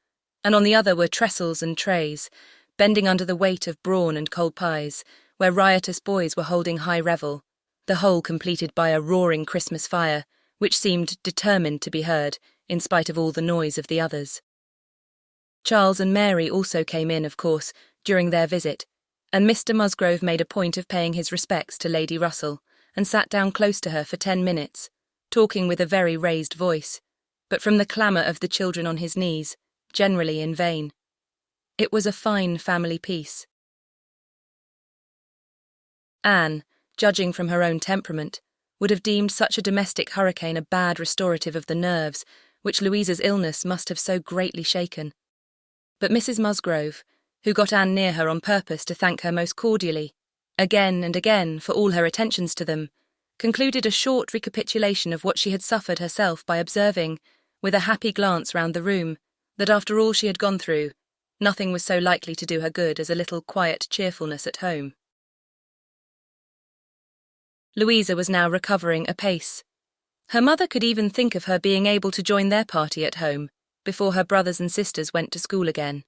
and on the other were trestles and trays, bending under the weight of brawn and cold pies, where riotous boys were holding high revel, the whole completed by a roaring Christmas fire, which seemed determined to be heard, in spite of all the noise of the others. Charles and Mary also came in, of course, during their visit, and Mr. Musgrove made a point of paying his respects to Lady Russell, and sat down close to her for 10 minutes, talking with a very raised voice, but from the clamour of the children on his knees, generally in vain. It was a fine family peace. Anne, judging from her own temperament, would have deemed such a domestic hurricane a bad restorative of the nerves, which Louisa's illness must have so greatly shaken. But Mrs. Musgrove, who got Anne near her on purpose to thank her most cordially, again and again for all her attentions to them, concluded a short recapitulation of what she had suffered herself by observing, with a happy glance round the room, that after all she had gone through, nothing was so likely to do her good as a little quiet cheerfulness at home. Louisa was now recovering apace. Her mother could even think of her being able to join their party at home before her brothers and sisters went to school again.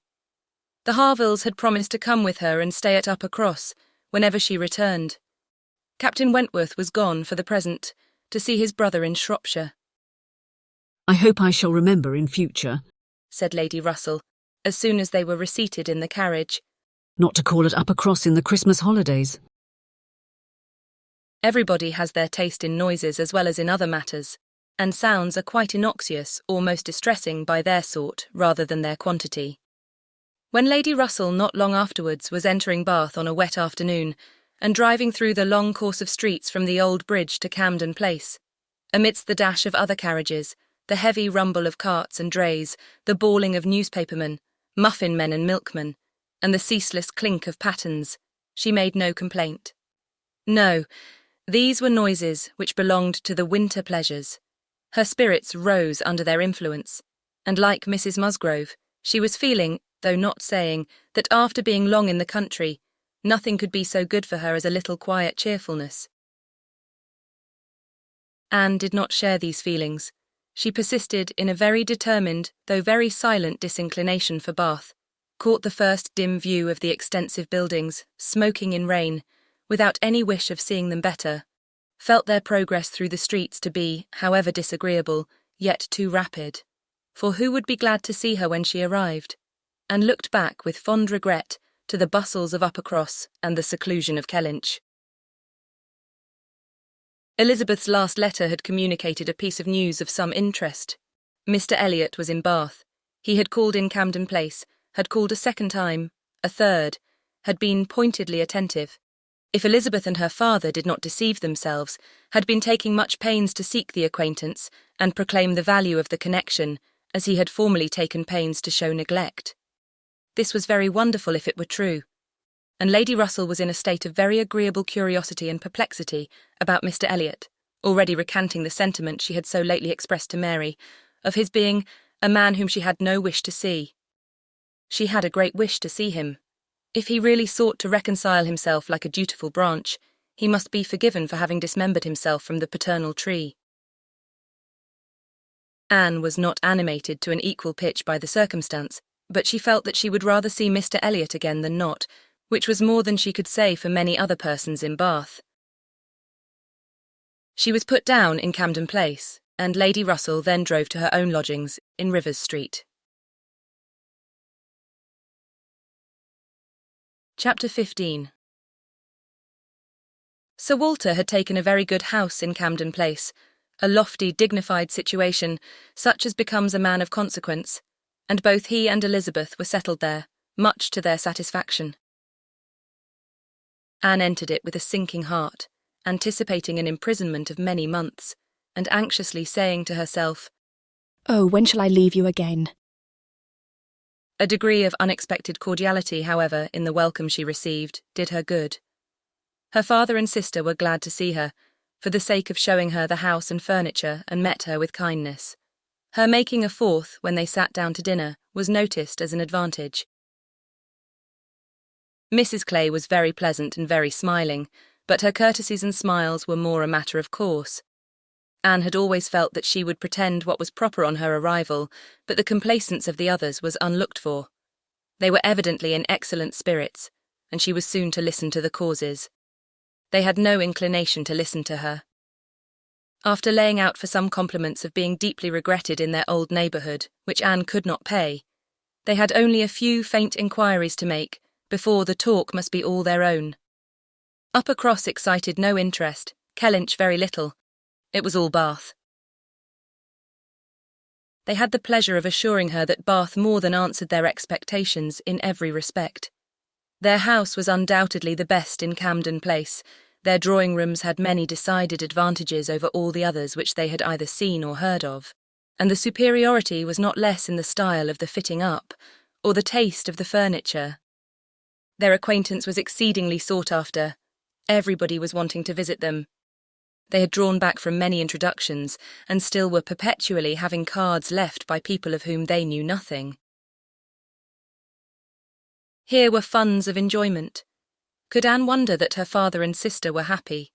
The Harvilles had promised to come with her and stay at Upper Cross whenever she returned. Captain Wentworth was gone for the present to see his brother in Shropshire. I hope I shall remember in future, said Lady Russell, as soon as they were reseated in the carriage, not to call at Upper Cross in the Christmas holidays. Everybody has their taste in noises as well as in other matters, and sounds are quite innoxious or most distressing by their sort rather than their quantity. When Lady Russell not long afterwards was entering Bath on a wet afternoon and driving through the long course of streets from the Old Bridge to Camden Place, amidst the dash of other carriages, the heavy rumble of carts and drays, the bawling of newspapermen, muffin men and milkmen, and the ceaseless clink of pattens, she made no complaint. No, these were noises which belonged to the winter pleasures. Her spirits rose under their influence, and like Mrs. Musgrove, she was feeling, though not saying, that after being long in the country, nothing could be so good for her as a little quiet cheerfulness. Anne did not share these feelings. She persisted in a very determined, though very silent disinclination for Bath, caught the first dim view of the extensive buildings, smoking in rain, without any wish of seeing them better, felt their progress through the streets to be, however disagreeable, yet too rapid, for who would be glad to see her when she arrived, and looked back with fond regret to the bustles of Upper Cross and the seclusion of Kellynch. Elizabeth's last letter had communicated a piece of news of some interest. Mr. Elliot was in Bath. He had called in Camden Place, had called a second time, a third, had been pointedly attentive. If Elizabeth and her father did not deceive themselves, had been taking much pains to seek the acquaintance and proclaim the value of the connection, as he had formerly taken pains to show neglect. This was very wonderful if it were true, and Lady Russell was in a state of very agreeable curiosity and perplexity about Mr. Elliot, already recanting the sentiment she had so lately expressed to Mary, of his being a man whom she had no wish to see. She had a great wish to see him. If he really sought to reconcile himself like a dutiful branch, he must be forgiven for having dismembered himself from the paternal tree. Anne was not animated to an equal pitch by the circumstance, but she felt that she would rather see Mr. Elliot again than not, which was more than she could say for many other persons in Bath. She was put down in Camden Place, and Lady Russell then drove to her own lodgings in Rivers Street. Chapter 15. Sir Walter had taken a very good house in Camden Place, a lofty, dignified situation, such as becomes a man of consequence, and both he and Elizabeth were settled there, much to their satisfaction. Anne entered it with a sinking heart, anticipating an imprisonment of many months, and anxiously saying to herself, "Oh, when shall I leave you again?" A degree of unexpected cordiality, however, in the welcome she received, did her good. Her father and sister were glad to see her, for the sake of showing her the house and furniture, and met her with kindness. Her making a fourth, when they sat down to dinner, was noticed as an advantage. Mrs. Clay was very pleasant and very smiling, but her courtesies and smiles were more a matter of course. Anne had always felt that she would pretend what was proper on her arrival, but the complaisance of the others was unlooked for. They were evidently in excellent spirits, and she was soon to listen to the causes. They had no inclination to listen to her. After laying out for some compliments of being deeply regretted in their old neighbourhood, which Anne could not pay, they had only a few faint inquiries to make before the talk must be all their own. Upper Cross excited no interest, Kellynch very little. It was all Bath. They had the pleasure of assuring her that Bath more than answered their expectations in every respect. Their house was undoubtedly the best in Camden Place. Their drawing-rooms had many decided advantages over all the others which they had either seen or heard of, and the superiority was not less in the style of the fitting up, or the taste of the furniture. Their acquaintance was exceedingly sought after. Everybody was wanting to visit them. They had drawn back from many introductions, and still were perpetually having cards left by people of whom they knew nothing. Here were funds of enjoyment. Could Anne wonder that her father and sister were happy?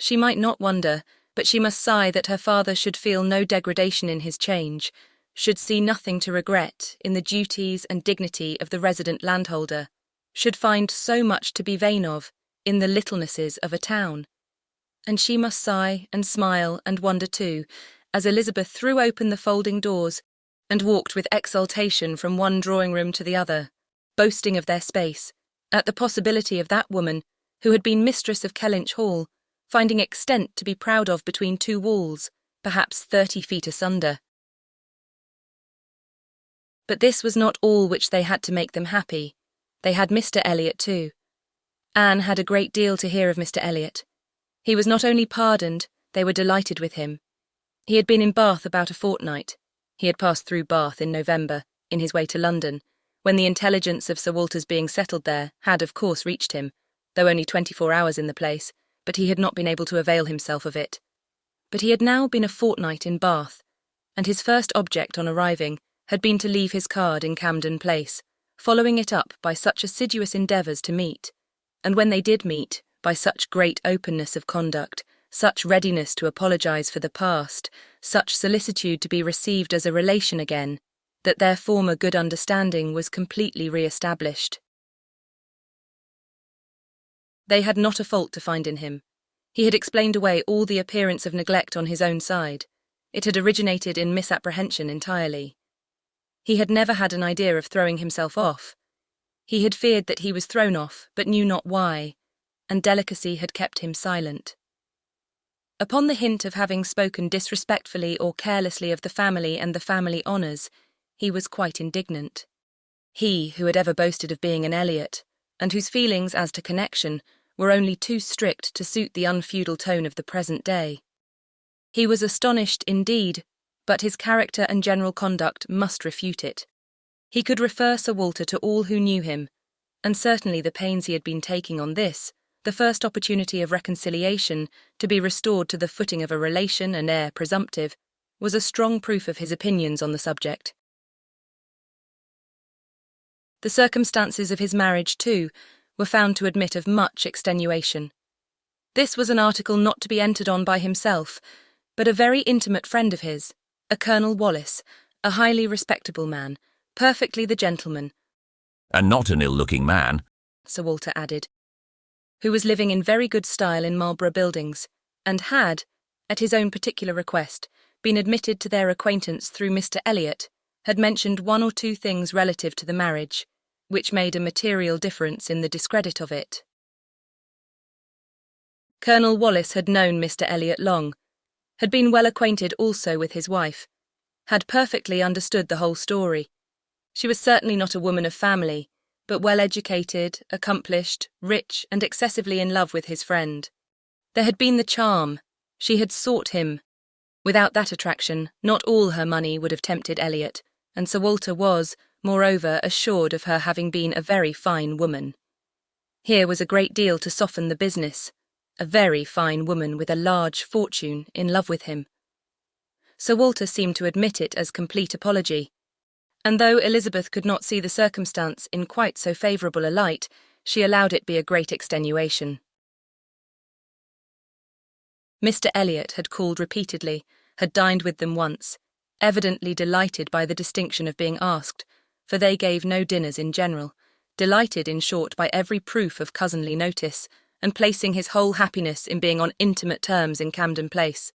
She might not wonder, but she must sigh that her father should feel no degradation in his change, should see nothing to regret in the duties and dignity of the resident landholder, should find so much to be vain of in the littlenesses of a town. And she must sigh and smile and wonder too, as Elizabeth threw open the folding doors and walked with exultation from one drawing-room to the other, boasting of their space, at the possibility of that woman, who had been mistress of Kellynch Hall, finding extent to be proud of between two walls, perhaps 30 feet asunder. But this was not all which they had to make them happy. They had Mr. Elliot too. Anne had a great deal to hear of Mr. Elliot. He was not only pardoned, they were delighted with him. He had been in Bath about a fortnight. He had passed through Bath in November, in his way to London, when the intelligence of Sir Walter's being settled there had of course reached him, though only 24 hours in the place, but he had not been able to avail himself of it. But he had now been a fortnight in Bath, and his first object on arriving had been to leave his card in Camden Place, following it up by such assiduous endeavours to meet, and when they did meet, by such great openness of conduct, such readiness to apologise for the past, such solicitude to be received as a relation again, that their former good understanding was completely re-established. They had not a fault to find in him. He had explained away all the appearance of neglect on his own side. It had originated in misapprehension entirely. He had never had an idea of throwing himself off. He had feared that he was thrown off, but knew not why, and delicacy had kept him silent. Upon the hint of having spoken disrespectfully or carelessly of the family and the family honours, he was quite indignant. He, who had ever boasted of being an Elliot, and whose feelings as to connection were only too strict to suit the unfeudal tone of the present day. He was astonished indeed, but his character and general conduct must refute it. He could refer Sir Walter to all who knew him, and certainly the pains he had been taking on this, the first opportunity of reconciliation, to be restored to the footing of a relation and heir presumptive, was a strong proof of his opinions on the subject. The circumstances of his marriage, too, were found to admit of much extenuation. This was an article not to be entered on by himself, but a very intimate friend of his, a Colonel Wallace, a highly respectable man, perfectly the gentleman, and not an ill-looking man, Sir Walter added, who was living in very good style in Marlborough Buildings, and had, at his own particular request, been admitted to their acquaintance through Mr. Elliot, had mentioned one or two things relative to the marriage, which made a material difference in the discredit of it. Colonel Wallace had known Mr. Elliot long, had been well acquainted also with his wife, had perfectly understood the whole story. She was certainly not a woman of family, but well educated, accomplished, rich, and excessively in love with his friend. There had been the charm. She had sought him. Without that attraction, not all her money would have tempted Elliot, and Sir Walter was, moreover, assured of her having been a very fine woman. Here was a great deal to soften the business. A very fine woman with a large fortune in love with him. Sir Walter seemed to admit it as complete apology, and though Elizabeth could not see the circumstance in quite so favourable a light, she allowed it be a great extenuation. Mr. Elliot had called repeatedly, had dined with them once, evidently delighted by the distinction of being asked, for they gave no dinners in general, delighted in short by every proof of cousinly notice, and placing his whole happiness in being on intimate terms in Camden Place.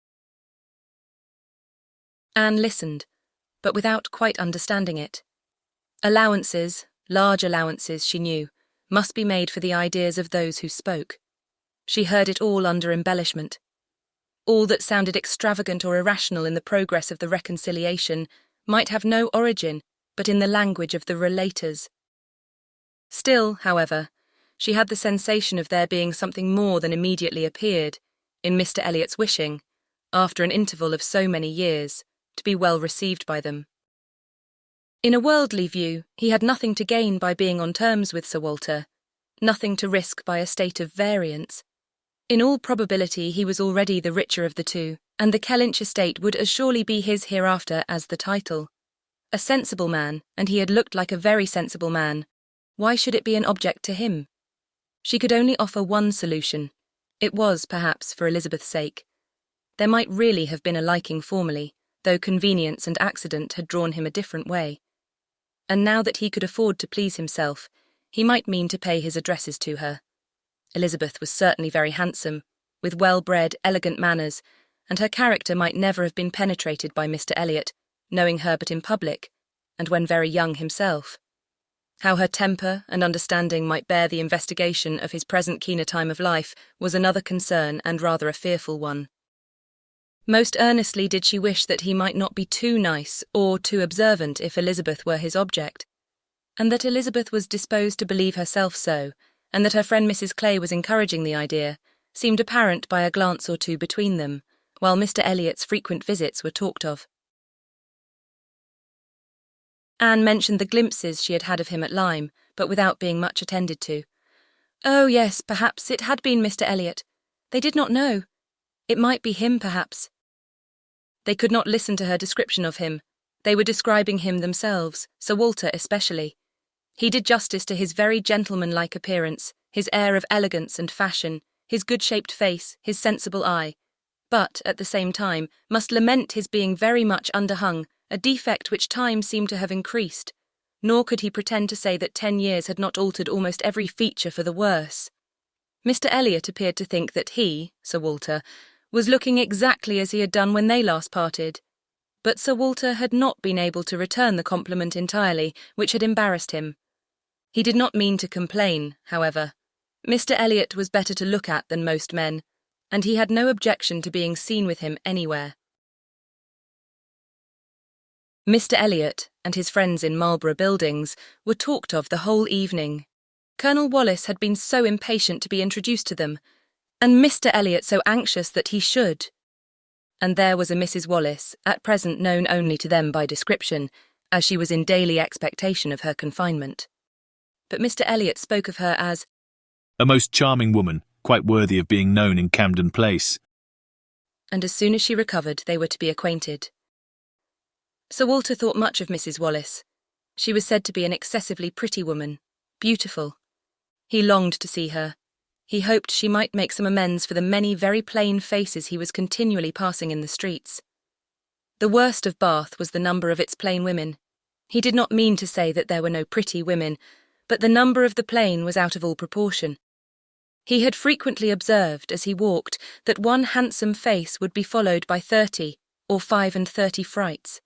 Anne listened, but without quite understanding it. Allowances, large allowances, she knew, must be made for the ideas of those who spoke. She heard it all under embellishment. All that sounded extravagant or irrational in the progress of the reconciliation might have no origin but in the language of the relators. Still, however, she had the sensation of there being something more than immediately appeared, in Mr. Elliot's wishing, after an interval of so many years, to be well received by them. In a worldly view, he had nothing to gain by being on terms with Sir Walter, nothing to risk by a state of variance. In all probability he was already the richer of the two, and the Kellynch estate would as surely be his hereafter as the title. A sensible man, and he had looked like a very sensible man. Why should it be an object to him? She could only offer one solution. It was, perhaps, for Elizabeth's sake. There might really have been a liking formerly, though convenience and accident had drawn him a different way. And now that he could afford to please himself, he might mean to pay his addresses to her. Elizabeth was certainly very handsome, with well-bred, elegant manners, and her character might never have been penetrated by Mr. Elliot, knowing her but in public, and when very young himself. How her temper and understanding might bear the investigation of his present keener time of life was another concern and rather a fearful one. Most earnestly did she wish that he might not be too nice or too observant if Elizabeth were his object, and that Elizabeth was disposed to believe herself so, and that her friend Mrs. Clay was encouraging the idea, seemed apparent by a glance or two between them, while Mr. Elliot's frequent visits were talked of. Anne mentioned the glimpses she had had of him at Lyme, but without being much attended to. Oh, yes, perhaps it had been Mr. Elliot. They did not know. It might be him, perhaps. They could not listen to her description of him. They were describing him themselves, Sir Walter especially. He did justice to his very gentlemanlike appearance, his air of elegance and fashion, his good-shaped face, his sensible eye, but, at the same time, must lament his being very much underhung, a defect which time seemed to have increased, nor could he pretend to say that 10 years had not altered almost every feature for the worse. Mr. Elliot appeared to think that he, Sir Walter, was looking exactly as he had done when they last parted, but Sir Walter had not been able to return the compliment entirely, which had embarrassed him. He did not mean to complain, however. Mr. Elliot was better to look at than most men, and he had no objection to being seen with him anywhere. Mr. Elliot and his friends in Marlborough Buildings were talked of the whole evening. Colonel Wallis had been so impatient to be introduced to them, and Mr. Elliot so anxious that he should. And there was a Mrs. Wallis, at present known only to them by description, as she was in daily expectation of her confinement. But Mr. Elliot spoke of her as a most charming woman, quite worthy of being known in Camden Place. And as soon as she recovered, they were to be acquainted. Sir Walter thought much of Mrs. Wallis. She was said to be an excessively pretty woman, beautiful. He longed to see her. He hoped she might make some amends for the many very plain faces he was continually passing in the streets. The worst of Bath was the number of its plain women. He did not mean to say that there were no pretty women, but the number of the plain was out of all proportion. He had frequently observed, as he walked, that one handsome face would be followed by 30 or 35 frights.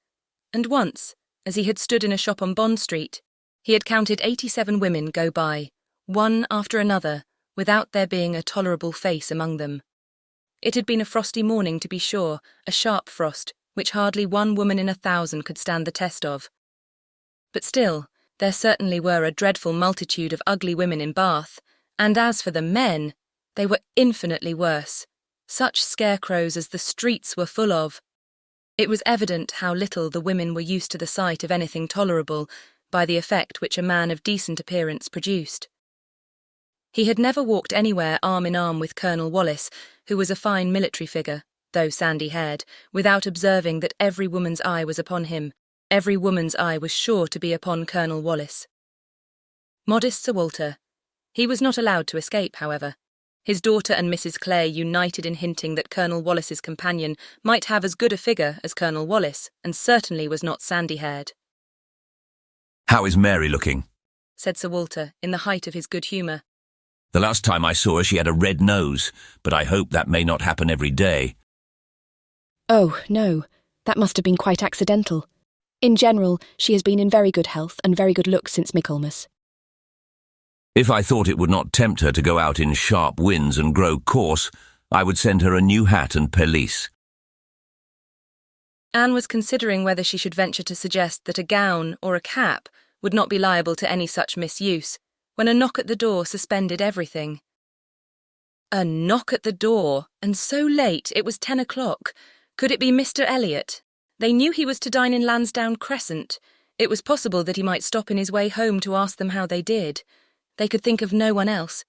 And once, as he had stood in a shop on Bond Street, he had counted 87 women go by, one after another, without there being a tolerable face among them. It had been a frosty morning, to be sure, a sharp frost, which hardly one woman in 1,000 could stand the test of. But still, there certainly were a dreadful multitude of ugly women in Bath, and as for the men, they were infinitely worse, such scarecrows as the streets were full of. It was evident how little the women were used to the sight of anything tolerable by the effect which a man of decent appearance produced. He had never walked anywhere arm in arm with Colonel Wallis, who was a fine military figure, though sandy-haired, without observing that every woman's eye was upon him. Every woman's eye was sure to be upon Colonel Wallis. Modest Sir Walter. He was not allowed to escape, however. His daughter and Mrs. Clay united in hinting that Colonel Wallis's companion might have as good a figure as Colonel Wallis, and certainly was not sandy-haired. "How is Mary looking?" said Sir Walter, in the height of his good humour. "The last time I saw her she had a red nose, but I hope that may not happen every day." Oh, no, that must have been quite accidental. In general, she has been in very good health and very good looks since Michaelmas. If I thought it would not tempt her to go out in sharp winds and grow coarse, I would send her a new hat and pelisse. Anne was considering whether she should venture to suggest that a gown or a cap would not be liable to any such misuse, when a knock at the door suspended everything. A knock at the door, and so late, it was 10 o'clock. Could it be Mr. Elliot? They knew he was to dine in Lansdowne Crescent. It was possible that he might stop in his way home to ask them how they did. They could think of no one else.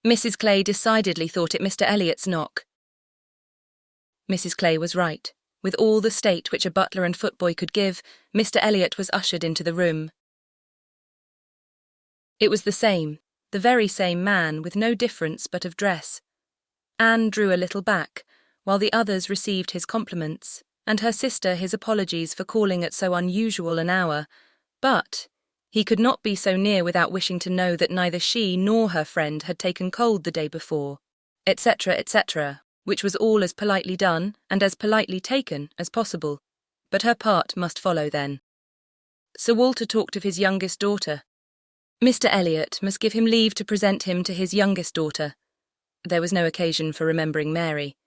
Mrs. Clay decidedly thought it Mr. Elliot's knock. Mrs. Clay was right. With all the state which a butler and footboy could give, Mr. Elliot was ushered into the room. It was the very same man, with no difference but of dress. Anne drew a little back, while the others received his compliments, and her sister his apologies for calling at so unusual an hour, but he could not be so near without wishing to know that neither she nor her friend had taken cold the day before, etc., etc., which was all as politely done and as politely taken as possible, but her part must follow then. Sir Walter talked of his youngest daughter. Mr. Elliot must give him leave to present him to his youngest daughter. There was no occasion for remembering Mary.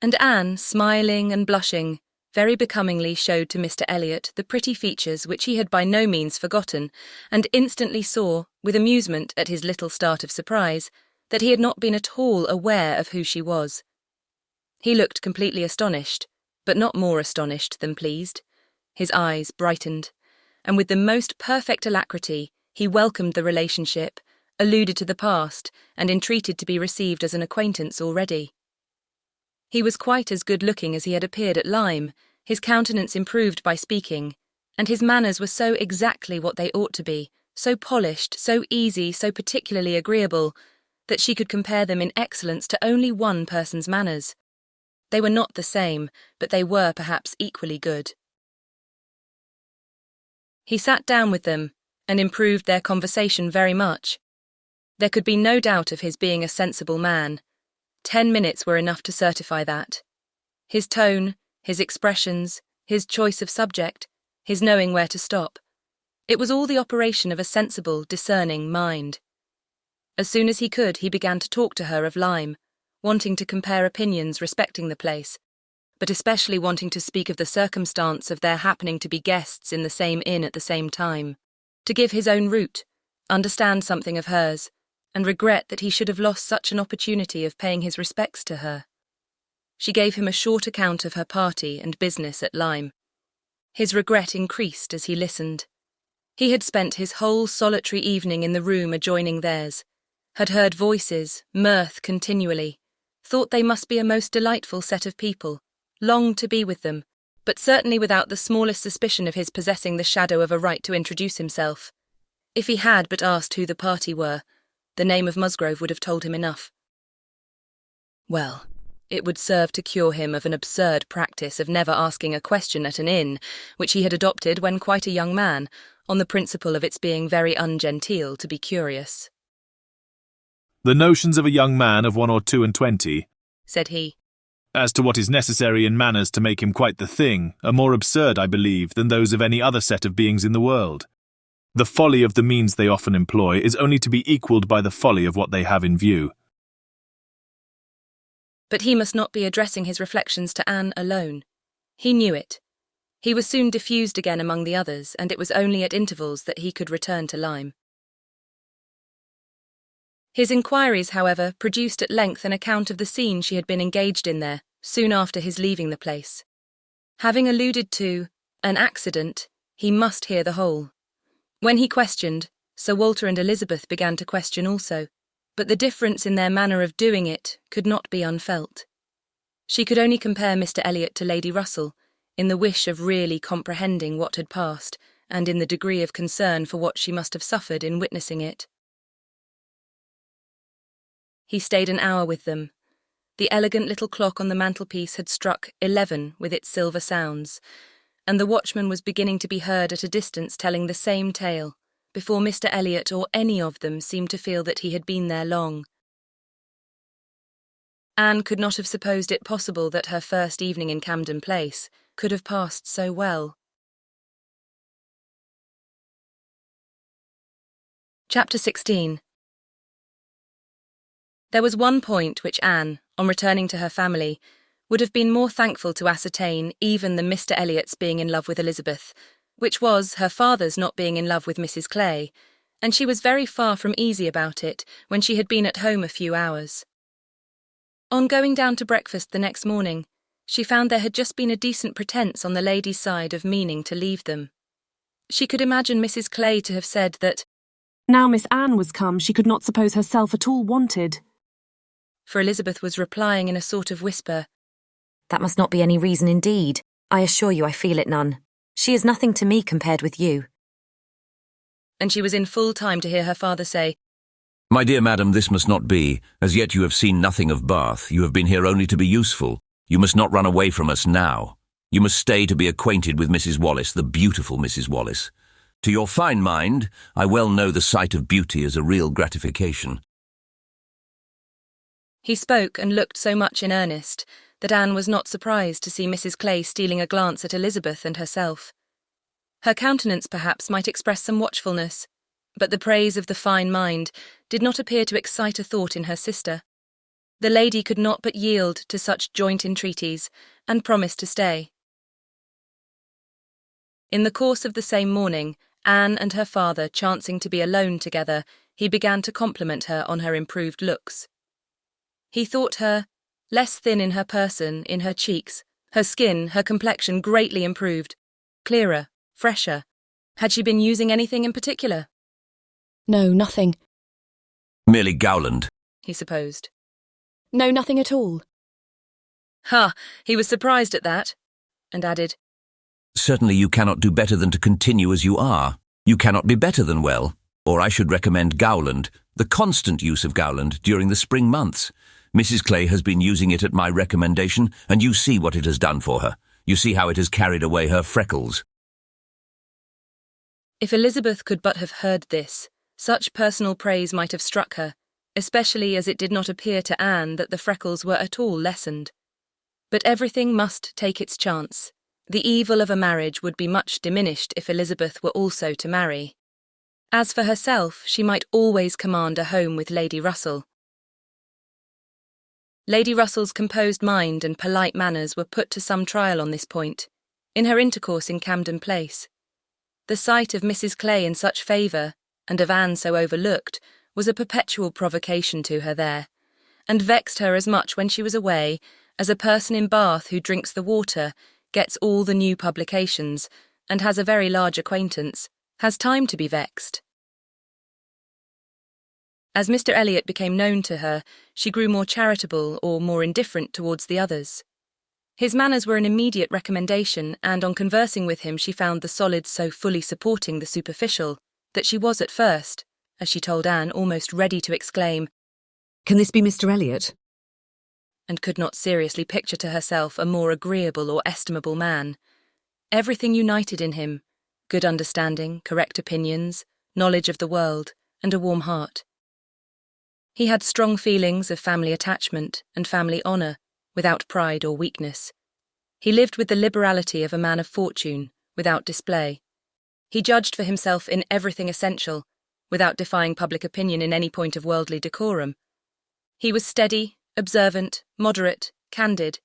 And Anne, smiling and blushing, very becomingly showed to Mr. Elliot the pretty features which he had by no means forgotten, and instantly saw, with amusement at his little start of surprise, that he had not been at all aware of who she was. He looked completely astonished, but not more astonished than pleased. His eyes brightened, and with the most perfect alacrity he welcomed the relationship, alluded to the past, and entreated to be received as an acquaintance already. He was quite as good-looking as he had appeared at Lyme, his countenance improved by speaking, and his manners were so exactly what they ought to be, so polished, so easy, so particularly agreeable, that she could compare them in excellence to only one person's manners. They were not the same, but they were perhaps equally good. He sat down with them, and improved their conversation very much. There could be no doubt of his being a sensible man. 10 minutes were enough to certify that. His tone, his expressions, his choice of subject, his knowing where to stop. It was all the operation of a sensible, discerning mind. As soon as he could, he began to talk to her of Lyme, wanting to compare opinions respecting the place, but especially wanting to speak of the circumstance of their happening to be guests in the same inn at the same time, to give his own route, understand something of hers, and regret that he should have lost such an opportunity of paying his respects to her. She gave him a short account of her party and business at Lyme. His regret increased as he listened. He had spent his whole solitary evening in the room adjoining theirs, had heard voices, mirth continually, thought they must be a most delightful set of people, longed to be with them, but certainly without the smallest suspicion of his possessing the shadow of a right to introduce himself. If he had but asked who the party were, the name of Musgrove would have told him enough. Well, it would serve to cure him of an absurd practice of never asking a question at an inn, which he had adopted when quite a young man, on the principle of its being very ungenteel to be curious. The notions of a young man of 1 or 2 and 20, said he, as to what is necessary in manners to make him quite the thing, are more absurd, I believe, than those of any other set of beings in the world. The folly of the means they often employ is only to be equalled by the folly of what they have in view. But he must not be addressing his reflections to Anne alone. He knew it. He was soon diffused again among the others, and it was only at intervals that he could return to Lyme. His inquiries, however, produced at length an account of the scene she had been engaged in there, soon after his leaving the place. Having alluded to an accident, he must hear the whole. When he questioned, Sir Walter and Elizabeth began to question also, but the difference in their manner of doing it could not be unfelt. She could only compare Mr. Elliot to Lady Russell, in the wish of really comprehending what had passed, and in the degree of concern for what she must have suffered in witnessing it. He stayed an hour with them. The elegant little clock on the mantelpiece had struck 11 with its silver sounds, and the watchman was beginning to be heard at a distance telling the same tale, before Mr. Elliot or any of them seemed to feel that he had been there long. Anne could not have supposed it possible that her first evening in Camden Place could have passed so well. Chapter 16. There was one point which Anne, on returning to her family, would have been more thankful to ascertain even than Mr. Elliot's being in love with Elizabeth, which was her father's not being in love with Mrs. Clay, and she was very far from easy about it when she had been at home a few hours. On going down to breakfast the next morning, she found there had just been a decent pretence on the lady's side of meaning to leave them. She could imagine Mrs. Clay to have said that, now Miss Anne was come, she could not suppose herself at all wanted. For Elizabeth was replying in a sort of whisper, That must not be any reason indeed. I assure you I feel it none. She is nothing to me compared with you. And she was in full time to hear her father say, My dear madam, this must not be. As yet you have seen nothing of Bath. You have been here only to be useful. You must not run away from us now. You must stay to be acquainted with Mrs. Wallace, the beautiful Mrs. Wallace. To your fine mind, I well know the sight of beauty is a real gratification. He spoke and looked so much in earnest that Anne was not surprised to see Mrs. Clay stealing a glance at Elizabeth and herself. Her countenance perhaps might express some watchfulness, but the praise of the fine mind did not appear to excite a thought in her sister. The lady could not but yield to such joint entreaties, and promised to stay. In the course of the same morning, Anne and her father chancing to be alone together, he began to compliment her on her improved looks. He thought her less thin in her person, in her cheeks, her skin, her complexion greatly improved, clearer, fresher. Had she been using anything in particular? No, nothing. Merely Gowland, he supposed. No, nothing at all. Ha! He was surprised at that, and added, Certainly you cannot do better than to continue as you are. You cannot be better than well, or I should recommend Gowland, the constant use of Gowland during the spring months. Mrs. Clay has been using it at my recommendation, and you see what it has done for her. You see how it has carried away her freckles. If Elizabeth could but have heard this, such personal praise might have struck her, especially as it did not appear to Anne that the freckles were at all lessened. But everything must take its chance. The evil of a marriage would be much diminished if Elizabeth were also to marry. As for herself, she might always command a home with Lady Russell. Lady Russell's composed mind and polite manners were put to some trial on this point, in her intercourse in Camden Place. The sight of Mrs. Clay in such favour, and of Anne so overlooked, was a perpetual provocation to her there, and vexed her as much when she was away as a person in Bath who drinks the water, gets all the new publications, and has a very large acquaintance, has time to be vexed. As Mr. Elliot became known to her, she grew more charitable or more indifferent towards the others. His manners were an immediate recommendation, and on conversing with him she found the solid so fully supporting the superficial that she was at first, as she told Anne, almost ready to exclaim, Can this be Mr. Elliot? And could not seriously picture to herself a more agreeable or estimable man. Everything united in him, good understanding, correct opinions, knowledge of the world, and a warm heart. He had strong feelings of family attachment and family honour, without pride or weakness. He lived with the liberality of a man of fortune, without display. He judged for himself in everything essential, without defying public opinion in any point of worldly decorum. He was steady, observant, moderate, candid,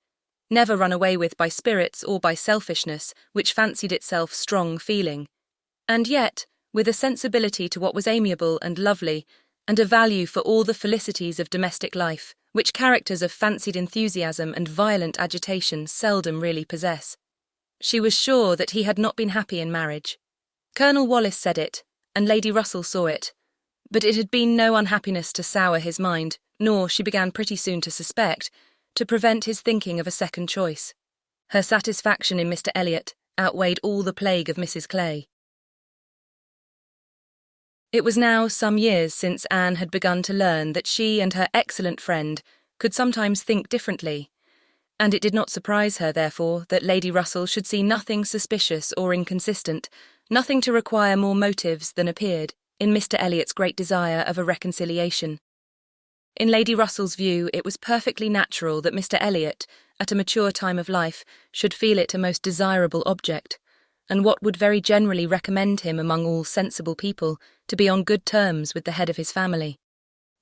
never run away with by spirits or by selfishness, which fancied itself strong feeling, and yet with a sensibility to what was amiable and lovely, and a value for all the felicities of domestic life, which characters of fancied enthusiasm and violent agitation seldom really possess. She was sure that he had not been happy in marriage. Colonel Wallis said it, and Lady Russell saw it, but it had been no unhappiness to sour his mind, nor, she began pretty soon to suspect, to prevent his thinking of a second choice. Her satisfaction in Mr. Elliot outweighed all the plague of Mrs. Clay. It was now some years since Anne had begun to learn that she and her excellent friend could sometimes think differently, and it did not surprise her, therefore, that Lady Russell should see nothing suspicious or inconsistent, nothing to require more motives than appeared in Mr. Elliot's great desire of a reconciliation. In Lady Russell's view, it was perfectly natural that Mr. Elliot, at a mature time of life, should feel it a most desirable object, and what would very generally recommend him among all sensible people to be on good terms with the head of his family.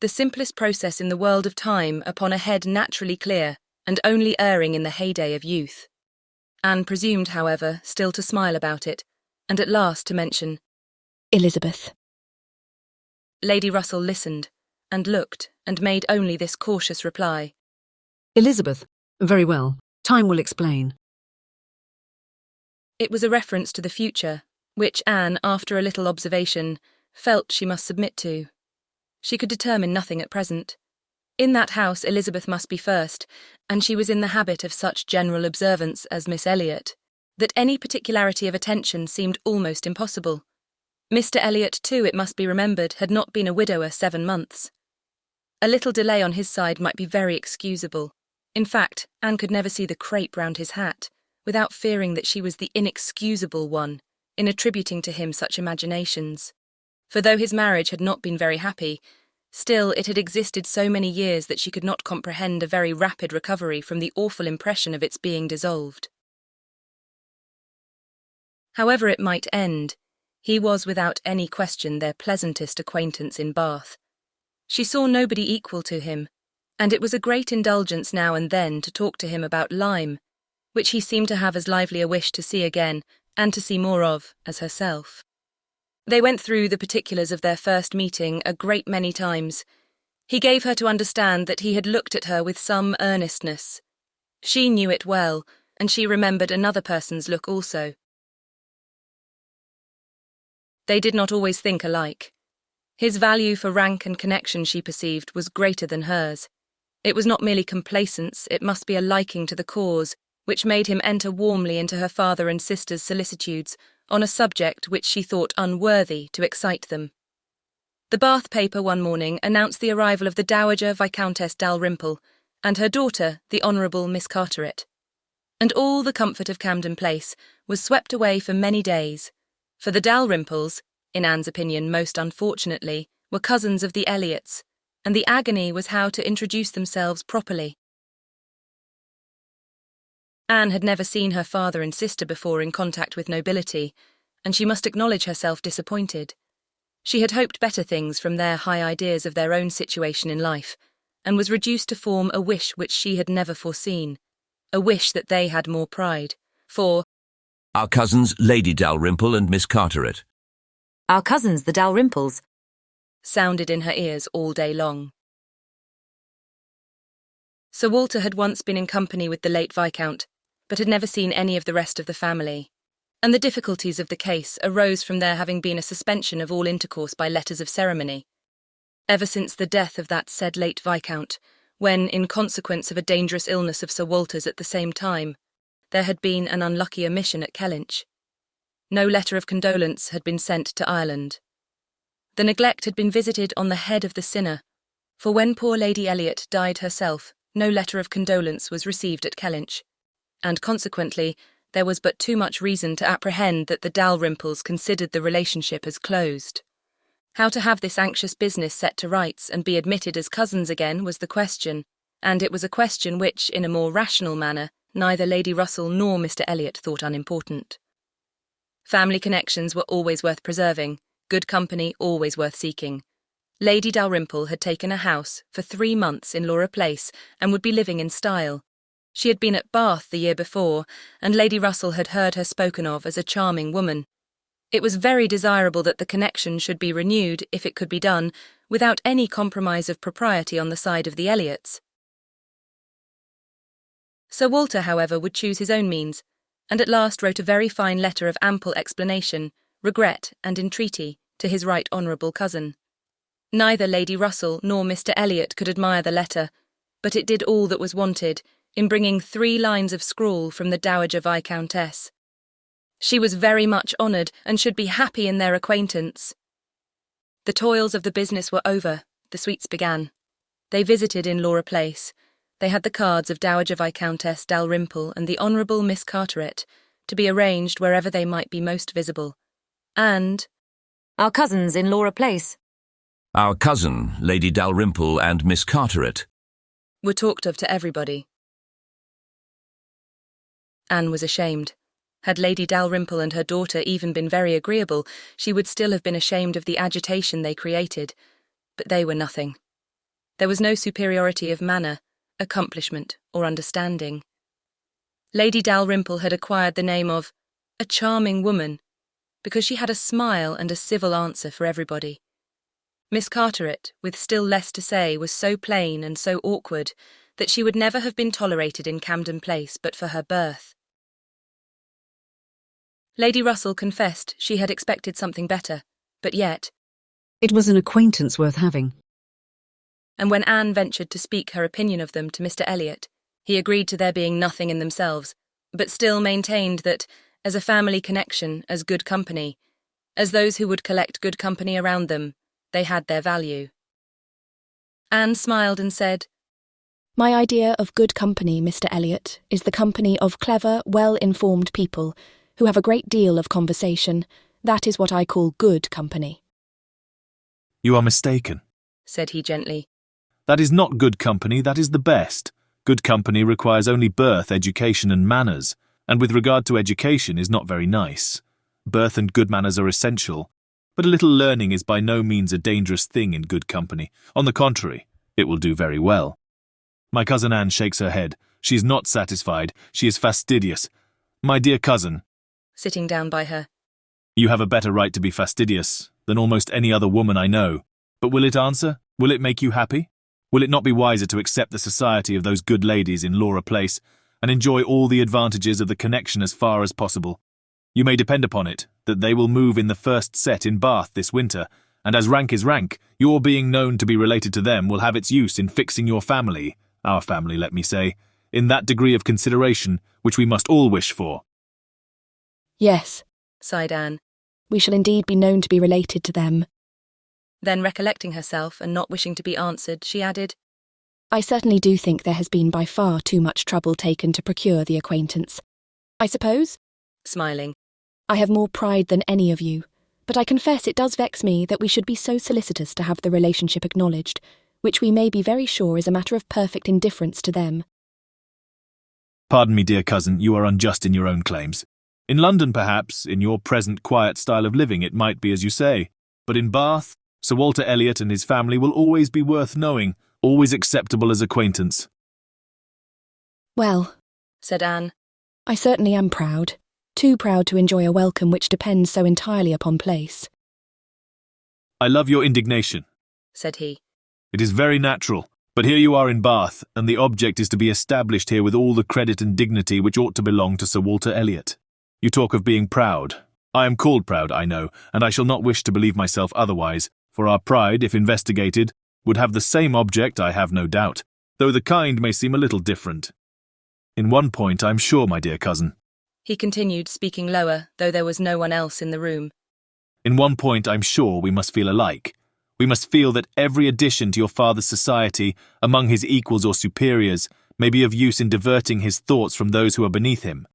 The simplest process in the world of time upon a head naturally clear, and only erring in the heyday of youth. Anne presumed, however, still to smile about it, and at last to mention Elizabeth. Lady Russell listened, and looked, and made only this cautious reply. Elizabeth. Very well. Time will explain. It was a reference to the future, which Anne, after a little observation, felt she must submit to. She could determine nothing at present. In that house Elizabeth must be first, and she was in the habit of such general observance as Miss Elliot, that any particularity of attention seemed almost impossible. Mr. Elliot, too, it must be remembered, had not been a widower 7 months. A little delay on his side might be very excusable. In fact, Anne could never see the crape round his hat, without fearing that she was the inexcusable one in attributing to him such imaginations. For though his marriage had not been very happy, still it had existed so many years that she could not comprehend a very rapid recovery from the awful impression of its being dissolved. However it might end, he was without any question their pleasantest acquaintance in Bath. She saw nobody equal to him, and it was a great indulgence now and then to talk to him about Lyme, which he seemed to have as lively a wish to see again, and to see more of, as herself. They went through the particulars of their first meeting a great many times. He gave her to understand that he had looked at her with some earnestness. She knew it well, and she remembered another person's look also. They did not always think alike. His value for rank and connection, she perceived, was greater than hers. It was not merely complacence, it must be a liking to the cause, which made him enter warmly into her father and sister's solicitudes on a subject which she thought unworthy to excite them. The Bath paper one morning announced the arrival of the Dowager Viscountess Dalrymple and her daughter, the Honourable Miss Carteret. And all the comfort of Camden Place was swept away for many days, for the Dalrymples, in Anne's opinion most unfortunately, were cousins of the Elliots, and the agony was how to introduce themselves properly. Anne had never seen her father and sister before in contact with nobility, and she must acknowledge herself disappointed. She had hoped better things from their high ideas of their own situation in life, and was reduced to form a wish which she had never foreseen, a wish that they had more pride, for our cousins, Lady Dalrymple and Miss Carteret. Our cousins, the Dalrymples, sounded in her ears all day long. Sir Walter had once been in company with the late Viscount, but had never seen any of the rest of the family, and the difficulties of the case arose from there having been a suspension of all intercourse by letters of ceremony, ever since the death of that said late Viscount, when, in consequence of a dangerous illness of Sir Walter's at the same time, there had been an unlucky omission at Kellynch. No letter of condolence had been sent to Ireland. The neglect had been visited on the head of the sinner, for when poor Lady Elliot died herself, no letter of condolence was received at Kellynch, and consequently there was but too much reason to apprehend that the Dalrymples considered the relationship as closed. How to have this anxious business set to rights and be admitted as cousins again was the question, and it was a question which, in a more rational manner, neither Lady Russell nor Mr. Elliot thought unimportant. Family connections were always worth preserving, good company always worth seeking. Lady Dalrymple had taken a house for 3 months in Laura Place and would be living in style. She had been at Bath the year before, and Lady Russell had heard her spoken of as a charming woman. It was very desirable that the connection should be renewed, if it could be done, without any compromise of propriety on the side of the Elliots. Sir Walter, however, would choose his own means, and at last wrote a very fine letter of ample explanation, regret, and entreaty to his right honourable cousin. Neither Lady Russell nor Mr. Elliot could admire the letter, but it did all that was wanted, in bringing 3 lines of scrawl from the Dowager Viscountess. She was very much honoured, and should be happy in their acquaintance. The toils of the business were over, the sweets began. They visited in Laura Place. They had the cards of Dowager Viscountess Dalrymple and the Honourable Miss Carteret, to be arranged wherever they might be most visible. And our cousins in Laura Place, our cousin, Lady Dalrymple and Miss Carteret, were talked of to everybody. Anne was ashamed. Had Lady Dalrymple and her daughter even been very agreeable, she would still have been ashamed of the agitation they created, but they were nothing. There was no superiority of manner, accomplishment, or understanding. Lady Dalrymple had acquired the name of a charming woman, because she had a smile and a civil answer for everybody. Miss Carteret, with still less to say, was so plain and so awkward that she would never have been tolerated in Camden Place but for her birth. Lady Russell confessed she had expected something better, but yet... It was an acquaintance worth having. And when Anne ventured to speak her opinion of them to Mr. Elliot, he agreed to their being nothing in themselves, but still maintained that, as a family connection, as good company, as those who would collect good company around them, they had their value. Anne smiled and said, My idea of good company, Mr. Elliot, is the company of clever, well-informed people who have a great deal of conversation. That is what I call good company. You are mistaken, said he gently. That is not good company, that is the best. Good company requires only birth, education and manners, and with regard to education is not very nice. Birth and good manners are essential, but a little learning is by no means a dangerous thing in good company. On the contrary, it will do very well. My cousin Anne shakes her head. She is not satisfied. She is fastidious. My dear cousin, sitting down by her, you have a better right to be fastidious than almost any other woman I know. But will it answer? Will it make you happy? Will it not be wiser to accept the society of those good ladies in Laura Place and enjoy all the advantages of the connection as far as possible? You may depend upon it that they will move in the first set in Bath this winter, and as rank is rank, your being known to be related to them will have its use in fixing your family, our family, let me say, in that degree of consideration which we must all wish for. Yes, sighed Anne. We shall indeed be known to be related to them. Then, recollecting herself and not wishing to be answered, she added, I certainly do think there has been by far too much trouble taken to procure the acquaintance. I suppose, smiling, I have more pride than any of you, but I confess it does vex me that we should be so solicitous to have the relationship acknowledged, which we may be very sure is a matter of perfect indifference to them. Pardon me, dear cousin, you are unjust in your own claims. In London, perhaps, in your present quiet style of living, it might be as you say, but in Bath, Sir Walter Elliot and his family will always be worth knowing, always acceptable as acquaintance. Well, said Anne, I certainly am proud, too proud to enjoy a welcome which depends so entirely upon place. I love your indignation, said he. It is very natural, but here you are in Bath, and the object is to be established here with all the credit and dignity which ought to belong to Sir Walter Elliot. You talk of being proud. I am called proud, I know, and I shall not wish to believe myself otherwise, for our pride, if investigated, would have the same object, I have no doubt, though the kind may seem a little different. In one point, I am sure, my dear cousin, he continued, speaking lower, though there was no one else in the room. In one point, I'm sure we must feel alike. We must feel that every addition to your father's society, among his equals or superiors, may be of use in diverting his thoughts from those who are beneath him.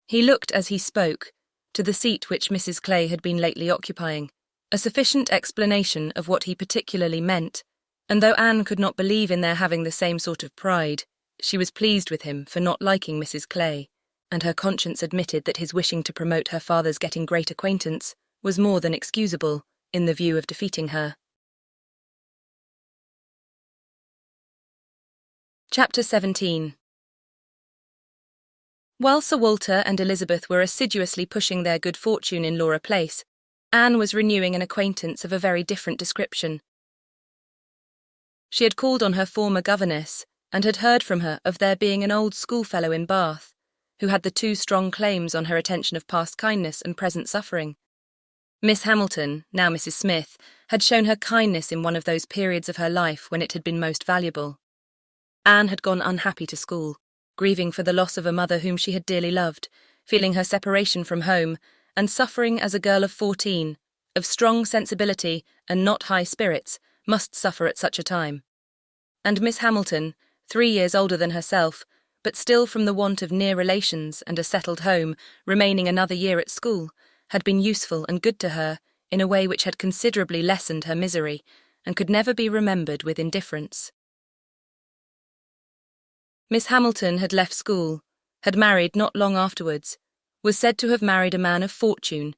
He looked, as he spoke, to the seat which Mrs. Clay had been lately occupying, a sufficient explanation of what he particularly meant, and though Anne could not believe in their having the same sort of pride, she was pleased with him for not liking Mrs. Clay, and her conscience admitted that his wishing to promote her father's getting great acquaintance was more than excusable in the view of defeating her. Chapter 17. While Sir Walter and Elizabeth were assiduously pushing their good fortune in Laura Place, Anne was renewing an acquaintance of a very different description. She had called on her former governess, and had heard from her of there being an old schoolfellow in Bath, who had the two strong claims on her attention of past kindness and present suffering. Miss Hamilton, now Mrs. Smith, had shown her kindness in one of those periods of her life when it had been most valuable. Anne had gone unhappy to school, grieving for the loss of a mother whom she had dearly loved, feeling her separation from home, and suffering as a girl of 14, of strong sensibility and not high spirits, must suffer at such a time. And Miss Hamilton, 3 years older than herself, but still from the want of near relations and a settled home, remaining another year at school, had been useful and good to her in a way which had considerably lessened her misery, and could never be remembered with indifference. Miss Hamilton had left school, had married not long afterwards, was said to have married a man of fortune,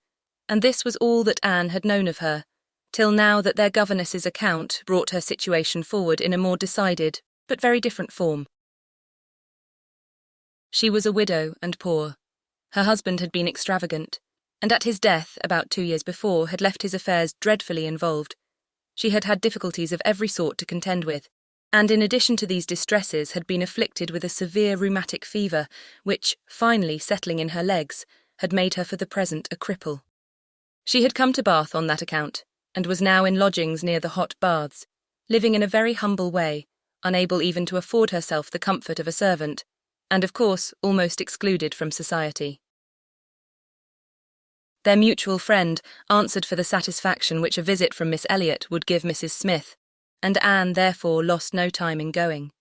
and this was all that Anne had known of her, till now that their governess's account brought her situation forward in a more decided, but very different form. She was a widow and poor. Her husband had been extravagant, and at his death, about 2 years before, had left his affairs dreadfully involved. She had had difficulties of every sort to contend with, and in addition to these distresses had been afflicted with a severe rheumatic fever, which, finally settling in her legs, had made her for the present a cripple. She had come to Bath on that account, and was now in lodgings near the hot baths, living in a very humble way, unable even to afford herself the comfort of a servant, and of course almost excluded from society. Their mutual friend answered for the satisfaction which a visit from Miss Elliot would give Mrs. Smith, and Anne therefore lost no time in going.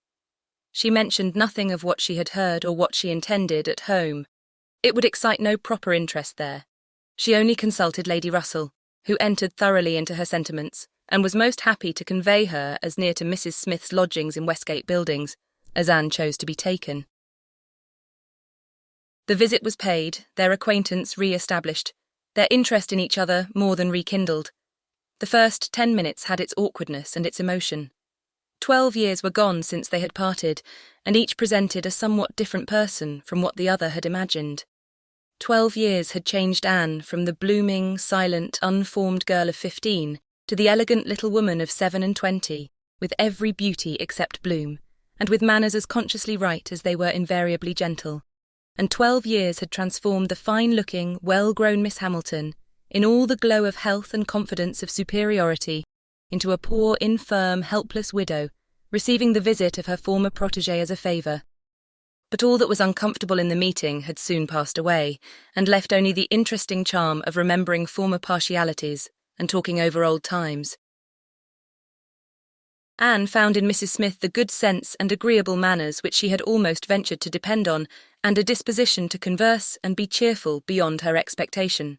She mentioned nothing of what she had heard or what she intended at home. It would excite no proper interest there. She only consulted Lady Russell, who entered thoroughly into her sentiments, and was most happy to convey her as near to Mrs. Smith's lodgings in Westgate Buildings as Anne chose to be taken. The visit was paid, their acquaintance re-established, their interest in each other more than rekindled. The first 10 minutes had its awkwardness and its emotion. 12 years were gone since they had parted, and each presented a somewhat different person from what the other had imagined. 12 years had changed Anne from the blooming, silent, unformed girl of 15 to the elegant little woman of 27, with every beauty except bloom, and with manners as consciously right as they were invariably gentle. And 12 years had transformed the fine-looking, well-grown Miss Hamilton, in all the glow of health and confidence of superiority, into a poor, infirm, helpless widow, receiving the visit of her former protégé as a favour. But all that was uncomfortable in the meeting had soon passed away, and left only the interesting charm of remembering former partialities and talking over old times. Anne found in Mrs. Smith the good sense and agreeable manners which she had almost ventured to depend on, and a disposition to converse and be cheerful beyond her expectation.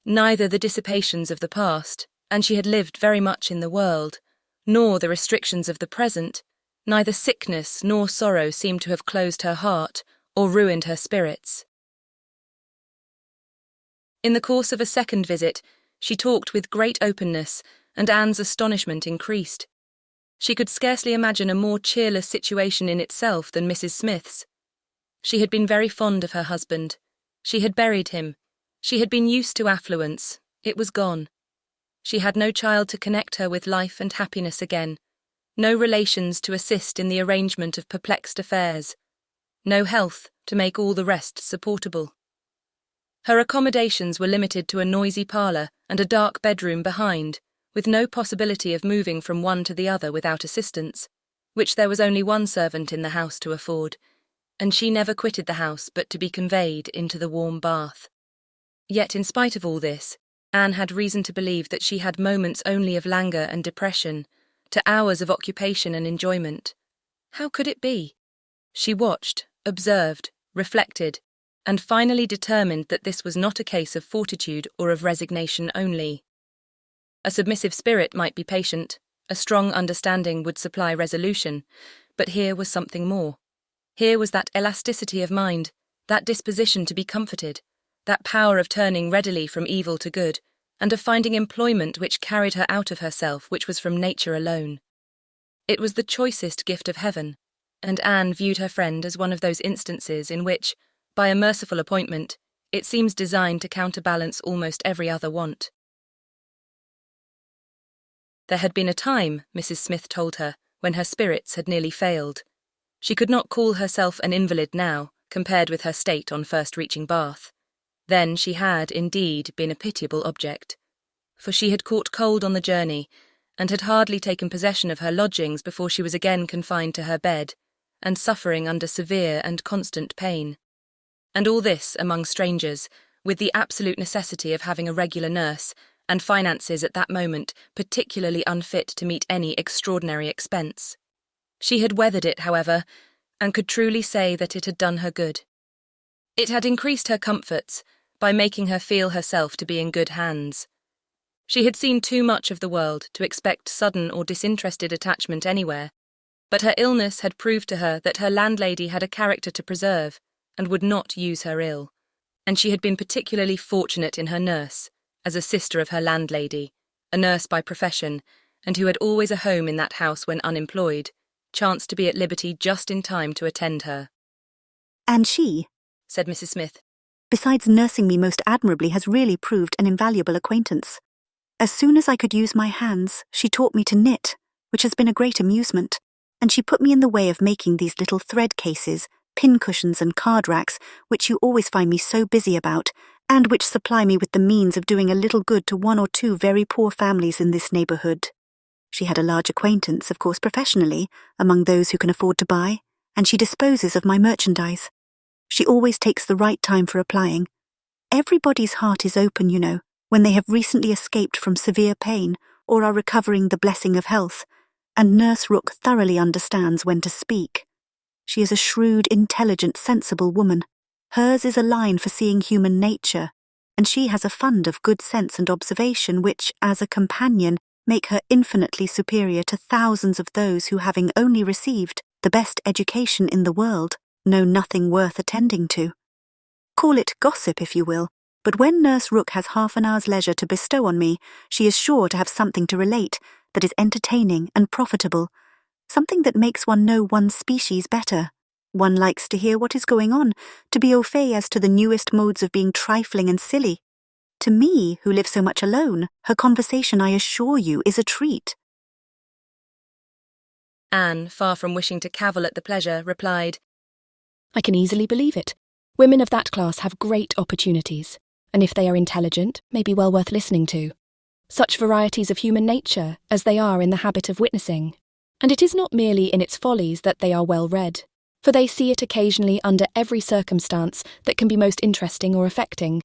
Neither the dissipations of the past, and she had lived very much in the world, nor the restrictions of the present, neither sickness nor sorrow seemed to have closed her heart or ruined her spirits. In the course of a second visit, she talked with great openness, and Anne's astonishment increased. She could scarcely imagine a more cheerless situation in itself than Mrs. Smith's. She had been very fond of her husband. She had buried him. She had been used to affluence. It was gone. She had no child to connect her with life and happiness again, no relations to assist in the arrangement of perplexed affairs, no health to make all the rest supportable. Her accommodations were limited to a noisy parlour and a dark bedroom behind, with no possibility of moving from one to the other without assistance, which there was only one servant in the house to afford, and she never quitted the house but to be conveyed into the warm bath. Yet in spite of all this, Anne had reason to believe that she had moments only of languor and depression, to hours of occupation and enjoyment. How could it be? She watched, observed, reflected, and finally determined that this was not a case of fortitude or of resignation only. A submissive spirit might be patient, a strong understanding would supply resolution, but here was something more. Here was that elasticity of mind, that disposition to be comforted, that power of turning readily from evil to good, and of finding employment which carried her out of herself, which was from nature alone. It was the choicest gift of heaven, and Anne viewed her friend as one of those instances in which, by a merciful appointment, it seems designed to counterbalance almost every other want. There had been a time, Mrs. Smith told her, when her spirits had nearly failed. She could not call herself an invalid now, compared with her state on first reaching Bath. Then she had, indeed, been a pitiable object, for she had caught cold on the journey, and had hardly taken possession of her lodgings before she was again confined to her bed, and suffering under severe and constant pain. And all this among strangers, with the absolute necessity of having a regular nurse, and finances at that moment particularly unfit to meet any extraordinary expense. She had weathered it, however, and could truly say that it had done her good. It had increased her comforts by making her feel herself to be in good hands. She had seen too much of the world to expect sudden or disinterested attachment anywhere, but her illness had proved to her that her landlady had a character to preserve and would not use her ill, and she had been particularly fortunate in her nurse, as a sister of her landlady, a nurse by profession, and who had always a home in that house when unemployed, chanced to be at liberty just in time to attend her. "And she," said Mrs. Smith, "besides nursing me most admirably, has really proved an invaluable acquaintance. As soon as I could use my hands, she taught me to knit, which has been a great amusement, and she put me in the way of making these little thread cases, pin cushions and card racks, which you always find me so busy about, and which supply me with the means of doing a little good to one or two very poor families in this neighbourhood. She had a large acquaintance, of course professionally, among those who can afford to buy, and she disposes of my merchandise. She always takes the right time for applying. Everybody's heart is open, you know, when they have recently escaped from severe pain or are recovering the blessing of health, and Nurse Rook thoroughly understands when to speak. She is a shrewd, intelligent, sensible woman. Hers is a line for seeing human nature, and she has a fund of good sense and observation which, as a companion, make her infinitely superior to thousands of those who, having only received the best education in the world, know nothing worth attending to. Call it gossip if you will, but when Nurse Rook has half an hour's leisure to bestow on me, she is sure to have something to relate that is entertaining and profitable, something that makes one know one's species better. One likes to hear what is going on, to be au fait as to the newest modes of being trifling and silly. To me, who live so much alone, her conversation, I assure you, is a treat. Anne, far from wishing to cavil at the pleasure, replied, I can easily believe it. Women of that class have great opportunities, and if they are intelligent, may be well worth listening to. Such varieties of human nature as they are in the habit of witnessing. And it is not merely in its follies that they are well read, for they see it occasionally under every circumstance that can be most interesting or affecting.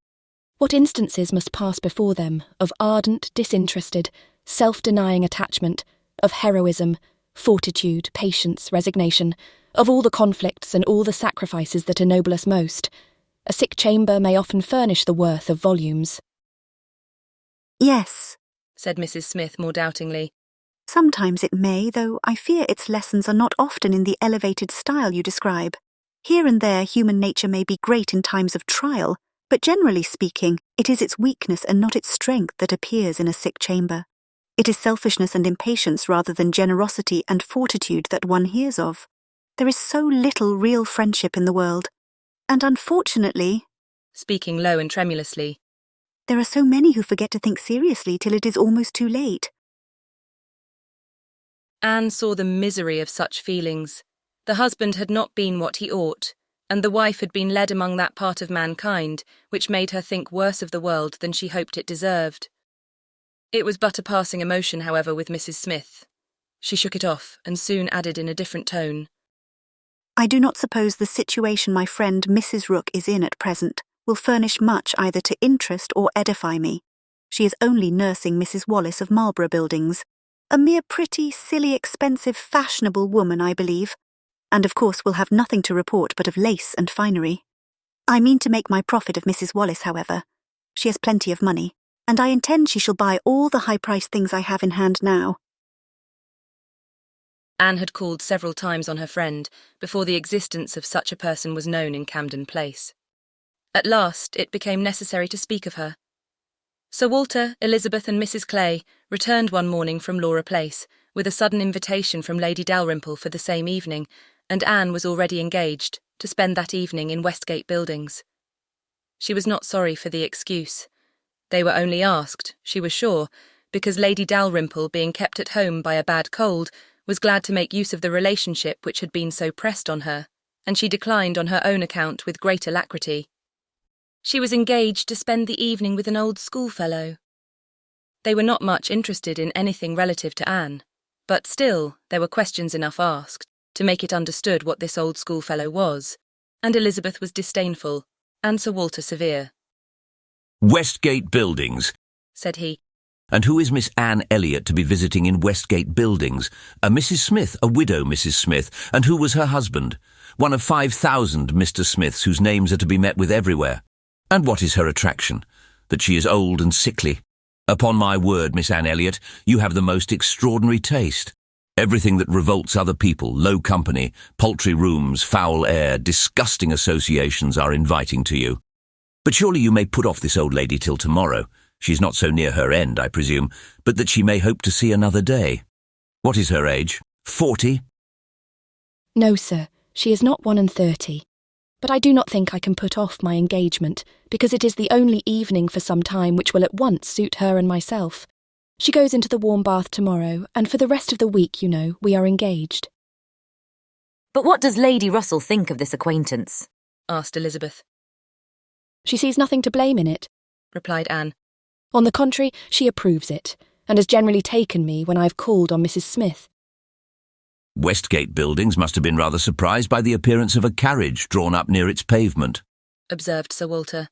What instances must pass before them of ardent, disinterested, self-denying attachment, of heroism, fortitude, patience, resignation, of all the conflicts and all the sacrifices that ennoble us most. A sick chamber may often furnish the worth of volumes. Yes, said Mrs. Smith more doubtingly. Sometimes it may, though I fear its lessons are not often in the elevated style you describe. Here and there human nature may be great in times of trial, but generally speaking, it is its weakness and not its strength that appears in a sick chamber. It is selfishness and impatience rather than generosity and fortitude that one hears of. There is so little real friendship in the world. And unfortunately, speaking low and tremulously, there are so many who forget to think seriously till it is almost too late. Anne saw the misery of such feelings. The husband had not been what he ought, and the wife had been led among that part of mankind which made her think worse of the world than she hoped it deserved. It was but a passing emotion, however, with Mrs. Smith. She shook it off, and soon added in a different tone, I do not suppose the situation my friend Mrs. Rook is in at present will furnish much either to interest or edify me. She is only nursing Mrs. Wallace of Marlborough Buildings, a mere pretty, silly, expensive, fashionable woman, I believe, and of course will have nothing to report but of lace and finery. I mean to make my profit of Mrs. Wallace, however. She has plenty of money, and I intend she shall buy all the high-priced things I have in hand now. Anne had called several times on her friend before the existence of such a person was known in Camden Place. At last it became necessary to speak of her. Sir Walter, Elizabeth and Mrs. Clay returned one morning from Laura Place with a sudden invitation from Lady Dalrymple for the same evening, and Anne was already engaged to spend that evening in Westgate Buildings. She was not sorry for the excuse. They were only asked, she was sure, because Lady Dalrymple, being kept at home by a bad cold, was glad to make use of the relationship which had been so pressed on her, and she declined on her own account with great alacrity. She was engaged to spend the evening with an old schoolfellow. They were not much interested in anything relative to Anne, but still there were questions enough asked to make it understood what this old schoolfellow was, and Elizabeth was disdainful, and Sir Walter severe. Westgate Buildings, said he. And who is Miss Anne Elliot to be visiting in Westgate Buildings? A Mrs. Smith, a widow Mrs. Smith, and who was her husband? One of 5,000 Mr. Smiths whose names are to be met with everywhere. And what is her attraction? That she is old and sickly. Upon my word, Miss Anne Elliot, you have the most extraordinary taste. Everything that revolts other people, low company, paltry rooms, foul air, disgusting associations are inviting to you. But surely you may put off this old lady till tomorrow. She is not so near her end, I presume, but that she may hope to see another day. What is her age? 40? No, sir, she is not 31. But I do not think I can put off my engagement, because it is the only evening for some time which will at once suit her and myself. She goes into the warm bath tomorrow, and for the rest of the week, you know, we are engaged. But what does Lady Russell think of this acquaintance? asked Elizabeth. She sees nothing to blame in it, replied Anne. On the contrary, she approves it, and has generally taken me when I have called on Mrs. Smith. Westgate Buildings must have been rather surprised by the appearance of a carriage drawn up near its pavement, observed Sir Walter.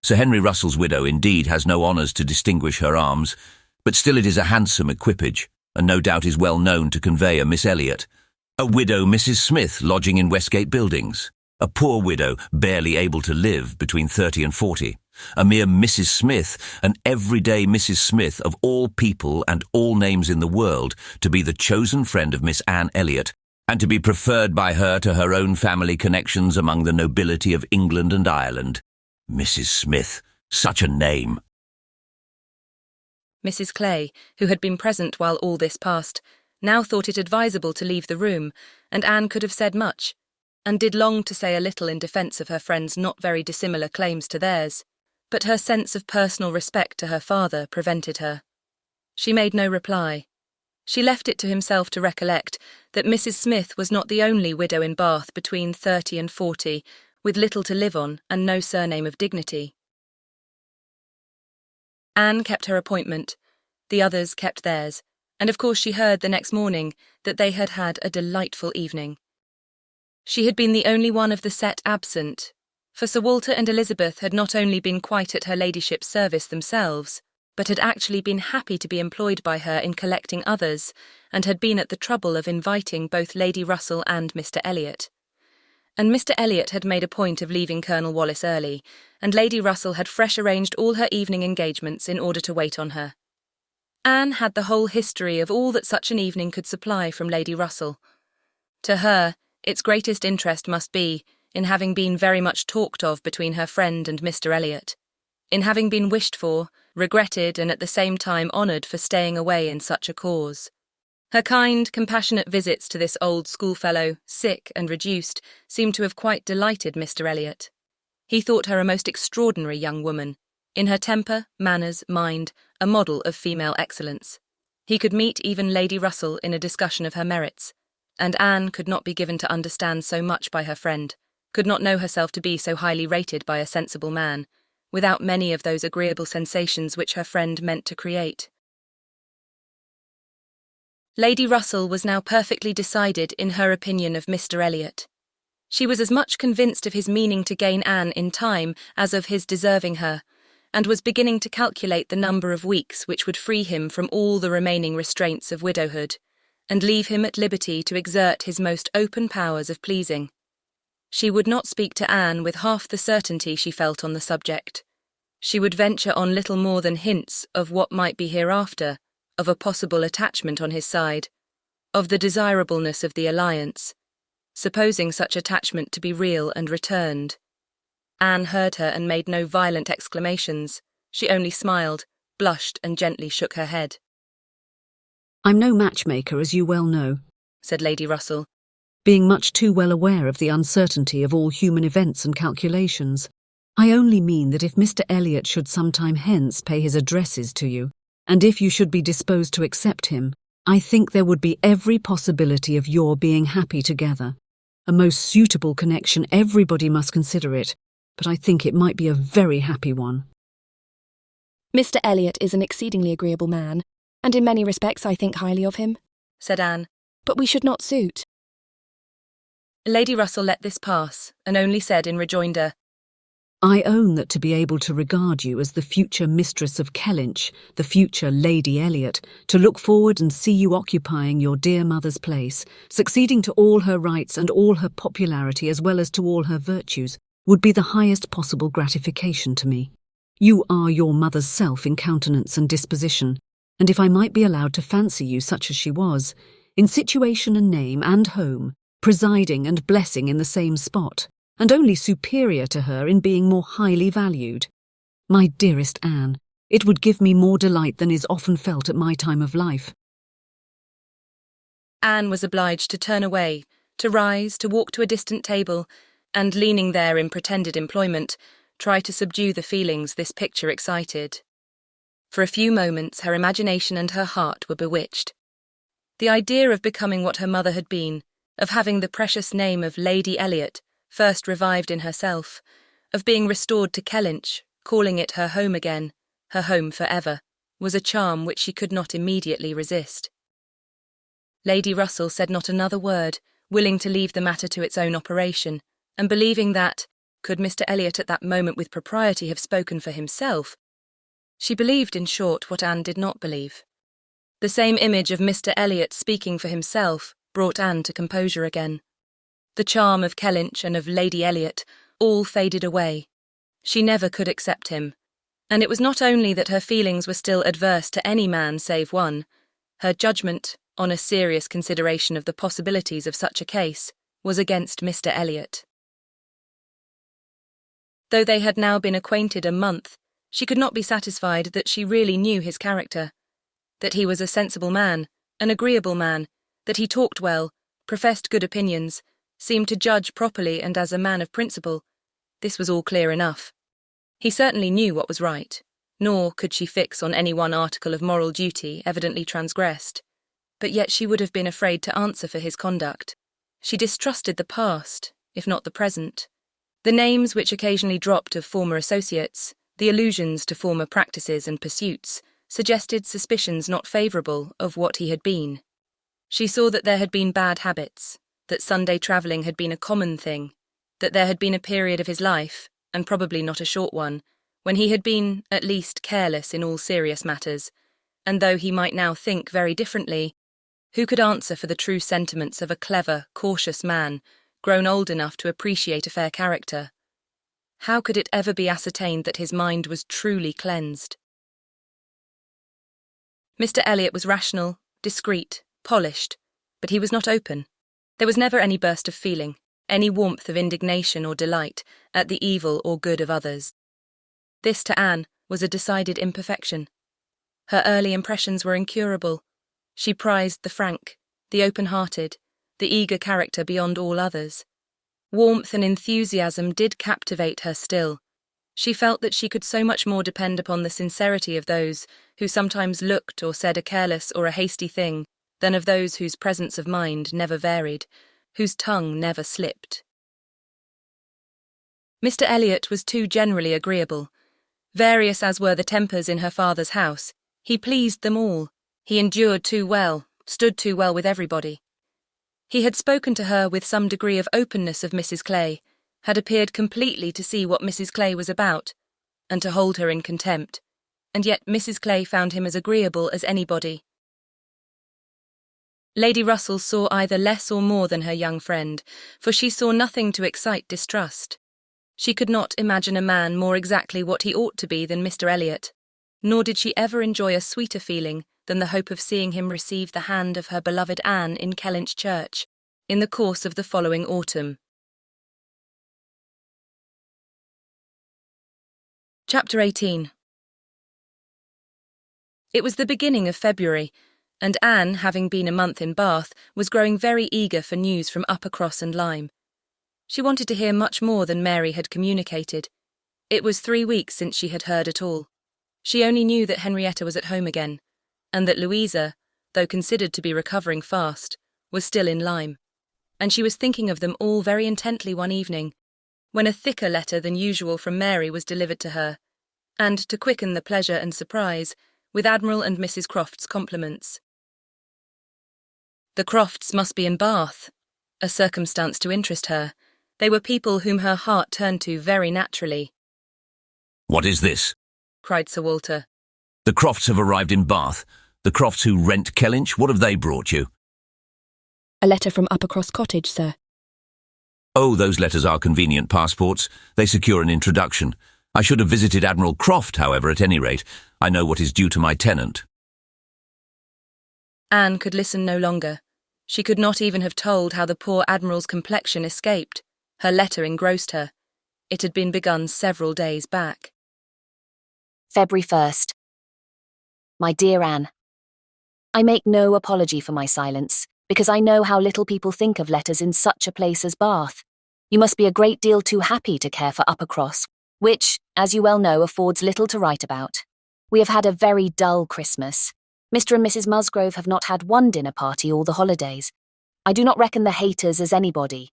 Sir Henry Russell's widow indeed has no honours to distinguish her arms, but still it is a handsome equipage, and no doubt is well known to convey a Miss Elliot, a widow Mrs. Smith lodging in Westgate Buildings, a poor widow barely able to live between 30 and 40, a mere Mrs. Smith, an everyday Mrs. Smith of all people and all names in the world, to be the chosen friend of Miss Anne Elliot, and to be preferred by her to her own family connections among the nobility of England and Ireland. Mrs. Smith, such a name. Mrs. Clay, who had been present while all this passed, now thought it advisable to leave the room, and Anne could have said much, and did long to say a little in defence of her friend's not very dissimilar claims to theirs, but her sense of personal respect to her father prevented her. She made no reply. She left it to himself to recollect that Mrs. Smith was not the only widow in Bath between 30 and 40, with little to live on and no surname of dignity. Anne kept her appointment, the others kept theirs, and of course she heard the next morning that they had had a delightful evening. She had been the only one of the set absent, for Sir Walter and Elizabeth had not only been quite at her ladyship's service themselves, but had actually been happy to be employed by her in collecting others, and had been at the trouble of inviting both Lady Russell and Mr. Elliot. And Mr. Elliot had made a point of leaving Colonel Wallis early, and Lady Russell had fresh arranged all her evening engagements in order to wait on her. Anne had the whole history of all that such an evening could supply from Lady Russell. To her, its greatest interest must be in having been very much talked of between her friend and Mr. Elliot, in having been wished for, regretted, and at the same time honoured for staying away in such a cause. Her kind, compassionate visits to this old schoolfellow, sick and reduced, seemed to have quite delighted Mr. Elliot. He thought her a most extraordinary young woman, in her temper, manners, mind, a model of female excellence. He could meet even Lady Russell in a discussion of her merits, and Anne could not be given to understand so much by her friend, could not know herself to be so highly rated by a sensible man, without many of those agreeable sensations which her friend meant to create. Lady Russell was now perfectly decided in her opinion of Mr. Elliot. She was as much convinced of his meaning to gain Anne in time as of his deserving her, and was beginning to calculate the number of weeks which would free him from all the remaining restraints of widowhood, and leave him at liberty to exert his most open powers of pleasing. She would not speak to Anne with half the certainty she felt on the subject. She would venture on little more than hints of what might be hereafter, of a possible attachment on his side, of the desirableness of the alliance, supposing such attachment to be real and returned. Anne heard her and made no violent exclamations. She only smiled, blushed, and gently shook her head. "I'm no matchmaker, as you well know," said Lady Russell, being much too well aware of the uncertainty of all human events and calculations. "I only mean that if Mr. Elliot should some time hence pay his addresses to you, and if you should be disposed to accept him, I think there would be every possibility of your being happy together. A most suitable connection, everybody must consider it, but I think it might be a very happy one." Mr. Elliot is an exceedingly agreeable man, and in many respects I think highly of him, said Anne. But we should not suit. Lady Russell let this pass, and only said in rejoinder, "I own that to be able to regard you as the future mistress of Kellynch, the future Lady Elliot, to look forward and see you occupying your dear mother's place, succeeding to all her rights and all her popularity as well as to all her virtues, would be the highest possible gratification to me. You are your mother's self in countenance and disposition, and if I might be allowed to fancy you such as she was, in situation and name and home, presiding and blessing in the same spot, and only superior to her in being more highly valued. My dearest Anne, it would give me more delight than is often felt at my time of life." Anne was obliged to turn away, to rise, to walk to a distant table, and, leaning there in pretended employment, try to subdue the feelings this picture excited. For a few moments her imagination and her heart were bewitched. The idea of becoming what her mother had been, of having the precious name of Lady Elliot first revived in herself, of being restored to Kellynch, calling it her home again, her home for ever, was a charm which she could not immediately resist. Lady Russell said not another word, willing to leave the matter to its own operation, and believing that, could Mr. Elliot at that moment with propriety have spoken for himself, she believed, in short, what Anne did not believe. The same image of Mr. Elliot speaking for himself brought Anne to composure again. The charm of Kellynch and of Lady Elliot all faded away. She never could accept him, and it was not only that her feelings were still adverse to any man save one, her judgment, on a serious consideration of the possibilities of such a case, was against Mr. Elliot. Though they had now been acquainted a month, she could not be satisfied that she really knew his character, that he was a sensible man, an agreeable man, that he talked well, professed good opinions, seemed to judge properly and as a man of principle. This was all clear enough. He certainly knew what was right, nor could she fix on any one article of moral duty evidently transgressed. But yet she would have been afraid to answer for his conduct. She distrusted the past, if not the present. The names which occasionally dropped of former associates, the allusions to former practices and pursuits, suggested suspicions not favourable of what he had been. She saw that there had been bad habits, that Sunday travelling had been a common thing, that there had been a period of his life, and probably not a short one, when he had been, at least, careless in all serious matters, and though he might now think very differently, who could answer for the true sentiments of a clever, cautious man, grown old enough to appreciate a fair character? How could it ever be ascertained that his mind was truly cleansed? Mr. Elliot was rational, discreet, polished, but he was not open. There was never any burst of feeling, any warmth of indignation or delight at the evil or good of others. This, to Anne, was a decided imperfection. Her early impressions were incurable. She prized the frank, the open-hearted, the eager character beyond all others. Warmth and enthusiasm did captivate her still. She felt that she could so much more depend upon the sincerity of those who sometimes looked or said a careless or a hasty thing than of those whose presence of mind never varied, whose tongue never slipped. Mr. Elliot was too generally agreeable. Various as were the tempers in her father's house, he pleased them all. He endured too well, stood too well with everybody. He had spoken to her with some degree of openness of Mrs. Clay, had appeared completely to see what Mrs. Clay was about, and to hold her in contempt, and yet Mrs. Clay found him as agreeable as anybody. Lady Russell saw either less or more than her young friend, for she saw nothing to excite distrust. She could not imagine a man more exactly what he ought to be than Mr. Elliot, nor did she ever enjoy a sweeter feeling than the hope of seeing him receive the hand of her beloved Anne in Kellynch Church, in the course of the following autumn. Chapter 18. It was the beginning of February, and Anne, having been a month in Bath, was growing very eager for news from Uppercross and Lyme. She wanted to hear much more than Mary had communicated. It was 3 weeks since she had heard at all. She only knew that Henrietta was at home again, and that Louisa, though considered to be recovering fast, was still in Lyme, and she was thinking of them all very intently one evening, when a thicker letter than usual from Mary was delivered to her, and, to quicken the pleasure and surprise, with Admiral and Mrs. Croft's compliments. The Crofts must be in Bath, a circumstance to interest her. They were people whom her heart turned to very naturally. "What is this?" cried Sir Walter. "The Crofts have arrived in Bath. The Crofts who rent Kellynch, what have they brought you?" A letter from Uppercross Cottage, sir. Oh, those letters are convenient passports. They secure an introduction. I should have visited Admiral Croft, however, at any rate. I know what is due to my tenant. Anne could listen no longer. She could not even have told how the poor Admiral's complexion escaped. Her letter engrossed her. It had been begun several days back. February 1st. My dear Anne, I make no apology for my silence, because I know how little people think of letters in such a place as Bath. You must be a great deal too happy to care for Uppercross, which, as you well know, affords little to write about. We have had a very dull Christmas. Mr. and Mrs. Musgrove have not had one dinner party all the holidays. I do not reckon the haters as anybody.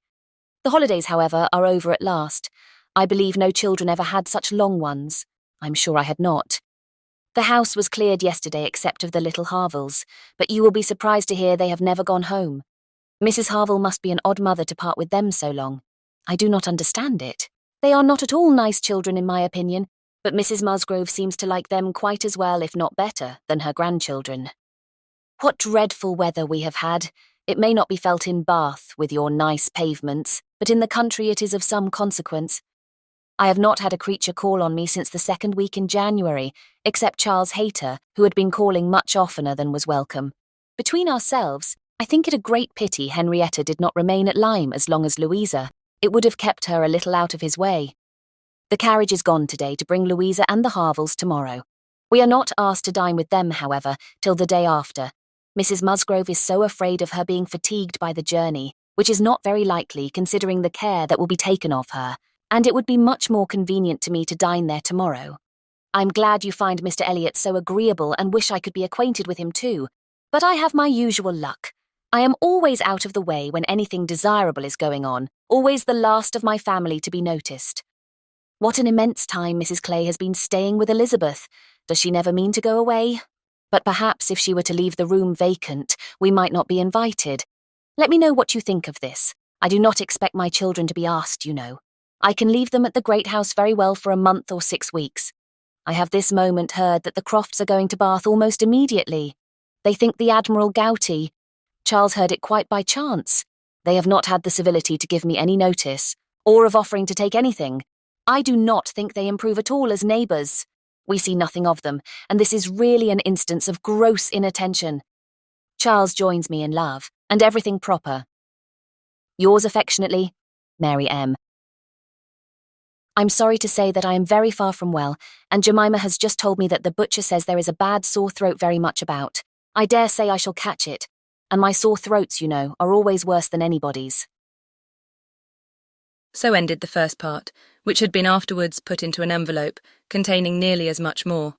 The holidays, however, are over at last. I believe no children ever had such long ones. I'm sure I had not. The house was cleared yesterday except of the little Harvilles, but you will be surprised to hear they have never gone home. Mrs. Harville must be an odd mother to part with them so long. I do not understand it. They are not at all nice children in my opinion, but Mrs. Musgrove seems to like them quite as well, if not better, than her grandchildren. What dreadful weather we have had. It may not be felt in Bath, with your nice pavements, but in the country it is of some consequence. I have not had a creature call on me since the second week in January, except Charles Hayter, who had been calling much oftener than was welcome. Between ourselves, I think it a great pity Henrietta did not remain at Lyme as long as Louisa. It would have kept her a little out of his way. The carriage is gone today to bring Louisa and the Harvilles tomorrow. We are not asked to dine with them, however, till the day after. Mrs. Musgrove is so afraid of her being fatigued by the journey, which is not very likely considering the care that will be taken of her, and it would be much more convenient to me to dine there tomorrow. I'm glad you find Mr. Elliot so agreeable and wish I could be acquainted with him too, but I have my usual luck. I am always out of the way when anything desirable is going on, always the last of my family to be noticed. What an immense time Mrs. Clay has been staying with Elizabeth. Does she never mean to go away? But perhaps if she were to leave the room vacant, we might not be invited. Let me know what you think of this. I do not expect my children to be asked, you know. I can leave them at the Great House very well for a month or 6 weeks. I have this moment heard that the Crofts are going to Bath almost immediately. They think the Admiral gouty. Charles heard it quite by chance. They have not had the civility to give me any notice, or of offering to take anything. I do not think they improve at all as neighbours. We see nothing of them, and this is really an instance of gross inattention. Charles joins me in love, and everything proper. Yours affectionately, Mary M. I'm sorry to say that I am very far from well, and Jemima has just told me that the butcher says there is a bad sore throat very much about. I dare say I shall catch it, and my sore throats, you know, are always worse than anybody's. So ended the first part, which had been afterwards put into an envelope, containing nearly as much more.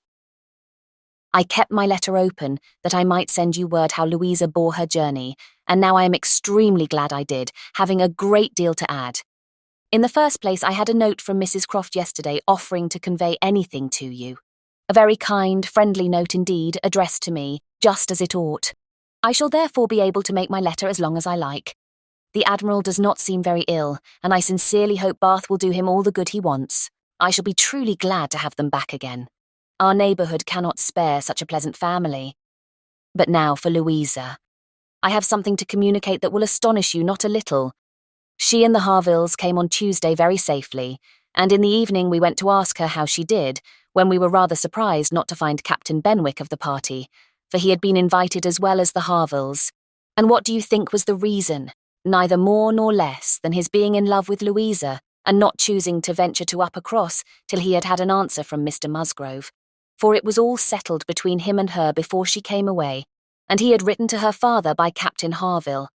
I kept my letter open, that I might send you word how Louisa bore her journey, and now I am extremely glad I did, having a great deal to add. In the first place, I had a note from Mrs. Croft yesterday offering to convey anything to you. A very kind, friendly note indeed, addressed to me, just as it ought. I shall therefore be able to make my letter as long as I like. The Admiral does not seem very ill, and I sincerely hope Bath will do him all the good he wants. I shall be truly glad to have them back again. Our neighbourhood cannot spare such a pleasant family. But now for Louisa. I have something to communicate that will astonish you not a little. She and the Harvilles came on Tuesday very safely, and in the evening we went to ask her how she did, when we were rather surprised not to find Captain Benwick of the party, for he had been invited as well as the Harvilles. And what do you think was the reason? Neither more nor less than his being in love with Louisa, and not choosing to venture to up across till he had had an answer from Mr. Musgrove. For it was all settled between him and her before she came away, and he had written to her father by Captain Harville.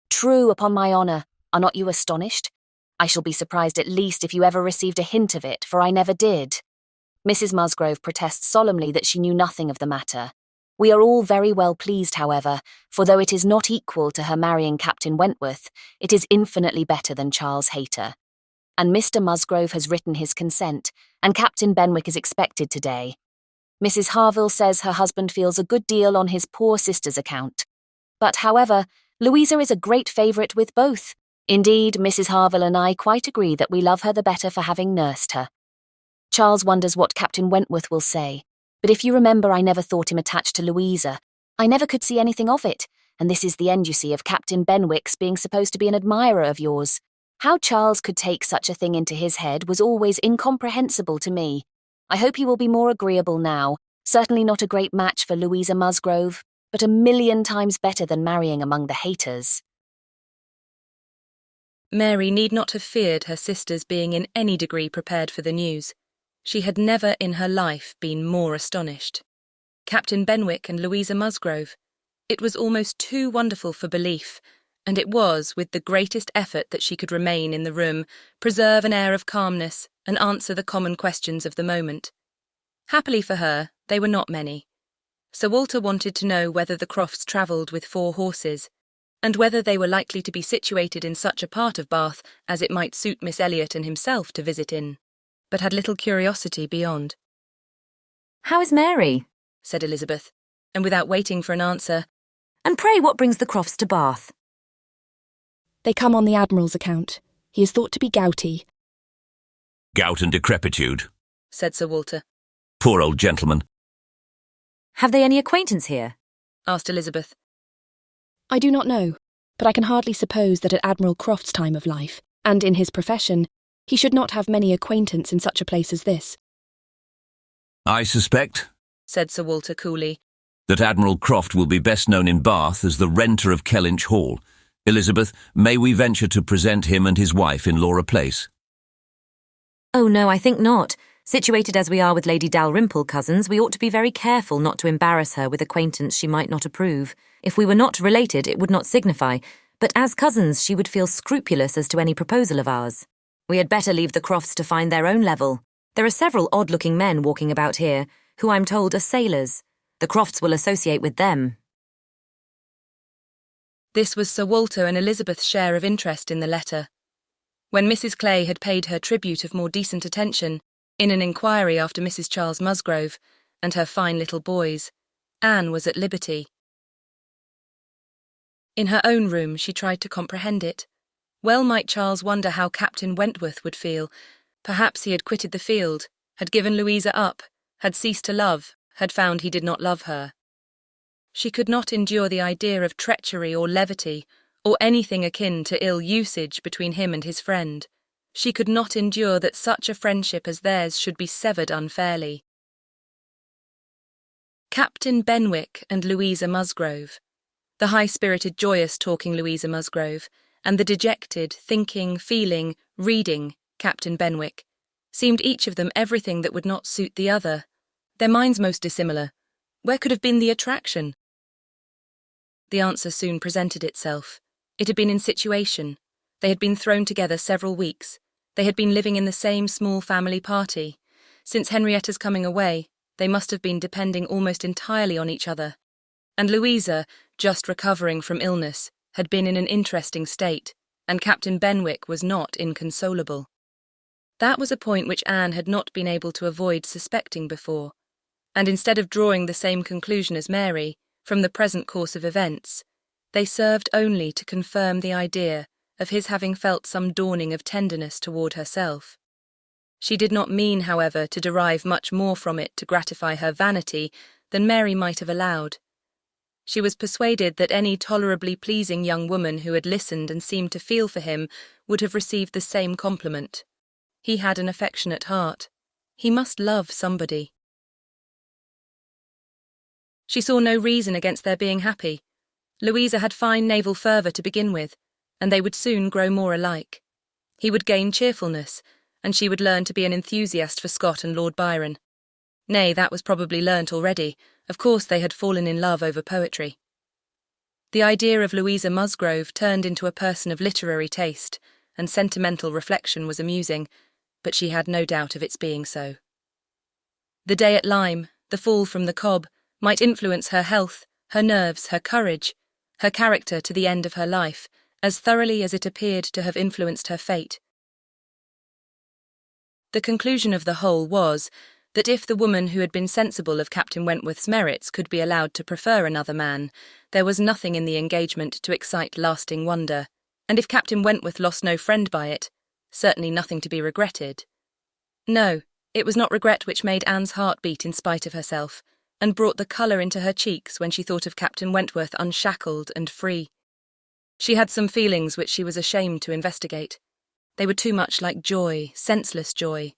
True, upon my honour. Are not you astonished? I shall be surprised at least if you ever received a hint of it, for I never did. Mrs. Musgrove protests solemnly that she knew nothing of the matter. We are all very well pleased, however, for though it is not equal to her marrying Captain Wentworth, it is infinitely better than Charles Hayter. And Mr. Musgrove has written his consent, and Captain Benwick is expected today. Mrs. Harville says her husband feels a good deal on his poor sister's account. But, however, Louisa is a great favourite with both. Indeed, Mrs. Harville and I quite agree that we love her the better for having nursed her. Charles wonders what Captain Wentworth will say, but if you remember I never thought him attached to Louisa. I never could see anything of it, and this is the end, you see, of Captain Benwick's being supposed to be an admirer of yours. How Charles could take such a thing into his head was always incomprehensible to me. I hope he will be more agreeable now, certainly not a great match for Louisa Musgrove, but 1,000,000 times better than marrying among the Hayters. Mary need not have feared her sisters being in any degree prepared for the news. She had never in her life been more astonished. Captain Benwick and Louisa Musgrove. It was almost too wonderful for belief, and it was with the greatest effort that she could remain in the room, preserve an air of calmness, and answer the common questions of the moment. Happily for her, they were not many. Sir Walter wanted to know whether the Crofts travelled with 4 horses. and whether they were likely to be situated in such a part of Bath as it might suit Miss Elliot and himself to visit in, but had little curiosity beyond. "How is Mary?" said Elizabeth, and without waiting for an answer, "And pray what brings the Crofts to Bath?" They come on the Admiral's account. He is thought to be gouty. Gout and decrepitude, said Sir Walter. Poor old gentleman. "Have they any acquaintance here?" asked Elizabeth. I do not know, but I can hardly suppose that at Admiral Croft's time of life, and in his profession, he should not have many acquaintance in such a place as this. I suspect, said Sir Walter coolly, that Admiral Croft will be best known in Bath as the renter of Kellynch Hall. Elizabeth, may we venture to present him and his wife in Laura Place? "Oh no, I think not. Situated as we are with Lady Dalrymple, cousins, we ought to be very careful not to embarrass her with acquaintance she might not approve. If we were not related, it would not signify, but as cousins she would feel scrupulous as to any proposal of ours. We had better leave the Crofts to find their own level. There are several odd-looking men walking about here, who I'm told are sailors. The Crofts will associate with them." This was Sir Walter and Elizabeth's share of interest in the letter. When Mrs. Clay had paid her tribute of more decent attention, in an inquiry after Mrs. Charles Musgrove and her fine little boys, Anne was at liberty. In her own room she tried to comprehend it. Well might Charles wonder how Captain Wentworth would feel. Perhaps he had quitted the field, had given Louisa up, had ceased to love, had found he did not love her. She could not endure the idea of treachery or levity, or anything akin to ill usage between him and his friend. She could not endure that such a friendship as theirs should be severed unfairly. Captain Benwick and Louisa Musgrove, the high-spirited, joyous-talking Louisa Musgrove, and the dejected, thinking, feeling, reading Captain Benwick, seemed each of them everything that would not suit the other. Their minds most dissimilar. Where could have been the attraction? The answer soon presented itself. It had been in situation. They had been thrown together several weeks. They had been living in the same small family party. Since Henrietta's coming away, they must have been depending almost entirely on each other. And Louisa, just recovering from illness, had been in an interesting state, and Captain Benwick was not inconsolable. That was a point which Anne had not been able to avoid suspecting before, and instead of drawing the same conclusion as Mary, from the present course of events, they served only to confirm the idea of his having felt some dawning of tenderness toward herself. She did not mean, however, to derive much more from it to gratify her vanity than Mary might have allowed. She was persuaded that any tolerably pleasing young woman who had listened and seemed to feel for him would have received the same compliment. He had an affectionate heart. He must love somebody. She saw no reason against their being happy. Louisa had fine naval fervour to begin with, and they would soon grow more alike. He would gain cheerfulness, and she would learn to be an enthusiast for Scott and Lord Byron. Nay, that was probably learnt already. Of course they had fallen in love over poetry. The idea of Louisa Musgrove turned into a person of literary taste, and sentimental reflection was amusing, but she had no doubt of its being so. The day at Lyme, the fall from the cob, might influence her health, her nerves, her courage, her character to the end of her life, as thoroughly as it appeared to have influenced her fate. The conclusion of the whole was that if the woman who had been sensible of Captain Wentworth's merits could be allowed to prefer another man, there was nothing in the engagement to excite lasting wonder, and if Captain Wentworth lost no friend by it, certainly nothing to be regretted. No, it was not regret which made Anne's heart beat in spite of herself, and brought the colour into her cheeks when she thought of Captain Wentworth unshackled and free. She had some feelings which she was ashamed to investigate. They were too much like joy, senseless joy.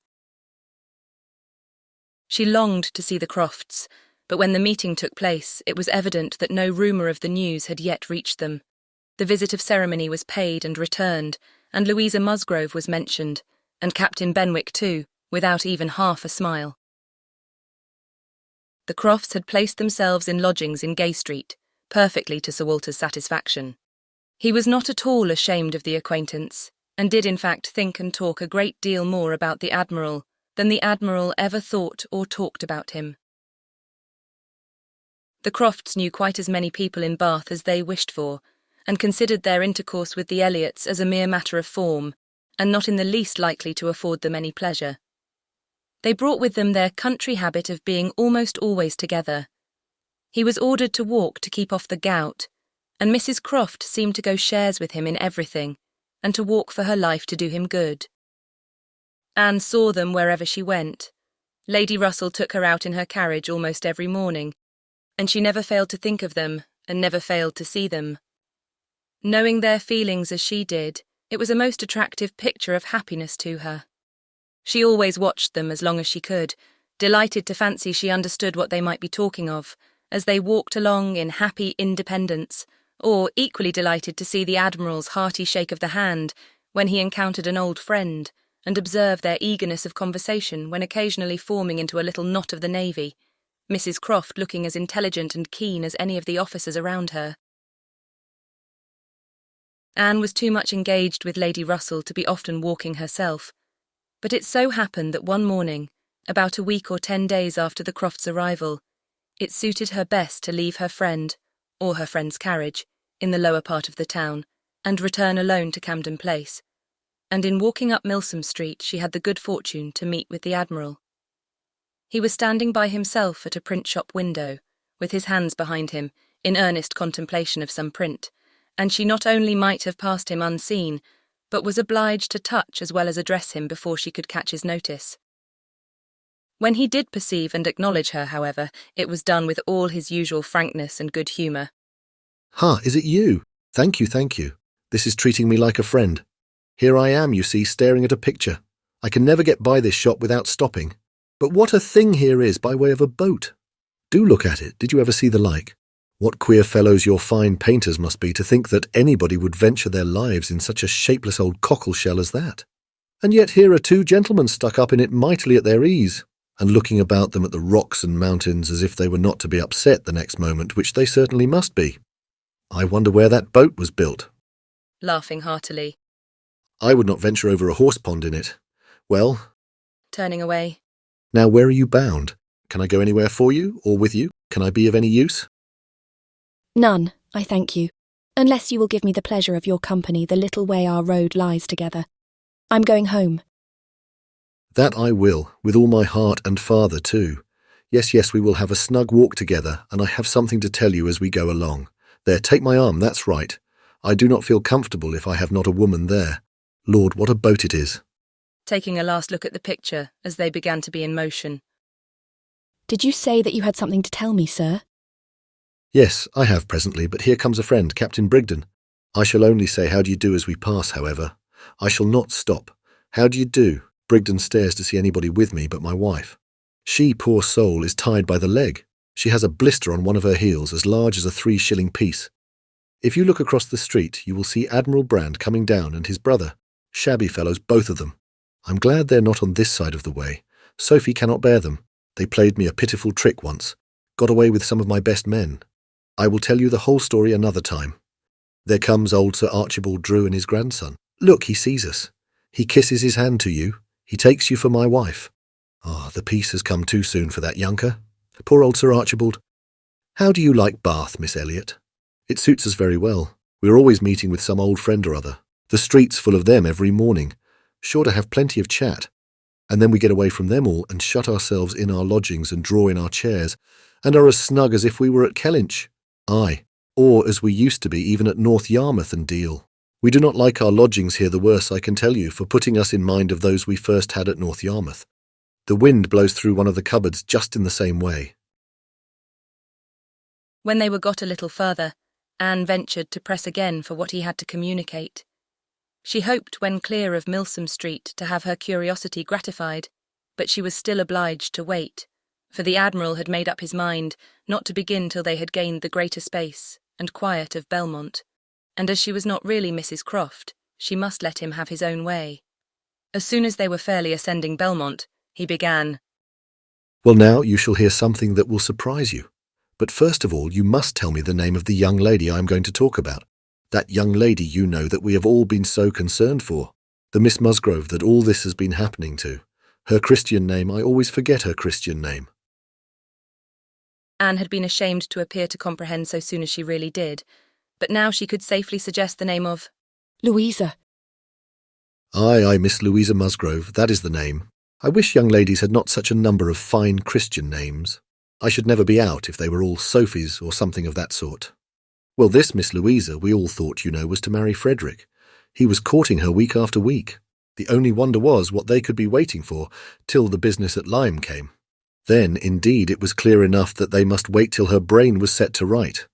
She longed to see the Crofts, but when the meeting took place, it was evident that no rumour of the news had yet reached them. The visit of ceremony was paid and returned, and Louisa Musgrove was mentioned, and Captain Benwick too, without even half a smile. The Crofts had placed themselves in lodgings in Gay Street, perfectly to Sir Walter's satisfaction. He was not at all ashamed of the acquaintance, and did in fact think and talk a great deal more about the Admiral than the Admiral ever thought or talked about him. The Crofts knew quite as many people in Bath as they wished for, and considered their intercourse with the Elliots as a mere matter of form, and not in the least likely to afford them any pleasure. They brought with them their country habit of being almost always together. He was ordered to walk to keep off the gout, and Mrs. Croft seemed to go shares with him in everything, and to walk for her life to do him good. Anne saw them wherever she went. Lady Russell took her out in her carriage almost every morning, and she never failed to think of them, and never failed to see them. Knowing their feelings as she did, it was a most attractive picture of happiness to her. She always watched them as long as she could, delighted to fancy she understood what they might be talking of, as they walked along in happy independence, or equally delighted to see the Admiral's hearty shake of the hand when he encountered an old friend, and observe their eagerness of conversation when occasionally forming into a little knot of the navy, Mrs. Croft looking as intelligent and keen as any of the officers around her. Anne was too much engaged with Lady Russell to be often walking herself, but it so happened that one morning, about a week or 10 days after the Crofts' arrival, it suited her best to leave her friend, or her friend's carriage, in the lower part of the town, and return alone to Camden Place, and in walking up Milsom Street she had the good fortune to meet with the Admiral. He was standing by himself at a print-shop window, with his hands behind him, in earnest contemplation of some print, and she not only might have passed him unseen, but was obliged to touch as well as address him before she could catch his notice. When he did perceive and acknowledge her, however, it was done with all his usual frankness and good humour. "Ha, is it you? Thank you, thank you. This is treating me like a friend. Here I am, you see, staring at a picture. I can never get by this shop without stopping. But what a thing here is by way of a boat. Do look at it. Did you ever see the like? What queer fellows your fine painters must be to think that anybody would venture their lives in such a shapeless old cockle-shell as that. And yet here are two gentlemen stuck up in it mightily at their ease, and looking about them at the rocks and mountains as if they were not to be upset the next moment, which they certainly must be. I wonder where that boat was built." Laughing heartily. "I would not venture over a horse-pond in it. Well," turning away, "now where are you bound? Can I go anywhere for you, or with you? Can I be of any use?" None, I thank you, unless you will give me the pleasure of your company the little way our road lies together. I'm going home." "That I will, with all my heart, and father too. Yes, we will have a snug walk together, and I have something to tell you as we go along. There, take my arm, that's right. I do not feel comfortable if I have not a woman there. Lord, what a boat it is." taking a last look at the picture as they began to be in motion. "Did you say that you had something to tell me, sir?" "Yes, I have presently, but here comes a friend, Captain Brigden. I shall only say how do you do as we pass, however. I shall not stop. How do you do?" Brigden stares to see anybody with me but my wife. She, poor soul, is tied by the leg. She has a blister on one of her heels as large as a 3-shilling piece. If you look across the street, you will see Admiral Brand coming down and his brother. Shabby fellows, both of them. I'm glad they're not on this side of the way. Sophie cannot bear them. They played me a pitiful trick once. Got away with some of my best men. I will tell you the whole story another time. There comes old Sir Archibald Drew and his grandson. Look, he sees us. He kisses his hand to you. He takes you for my wife. Ah, the peace has come too soon for that younker. Poor old Sir Archibald. How do you like Bath, Miss Elliot? It suits us very well. We're always meeting with some old friend or other. The street's full of them every morning. Sure to have plenty of chat. And then we get away from them all and shut ourselves in our lodgings and draw in our chairs, and are as snug as if we were at Kellynch. Aye, or as we used to be even at North Yarmouth and Deal. We do not like our lodgings here the worse, I can tell you, for putting us in mind of those we first had at North Yarmouth. The wind blows through one of the cupboards just in the same way." When they were got a little further, Anne ventured to press again for what he had to communicate. She hoped when clear of Milsom Street to have her curiosity gratified, but she was still obliged to wait, for the Admiral had made up his mind not to begin till they had gained the greater space and quiet of Belmont, and as she was not really Mrs. Croft, she must let him have his own way. As soon as they were fairly ascending Belmont, he began, "Well, now you shall hear something that will surprise you. But first of all, you must tell me the name of the young lady I am going to talk about. That young lady, you know, that we have all been so concerned for. The Miss Musgrove that all this has been happening to. Her Christian name, I always forget her Christian name." Anne had been ashamed to appear to comprehend so soon as she really did, but now she could safely suggest the name of Louisa. Aye, Miss Louisa Musgrove, that is the name. I wish young ladies had not such a number of fine Christian names. I should never be out if they were all Sophies or something of that sort. Well, this Miss Louisa we all thought, was to marry Frederick. He was courting her week after week. The only wonder was what they could be waiting for till the business at Lyme came. Then, indeed, it was clear enough that they must wait till her brain was set to right.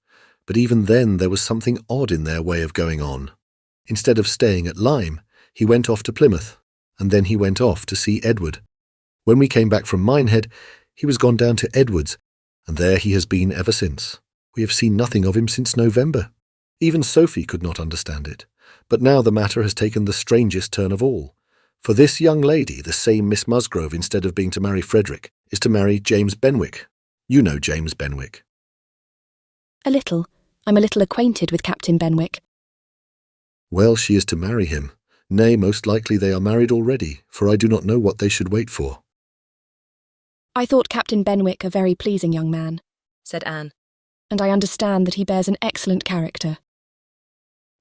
But even then there was something odd in their way of going on. Instead of staying at Lyme, he went off to Plymouth, and then he went off to see Edward. When we came back from Minehead, he was gone down to Edward's, and there he has been ever since. We have seen nothing of him since November. Even Sophie could not understand it. But now the matter has taken the strangest turn of all. For this young lady, the same Miss Musgrove, instead of being to marry Frederick, is to marry James Benwick. You know James Benwick. A little. I'm a little acquainted with Captain Benwick. Well, she is to marry him. Nay, most likely they are married already, for I do not know what they should wait for. I thought Captain Benwick a very pleasing young man, said Anne. And I understand that he bears an excellent character.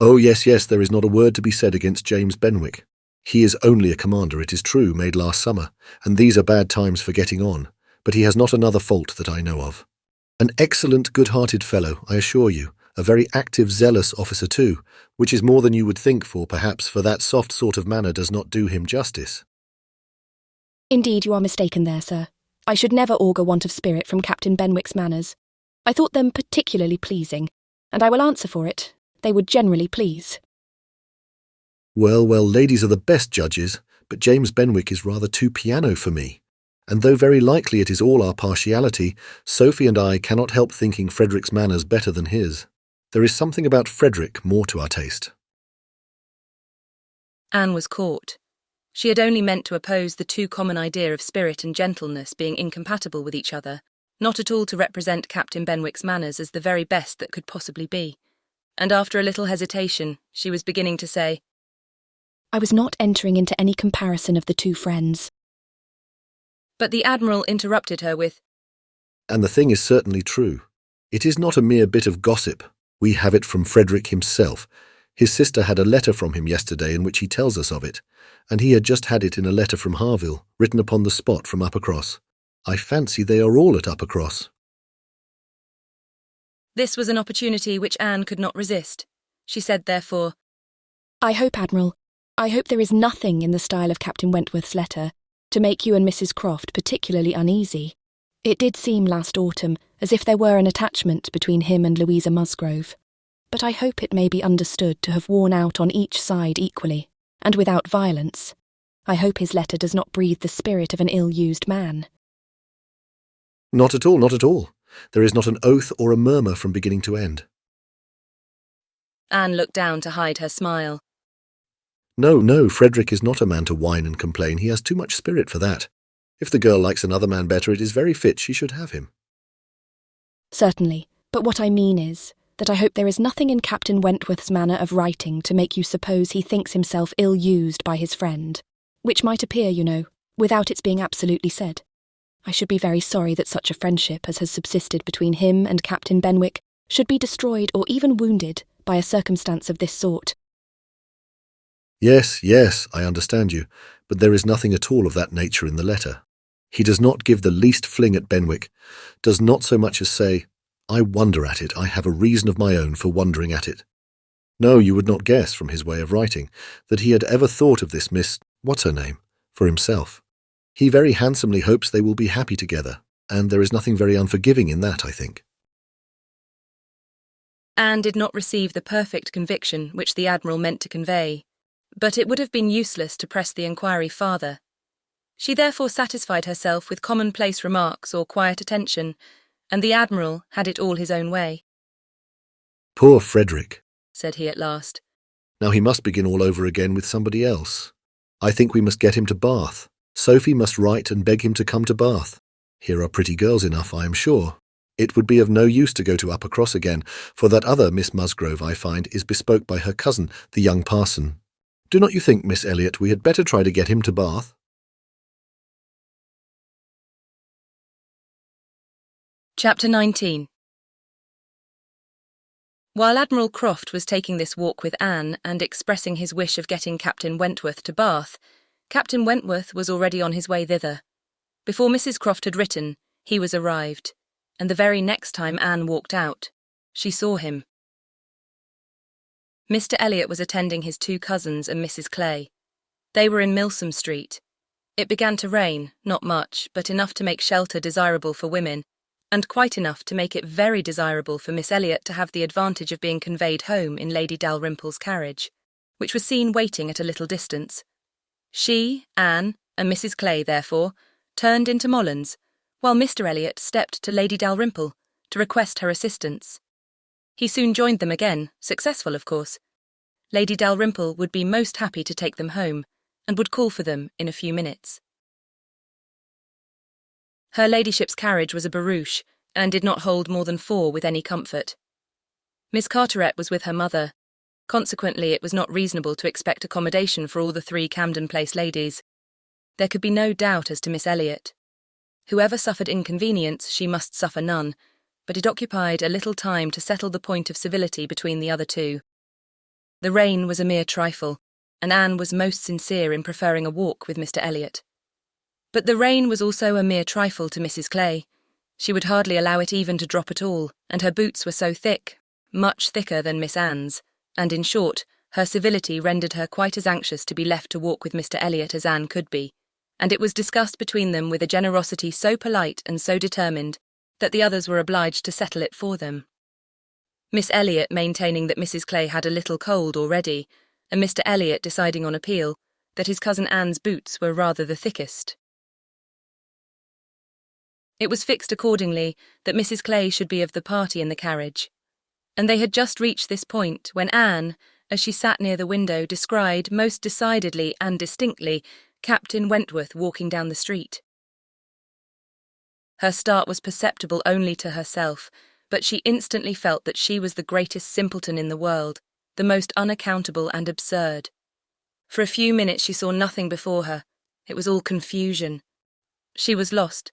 Oh, yes, there is not a word to be said against James Benwick. He is only a commander, it is true, made last summer, and these are bad times for getting on, but he has not another fault that I know of. An excellent, good-hearted fellow, I assure you, a very active, zealous officer too, which is more than you would think for that soft sort of manner does not do him justice. Indeed, you are mistaken there, sir. I should never augur want of spirit from Captain Benwick's manners. I thought them particularly pleasing, and I will answer for it, they would generally please. Well, ladies are the best judges, but James Benwick is rather too piano for me. And though very likely it is all our partiality, Sophie and I cannot help thinking Frederick's manners better than his. There is something about Frederick more to our taste. Anne was caught. She had only meant to oppose the too common idea of spirit and gentleness being incompatible with each other, not at all to represent Captain Benwick's manners as the very best that could possibly be. And after a little hesitation, she was beginning to say, I was not entering into any comparison of the two friends. But the Admiral interrupted her with, And the thing is certainly true. It is not a mere bit of gossip. We have it from Frederick himself. His sister had a letter from him yesterday in which he tells us of it, and he had just had it in a letter from Harville, written upon the spot from Uppercross. I fancy they are all at Uppercross. This was an opportunity which Anne could not resist. She said, therefore, I hope, Admiral, I hope there is nothing in the style of Captain Wentworth's letter to make you and Mrs. Croft particularly uneasy. It did seem last autumn as if there were an attachment between him and Louisa Musgrove, but I hope it may be understood to have worn out on each side equally, and without violence. I hope his letter does not breathe the spirit of an ill-used man. Not at all, not at all. There is not an oath or a murmur from beginning to end. Anne looked down to hide her smile. No, Frederick is not a man to whine and complain. He has too much spirit for that. If the girl likes another man better, it is very fit she should have him. Certainly, but what I mean is that I hope there is nothing in Captain Wentworth's manner of writing to make you suppose he thinks himself ill-used by his friend, which might appear, without its being absolutely said. I should be very sorry that such a friendship as has subsisted between him and Captain Benwick should be destroyed or even wounded by a circumstance of this sort. Yes, I understand you, but there is nothing at all of that nature in the letter. He does not give the least fling at Benwick, does not so much as say, I wonder at it, I have a reason of my own for wondering at it. No, you would not guess from his way of writing that he had ever thought of this Miss, what's-her-name, for himself. He very handsomely hopes they will be happy together, and there is nothing very unforgiving in that, I think. Anne did not receive the perfect conviction which the Admiral meant to convey, but it would have been useless to press the inquiry farther. She therefore satisfied herself with commonplace remarks or quiet attention, and the Admiral had it all his own way. Poor Frederick, said he at last. Now he must begin all over again with somebody else. I think we must get him to Bath. Sophie must write and beg him to come to Bath. Here are pretty girls enough, I am sure. It would be of no use to go to Uppercross again, for that other Miss Musgrove, I find, is bespoke by her cousin, the young parson. Do not you think, Miss Elliot, we had better try to get him to Bath? Chapter 19. While Admiral Croft was taking this walk with Anne and expressing his wish of getting Captain Wentworth to Bath, Captain Wentworth was already on his way thither. Before Mrs. Croft had written, he was arrived, and the very next time Anne walked out, she saw him. Mr. Elliot was attending his two cousins and Mrs. Clay. They were in Milsom Street. It began to rain, not much, but enough to make shelter desirable for women, and quite enough to make it very desirable for Miss Elliot to have the advantage of being conveyed home in Lady Dalrymple's carriage, which was seen waiting at a little distance. She, Anne, and Mrs. Clay, therefore, turned into Mollen's, while Mr. Elliot stepped to Lady Dalrymple to request her assistance. He soon joined them again, successful, of course. Lady Dalrymple would be most happy to take them home, and would call for them in a few minutes. Her ladyship's carriage was a barouche, and did not hold more than 4 with any comfort. Miss Carteret was with her mother. Consequently, it was not reasonable to expect accommodation for all the 3 Camden Place ladies. There could be no doubt as to Miss Elliot. Whoever suffered inconvenience, she must suffer none, but it occupied a little time to settle the point of civility between the other 2. The rain was a mere trifle, and Anne was most sincere in preferring a walk with Mr. Elliot. But the rain was also a mere trifle to Mrs. Clay. She would hardly allow it even to drop at all, and her boots were so thick, much thicker than Miss Anne's, and in short, her civility rendered her quite as anxious to be left to walk with Mr. Elliot as Anne could be, and it was discussed between them with a generosity so polite and so determined that the others were obliged to settle it for them. Miss Elliot maintaining that Mrs. Clay had a little cold already, and Mr. Elliot deciding on appeal that his cousin Anne's boots were rather the thickest. It was fixed accordingly that Mrs. Clay should be of the party in the carriage, and they had just reached this point when Anne, as she sat near the window, descried most decidedly and distinctly Captain Wentworth walking down the street. Her start was perceptible only to herself, but she instantly felt that she was the greatest simpleton in the world, the most unaccountable and absurd. For a few minutes she saw nothing before her. It was all confusion. She was lost,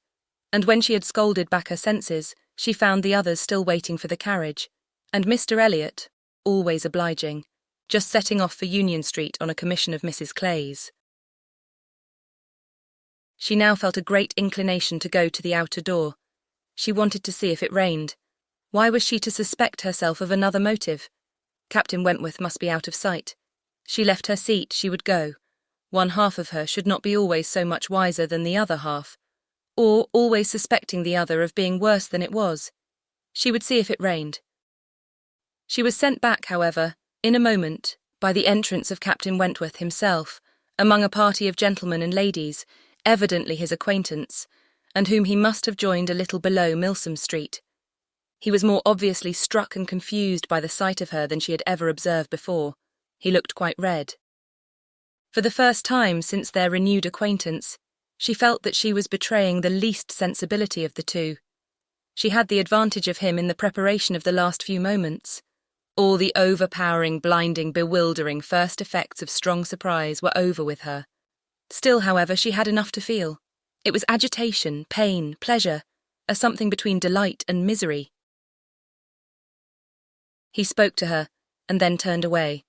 and when she had scolded back her senses, she found the others still waiting for the carriage, and Mr. Elliot, always obliging, just setting off for Union Street on a commission of Mrs. Clay's. She now felt a great inclination to go to the outer door. She wanted to see if it rained. Why was she to suspect herself of another motive? Captain Wentworth must be out of sight. She left her seat, she would go. One half of her should not be always so much wiser than the other half, or always suspecting the other of being worse than it was. She would see if it rained. She was sent back, however, in a moment, by the entrance of Captain Wentworth himself, among a party of gentlemen and ladies, evidently his acquaintance, and whom he must have joined a little below Milsom Street. He was more obviously struck and confused by the sight of her than she had ever observed before. He looked quite red. For the first time since their renewed acquaintance, she felt that she was betraying the least sensibility of the 2. She had the advantage of him in the preparation of the last few moments. All the overpowering, blinding, bewildering first effects of strong surprise were over with her. Still, however, she had enough to feel. It was agitation, pain, pleasure, a something between delight and misery. He spoke to her, and then turned away.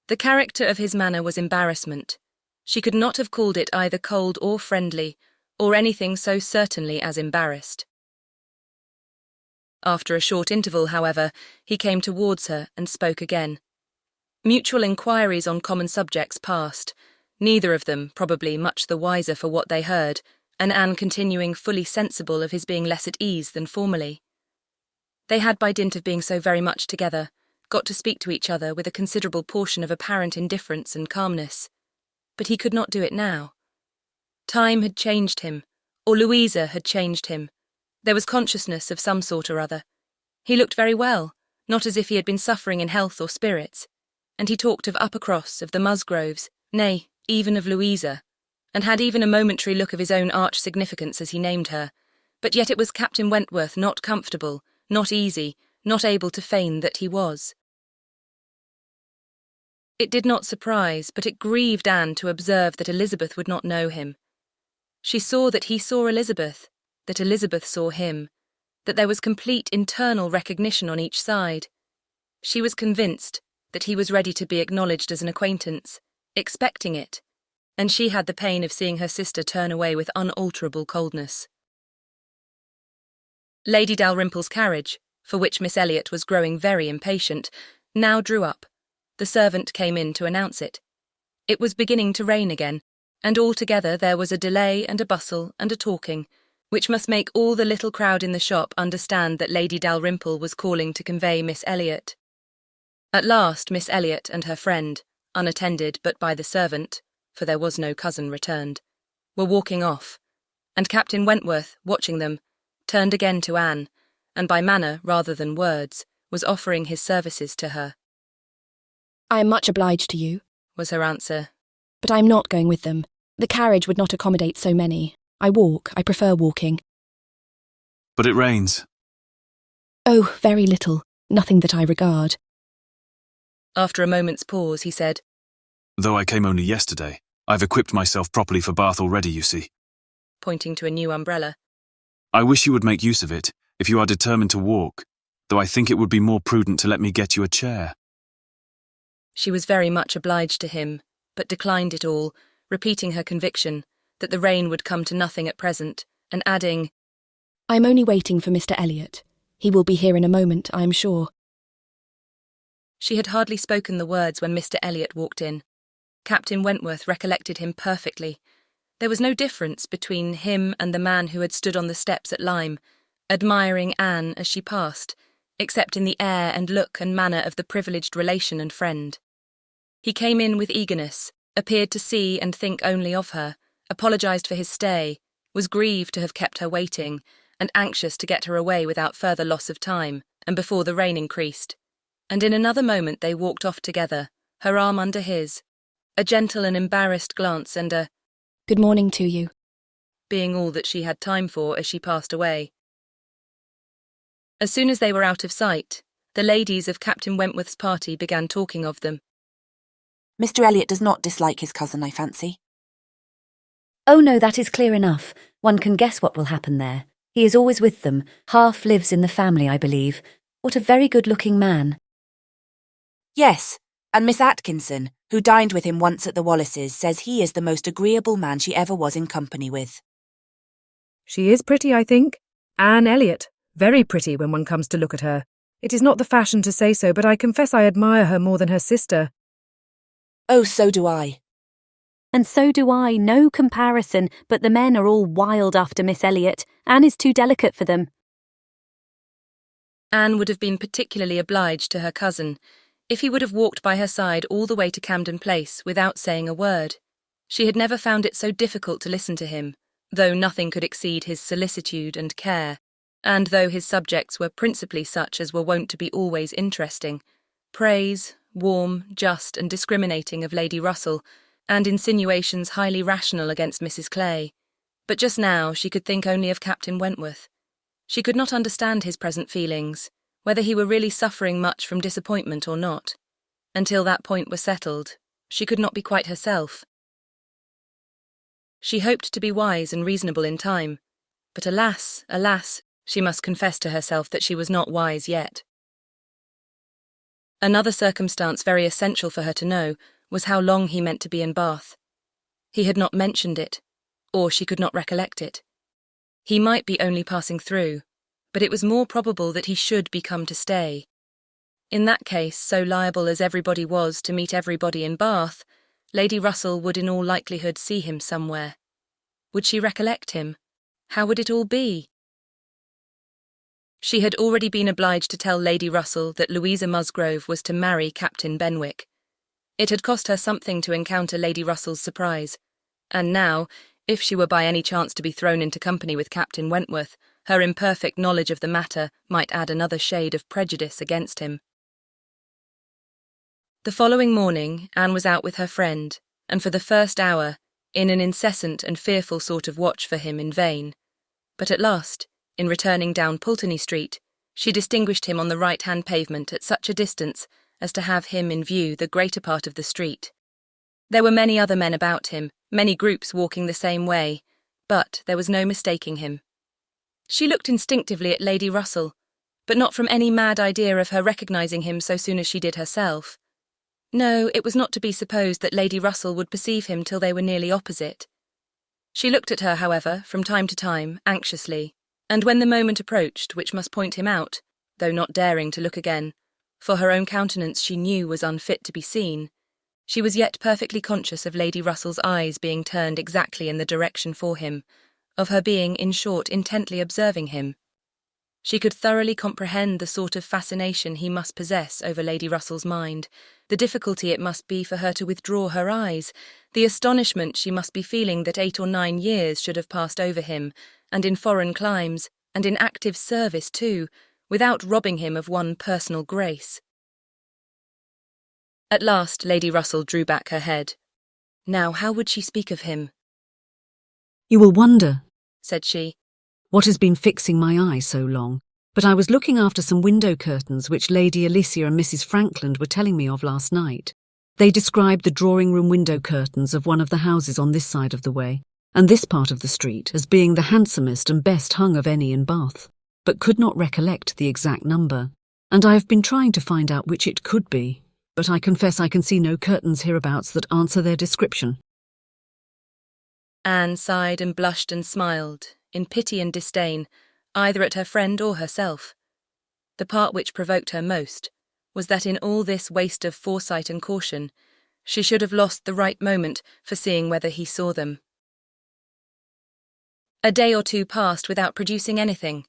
The character of his manner was embarrassment. She could not have called it either cold or friendly, or anything so certainly as embarrassed. After a short interval, however, he came towards her and spoke again. Mutual inquiries on common subjects passed, neither of them probably much the wiser for what they heard, and Anne continuing fully sensible of his being less at ease than formerly. They had, by dint of being so very much together, got to speak to each other with a considerable portion of apparent indifference and calmness. But he could not do it now. Time had changed him, or Louisa had changed him. There was consciousness of some sort or other. He looked very well, not as if he had been suffering in health or spirits, and he talked of Uppercross, of the Musgroves, nay, even of Louisa, and had even a momentary look of his own arch significance as he named her, but yet it was Captain Wentworth not comfortable, not easy, not able to feign that he was. It did not surprise, but it grieved Anne to observe that Elizabeth would not know him. She saw that he saw Elizabeth, that Elizabeth saw him, that there was complete internal recognition on each side. She was convinced that he was ready to be acknowledged as an acquaintance, expecting it, and she had the pain of seeing her sister turn away with unalterable coldness. Lady Dalrymple's carriage, for which Miss Elliot was growing very impatient, now drew up. The servant came in to announce it. It was beginning to rain again, and altogether there was a delay and a bustle and a talking, which must make all the little crowd in the shop understand that Lady Dalrymple was calling to convey Miss Elliot. At last Miss Elliot and her friend, unattended but by the servant, for there was no cousin returned, were walking off, and Captain Wentworth, watching them, turned again to Anne, and by manner rather than words, was offering his services to her. "I am much obliged to you," was her answer. "but I am not going with them. The carriage would not accommodate so many. I prefer walking." "But it rains." "Oh, very little. Nothing that I regard." After a moment's pause, he said, "Though I came only yesterday, I've equipped myself properly for Bath already, you see," pointing to a new umbrella. "I wish you would make use of it, if you are determined to walk, though I think it would be more prudent to let me get you a chair." She was very much obliged to him, but declined it all, repeating her conviction that the rain would come to nothing at present, and adding, "I am only waiting for Mr. Elliot. He will be here in a moment, I am sure." She had hardly spoken the words when Mr. Elliot walked in. Captain Wentworth recollected him perfectly. There was no difference between him and the man who had stood on the steps at Lyme, admiring Anne as she passed, except in the air and look and manner of the privileged relation and friend. He came in with eagerness, appeared to see and think only of her, apologised for his stay, was grieved to have kept her waiting, and anxious to get her away without further loss of time, and before the rain increased. And in another moment they walked off together, her arm under his, a gentle and embarrassed glance and a "Good morning to you," being all that she had time for as she passed away. As soon as they were out of sight, the ladies of Captain Wentworth's party began talking of them. "Mr. Elliot does not dislike his cousin, I fancy." "Oh no, that is clear enough. One can guess what will happen there. He is always with them, half lives in the family, I believe. What a very good-looking man." "Yes, and Miss Atkinson, who dined with him once at the Wallaces, says he is the most agreeable man she ever was in company with." "She is pretty, I think. Anne Elliot. Very pretty when one comes to look at her. It is not the fashion to say so, but I confess I admire her more than her sister." "Oh, so do I." "And so do I, no comparison, but the men are all wild after Miss Elliot. Anne is too delicate for them." Anne would have been particularly obliged to her cousin if he would have walked by her side all the way to Camden Place without saying a word. She had never found it so difficult to listen to him, though nothing could exceed his solicitude and care, and though his subjects were principally such as were wont to be always interesting: praise, warm, just and discriminating of Lady Russell, and insinuations highly rational against Mrs. Clay. But just now she could think only of Captain Wentworth. She could not understand his present feelings, whether he were really suffering much from disappointment or not. Until that point were settled, she could not be quite herself. She hoped to be wise and reasonable in time, but alas, alas, she must confess to herself that she was not wise yet. Another circumstance very essential for her to know was how long he meant to be in Bath. He had not mentioned it, or she could not recollect it. He might be only passing through, but it was more probable that he should be come to stay. In that case, so liable as everybody was to meet everybody in Bath, Lady Russell would in all likelihood see him somewhere. Would she recollect him? How would it all be? She had already been obliged to tell Lady Russell that Louisa Musgrove was to marry Captain Benwick. It had cost her something to encounter Lady Russell's surprise, and now, if she were by any chance to be thrown into company with Captain Wentworth, her imperfect knowledge of the matter might add another shade of prejudice against him. The following morning, Anne was out with her friend, and for the first hour, in an incessant and fearful sort of watch for him in vain. But at last, in returning down Pulteney Street, she distinguished him on the right-hand pavement at such a distance as to have him in view the greater part of the street. There were many other men about him, many groups walking the same way, but there was no mistaking him. She looked instinctively at Lady Russell, but not from any mad idea of her recognising him so soon as she did herself. No, it was not to be supposed that Lady Russell would perceive him till they were nearly opposite. She looked at her, however, from time to time, anxiously, and when the moment approached which must point him out, though not daring to look again, for her own countenance she knew was unfit to be seen, she was yet perfectly conscious of Lady Russell's eyes being turned exactly in the direction for him, of her being, in short, intently observing him. She could thoroughly comprehend the sort of fascination he must possess over Lady Russell's mind, the difficulty it must be for her to withdraw her eyes, the astonishment she must be feeling that 8 or 9 years should have passed over him, and in foreign climes, and in active service too, without robbing him of one personal grace. At last Lady Russell drew back her head. Now how would she speak of him? "You will wonder," said she, "what has been fixing my eye so long, but I was looking after some window curtains which Lady Alicia and Mrs. Frankland were telling me of last night. They described the drawing-room window curtains of one of the houses on this side of the way, and this part of the street, as being the handsomest and best hung of any in Bath, but could not recollect the exact number, and I have been trying to find out which it could be, but I confess I can see no curtains hereabouts that answer their description." Anne sighed and blushed and smiled, in pity and disdain, either at her friend or herself. The part which provoked her most was that in all this waste of foresight and caution, she should have lost the right moment for seeing whether he saw them. A day or two passed without producing anything.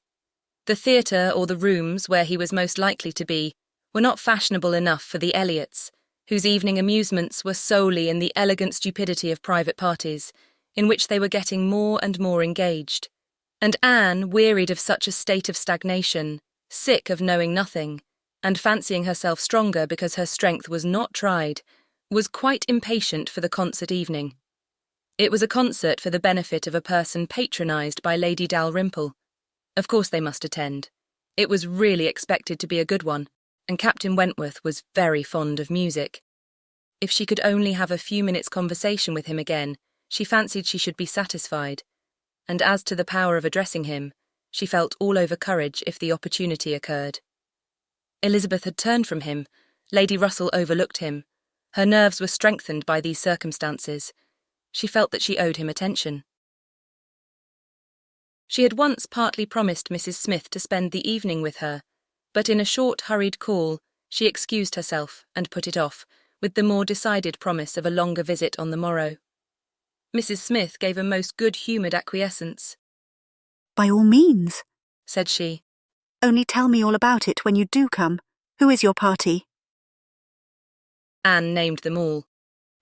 The theatre or the rooms where he was most likely to be were not fashionable enough for the Elliots, whose evening amusements were solely in the elegant stupidity of private parties, in which they were getting more and more engaged. And Anne, wearied of such a state of stagnation, sick of knowing nothing, and fancying herself stronger because her strength was not tried, was quite impatient for the concert evening. It was a concert for the benefit of a person patronised by Lady Dalrymple. Of course they must attend. It was really expected to be a good one, and Captain Wentworth was very fond of music. If she could only have a few minutes' conversation with him again, she fancied she should be satisfied, and as to the power of addressing him, she felt all over courage if the opportunity occurred. Elizabeth had turned from him, Lady Russell overlooked him. Her nerves were strengthened by these circumstances. She felt that she owed him attention. She had once partly promised Mrs. Smith to spend the evening with her, but in a short, hurried call, she excused herself and put it off, with the more decided promise of a longer visit on the morrow. Mrs. Smith gave a most good-humoured acquiescence. "By all means," said she. "Only tell me all about it when you do come. Who is your party?" Anne named them all.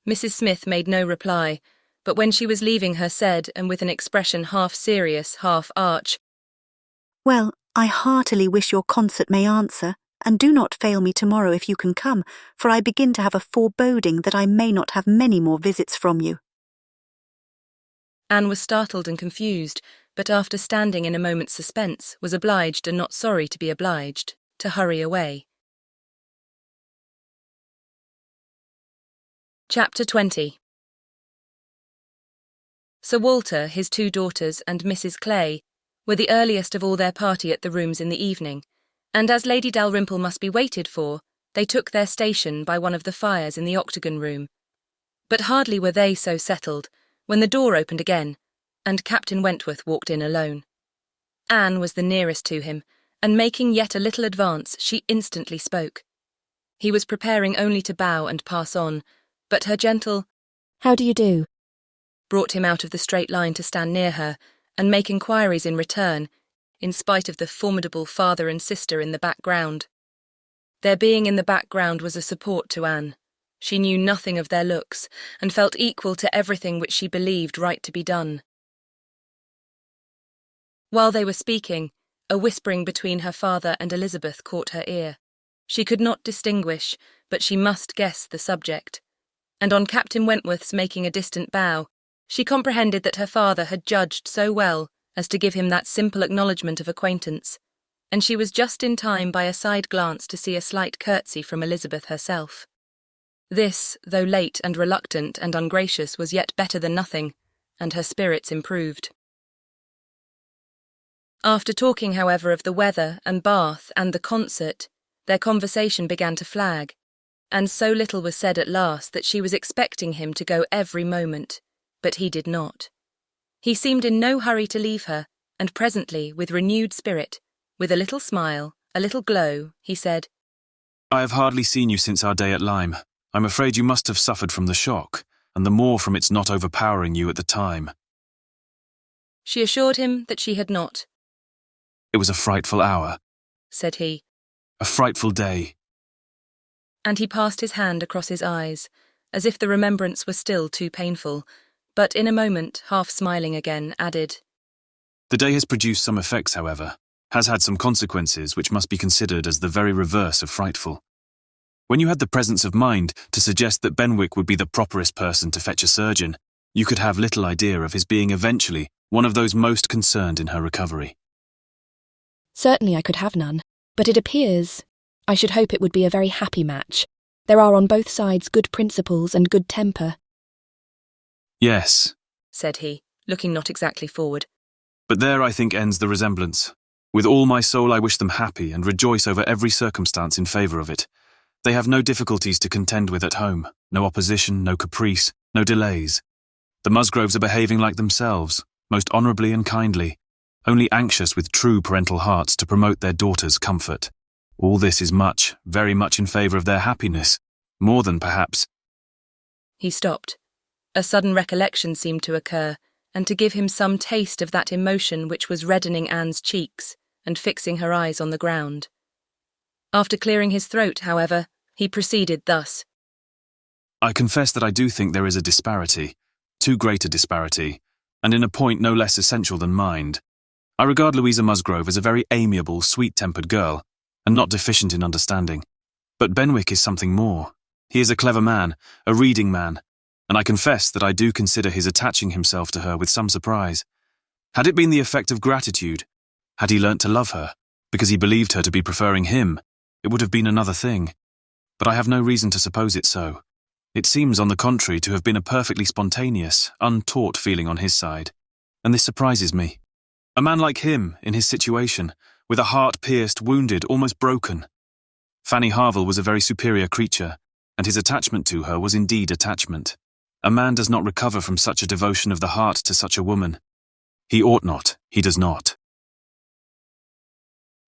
Mrs. Smith made no reply, but when she was leaving her said, and with an expression half serious, half arch, "Well, I heartily wish your concert may answer, and do not fail me tomorrow if you can come, for I begin to have a foreboding that I may not have many more visits from you." Anne was startled and confused, but after standing in a moment's suspense, was obliged, and not sorry to be obliged, to hurry away. Chapter 20. Sir Walter, his 2 daughters, and Mrs. Clay were the earliest of all their party at the rooms in the evening, and as Lady Dalrymple must be waited for, they took their station by one of the fires in the octagon room. But hardly were they so settled, when the door opened again, and Captain Wentworth walked in alone. Anne was the nearest to him, and making yet a little advance, she instantly spoke. He was preparing only to bow and pass on, but her gentle "How do you do?" brought him out of the straight line to stand near her, and make inquiries in return, in spite of the formidable father and sister in the background. Their being in the background was a support to Anne. She knew nothing of their looks, and felt equal to everything which she believed right to be done. While they were speaking, a whispering between her father and Elizabeth caught her ear. She could not distinguish, but she must guess the subject, and on Captain Wentworth's making a distant bow, she comprehended that her father had judged so well as to give him that simple acknowledgment of acquaintance, and she was just in time by a side glance to see a slight curtsy from Elizabeth herself. This, though late and reluctant and ungracious, was yet better than nothing, and her spirits improved. After talking, however, of the weather and Bath and the concert, their conversation began to flag, and so little was said at last that she was expecting him to go every moment, but he did not. He seemed in no hurry to leave her, and presently, with renewed spirit, with a little smile, a little glow, he said, "I have hardly seen you since our day at Lyme. I'm afraid you must have suffered from the shock, and the more from its not overpowering you at the time." She assured him that she had not. "It was a frightful hour," said he, "a frightful day." and he passed his hand across his eyes, as if the remembrance were still too painful, but in a moment, half smiling again, added, "The day has produced some effects, however, has had some consequences which must be considered as the very reverse of frightful. When you had the presence of mind to suggest that Benwick would be the properest person to fetch a surgeon, you could have little idea of his being eventually one of those most concerned in her recovery." Certainly I could have none, but it appears, I should hope it would be a very happy match. There are on both sides good principles and good temper. "Yes," said he, looking not exactly forward. "but there I think ends the resemblance. With all my soul I wish them happy and rejoice over every circumstance in favour of it. They have no difficulties to contend with at home, no opposition, no caprice, no delays. The Musgroves are behaving like themselves, most honourably and kindly, only anxious with true parental hearts to promote their daughter's comfort. All this is much, very much in favour of their happiness, more than perhaps—" He stopped. A sudden recollection seemed to occur, and to give him some taste of that emotion which was reddening Anne's cheeks and fixing her eyes on the ground. After clearing his throat, however, he proceeded thus. "I confess that I do think there is a disparity, too great a disparity, and in a point no less essential than mind. I regard Louisa Musgrove as a very amiable, sweet-tempered girl, and not deficient in understanding. But Benwick is something more. He is a clever man, a reading man, and I confess that I do consider his attaching himself to her with some surprise. Had it been the effect of gratitude, had he learnt to love her, because he believed her to be preferring him, it would have been another thing. But I have no reason to suppose it so. It seems, on the contrary, to have been a perfectly spontaneous, untaught feeling on his side, and this surprises me. A man like him, in his situation, with a heart pierced, wounded, almost broken. Fanny Harville was a very superior creature, and his attachment to her was indeed attachment. A man does not recover from such a devotion of the heart to such a woman. He ought not, he does not."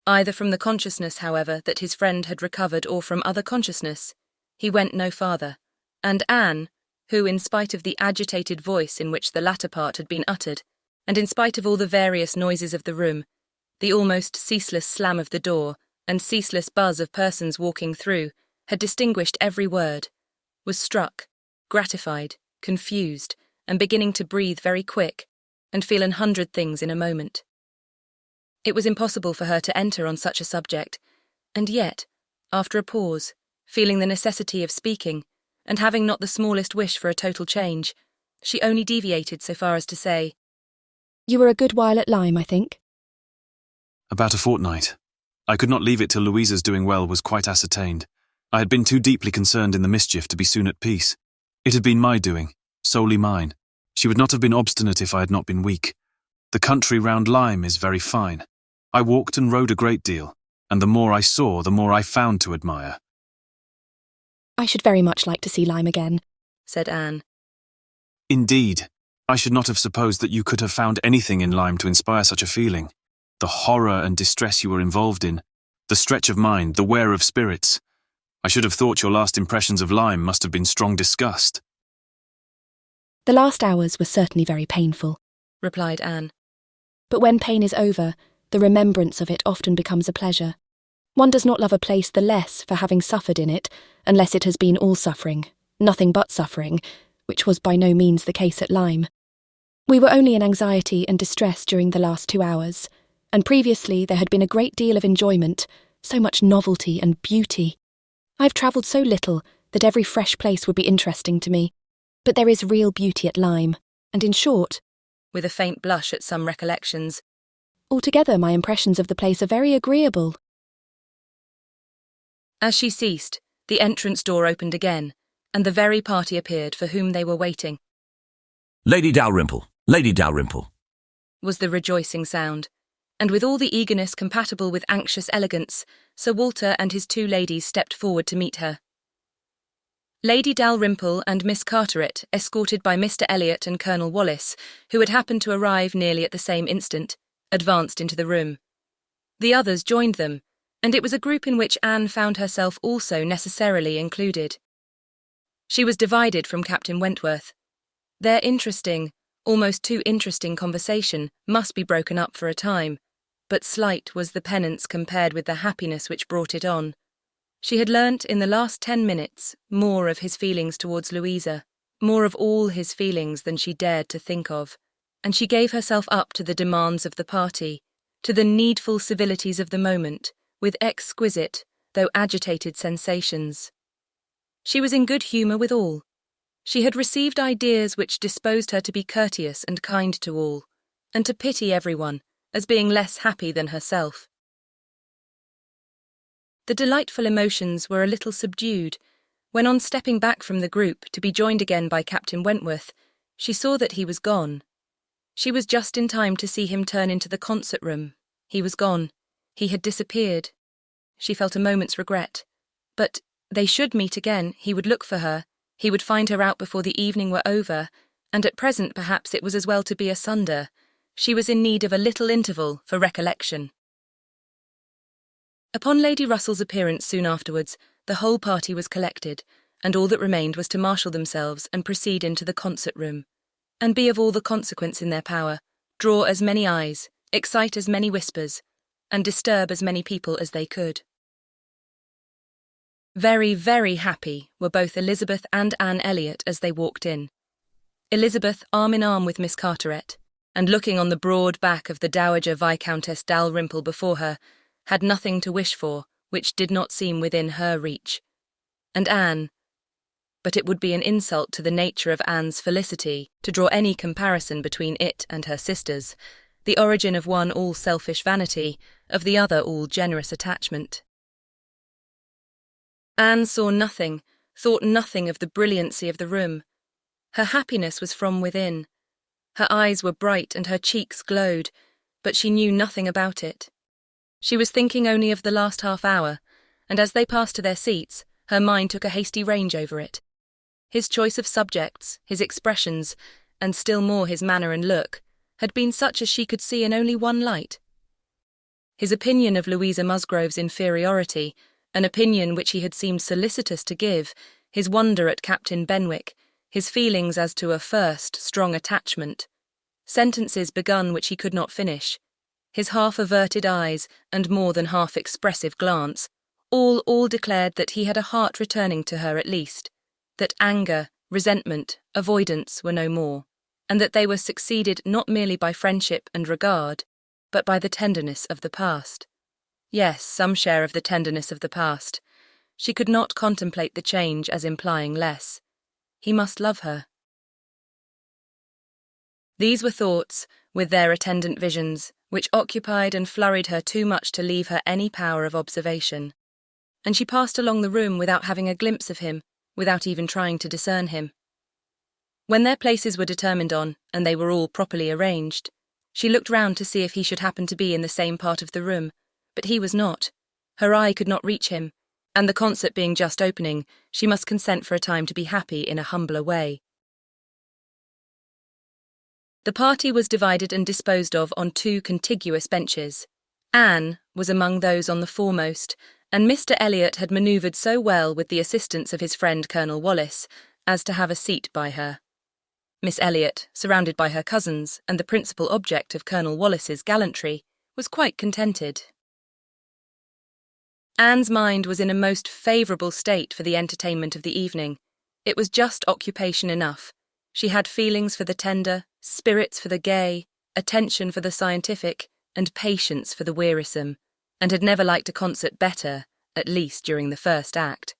Either from the consciousness, however, that his friend had recovered or from other consciousness, he went no farther, and Anne, who, in spite of the agitated voice in which the latter part had been uttered, and in spite of all the various noises of the room, the almost ceaseless slam of the door and ceaseless buzz of persons walking through, had distinguished every word, was struck, gratified, confused, and beginning to breathe very quick, and feel 100 things in a moment. It was impossible for her to enter on such a subject, and yet, after a pause, feeling the necessity of speaking, and having not the smallest wish for a total change, she only deviated so far as to say, "You were a good while at Lyme, I think?" "About a fortnight. I could not leave it till Louisa's doing well was quite ascertained. I had been too deeply concerned in the mischief to be soon at peace. It had been my doing, solely mine. She would not have been obstinate if I had not been weak. The country round Lyme is very fine. I walked and rode a great deal, and the more I saw, the more I found to admire." "I should very much like to see Lyme again," said Anne. "Indeed, I should not have supposed that you could have found anything in Lyme to inspire such a feeling. The horror and distress you were involved in, the stretch of mind, the wear of spirits. I should have thought your last impressions of Lyme must have been strong disgust." "The last hours were certainly very painful," replied Anne. "But when pain is over, the remembrance of it often becomes a pleasure. One does not love a place the less for having suffered in it, unless it has been all suffering, nothing but suffering, which was by no means the case at Lyme. We were only in anxiety and distress during the last 2 hours, and previously there had been a great deal of enjoyment, so much novelty and beauty. I have travelled so little that every fresh place would be interesting to me, but there is real beauty at Lyme, and in short," with a faint blush at some recollections, "altogether my impressions of the place are very agreeable." As she ceased, the entrance door opened again, and the very party appeared for whom they were waiting. "Lady Dalrymple, Lady Dalrymple," was the rejoicing sound, and with all the eagerness compatible with anxious elegance, Sir Walter and his two ladies stepped forward to meet her. Lady Dalrymple and Miss Carteret, escorted by Mr. Elliot and Colonel Wallis, who had happened to arrive nearly at the same instant, advanced into the room. The others joined them, and it was a group in which Anne found herself also necessarily included. She was divided from Captain Wentworth. Their interesting, almost too interesting conversation must be broken up for a time, but slight was the penance compared with the happiness which brought it on. She had learnt in the last 10 minutes more of his feelings towards Louisa, more of all his feelings than she dared to think of, and she gave herself up to the demands of the party, to the needful civilities of the moment, with exquisite, though agitated sensations. She was in good humour with all. She had received ideas which disposed her to be courteous and kind to all, and to pity everyone, as being less happy than herself. The delightful emotions were a little subdued, when on stepping back from the group to be joined again by Captain Wentworth, she saw that he was gone. She was just in time to see him turn into the concert room. He was gone. He had disappeared. She felt a moment's regret. But they should meet again. He would look for her. He would find her out before the evening were over, and at present perhaps it was as well to be asunder. She was in need of a little interval for recollection. Upon Lady Russell's appearance soon afterwards, the whole party was collected, and all that remained was to marshal themselves and proceed into the concert room, and be of all the consequence in their power, draw as many eyes, excite as many whispers, and disturb as many people as they could. Very, very happy were both Elizabeth and Anne Elliot as they walked in. Elizabeth arm in arm with Miss Carteret, and looking on the broad back of the Dowager Viscountess Dalrymple before her, had nothing to wish for which did not seem within her reach. And Anne, but it would be an insult to the nature of Anne's felicity to draw any comparison between it and her sisters, the origin of one all selfish vanity, of the other all generous attachment. Anne saw nothing, thought nothing of the brilliancy of the room. Her happiness was from within. Her eyes were bright and her cheeks glowed, but she knew nothing about it. She was thinking only of the last half hour, and as they passed to their seats, her mind took a hasty range over it. His choice of subjects, his expressions, and still more his manner and look, had been such as she could see in only one light. His opinion of Louisa Musgrove's inferiority, an opinion which he had seemed solicitous to give, his wonder at Captain Benwick, his feelings as to a first, strong attachment, sentences begun which he could not finish, his half-averted eyes and more than half-expressive glance, all declared that he had a heart returning to her at least, that anger, resentment, avoidance were no more, and that they were succeeded not merely by friendship and regard, but by the tenderness of the past. Yes, some share of the tenderness of the past. She could not contemplate the change as implying less. He must love her. These were thoughts, with their attendant visions, which occupied and flurried her too much to leave her any power of observation, and she passed along the room without having a glimpse of him, without even trying to discern him. When their places were determined on, and they were all properly arranged, she looked round to see if he should happen to be in the same part of the room, but he was not. Her eye could not reach him, and the concert being just opening, she must consent for a time to be happy in a humbler way. The party was divided and disposed of on two contiguous benches. Anne was among those on the foremost, and Mr. Elliot had manoeuvred so well with the assistance of his friend Colonel Wallis as to have a seat by her. Miss Elliot, surrounded by her cousins and the principal object of Colonel Wallis's gallantry, was quite contented. Anne's mind was in a most favourable state for the entertainment of the evening. It was just occupation enough. She had feelings for the tender, spirits for the gay, attention for the scientific, and patience for the wearisome, and had never liked a concert better, at least during the first act.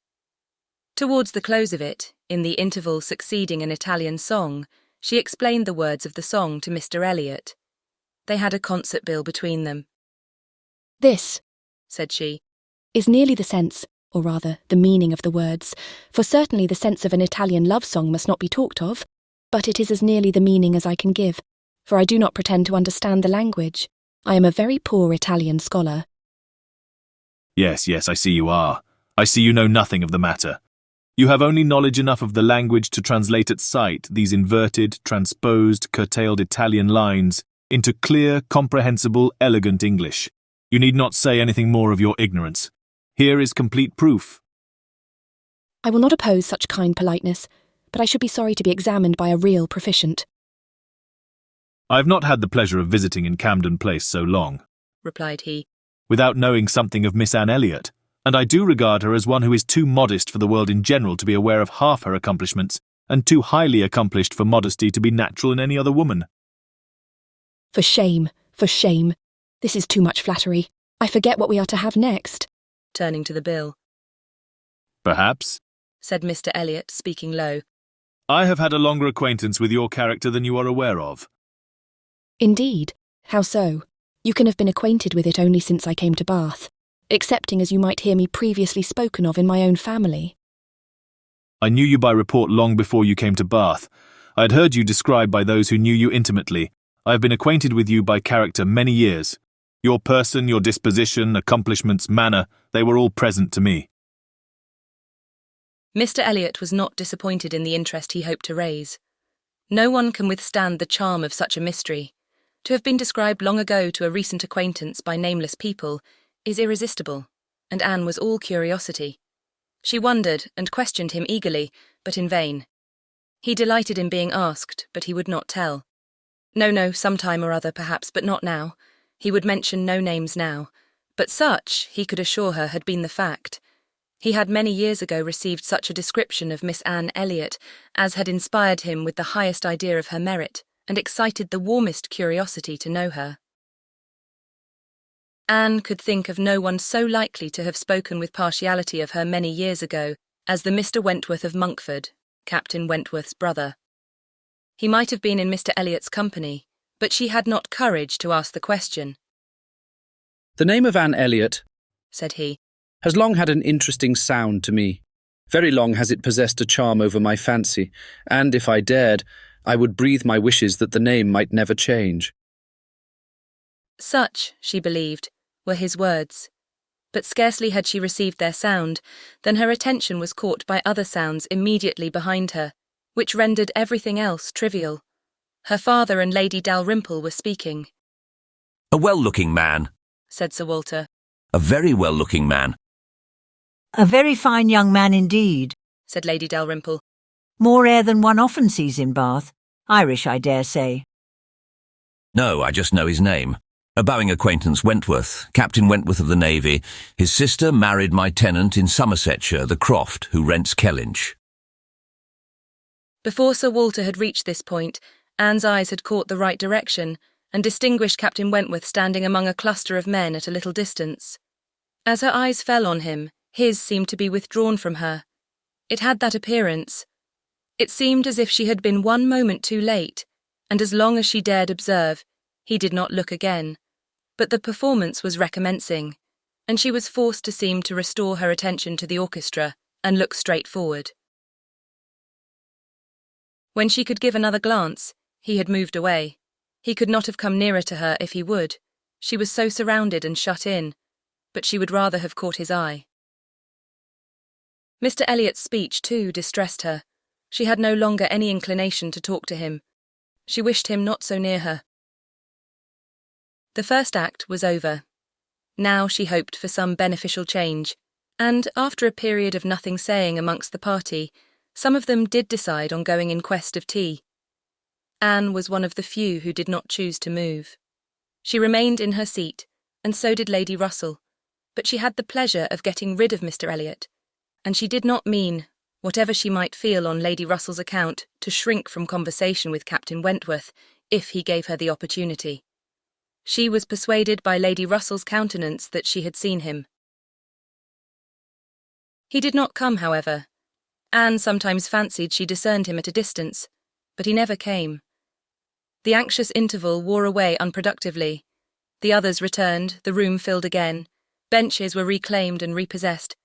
Towards the close of it, in the interval succeeding an Italian song, she explained the words of the song to Mr. Elliot. They had a concert bill between them. "This," said she, "is nearly the sense, or rather the meaning of the words, for certainly the sense of an Italian love song must not be talked of, but it is as nearly the meaning as I can give, for I do not pretend to understand the language, I am a very poor Italian scholar. Yes, I see you are. I see you know nothing of the matter. You have only knowledge enough of the language to translate at sight these inverted, transposed, curtailed Italian lines into clear, comprehensible, elegant English. You need not say anything more of your ignorance. Here is complete proof. I will not oppose such kind politeness, but I should be sorry to be examined by a real proficient. I have not had the pleasure of visiting in Camden Place so long, replied he, without knowing something of Miss Anne Elliot, and I do regard her as one who is too modest for the world in general to be aware of half her accomplishments, and too highly accomplished for modesty to be natural in any other woman. For shame, for shame. This is too much flattery. I forget what we are to have next. Turning to the bill. Perhaps, said Mr. Elliot, speaking low. I have had a longer acquaintance with your character than you are aware of. Indeed? How so? You can have been acquainted with it only since I came to Bath, excepting as you might hear me previously spoken of in my own family. I knew you by report long before you came to Bath. I had heard you described by those who knew you intimately. I have been acquainted with you by character many years. Your person, your disposition, accomplishments, manner, they were all present to me. Mr. Elliot was not disappointed in the interest he hoped to raise. No one can withstand the charm of such a mystery. To have been described long ago to a recent acquaintance by nameless people is irresistible, and Anne was all curiosity. She wondered and questioned him eagerly, but in vain. He delighted in being asked, but he would not tell. No, sometime or other perhaps, but not now. He would mention no names now, but such, he could assure her, had been the fact. He had many years ago received such a description of Miss Anne Elliot as had inspired him with the highest idea of her merit, and excited the warmest curiosity to know her. Anne could think of no one so likely to have spoken with partiality of her many years ago as the Mr. Wentworth of Monkford, Captain Wentworth's brother. He might have been in Mr. Elliot's company, but she had not courage to ask the question. The name of Anne Elliot, said he, has long had an interesting sound to me. Very long has it possessed a charm over my fancy, and if I dared, I would breathe my wishes that the name might never change. Such, she believed, were his words. But scarcely had she received their sound than her attention was caught by other sounds immediately behind her, which rendered everything else trivial. Her father and Lady Dalrymple were speaking. A well-looking man, said Sir Walter. A very well-looking man. A very fine young man indeed, said Lady Dalrymple. More air than one often sees in Bath. Irish, I dare say. No, I just know his name. A bowing acquaintance, Wentworth, Captain Wentworth of the Navy. His sister married my tenant in Somersetshire, the Croft, who rents Kellynch. Before Sir Walter had reached this point, Anne's eyes had caught the right direction and distinguished Captain Wentworth standing among a cluster of men at a little distance. As her eyes fell on him, his seemed to be withdrawn from her. It had that appearance. It seemed as if she had been one moment too late, and as long as she dared observe, he did not look again. But the performance was recommencing, and she was forced to seem to restore her attention to the orchestra and look straight forward. When she could give another glance, he had moved away. He could not have come nearer to her if he would. She was so surrounded and shut in, but she would rather have caught his eye. Mr. Elliot's speech, too, distressed her. She had no longer any inclination to talk to him. She wished him not so near her. The first act was over. Now she hoped for some beneficial change, and after a period of nothing saying amongst the party, some of them did decide on going in quest of tea. Anne was one of the few who did not choose to move. She remained in her seat, and so did Lady Russell, but she had the pleasure of getting rid of Mr. Elliot, and she did not mean, whatever she might feel on Lady Russell's account, to shrink from conversation with Captain Wentworth if he gave her the opportunity. She was persuaded by Lady Russell's countenance that she had seen him. He did not come, however. Anne sometimes fancied she discerned him at a distance, but he never came. The anxious interval wore away unproductively. The others returned, the room filled again, benches were reclaimed and repossessed,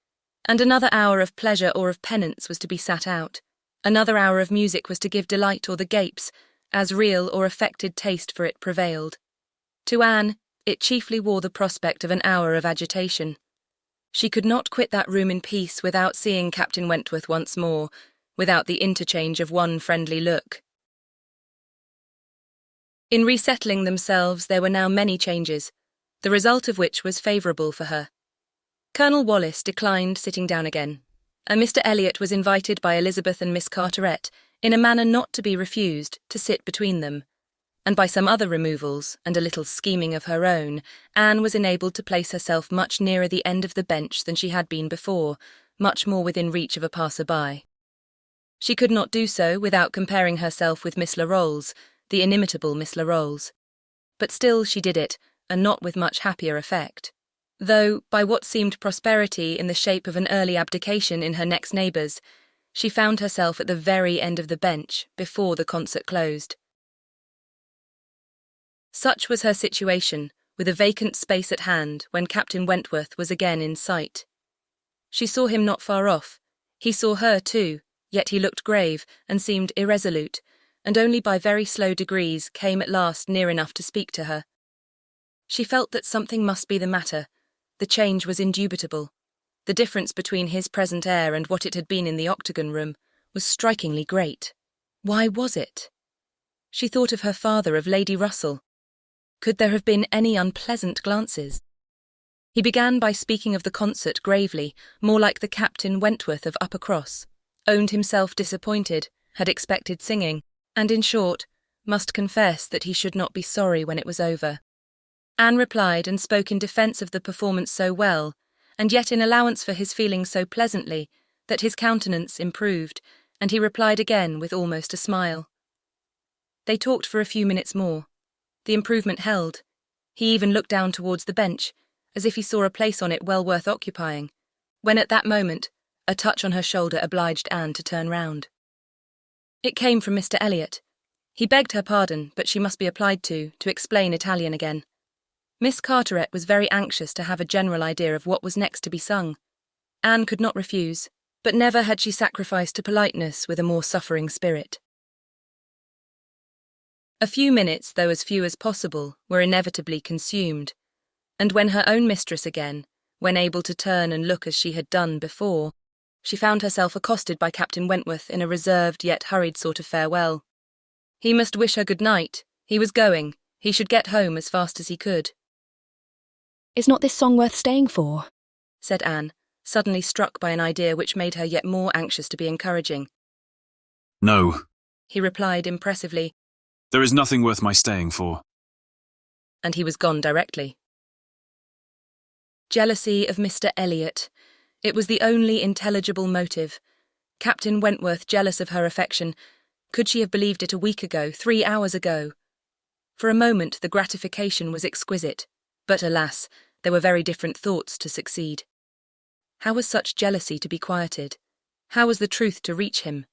and another hour of pleasure or of penance was to be sat out. Another hour of music was to give delight or the gapes, as real or affected taste for it prevailed. To Anne, it chiefly wore the prospect of an hour of agitation. She could not quit that room in peace without seeing Captain Wentworth once more, without the interchange of one friendly look. In resettling themselves, there were now many changes, the result of which was favourable for her. Colonel Wallis declined sitting down again, and Mr. Elliot was invited by Elizabeth and Miss Carteret, in a manner not to be refused, to sit between them, and by some other removals and a little scheming of her own, Anne was enabled to place herself much nearer the end of the bench than she had been before, much more within reach of a passer-by. She could not do so without comparing herself with Miss Larolles, the inimitable Miss Larolles. But still she did it, and not with much happier effect. Though, by what seemed prosperity in the shape of an early abdication in her next neighbours, she found herself at the very end of the bench before the concert closed. Such was her situation, with a vacant space at hand, when Captain Wentworth was again in sight. She saw him not far off. He saw her too, yet he looked grave and seemed irresolute, and only by very slow degrees came at last near enough to speak to her. She felt that something must be the matter. The change was indubitable. The difference between his present air and what it had been in the octagon room was strikingly great. Why was it? She thought of her father, of Lady Russell. Could there have been any unpleasant glances? He began by speaking of the concert gravely, more like the Captain Wentworth of Uppercross, owned himself disappointed, had expected singing, and, in short, must confess that he should not be sorry when it was over. Anne replied and spoke in defence of the performance so well, and yet in allowance for his feelings so pleasantly, that his countenance improved, and he replied again with almost a smile. They talked for a few minutes more. The improvement held. He even looked down towards the bench, as if he saw a place on it well worth occupying, when at that moment a touch on her shoulder obliged Anne to turn round. It came from Mr. Elliot. He begged her pardon, but she must be applied to explain Italian again. Miss Carteret was very anxious to have a general idea of what was next to be sung. Anne could not refuse, but never had she sacrificed to politeness with a more suffering spirit. A few minutes, though as few as possible, were inevitably consumed, and when her own mistress again, when able to turn and look as she had done before, she found herself accosted by Captain Wentworth in a reserved yet hurried sort of farewell. He must wish her good night. He was going. He should get home as fast as he could. "Is not this song worth staying for?" said Anne, suddenly struck by an idea which made her yet more anxious to be encouraging. No, he replied impressively. There is nothing worth my staying for. And he was gone directly. Jealousy of Mr. Elliot. It was the only intelligible motive. Captain Wentworth jealous of her affection. Could she have believed it a week ago, 3 hours ago? For a moment the gratification was exquisite, but alas, there were very different thoughts to succeed. How was such jealousy to be quieted? How was the truth to reach him?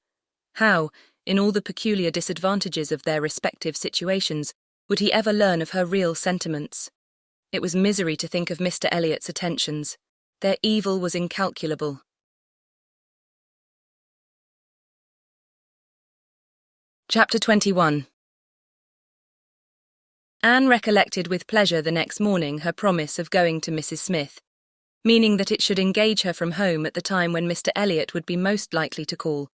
How, in all the peculiar disadvantages of their respective situations, would he ever learn of her real sentiments? It was misery to think of Mr. Elliot's attentions. Their evil was incalculable. Chapter 21. Anne recollected with pleasure the next morning her promise of going to Mrs. Smith, meaning that it should engage her from home at the time when Mr. Elliot would be most likely to call,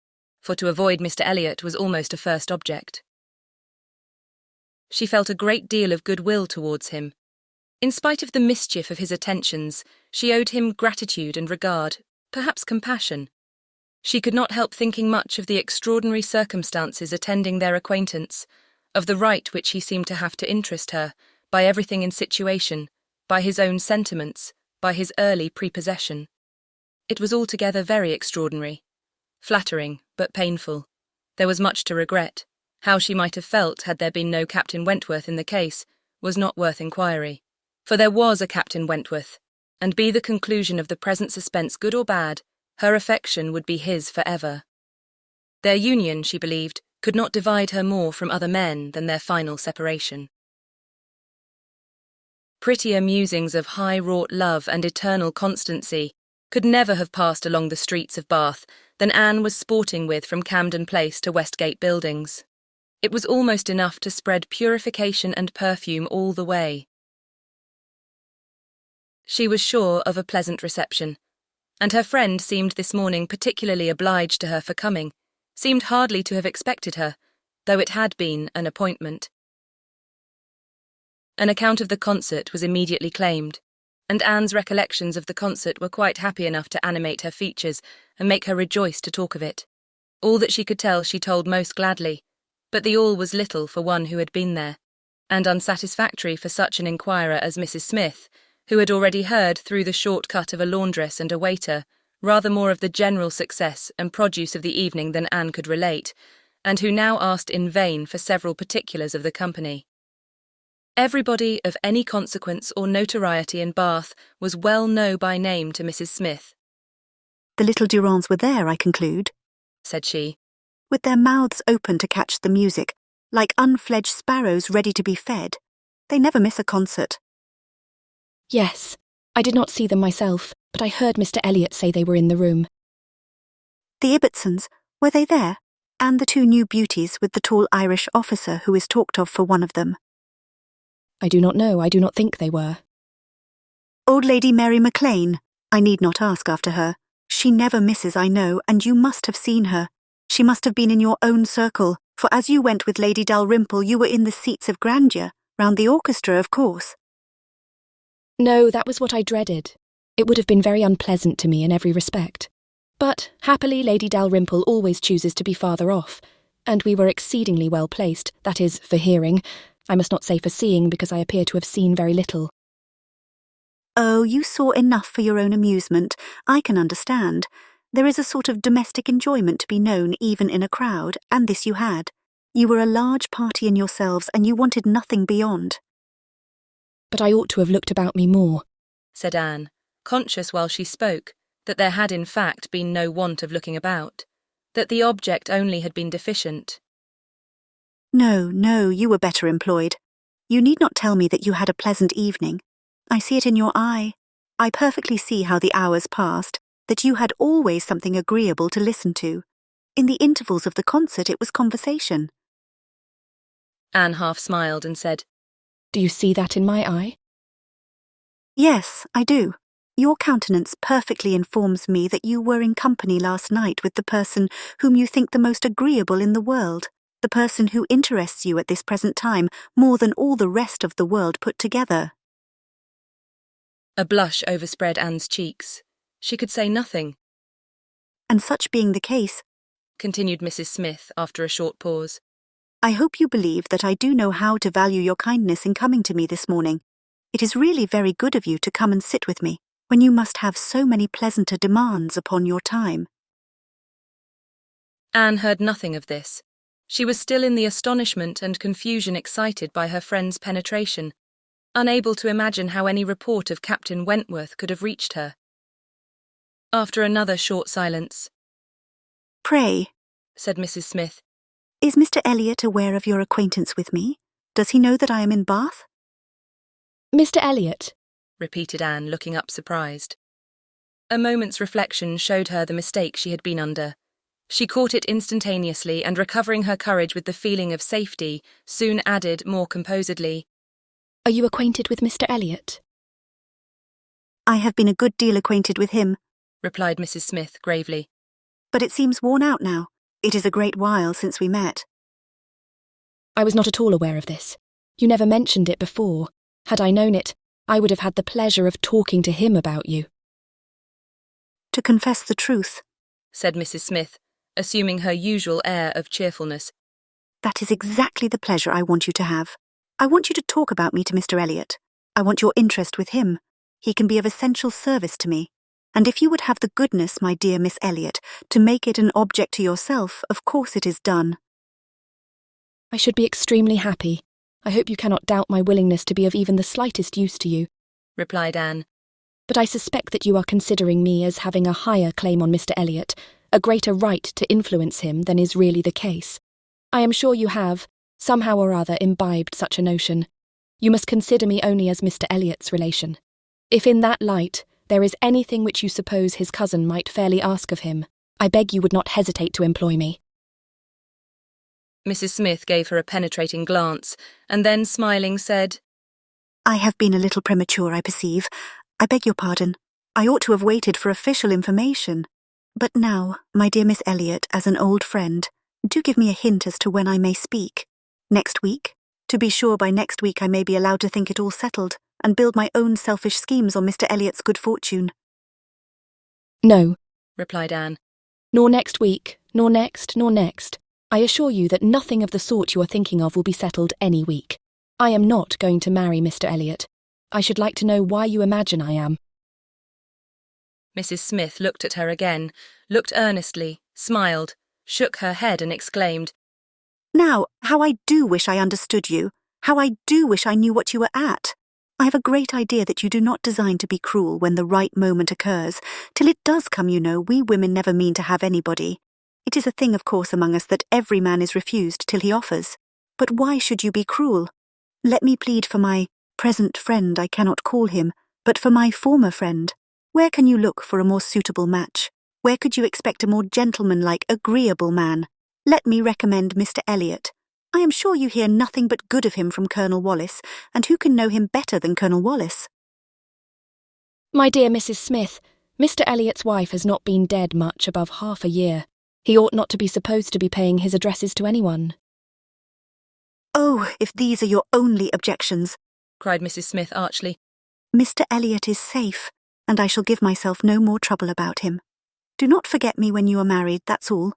for to avoid Mr. Elliot was almost a first object. She felt a great deal of goodwill towards him. In spite of the mischief of his attentions, she owed him gratitude and regard, perhaps compassion. She could not help thinking much of the extraordinary circumstances attending their acquaintance, of the right which he seemed to have to interest her, by everything in situation, by his own sentiments, by his early prepossession. It was altogether very extraordinary. Flattering, but painful. There was much to regret. How she might have felt had there been no Captain Wentworth in the case was not worth inquiry. For there was a Captain Wentworth, and be the conclusion of the present suspense good or bad, her affection would be his for ever. Their union, she believed, could not divide her more from other men than their final separation. Prettier musings of high-wrought love and eternal constancy could never have passed along the streets of Bath than Anne was sporting with from Camden Place to Westgate Buildings. It was almost enough to spread purification and perfume all the way. She was sure of a pleasant reception, and her friend seemed this morning particularly obliged to her for coming, seemed hardly to have expected her, though it had been an appointment. An account of the concert was immediately claimed, and Anne's recollections of the concert were quite happy enough to animate her features and make her rejoice to talk of it. All that she could tell she told most gladly, but the all was little for one who had been there, and unsatisfactory for such an inquirer as Mrs. Smith, who had already heard through the short cut of a laundress and a waiter rather more of the general success and produce of the evening than Anne could relate, and who now asked in vain for several particulars of the company. Everybody of any consequence or notoriety in Bath was well known by name to Mrs. Smith. The little Durands were there, I conclude, said she, with their mouths open to catch the music, like unfledged sparrows ready to be fed. They never miss a concert. Yes, I did not see them myself, but I heard Mr. Elliot say they were in the room. The Ibbotsons, were they there? And the two new beauties with the tall Irish officer who is talked of for one of them. I do not know, I do not think they were. Old Lady Mary Maclean, I need not ask after her. She never misses, I know, and you must have seen her. She must have been in your own circle, for as you went with Lady Dalrymple you were in the seats of grandeur, round the orchestra, of course. No, that was what I dreaded. It would have been very unpleasant to me in every respect. But, happily, Lady Dalrymple always chooses to be farther off, and we were exceedingly well placed, that is, for hearing. I must not say for seeing, because I appear to have seen very little. Oh, you saw enough for your own amusement. I can understand. There is a sort of domestic enjoyment to be known even in a crowd, and this you had. You were a large party in yourselves, and you wanted nothing beyond. But I ought to have looked about me more, said Anne, conscious while she spoke that there had in fact been no want of looking about, that the object only had been deficient. No, no, you were better employed. You need not tell me that you had a pleasant evening. I see it in your eye. I perfectly see how the hours passed, that you had always something agreeable to listen to. In the intervals of the concert it was conversation. Anne half smiled and said, Do you see that in my eye? Yes, I do. Your countenance perfectly informs me that you were in company last night with the person whom you think the most agreeable in the world. The person who interests you at this present time more than all the rest of the world put together. A blush overspread Anne's cheeks. She could say nothing. And such being the case, continued Mrs. Smith after a short pause, I hope you believe that I do know how to value your kindness in coming to me this morning. It is really very good of you to come and sit with me, when you must have so many pleasanter demands upon your time. Anne heard nothing of this. She was still in the astonishment and confusion excited by her friend's penetration, unable to imagine how any report of Captain Wentworth could have reached her. After another short silence, Pray, said Mrs. Smith, is Mr. Elliot aware of your acquaintance with me? Does he know that I am in Bath? Mr. Elliot, repeated Anne, looking up surprised. A moment's reflection showed her the mistake she had been under. She caught it instantaneously, and recovering her courage with the feeling of safety, soon added more composedly, Are you acquainted with Mr. Elliot? I have been a good deal acquainted with him, replied Mrs. Smith gravely. But it seems worn out now. It is a great while since we met. I was not at all aware of this. You never mentioned it before. Had I known it, I would have had the pleasure of talking to him about you. To confess the truth, said Mrs. Smith, assuming her usual air of cheerfulness, that is exactly the pleasure I want you to have. I want you to talk about me to Mr. Elliot. I want your interest with him. He can be of essential service to me. And if you would have the goodness, my dear Miss Elliot, to make it an object to yourself, of course it is done. I should be extremely happy. I hope you cannot doubt my willingness to be of even the slightest use to you, replied Anne. But I suspect that you are considering me as having a higher claim on Mr. Elliot, a greater right to influence him than is really the case. I am sure you have, somehow or other, imbibed such a notion. You must consider me only as Mr. Elliot's relation. If in that light there is anything which you suppose his cousin might fairly ask of him, I beg you would not hesitate to employ me. Mrs. Smith gave her a penetrating glance, and then, smiling, said, I have been a little premature, I perceive. I beg your pardon. I ought to have waited for official information. But now, my dear Miss Elliot, as an old friend, do give me a hint as to when I may speak. Next week? To be sure, by next week I may be allowed to think it all settled and build my own selfish schemes on Mr. Elliot's good fortune. No, replied Anne. Nor next week, nor next, nor next. I assure you that nothing of the sort you are thinking of will be settled any week. I am not going to marry Mr. Elliot. I should like to know why you imagine I am. Mrs. Smith looked at her again, looked earnestly, smiled, shook her head and exclaimed, Now, how I do wish I understood you. How I do wish I knew what you were at. I have a great idea that you do not design to be cruel when the right moment occurs. Till it does come, you know, we women never mean to have anybody. It is a thing, of course, among us that every man is refused till he offers. But why should you be cruel? Let me plead for my present friend, I cannot call him, but for my former friend. Where can you look for a more suitable match? Where could you expect a more gentlemanlike, agreeable man? Let me recommend Mr. Elliot. I am sure you hear nothing but good of him from Colonel Wallis, and who can know him better than Colonel Wallis? My dear Mrs. Smith, Mr. Elliot's wife has not been dead much above half a year. He ought not to be supposed to be paying his addresses to anyone. Oh, if these are your only objections, cried Mrs. Smith archly. Mr. Elliot is safe, and I shall give myself no more trouble about him. Do not forget me when you are married, that's all.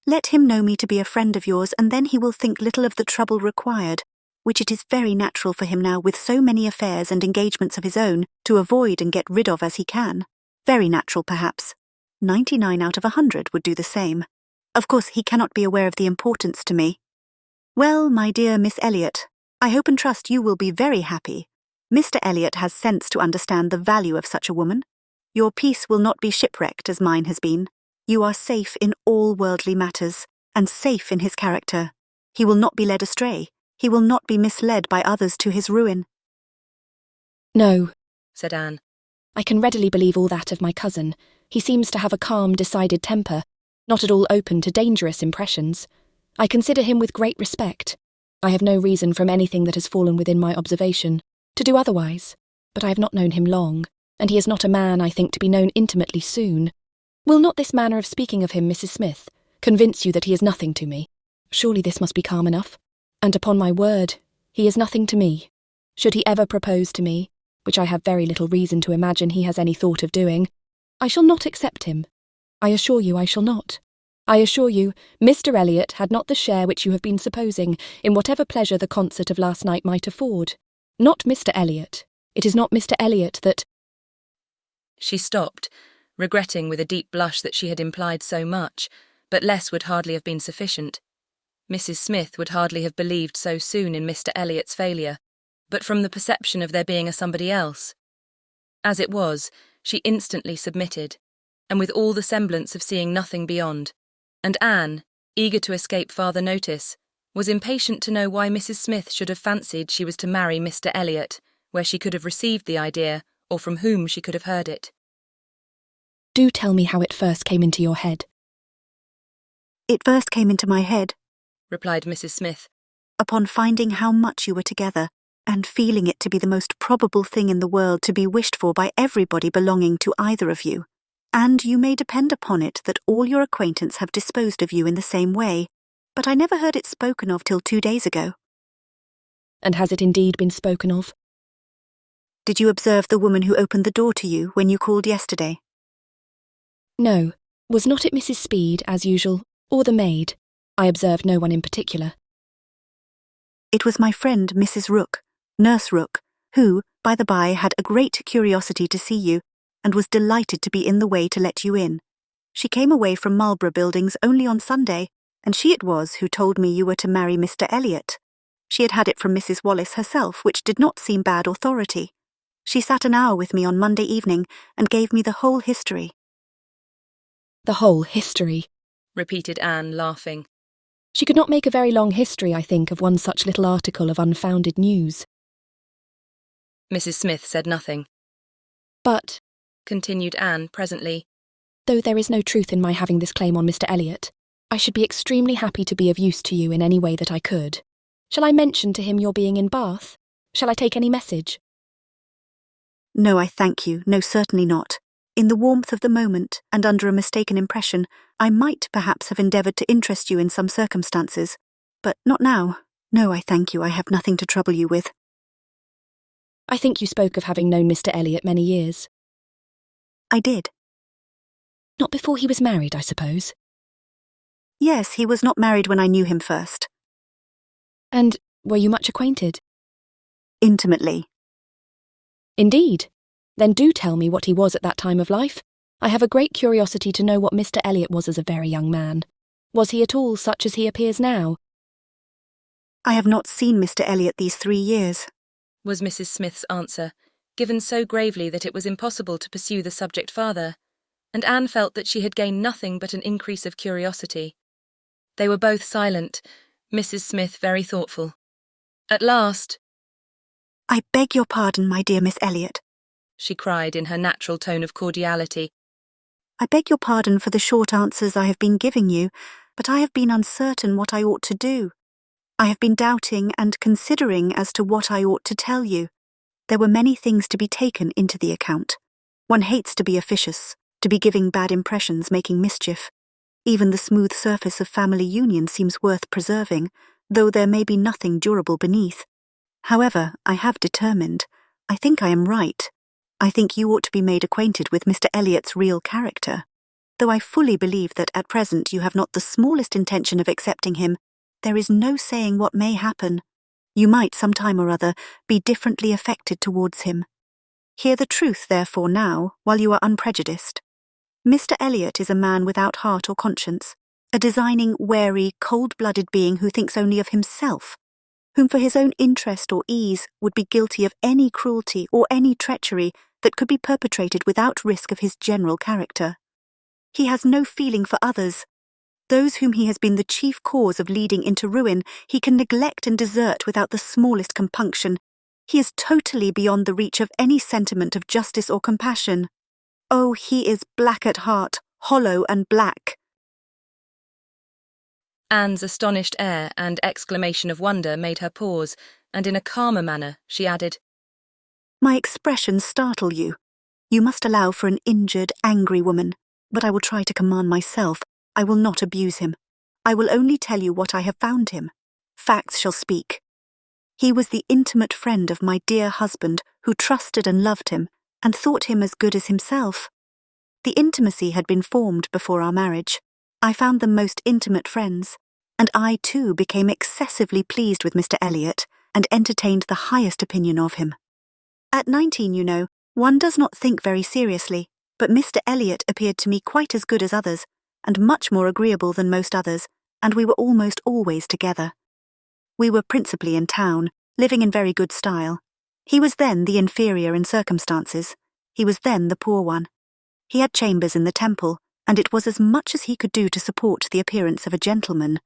Let him know me to be a friend of yours, and then he will think little of the trouble required, which it is very natural for him now, with so many affairs and engagements of his own, to avoid and get rid of as he can. Very natural, perhaps. 99 out of 100 would do the same. Of course, he cannot be aware of the importance to me. Well, my dear Miss Elliot, I hope and trust you will be very happy. Mr. Elliot has sense to understand the value of such a woman. Your peace will not be shipwrecked as mine has been. You are safe in all worldly matters, and safe in his character. He will not be led astray. He will not be misled by others to his ruin. No, said Anne. I can readily believe all that of my cousin. He seems to have a calm, decided temper, not at all open to dangerous impressions. I consider him with great respect. I have no reason from anything that has fallen within my observation to do otherwise, but I have not known him long, and he is not a man, I think, to be known intimately soon. Will not this manner of speaking of him, Mrs. Smith, convince you that he is nothing to me? Surely this must be calm enough. And upon my word, he is nothing to me. Should he ever propose to me, which I have very little reason to imagine he has any thought of doing, I shall not accept him. I assure you I shall not. I assure you, Mr. Elliot had not the share which you have been supposing in whatever pleasure the concert of last night might afford. Not Mr. Elliot. It is not Mr. Elliot that— She stopped, regretting with a deep blush that she had implied so much, but less would hardly have been sufficient. Mrs. Smith would hardly have believed so soon in Mr. Elliot's failure, but from the perception of there being a somebody else. As it was, she instantly submitted, and with all the semblance of seeing nothing beyond, and Anne, eager to escape farther notice, was impatient to know why Mrs. Smith should have fancied she was to marry Mr. Elliot, where she could have received the idea, or from whom she could have heard it. Do tell me how it first came into your head. It first came into my head, replied Mrs. Smith, upon finding how much you were together, and feeling it to be the most probable thing in the world to be wished for by everybody belonging to either of you. And you may depend upon it that all your acquaintance have disposed of you in the same way, but I never heard it spoken of till 2 days ago. And has it indeed been spoken of? Did you observe the woman who opened the door to you when you called yesterday? No. Was not it Mrs. Speed, as usual, or the maid? I observed no one in particular. It was my friend Mrs. Rook, Nurse Rook, who, by the by, had a great curiosity to see you, and was delighted to be in the way to let you in. She came away from Marlborough Buildings only on Sunday, and she it was who told me you were to marry Mr. Elliot. She had it from Mrs. Wallis herself, which did not seem bad authority. She sat an hour with me on Monday evening, and gave me the whole history. The whole history, repeated Anne, laughing. She could not make a very long history, I think, of one such little article of unfounded news. Mrs. Smith said nothing. But, continued Anne presently, though there is no truth in my having this claim on Mr. Elliot, I should be extremely happy to be of use to you in any way that I could. Shall I mention to him your being in Bath? Shall I take any message? No, I thank you. No, certainly not. In the warmth of the moment, and under a mistaken impression, I might perhaps have endeavoured to interest you in some circumstances. But not now. No, I thank you. I have nothing to trouble you with. I think you spoke of having known Mr. Elliot many years. I did. Not before he was married, I suppose. Yes, he was not married when I knew him first. And were you much acquainted? Intimately. Indeed. Then do tell me what he was at that time of life. I have a great curiosity to know what Mr. Elliot was as a very young man. Was he at all such as he appears now? I have not seen Mr. Elliot these 3 years, was Mrs. Smith's answer, given so gravely that it was impossible to pursue the subject farther, and Anne felt that she had gained nothing but an increase of curiosity. They were both silent, Mrs. Smith very thoughtful. At last, I beg your pardon, my dear Miss Elliot, she cried in her natural tone of cordiality. I beg your pardon for the short answers I have been giving you, but I have been uncertain what I ought to do. I have been doubting and considering as to what I ought to tell you. There were many things to be taken into the account. One hates to be officious, to be giving bad impressions, making mischief. Even the smooth surface of family union seems worth preserving, though there may be nothing durable beneath. However, I have determined. I think I am right. I think you ought to be made acquainted with Mr. Elliot's real character. Though I fully believe that at present you have not the smallest intention of accepting him, there is no saying what may happen. You might, some time or other, be differently affected towards him. Hear the truth, therefore, now, while you are unprejudiced. Mr. Elliot is a man without heart or conscience, a designing, wary, cold-blooded being who thinks only of himself, whom for his own interest or ease would be guilty of any cruelty or any treachery that could be perpetrated without risk of his general character. He has no feeling for others. Those whom he has been the chief cause of leading into ruin, he can neglect and desert without the smallest compunction. He is totally beyond the reach of any sentiment of justice or compassion. Oh, he is black at heart, hollow and black. Anne's astonished air and exclamation of wonder made her pause, and in a calmer manner she added, My expressions startle you. You must allow for an injured, angry woman, but I will try to command myself. I will not abuse him. I will only tell you what I have found him. Facts shall speak. He was the intimate friend of my dear husband, who trusted and loved him, and thought him as good as himself. The intimacy had been formed before our marriage. I found them most intimate friends, and I too became excessively pleased with Mr. Elliot, and entertained the highest opinion of him. At 19, you know, one does not think very seriously, but Mr. Elliot appeared to me quite as good as others, and much more agreeable than most others, and we were almost always together. We were principally in town, living in very good style. He was then the inferior in circumstances. He was then the poor one. He had chambers in the Temple, and it was as much as he could do to support the appearance of a gentleman.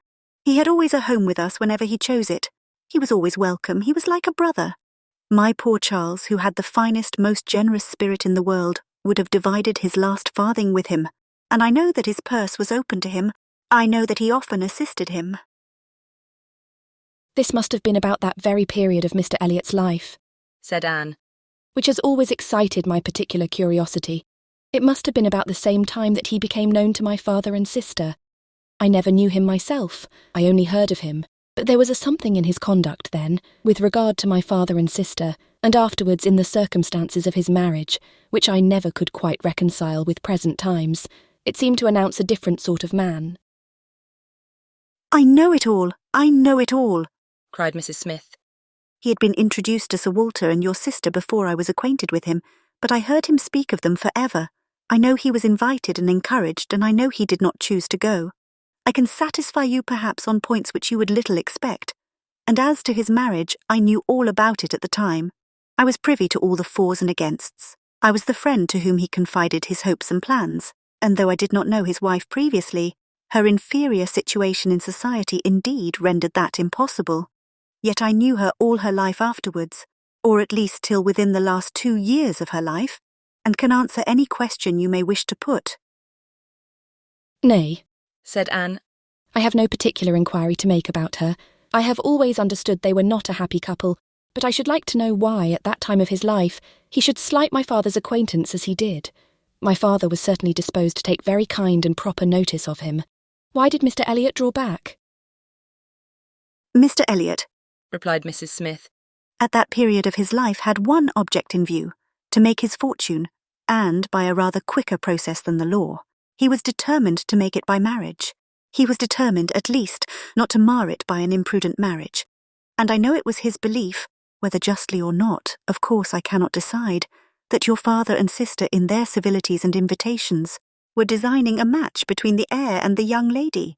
He had always a home with us whenever he chose it. He was always welcome. He was like a brother. My poor Charles, who had the finest, most generous spirit in the world, would have divided his last farthing with him, and I know that his purse was open to him. I know that he often assisted him. This must have been about that very period of Mr. Elliot's life, said Anne, which has always excited my particular curiosity. It must have been about the same time that he became known to my father and sister. I never knew him myself, I only heard of him, but there was a something in his conduct then, with regard to my father and sister, and afterwards in the circumstances of his marriage, which I never could quite reconcile with present times. It seemed to announce a different sort of man. I know it all, I know it all, cried Mrs. Smith. He had been introduced to Sir Walter and your sister before I was acquainted with him, but I heard him speak of them forever. I know he was invited and encouraged, and I know he did not choose to go. I can satisfy you perhaps on points which you would little expect, and as to his marriage, I knew all about it at the time. I was privy to all the fors and againsts. I was the friend to whom he confided his hopes and plans, and though I did not know his wife previously, her inferior situation in society indeed rendered that impossible. Yet I knew her all her life afterwards, or at least till within the last 2 years of her life, and can answer any question you may wish to put. Nay, said Anne, I have no particular inquiry to make about her. I have always understood they were not a happy couple, but I should like to know why, at that time of his life, he should slight my father's acquaintance as he did. My father was certainly disposed to take very kind and proper notice of him. Why did Mr. Elliot draw back? Mr. Elliot, replied Mrs. Smith, at that period of his life had one object in view, to make his fortune, and by a rather quicker process than the law. He was determined to make it by marriage. He was determined, at least, not to mar it by an imprudent marriage. And I know it was his belief, whether justly or not, of course I cannot decide, that your father and sister in their civilities and invitations were designing a match between the heir and the young lady,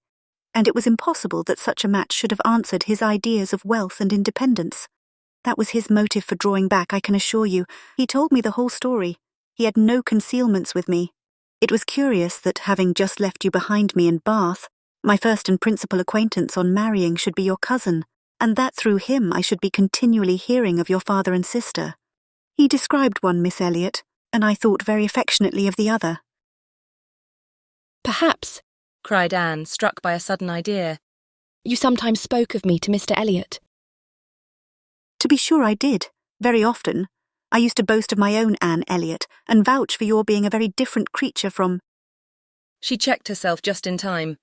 and it was impossible that such a match should have answered his ideas of wealth and independence. That was his motive for drawing back, I can assure you. He told me the whole story. He had no concealments with me. It was curious that, having just left you behind me in Bath, my first and principal acquaintance on marrying should be your cousin, and that through him I should be continually hearing of your father and sister. He described one, Miss Elliot, and I thought very affectionately of the other. Perhaps, cried Anne, struck by a sudden idea, you sometimes spoke of me to Mr. Elliot. To be sure I did, very often. I used to boast of my own Anne Elliot, and vouch for your being a very different creature from— She checked herself just in time.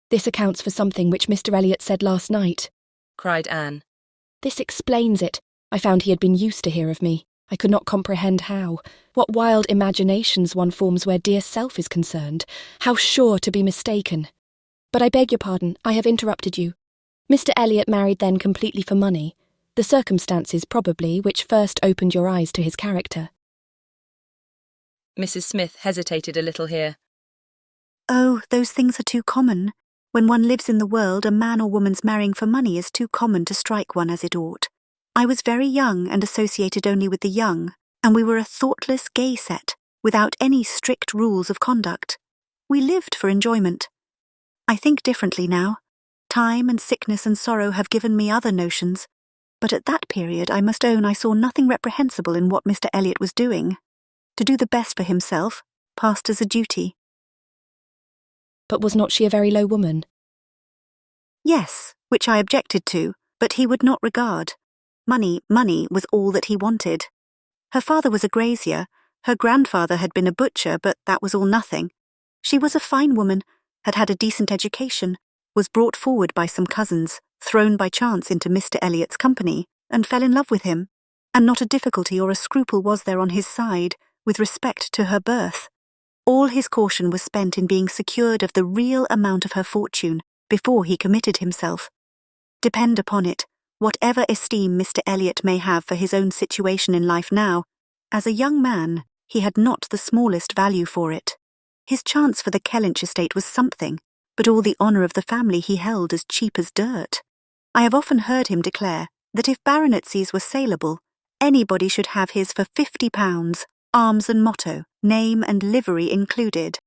This accounts for something which Mr. Elliot said last night, cried Anne. This explains it. I found he had been used to hear of me. I could not comprehend how. What wild imaginations one forms where dear self is concerned. How sure to be mistaken. But I beg your pardon, I have interrupted you. Mr. Elliot married then completely for money. The circumstances, probably, which first opened your eyes to his character. Mrs. Smith hesitated a little here. Oh, those things are too common. When one lives in the world, a man or woman's marrying for money is too common to strike one as it ought. I was very young and associated only with the young, and we were a thoughtless, gay set, without any strict rules of conduct. We lived for enjoyment. I think differently now. Time and sickness and sorrow have given me other notions, but at that period I must own I saw nothing reprehensible in what Mr. Elliot was doing. To do the best for himself passed as a duty. But was not she a very low woman? Yes, which I objected to, but he would not regard. Money was all that he wanted. Her father was a grazier, her grandfather had been a butcher, but that was all nothing. She was a fine woman, had had a decent education, was brought forward by some cousins, thrown by chance into Mr. Elliot's company, and fell in love with him, and not a difficulty or a scruple was there on his side with respect to her birth. All his caution was spent in being secured of the real amount of her fortune before he committed himself. Depend upon it, whatever esteem Mr. Elliot may have for his own situation in life now, as a young man, he had not the smallest value for it. His chance for the Kellynch estate was something, but all the honour of the family he held as cheap as dirt. I have often heard him declare that if baronetcies were saleable, anybody should have his for £50, arms and motto, name and livery included.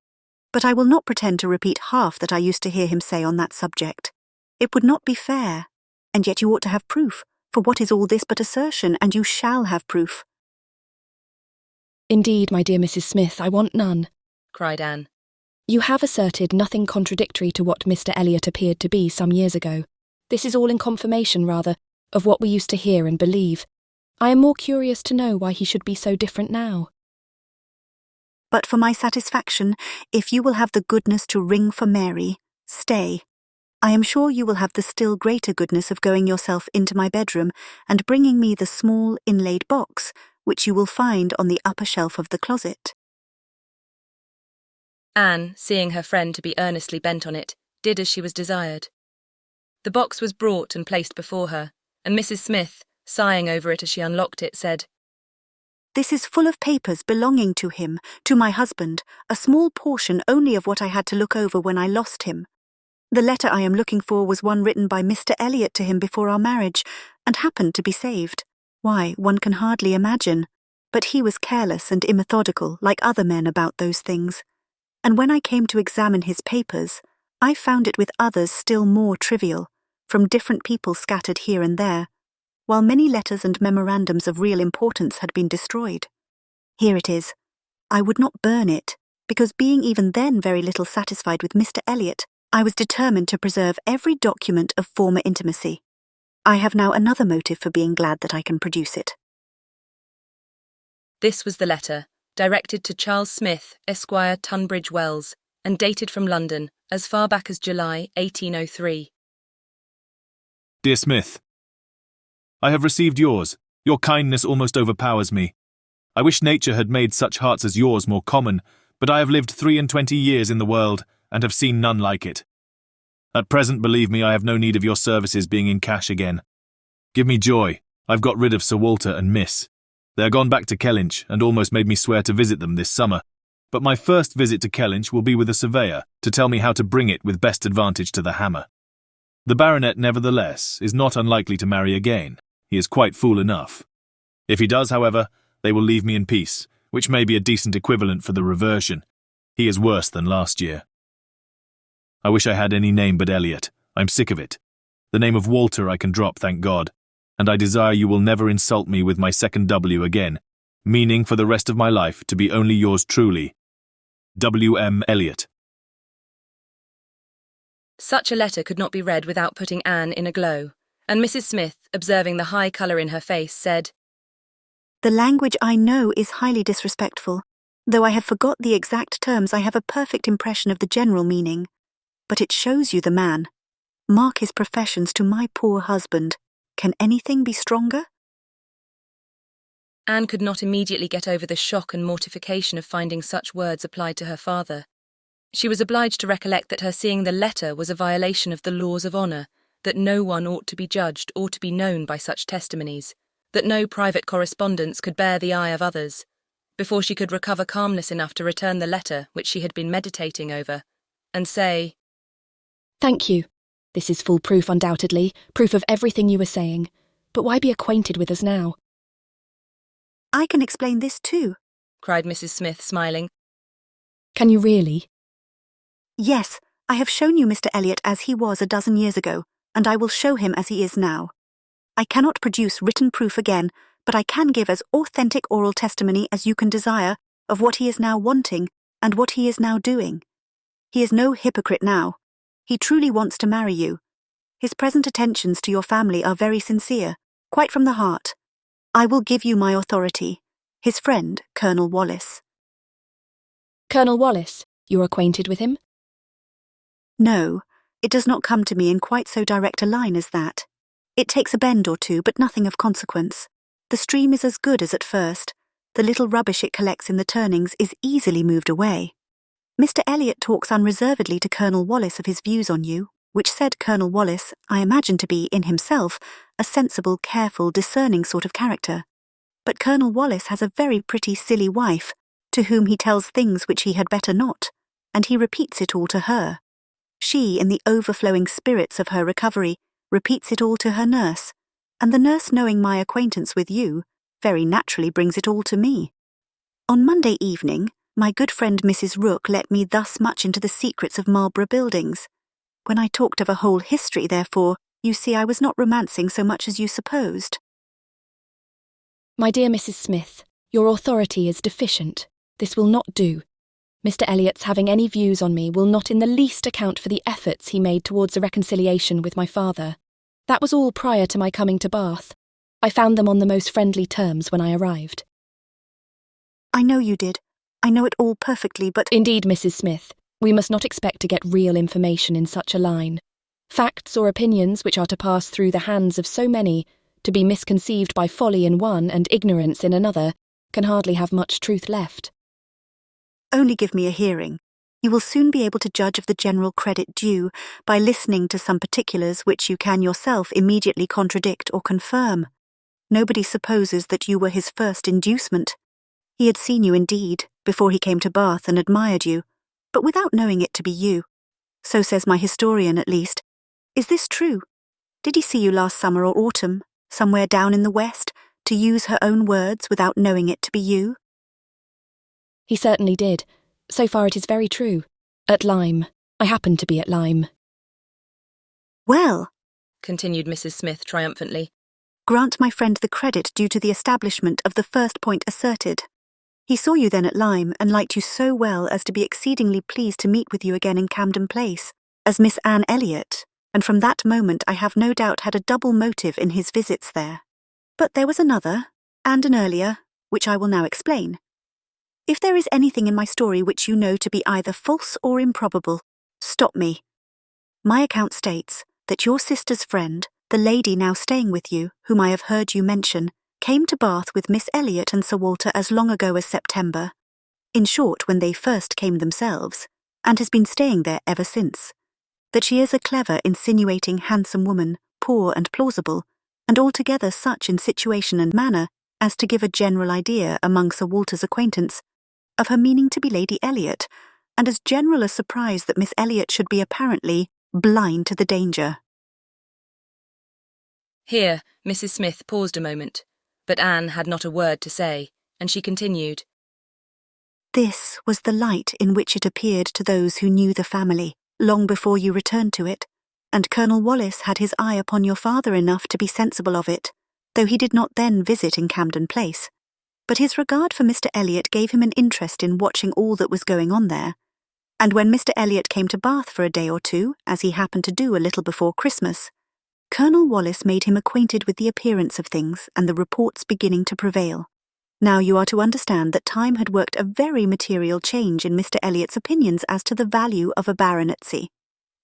But I will not pretend to repeat half that I used to hear him say on that subject. It would not be fair. And yet you ought to have proof, for what is all this but assertion, and you shall have proof. Indeed, my dear Mrs. Smith, I want none, cried Anne. You have asserted nothing contradictory to what Mr. Elliot appeared to be some years ago. This is all in confirmation, rather, of what we used to hear and believe. I am more curious to know why he should be so different now. But for my satisfaction, if you will have the goodness to ring for Mary, stay. I am sure you will have the still greater goodness of going yourself into my bedroom and bringing me the small inlaid box, which you will find on the upper shelf of the closet. Anne, seeing her friend to be earnestly bent on it, did as she was desired. The box was brought and placed before her, and Mrs. Smith, sighing over it as she unlocked it, said, This is full of papers belonging to him, to my husband, a small portion only of what I had to look over when I lost him. The letter I am looking for was one written by Mr. Elliot to him before our marriage, and happened to be saved. Why, one can hardly imagine. But he was careless and immethodical, like other men about those things. And when I came to examine his papers, I found it with others still more trivial, from different people scattered here and there, while many letters and memorandums of real importance had been destroyed. Here it is. I would not burn it, because being even then very little satisfied with Mr. Elliot, I was determined to preserve every document of former intimacy. I have now another motive for being glad that I can produce it. This was the letter, directed to Charles Smith, Esquire, Tunbridge Wells, and dated from London, as far back as July 1803. Dear Smith, I have received yours. Your kindness almost overpowers me. I wish nature had made such hearts as yours more common, but I have lived 23 years in the world, and have seen none like it. At present, believe me, I have no need of your services being in cash again. Give me joy. I've got rid of Sir Walter and Miss. They are gone back to Kellynch, and almost made me swear to visit them this summer. But my first visit to Kellynch will be with a surveyor, to tell me how to bring it with best advantage to the hammer. The baronet, nevertheless, is not unlikely to marry again. He is quite fool enough. If he does, however, they will leave me in peace, which may be a decent equivalent for the reversion. He is worse than last year. I wish I had any name but Elliot. I'm sick of it. The name of Walter I can drop, thank God, and I desire you will never insult me with my second W again, meaning for the rest of my life to be only yours truly, W.M. Elliot. Such a letter could not be read without putting Anne in a glow, and Mrs. Smith, observing the high colour in her face, said, The language I know is highly disrespectful. Though I have forgot the exact terms, I have a perfect impression of the general meaning. But it shows you the man. Mark his professions to my poor husband. Can anything be stronger? Anne could not immediately get over the shock and mortification of finding such words applied to her father. She was obliged to recollect that her seeing the letter was a violation of the laws of honour, that no one ought to be judged or to be known by such testimonies, that no private correspondence could bear the eye of others, before she could recover calmness enough to return the letter which she had been meditating over, and say, Thank you. This is full proof, undoubtedly, proof of everything you were saying. But why be acquainted with us now? I can explain this too, cried Mrs. Smith, smiling. Can you really? Yes, I have shown you Mr. Elliot as he was a dozen years ago, and I will show him as he is now. I cannot produce written proof again, but I can give as authentic oral testimony as you can desire of what he is now wanting and what he is now doing. He is no hypocrite now. He truly wants to marry you. His present attentions to your family are very sincere, quite from the heart. I will give you my authority. His friend, Colonel Wallace. Colonel Wallace, you're acquainted with him? No, it does not come to me in quite so direct a line as that. It takes a bend or two, but nothing of consequence. The stream is as good as at first. The little rubbish it collects in the turnings is easily moved away. Mr. Elliot talks unreservedly to Colonel Wallace of his views on you, which said Colonel Wallace, I imagine to be, in himself, a sensible, careful, discerning sort of character. But Colonel Wallace has a very pretty, silly wife, to whom he tells things which he had better not, and he repeats it all to her. She, in the overflowing spirits of her recovery, repeats it all to her nurse, and the nurse, knowing my acquaintance with you, very naturally brings it all to me. On Monday evening, my good friend Mrs. Rooke let me thus much into the secrets of Marlborough Buildings. When I talked of a whole history, therefore, you see I was not romancing so much as you supposed. My dear Mrs. Smith, your authority is deficient. This will not do. Mr. Elliot's having any views on me will not in the least account for the efforts he made towards a reconciliation with my father. That was all prior to my coming to Bath. I found them on the most friendly terms when I arrived. I know you did. I know it all perfectly, but— Indeed, Mrs. Smith, we must not expect to get real information in such a line. Facts or opinions which are to pass through the hands of so many, to be misconceived by folly in one and ignorance in another, can hardly have much truth left. Only give me a hearing. You will soon be able to judge of the general credit due by listening to some particulars which you can yourself immediately contradict or confirm. Nobody supposes that you were his first inducement. He had seen you indeed, before he came to Bath and admired you, but without knowing it to be you. So says my historian, at least. Is this true? Did he see you last summer or autumn, somewhere down in the west, to use her own words without knowing it to be you? He certainly did. So far it is very true. At Lyme. I happened to be at Lyme. Well, continued Mrs. Smith triumphantly, grant my friend the credit due to the establishment of the first point asserted. He saw you then at Lyme and liked you so well as to be exceedingly pleased to meet with you again in Camden Place, as Miss Anne Elliot, and from that moment I have no doubt had a double motive in his visits there. But there was another, and an earlier, which I will now explain. If there is anything in my story which you know to be either false or improbable, stop me. My account states that your sister's friend, the lady now staying with you, whom I have heard you mention, came to Bath with Miss Elliot and Sir Walter as long ago as September, in short when they first came themselves, and has been staying there ever since. That she is a clever, insinuating, handsome woman, poor and plausible, and altogether such in situation and manner as to give a general idea among Sir Walter's acquaintance of her meaning to be Lady Elliot, and as general a surprise that Miss Elliot should be apparently blind to the danger. Here, Mrs. Smith paused a moment, but Anne had not a word to say, and she continued. This was the light in which it appeared to those who knew the family, long before you returned to it, and Colonel Wallis had his eye upon your father enough to be sensible of it, though he did not then visit in Camden Place. But his regard for Mr. Elliot gave him an interest in watching all that was going on there, and when Mr. Elliot came to Bath for a day or two, as he happened to do a little before Christmas, Colonel Wallis made him acquainted with the appearance of things and the reports beginning to prevail. Now you are to understand that time had worked a very material change in Mr. Elliot's opinions as to the value of a baronetcy.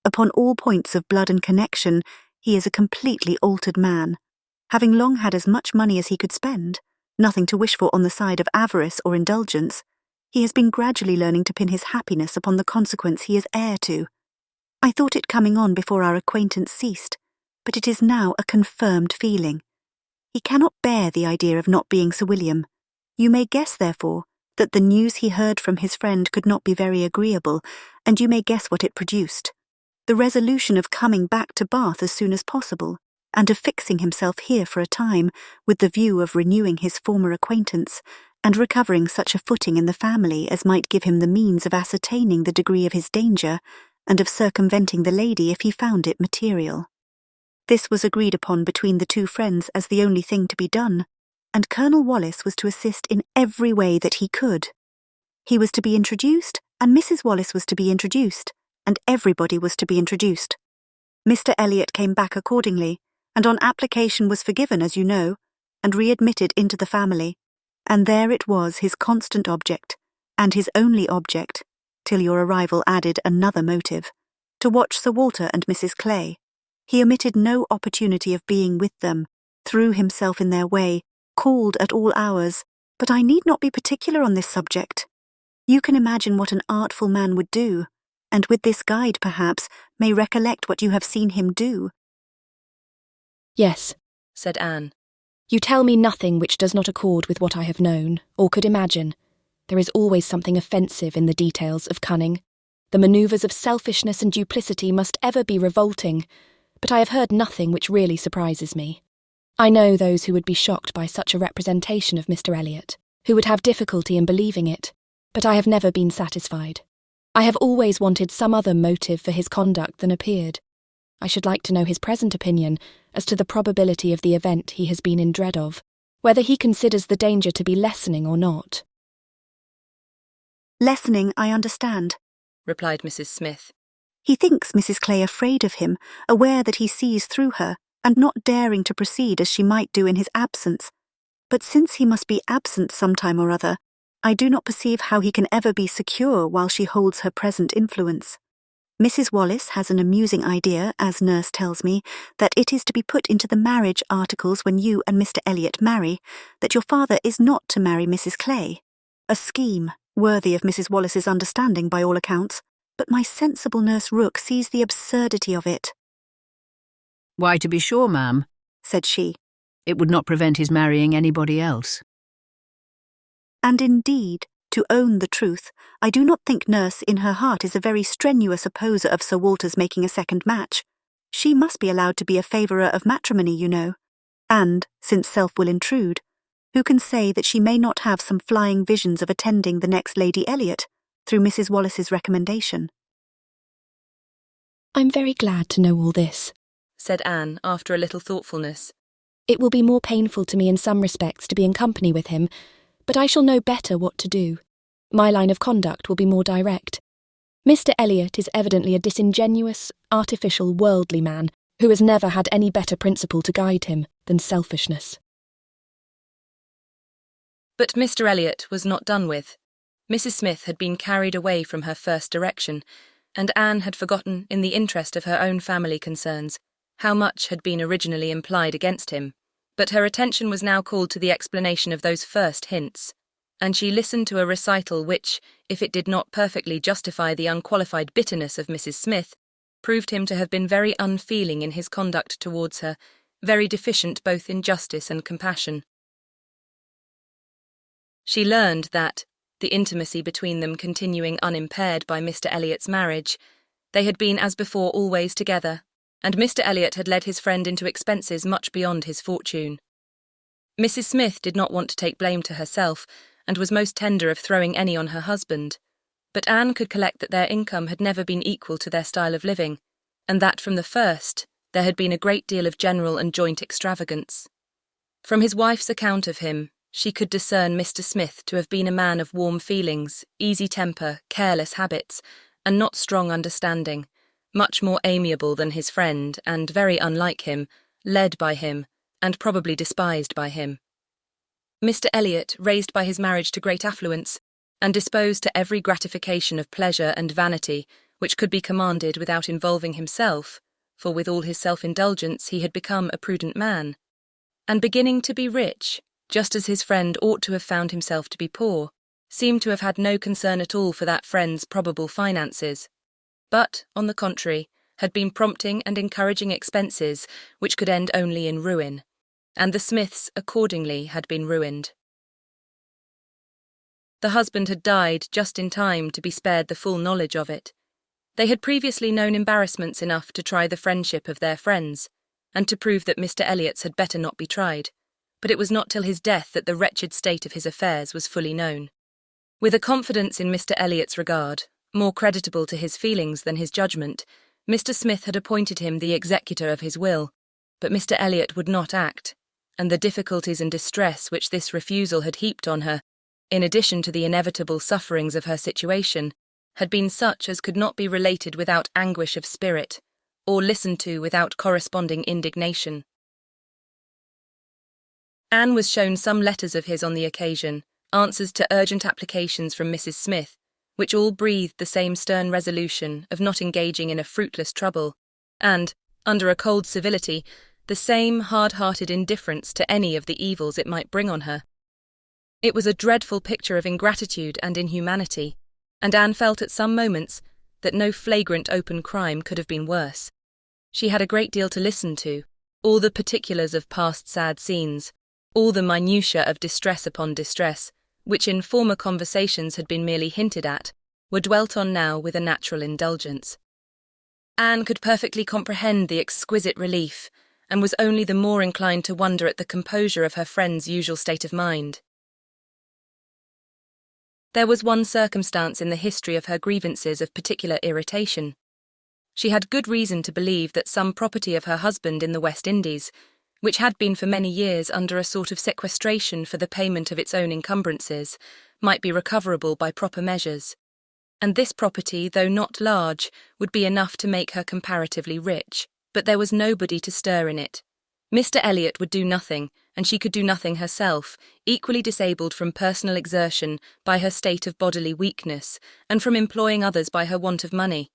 Upon all points of blood and connection, he is a completely altered man. Having long had as much money as he could spend, nothing to wish for on the side of avarice or indulgence, he has been gradually learning to pin his happiness upon the consequence he is heir to. I thought it coming on before our acquaintance ceased, but it is now a confirmed feeling. He cannot bear the idea of not being Sir William. You may guess, therefore, that the news he heard from his friend could not be very agreeable, and you may guess what it produced. The resolution of coming back to Bath as soon as possible, and of fixing himself here for a time, with the view of renewing his former acquaintance, and recovering such a footing in the family as might give him the means of ascertaining the degree of his danger, and of circumventing the lady if he found it material. This was agreed upon between the two friends as the only thing to be done, and Colonel Wallis was to assist in every way that he could. He was to be introduced, and Mrs. Wallis was to be introduced, and everybody was to be introduced. Mr. Elliot came back accordingly, and on application was forgiven, as you know, and readmitted into the family, and there it was his constant object, and his only object, till your arrival added another motive, to watch Sir Walter and Mrs. Clay. He omitted no opportunity of being with them, threw himself in their way, called at all hours, but I need not be particular on this subject. You can imagine what an artful man would do, and with this guide, perhaps, may recollect what you have seen him do. Yes, said Anne. You tell me nothing which does not accord with what I have known, or could imagine. There is always something offensive in the details of cunning. The manoeuvres of selfishness and duplicity must ever be revolting, but I have heard nothing which really surprises me. I know those who would be shocked by such a representation of Mr. Elliot, who would have difficulty in believing it, but I have never been satisfied. I have always wanted some other motive for his conduct than appeared. I should like to know his present opinion as to the probability of the event he has been in dread of, whether he considers the danger to be lessening or not. Lessening, I understand, replied Mrs. Smith. He thinks Mrs. Clay afraid of him, aware that he sees through her, and not daring to proceed as she might do in his absence. But since he must be absent some time or other, I do not perceive how he can ever be secure while she holds her present influence. Mrs. Wallis has an amusing idea, as nurse tells me, that it is to be put into the marriage articles when you and Mr. Elliot marry, that your father is not to marry Mrs. Clay. A scheme, worthy of Mrs. Wallis's understanding by all accounts, but my sensible nurse Rook sees the absurdity of it. Why, to be sure, ma'am, said she, it would not prevent his marrying anybody else. And indeed, to own the truth, I do not think nurse in her heart is a very strenuous opposer of Sir Walter's making a second match. She must be allowed to be a favourer of matrimony, you know. And, since self will intrude, who can say that she may not have some flying visions of attending the next Lady Elliot, through Mrs. Wallis's recommendation? I'm very glad to know all this, said Anne after a little thoughtfulness. It will be more painful to me in some respects to be in company with him, but I shall know better what to do. My line of conduct will be more direct. Mr. Elliot is evidently a disingenuous, artificial, worldly man who has never had any better principle to guide him than selfishness. But Mr. Elliot was not done with. Mrs. Smith had been carried away from her first direction, and Anne had forgotten, in the interest of her own family concerns, how much had been originally implied against him. But her attention was now called to the explanation of those first hints, and she listened to a recital which, if it did not perfectly justify the unqualified bitterness of Mrs. Smith, proved him to have been very unfeeling in his conduct towards her, very deficient both in justice and compassion. She learned that, the intimacy between them continuing unimpaired by Mr. Elliot's marriage, they had been as before always together, and Mr. Elliot had led his friend into expenses much beyond his fortune. Mrs. Smith did not want to take blame to herself, and was most tender of throwing any on her husband, but Anne could collect that their income had never been equal to their style of living, and that from the first there had been a great deal of general and joint extravagance. From his wife's account of him, she could discern Mr. Smith to have been a man of warm feelings, easy temper, careless habits, and not strong understanding, much more amiable than his friend, and very unlike him, led by him, and probably despised by him. Mr. Elliot, raised by his marriage to great affluence, and disposed to every gratification of pleasure and vanity which could be commanded without involving himself, for with all his self-indulgence he had become a prudent man, and beginning to be rich, just as his friend ought to have found himself to be poor, seemed to have had no concern at all for that friend's probable finances, but, on the contrary, had been prompting and encouraging expenses which could end only in ruin, and the Smiths accordingly had been ruined. The husband had died just in time to be spared the full knowledge of it. They had previously known embarrassments enough to try the friendship of their friends, and to prove that Mr. Elliot's had better not be tried, but it was not till his death that the wretched state of his affairs was fully known. With a confidence in Mr. Elliot's regard, more creditable to his feelings than his judgment, Mr. Smith had appointed him the executor of his will, but Mr. Elliot would not act, and the difficulties and distress which this refusal had heaped on her, in addition to the inevitable sufferings of her situation, had been such as could not be related without anguish of spirit, or listened to without corresponding indignation. Anne was shown some letters of his on the occasion, answers to urgent applications from Mrs. Smith, which all breathed the same stern resolution of not engaging in a fruitless trouble, and, under a cold civility, the same hard-hearted indifference to any of the evils it might bring on her. It was a dreadful picture of ingratitude and inhumanity, and Anne felt at some moments that no flagrant open crime could have been worse. She had a great deal to listen to, all the particulars of past sad scenes, all the minutiae of distress upon distress, which in former conversations had been merely hinted at, were dwelt on now with a natural indulgence. Anne could perfectly comprehend the exquisite relief, and was only the more inclined to wonder at the composure of her friend's usual state of mind. There was one circumstance in the history of her grievances of particular irritation. She had good reason to believe that some property of her husband in the West Indies, which had been for many years under a sort of sequestration for the payment of its own encumbrances, might be recoverable by proper measures, and this property, though not large, would be enough to make her comparatively rich, but there was nobody to stir in it. Mr. Elliot would do nothing, and she could do nothing herself, equally disabled from personal exertion by her state of bodily weakness, and from employing others by her want of money.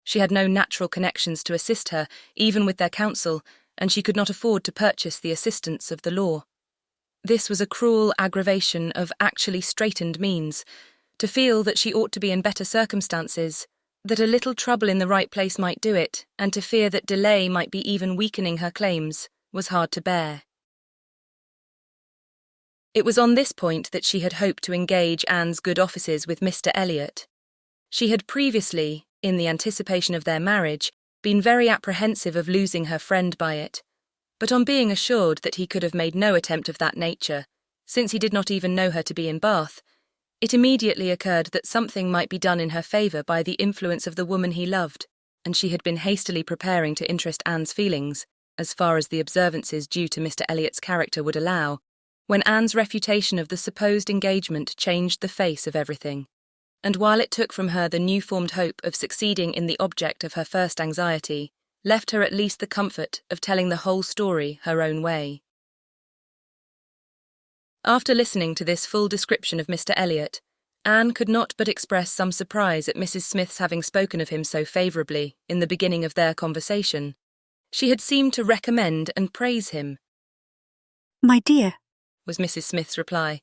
She had no natural connections to assist her, even with their counsel, and she could not afford to purchase the assistance of the law. This was a cruel aggravation of actually straitened means, to feel that she ought to be in better circumstances, that a little trouble in the right place might do it, and to fear that delay might be even weakening her claims, was hard to bear. It was on this point that she had hoped to engage Anne's good offices with Mr. Elliot. She had previously, in the anticipation of their marriage, been very apprehensive of losing her friend by it, but on being assured that he could have made no attempt of that nature, since he did not even know her to be in Bath, it immediately occurred that something might be done in her favour by the influence of the woman he loved, and she had been hastily preparing to interest Anne's feelings, as far as the observances due to Mr. Elliot's character would allow, when Anne's refutation of the supposed engagement changed the face of everything. and while it took from her the new-formed hope of succeeding in the object of her first anxiety, left her at least the comfort of telling the whole story her own way. After listening to this full description of Mr. Elliot, Anne could not but express some surprise at Mrs. Smith's having spoken of him so favourably in the beginning of their conversation. She had seemed to recommend and praise him. "My dear," was Mrs. Smith's reply,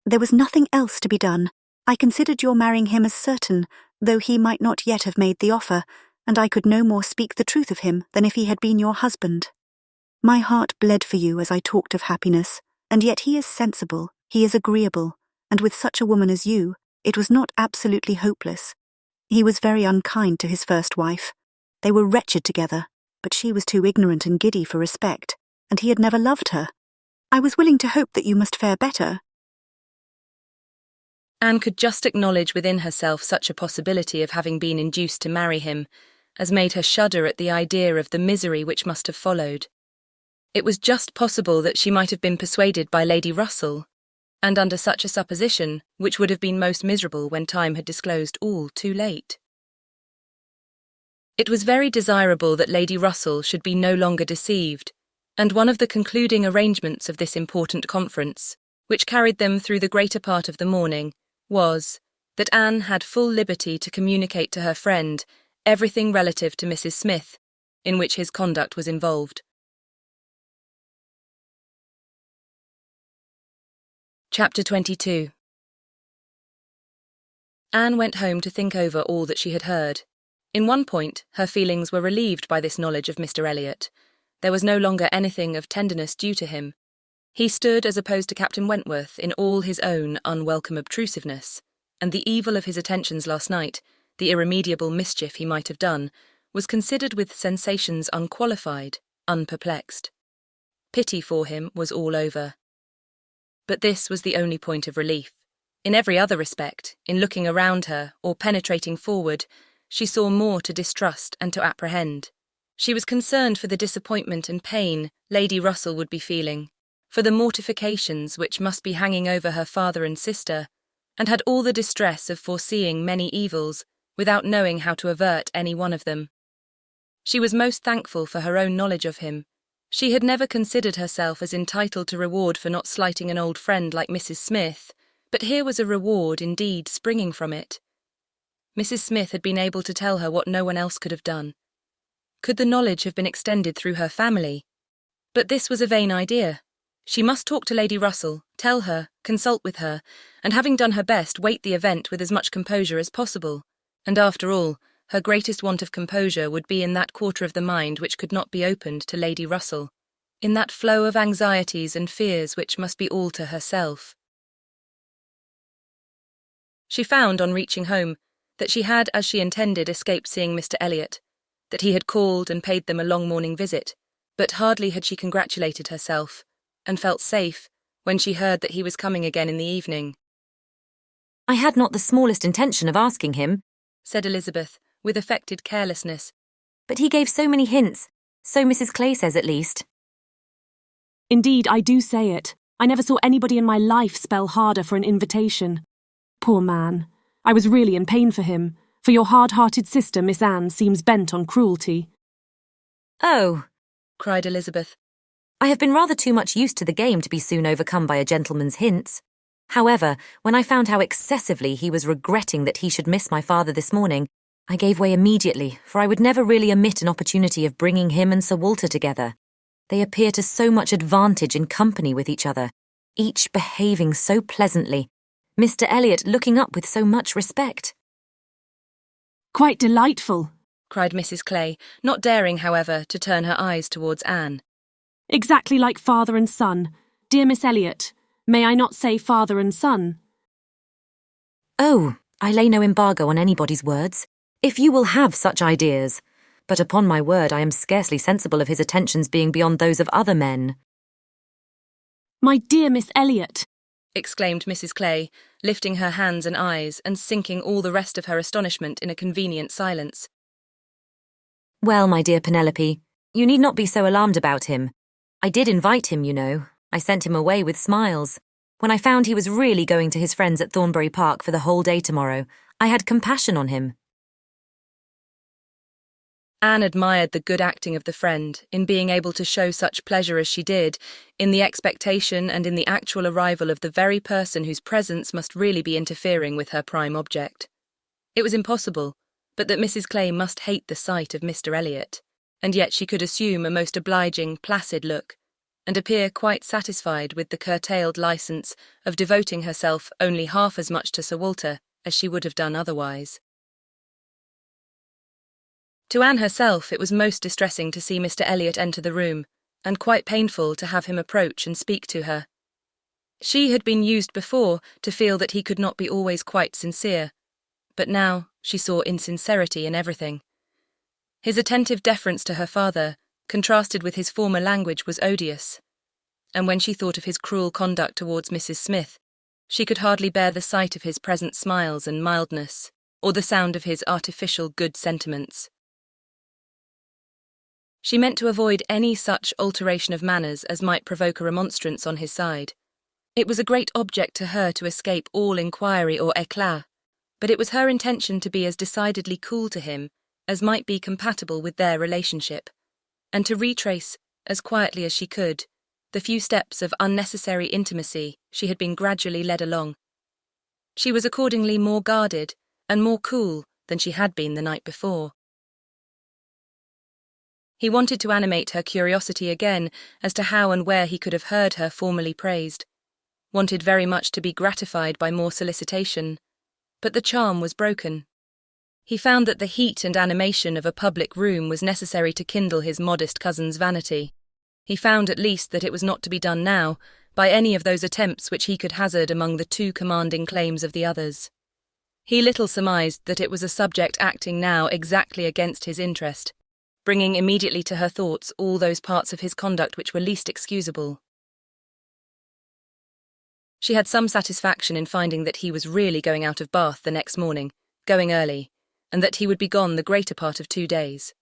"there was nothing else to be done. I considered your marrying him as certain, though he might not yet have made the offer, and I could no more speak the truth of him than if he had been your husband. My heart bled for you as I talked of happiness, and yet he is sensible, he is agreeable, and with such a woman as you, it was not absolutely hopeless. He was very unkind to his first wife. They were wretched together, but she was too ignorant and giddy for respect, and he had never loved her. I was willing to hope that you must fare better." Anne could just acknowledge within herself such a possibility of having been induced to marry him, as made her shudder at the idea of the misery which must have followed. It was just possible that she might have been persuaded by Lady Russell, and under such a supposition, which would have been most miserable when time had disclosed all too late. It was very desirable that Lady Russell should be no longer deceived, and one of the concluding arrangements of this important conference, which carried them through the greater part of the morning, was that Anne had full liberty to communicate to her friend everything relative to Mrs. Smith, in which his conduct was involved. Chapter 22. Anne went home to think over all that she had heard. In one point, her feelings were relieved by this knowledge of Mr. Elliot. There was no longer anything of tenderness due to him. He stood as opposed to Captain Wentworth in all his own unwelcome obtrusiveness, and the evil of his attentions last night, the irremediable mischief he might have done, was considered with sensations unqualified, unperplexed. Pity for him was all over. But this was the only point of relief. In every other respect, in looking around her or penetrating forward, she saw more to distrust and to apprehend. She was concerned for the disappointment and pain Lady Russell would be feeling, for the mortifications which must be hanging over her father and sister, and had all the distress of foreseeing many evils without knowing how to avert any one of them. She was most thankful for her own knowledge of him. She had never considered herself as entitled to reward for not slighting an old friend like Mrs. Smith, but here was a reward indeed springing from it. Mrs. Smith had been able to tell her what no one else could have done. Could the knowledge have been extended through her family? But this was a vain idea. She must talk to Lady Russell, tell her, consult with her, and having done her best, wait the event with as much composure as possible. And after all, her greatest want of composure would be in that quarter of the mind which could not be opened to Lady Russell, in that flow of anxieties and fears which must be all to herself. She found, on reaching home, that she had, as she intended, escaped seeing Mr. Elliot, that he had called and paid them a long morning visit, but hardly had she congratulated herself, and felt safe, when she heard that he was coming again in the evening. "I had not the smallest intention of asking him," said Elizabeth, with affected carelessness. "But he gave so many hints, so Mrs. Clay says at least." "Indeed, I do say it. I never saw anybody in my life spell harder for an invitation. Poor man. I was really in pain for him, for your hard-hearted sister, Miss Anne, seems bent on cruelty." "Oh," cried Elizabeth. "I have been rather too much used to the game to be soon overcome by a gentleman's hints. However, when I found how excessively he was regretting that he should miss my father this morning, I gave way immediately, for I would never really omit an opportunity of bringing him and Sir Walter together. They appear to so much advantage in company with each other, each behaving so pleasantly, Mr. Elliot looking up with so much respect." "Quite delightful," cried Mrs. Clay, not daring, however, to turn her eyes towards Anne. "Exactly like father and son. Dear Miss Elliot, may I not say father and son?" "Oh, I lay no embargo on anybody's words, if you will have such ideas. But upon my word, I am scarcely sensible of his attentions being beyond those of other men." "My dear Miss Elliot," exclaimed Mrs. Clay, lifting her hands and eyes and sinking all the rest of her astonishment in a convenient silence. "Well, my dear Penelope, you need not be so alarmed about him. I did invite him, you know. I sent him away with smiles. When I found he was really going to his friends at Thornbury Park for the whole day tomorrow, I had compassion on him. Anne admired the good acting of the friend in being able to show such pleasure as she did, in the expectation and in the actual arrival of the very person whose presence must really be interfering with her prime object. It was impossible, but that Mrs. Clay must hate the sight of Mr. Elliot, and yet she could assume a most obliging, placid look, and appear quite satisfied with the curtailed licence of devoting herself only half as much to Sir Walter as she would have done otherwise. To Anne herself it was most distressing to see Mr. Elliot enter the room, and quite painful to have him approach and speak to her. She had been used before to feel that he could not be always quite sincere, but now she saw insincerity in everything. His attentive deference to her father, contrasted with his former language, was odious, and when she thought of his cruel conduct towards Mrs. Smith, she could hardly bear the sight of his present smiles and mildness, or the sound of his artificial good sentiments. She meant to avoid any such alteration of manners as might provoke a remonstrance on his side. It was a great object to her to escape all inquiry or éclat, but it was her intention to be as decidedly cool to him as might be compatible with their relationship, and to retrace, as quietly as she could, the few steps of unnecessary intimacy she had been gradually led along. She was accordingly more guarded and more cool than she had been the night before. He wanted to animate her curiosity again as to how and where he could have heard her formerly praised, wanted very much to be gratified by more solicitation, but the charm was broken. He found that the heat and animation of a public room was necessary to kindle his modest cousin's vanity. He found at least that it was not to be done now by any of those attempts which he could hazard among the too commanding claims of the others. He little surmised that it was a subject acting now exactly against his interest, bringing immediately to her thoughts all those parts of his conduct which were least excusable. She had some satisfaction in finding that he was really going out of Bath the next morning, going early, and that he would be gone the greater part of 2 days.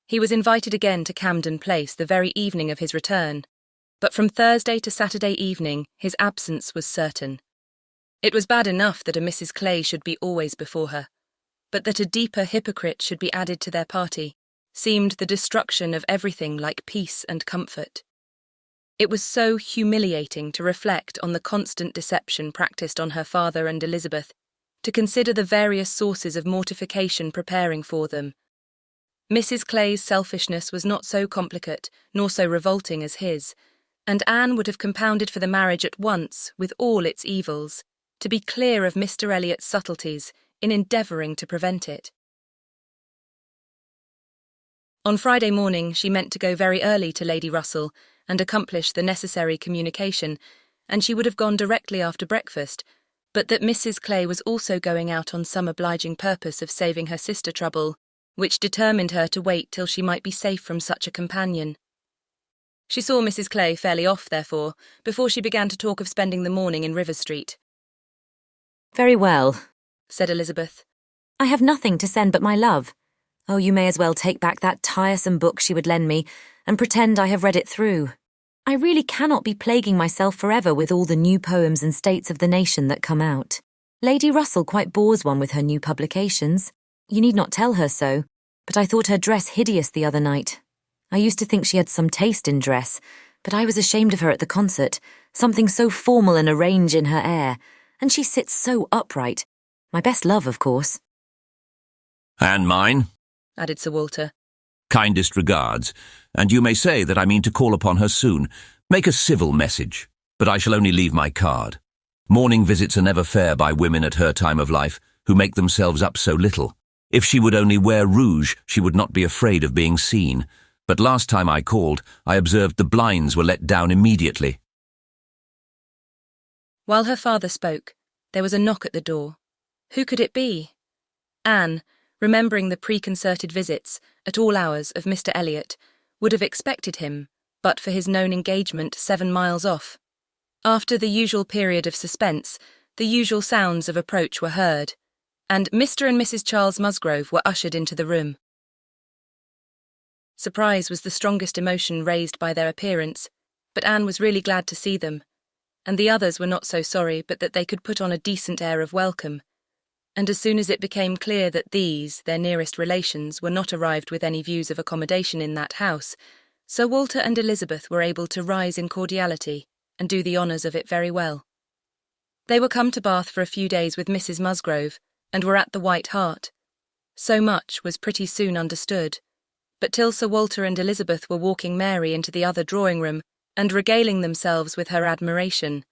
He was invited again to Camden Place the very evening of his return, but from Thursday to Saturday evening his absence was certain. It was bad enough that a Mrs. Clay should be always before her, but that a deeper hypocrite should be added to their party seemed the destruction of everything like peace and comfort. It was so humiliating to reflect on the constant deception practised on her father and Elizabeth, to consider the various sources of mortification preparing for them. Mrs. Clay's selfishness was not so complicate nor so revolting as his, and Anne would have compounded for the marriage at once with all its evils, to be clear of Mr. Elliot's subtleties in endeavouring to prevent it. On Friday morning she meant to go very early to Lady Russell and accomplish the necessary communication, and she would have gone directly after breakfast, but that Mrs. Clay was also going out on some obliging purpose of saving her sister trouble, which determined her to wait till she might be safe from such a companion. She saw Mrs. Clay fairly off, therefore, before she began to talk of spending the morning in Rivers Street. "Very well," said Elizabeth. "I have nothing to send but my love. Oh, you may as well take back that tiresome book she would lend me and pretend I have read it through. I really cannot be plaguing myself forever with all the new poems and states of the nation that come out. Lady Russell quite bores one with her new publications. You need not tell her so, but I thought her dress hideous the other night. I used to think she had some taste in dress, but I was ashamed of her at the concert, something so formal and arranged in her air, and she sits so upright. My best love, of course." "And mine," added Sir Walter. "Kindest regards, and you may say that I mean to call upon her soon. Make a civil message, but I shall only leave my card. Morning visits are never fair by women at her time of life, who make themselves up so little. If she would only wear rouge, she would not be afraid of being seen. But last time I called, I observed the blinds were let down immediately." While her father spoke, there was a knock at the door. Who could it be? Anne, remembering the preconcerted visits, at all hours, of Mr. Elliot, would have expected him, but for his known engagement 7 miles off. After the usual period of suspense, the usual sounds of approach were heard, and Mr. and Mrs. Charles Musgrove were ushered into the room. Surprise was the strongest emotion raised by their appearance, but Anne was really glad to see them, and the others were not so sorry but that they could put on a decent air of welcome. and as soon as it became clear that these, their nearest relations, were not arrived with any views of accommodation in that house, Sir Walter and Elizabeth were able to rise in cordiality and do the honours of it very well. They were come to Bath for a few days with Mrs. Musgrove, and were at the White Hart. So much was pretty soon understood, but till Sir Walter and Elizabeth were walking Mary into the other drawing-room and regaling themselves with her admiration,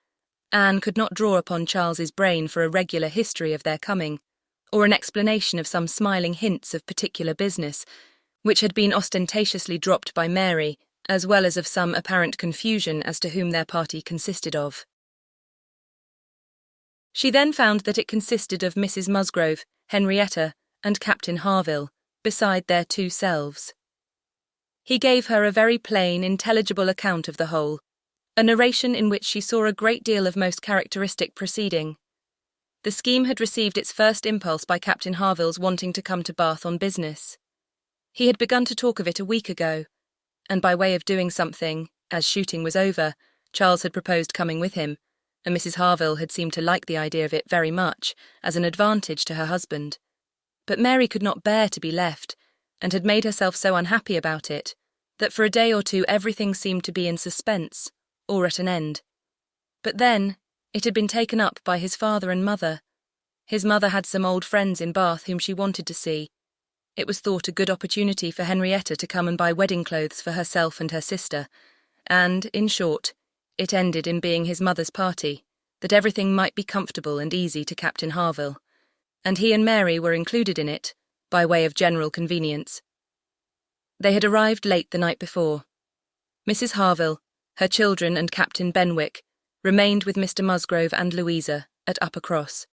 Anne could not draw upon Charles's brain for a regular history of their coming, or an explanation of some smiling hints of particular business, which had been ostentatiously dropped by Mary, as well as of some apparent confusion as to whom their party consisted of. She then found that it consisted of Mrs. Musgrove, Henrietta, and Captain Harville, beside their two selves. He gave her a very plain, intelligible account of the whole, a narration in which she saw a great deal of most characteristic proceeding. The scheme had received its first impulse by Captain Harville's wanting to come to Bath on business. He had begun to talk of it a week ago, and by way of doing something, as shooting was over, Charles had proposed coming with him, and Mrs. Harville had seemed to like the idea of it very much, as an advantage to her husband. But Mary could not bear to be left, and had made herself so unhappy about it, that for a day or two everything seemed to be in suspense, or at an end. But then it had been taken up by his father and mother. His mother had some old friends in Bath whom she wanted to see. It was thought a good opportunity for Henrietta to come and buy wedding clothes for herself and her sister, and, in short, it ended in being his mother's party, that everything might be comfortable and easy to Captain Harville, and he and Mary were included in it, by way of general convenience. They had arrived late the night before. Mrs. Harville, her children and Captain Benwick remained with Mr. Musgrove and Louisa at Uppercross.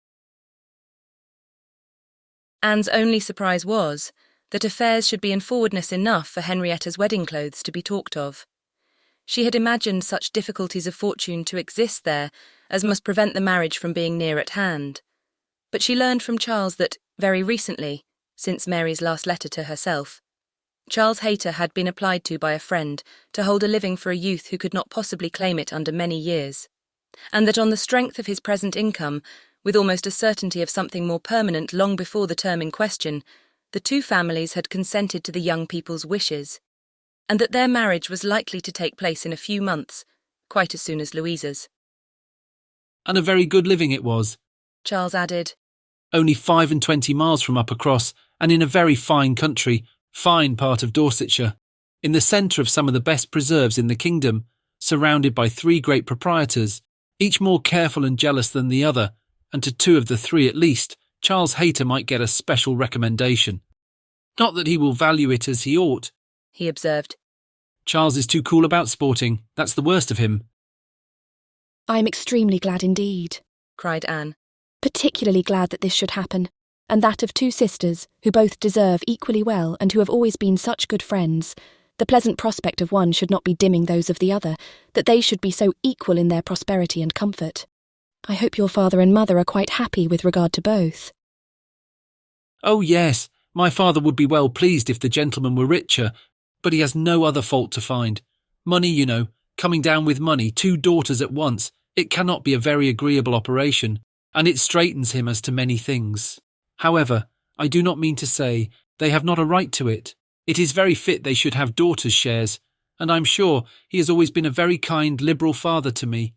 Anne's only surprise was that affairs should be in forwardness enough for Henrietta's wedding clothes to be talked of. She had imagined such difficulties of fortune to exist there as must prevent the marriage from being near at hand. But she learned from Charles that, very recently, since Mary's last letter to herself, Charles Hayter had been applied to by a friend to hold a living for a youth who could not possibly claim it under many years, and that on the strength of his present income, with almost a certainty of something more permanent long before the term in question, the two families had consented to the young people's wishes, and that their marriage was likely to take place in a few months, quite as soon as Louisa's. And a very good living it was, Charles added. Only 25 miles from Uppercross, and in a very fine country, fine part of Dorsetshire, in the centre of some of the best preserves in the kingdom, surrounded by 3 great proprietors, each more careful and jealous than the other, and to 2 of the 3 at least, Charles Hayter might get a special recommendation. Not that he will value it as he ought, he observed. Charles is too cool about sporting, that's the worst of him. I am extremely glad indeed, cried Anne. Particularly glad that this should happen, and that of 2 sisters who both deserve equally well and who have always been such good friends. The pleasant prospect of one should not be dimming those of the other, that they should be so equal in their prosperity and comfort. I hope your father and mother are quite happy with regard to both. Oh yes, my father would be well pleased if the gentleman were richer, but he has no other fault to find. Money, you know, coming down with money, 2 daughters at once, it cannot be a very agreeable operation, and it straightens him as to many things. However, I do not mean to say they have not a right to it. It is very fit they should have daughters' shares, and I'm sure he has always been a very kind, liberal father to me.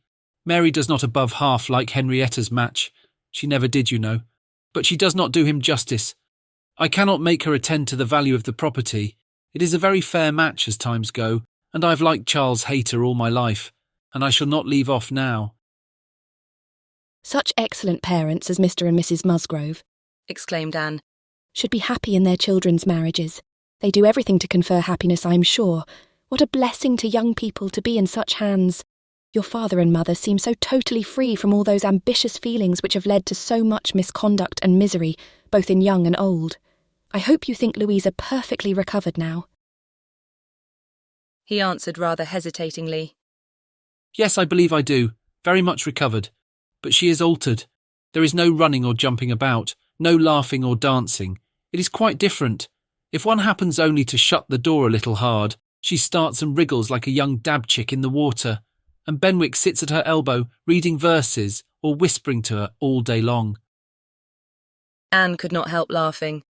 Mary does not above half like Henrietta's match. She never did, you know. But she does not do him justice. I cannot make her attend to the value of the property. It is a very fair match as times go, and I've liked Charles Hayter all my life, and I shall not leave off now. Such excellent parents as Mr. and Mrs. Musgrove, exclaimed Anne, should be happy in their children's marriages. They do everything to confer happiness, I'm sure. What a blessing to young people to be in such hands. Your father and mother seem so totally free from all those ambitious feelings which have led to so much misconduct and misery, both in young and old. I hope you think Louisa perfectly recovered now. He answered rather hesitatingly. Yes, I believe I do. Very much recovered. But she is altered. There is no running or jumping about, no laughing or dancing. It is quite different. If one happens only to shut the door a little hard, she starts and wriggles like a young dab-chick in the water, and Benwick sits at her elbow reading verses or whispering to her all day long. Anne could not help laughing.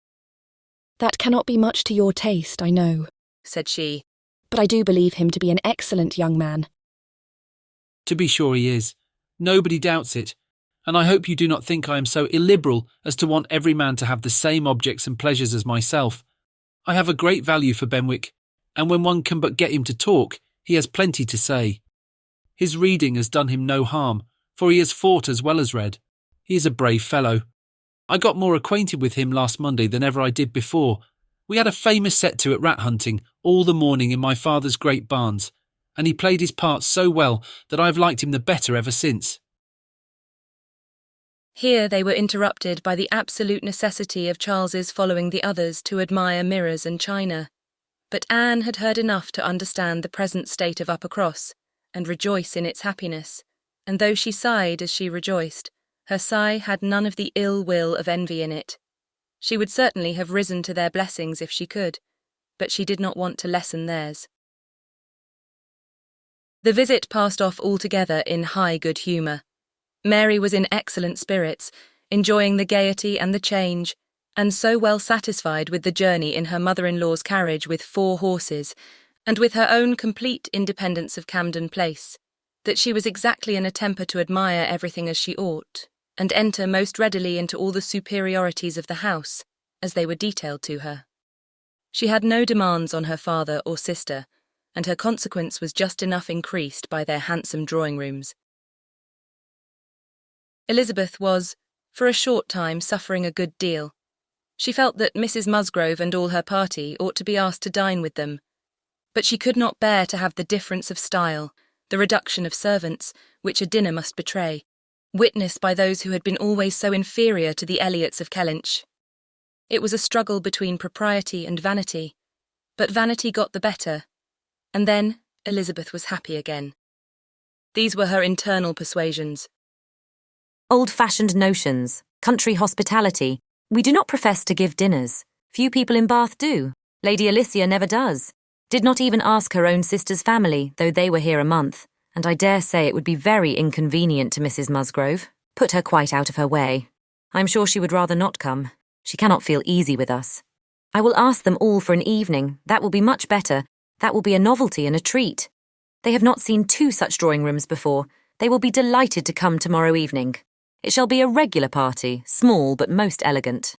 That cannot be much to your taste, I know, said she. But I do believe him to be an excellent young man. To be sure he is. Nobody doubts it. And I hope you do not think I am so illiberal as to want every man to have the same objects and pleasures as myself. I have a great value for Benwick, and when one can but get him to talk, he has plenty to say. His reading has done him no harm, for he has fought as well as read. He is a brave fellow. I got more acquainted with him last Monday than ever I did before. We had a famous set-to at rat hunting all the morning in my father's great barns, and he played his part so well that I have liked him the better ever since. Here they were interrupted by the absolute necessity of Charles's following the others to admire mirrors and china. But Anne had heard enough to understand the present state of Uppercross, and rejoice in its happiness, and though she sighed as she rejoiced, her sigh had none of the ill will of envy in it. She would certainly have risen to their blessings if she could, but she did not want to lessen theirs. The visit passed off altogether in high good humour. Mary was in excellent spirits, enjoying the gaiety and the change, and so well satisfied with the journey in her mother-in-law's carriage with 4 horses, and with her own complete independence of Camden Place, that she was exactly in a temper to admire everything as she ought, and enter most readily into all the superiorities of the house, as they were detailed to her. She had no demands on her father or sister, and her consequence was just enough increased by their handsome drawing-rooms. Elizabeth was, for a short time, suffering a good deal. She felt that Mrs. Musgrove and all her party ought to be asked to dine with them, but she could not bear to have the difference of style, the reduction of servants, which a dinner must betray, witnessed by those who had been always so inferior to the Elliots of Kellynch. It was a struggle between propriety and vanity, but vanity got the better, and then Elizabeth was happy again. These were her internal persuasions. Old-fashioned notions, country hospitality. We do not profess to give dinners. Few people in Bath do. Lady Alicia never does. Did not even ask her own sister's family, though they were here a month, and I dare say it would be very inconvenient to Mrs. Musgrove. Put her quite out of her way. I'm sure she would rather not come. She cannot feel easy with us. I will ask them all for an evening. That will be much better. That will be a novelty and a treat. They have not seen 2 such drawing-rooms before. They will be delighted to come tomorrow evening. It shall be a regular party, small but most elegant.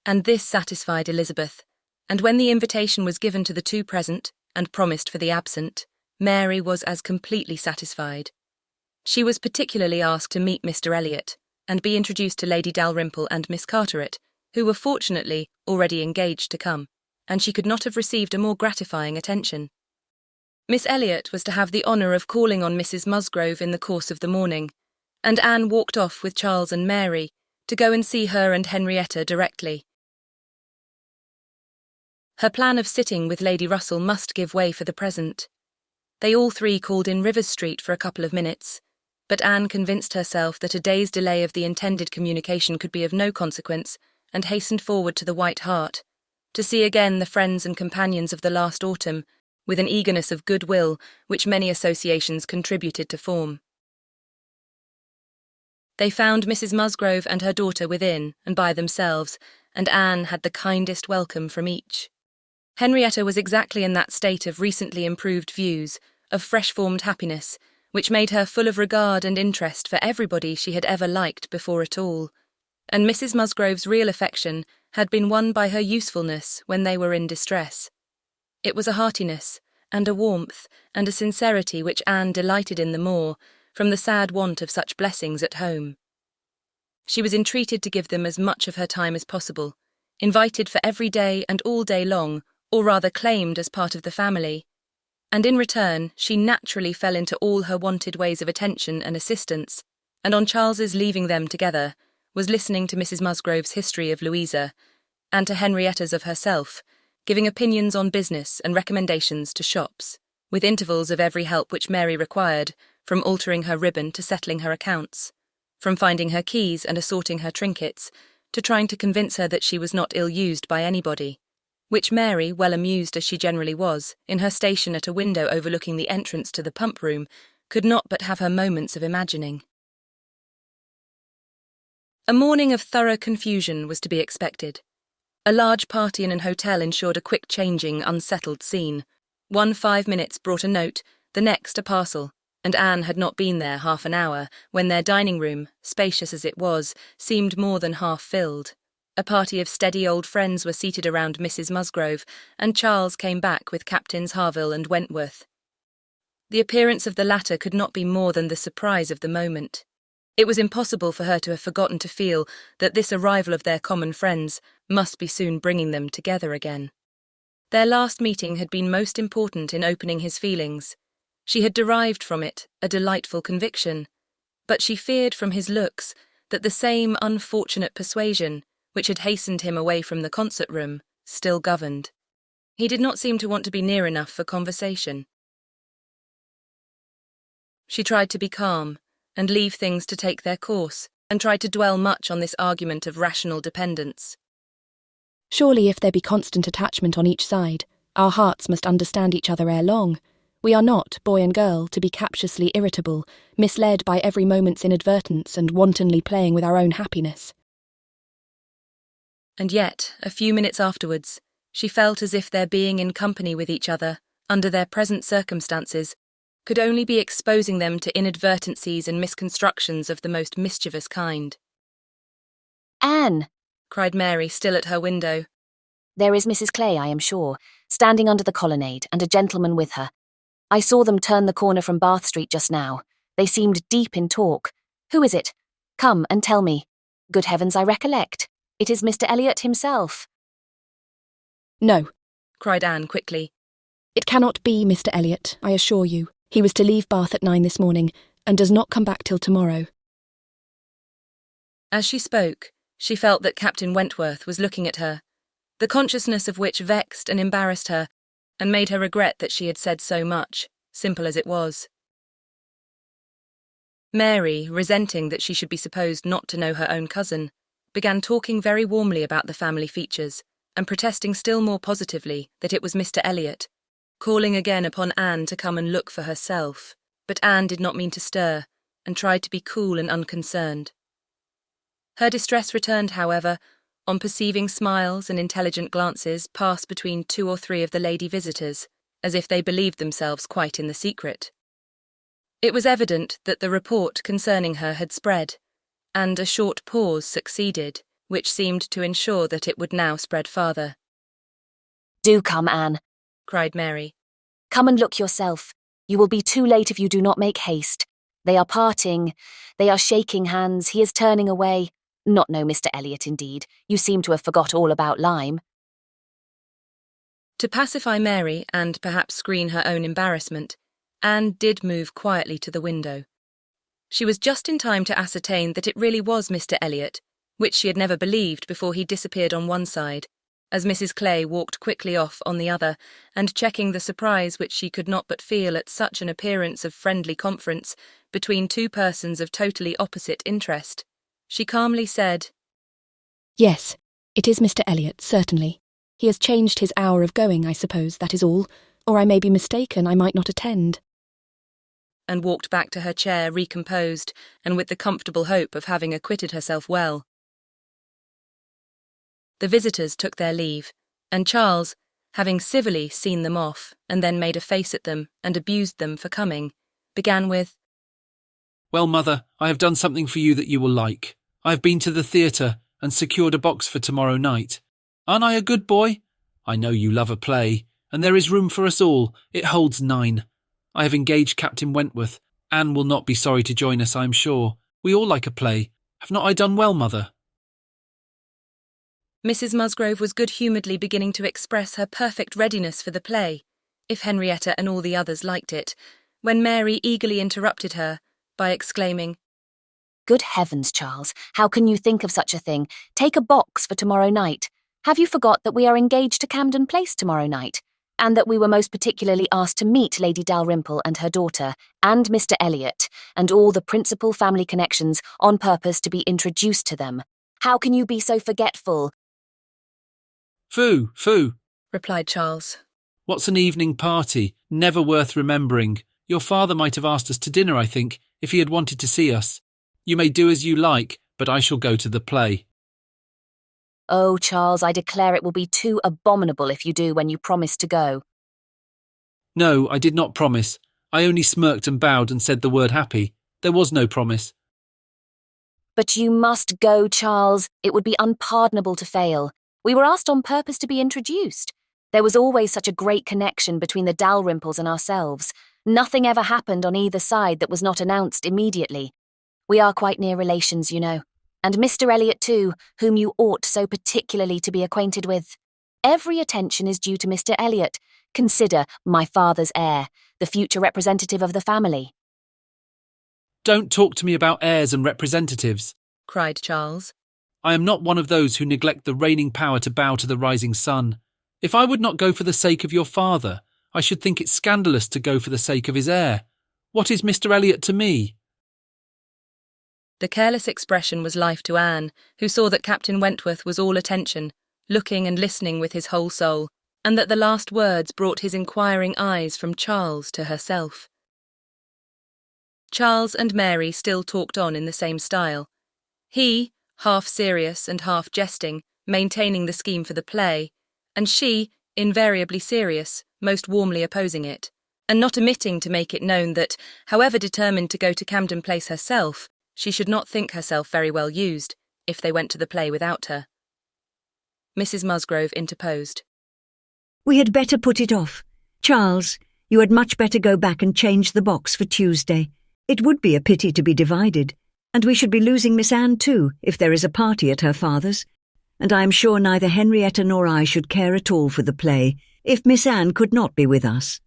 And this satisfied Elizabeth, and when the invitation was given to the 2 present, and promised for the absent, Mary was as completely satisfied. She was particularly asked to meet Mr. Elliot, and be introduced to Lady Dalrymple and Miss Carteret, who were fortunately already engaged to come, and she could not have received a more gratifying attention. Miss Elliot was to have the honour of calling on Mrs. Musgrove in the course of the morning, and Anne walked off with Charles and Mary to go and see her and Henrietta directly. Her plan of sitting with Lady Russell must give way for the present. They all 3 called in Rivers Street for a couple of minutes, but Anne convinced herself that a day's delay of the intended communication could be of no consequence, and hastened forward to the White Hart, to see again the friends and companions of the last autumn, with an eagerness of goodwill which many associations contributed to form. They found Mrs. Musgrove and her daughter within and by themselves, and Anne had the kindest welcome from each. Henrietta was exactly in that state of recently improved views, of fresh-formed happiness, which made her full of regard and interest for everybody she had ever liked before at all, and Mrs. Musgrove's real affection had been won by her usefulness when they were in distress. It was a heartiness, and a warmth, and a sincerity which Anne delighted in the more, from the sad want of such blessings at home. She was entreated to give them as much of her time as possible, invited for every day and all day long, or rather claimed as part of the family, and in return she naturally fell into all her wonted ways of attention and assistance, and on Charles's leaving them together, was listening to Mrs. Musgrove's history of Louisa, and to Henrietta's of herself, giving opinions on business and recommendations to shops, with intervals of every help which Mary required, from altering her ribbon to settling her accounts, from finding her keys and assorting her trinkets, to trying to convince her that she was not ill-used by anybody, which Mary, well amused as she generally was, in her station at a window overlooking the entrance to the pump-room, could not but have her moments of imagining. A morning of thorough confusion was to be expected. A large party in an hotel ensured a quick changing, unsettled scene. 5 minutes brought a note, the next a parcel, and Anne had not been there half an hour when their dining room, spacious as it was, seemed more than half filled. A party of steady old friends were seated around Mrs. Musgrove, and Charles came back with Captains Harville and Wentworth. The appearance of the latter could not be more than the surprise of the moment. It was impossible for her to have forgotten to feel that this arrival of their common friends must be soon bringing them together again. Their last meeting had been most important in opening his feelings. She had derived from it a delightful conviction, but she feared from his looks that the same unfortunate persuasion which had hastened him away from the concert room still governed. He did not seem to want to be near enough for conversation. She tried to be calm and leave things to take their course, and tried to dwell much on this argument of rational dependence. Surely if there be constant attachment on each side, our hearts must understand each other ere long. We are not, boy and girl, to be captiously irritable, misled by every moment's inadvertence and wantonly playing with our own happiness. And yet, a few minutes afterwards, she felt as if their being in company with each other, under their present circumstances, could only be exposing them to inadvertencies and misconstructions of the most mischievous kind. "Anne!" cried Mary, still at her window. "There is Mrs. Clay, I am sure, standing under the colonnade, and a gentleman with her. I saw them turn the corner from Bath Street just now. They seemed deep in talk. Who is it? Come and tell me. Good heavens, I recollect. It is Mr. Elliot himself." "No," cried Anne quickly. "it cannot be Mr. Elliot, I assure you. He was to leave Bath at 9 this morning, and does not come back till tomorrow." As she spoke, she felt that Captain Wentworth was looking at her, the consciousness of which vexed and embarrassed her, and made her regret that she had said so much, simple as it was. Mary, resenting that she should be supposed not to know her own cousin, began talking very warmly about the family features, and protesting still more positively that it was Mr. Elliot, calling again upon Anne to come and look for herself, but Anne did not mean to stir, and tried to be cool and unconcerned. Her distress returned, however, on perceiving smiles and intelligent glances pass between 2 or 3 of the lady visitors, as if they believed themselves quite in the secret. It was evident that the report concerning her had spread, and a short pause succeeded, which seemed to ensure that it would now spread farther. "Do come, Anne," cried Mary. "Come and look yourself. You will be too late if you do not make haste. They are parting. They are shaking hands. He is turning away. Not know Mr. Elliot, indeed. You seem to have forgot all about Lyme." To pacify Mary and perhaps screen her own embarrassment, Anne did move quietly to the window. She was just in time to ascertain that it really was Mr. Elliot, which she had never believed before he disappeared on one side, as Mrs. Clay walked quickly off on the other, and checking the surprise which she could not but feel at such an appearance of friendly conference between 2 persons of totally opposite interest, she calmly said, "Yes, it is Mr. Elliot, certainly. He has changed his hour of going, I suppose, that is all, or I may be mistaken, I might not attend," and walked back to her chair recomposed and with the comfortable hope of having acquitted herself well. The visitors took their leave, and Charles, having civilly seen them off and then made a face at them and abused them for coming, began with, "Well, Mother, I have done something for you that you will like. I have been to the theatre and secured a box for tomorrow night. Aren't I a good boy? I know you love a play, and there is room for us all. It holds 9. I have engaged Captain Wentworth. Anne will not be sorry to join us, I am sure. We all like a play. Have not I done well, Mother?" Mrs. Musgrove was good-humouredly beginning to express her perfect readiness for the play, if Henrietta and all the others liked it, when Mary eagerly interrupted her by exclaiming, "Good heavens, Charles, how can you think of such a thing? Take a box for tomorrow night. Have you forgot that we are engaged to Camden Place tomorrow night, and that we were most particularly asked to meet Lady Dalrymple and her daughter, and Mr. Elliot, and all the principal family connections on purpose to be introduced to them? How can you be so forgetful?" Phoo, replied Charles. "What's an evening party? Never worth remembering. Your father might have asked us to dinner, I think, if he had wanted to see us. You may do as you like, but I shall go to the play. Oh, Charles, I declare it will be too abominable if you do when you promised to go. No, I did not promise. I only smirked and bowed and said the word happy. There was no promise. But you must go, Charles. It would be unpardonable to fail. We were asked on purpose to be introduced. There was always such a great connection between the Dalrymples and ourselves. Nothing ever happened on either side that was not announced immediately. We are quite near relations, you know. And Mr. Elliot too, whom you ought so particularly to be acquainted with. Every attention is due to Mr. Elliot. Consider my father's heir, the future representative of the family. Don't talk to me about heirs and representatives, cried Charles. I am not one of those who neglect the reigning power to bow to the rising sun. If I would not go for the sake of your father, I should think it scandalous to go for the sake of his heir. What is Mr. Elliot to me? The careless expression was life to Anne, who saw that Captain Wentworth was all attention, looking and listening with his whole soul, and that the last words brought his inquiring eyes from Charles to herself. Charles and Mary still talked on in the same style. He, half serious and half jesting, maintaining the scheme for the play, and she, invariably serious, most warmly opposing it, and not omitting to make it known that, however determined to go to Camden Place herself, she should not think herself very well used if they went to the play without her. Mrs. Musgrove interposed. We had better put it off. Charles, you had much better go back and change the box for Tuesday. It would be a pity to be divided, and we should be losing Miss Anne too if there is a party at her father's, and I am sure neither Henrietta nor I should care at all for the play if Miss Anne could not be with us.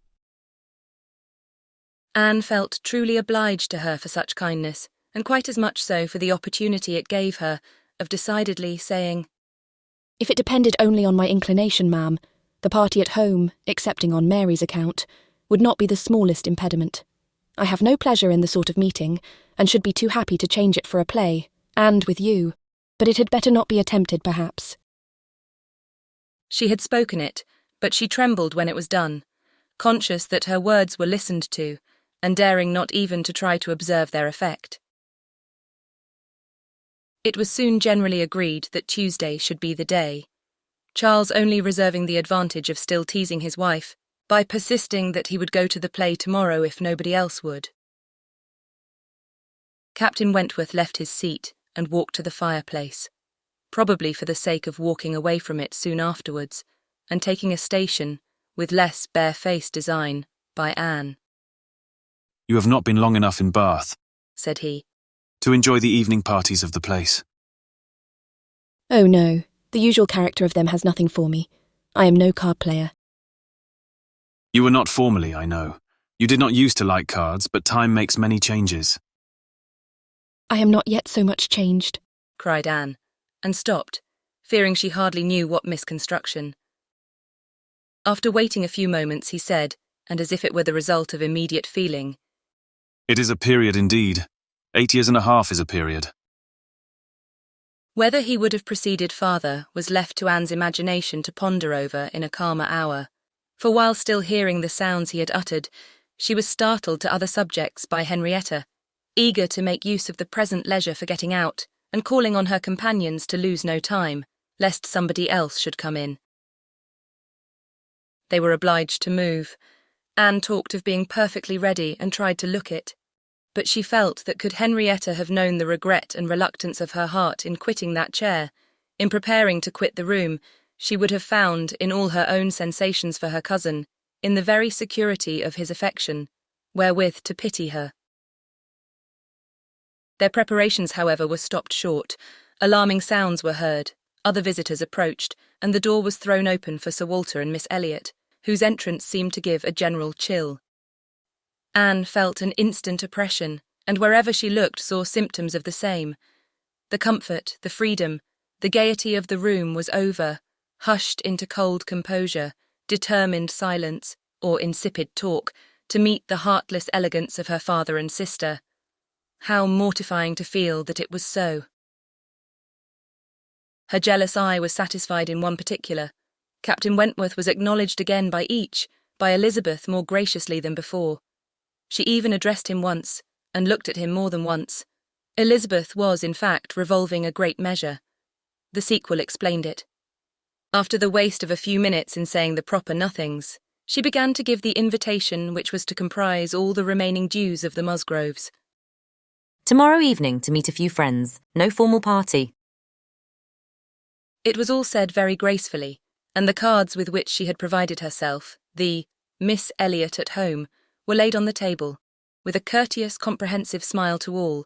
Anne felt truly obliged to her for such kindness, and quite as much so for the opportunity it gave her of decidedly saying, If it depended only on my inclination, ma'am, the party at home, excepting on Mary's account, would not be the smallest impediment. I have no pleasure in the sort of meeting, and should be too happy to change it for a play, and with you, but it had better not be attempted, perhaps. She had spoken it, but she trembled when it was done, conscious that her words were listened to, and daring not even to try to observe their effect. It was soon generally agreed that Tuesday should be the day, Charles only reserving the advantage of still teasing his wife by persisting that he would go to the play tomorrow if nobody else would. Captain Wentworth left his seat and walked to the fireplace, probably for the sake of walking away from it soon afterwards, and taking a station, with less bare-faced design, by Anne. You have not been long enough in Bath, said he, to enjoy the evening parties of the place. Oh no, the usual character of them has nothing for me. I am no card player. You were not formerly, I know. You did not used to like cards, but time makes many changes. I am not yet so much changed, cried Anne, and stopped, fearing she hardly knew what misconstruction. After waiting a few moments, he said, and as if it were the result of immediate feeling, It is a period indeed. 8 years and a half is a period. Whether he would have proceeded farther was left to Anne's imagination to ponder over in a calmer hour, for while still hearing the sounds he had uttered, she was startled to other subjects by Henrietta, eager to make use of the present leisure for getting out, and calling on her companions to lose no time, lest somebody else should come in. They were obliged to move. Anne talked of being perfectly ready and tried to look it, but she felt that could Henrietta have known the regret and reluctance of her heart in quitting that chair, in preparing to quit the room, she would have found, in all her own sensations for her cousin, in the very security of his affection, wherewith to pity her. Their preparations, however, were stopped short. Alarming sounds were heard, other visitors approached, and the door was thrown open for Sir Walter and Miss Elliot, whose entrance seemed to give a general chill. Anne felt an instant oppression, and wherever she looked saw symptoms of the same. The comfort, the freedom, the gaiety of the room was over, hushed into cold composure, determined silence, or insipid talk, to meet the heartless elegance of her father and sister. How mortifying to feel that it was so. Her jealous eye was satisfied in one particular. Captain Wentworth was acknowledged again by each, by Elizabeth more graciously than before. She even addressed him once, and looked at him more than once, Elizabeth was, in fact, revolving a great measure. The sequel explained it. After the waste of a few minutes in saying the proper nothings, she began to give the invitation which was to comprise all the remaining dues of the Musgroves. Tomorrow evening to meet a few friends. No formal party. It was all said very gracefully, and the cards with which she had provided herself, the Miss Elliot at home, were laid on the table, with a courteous, comprehensive smile to all,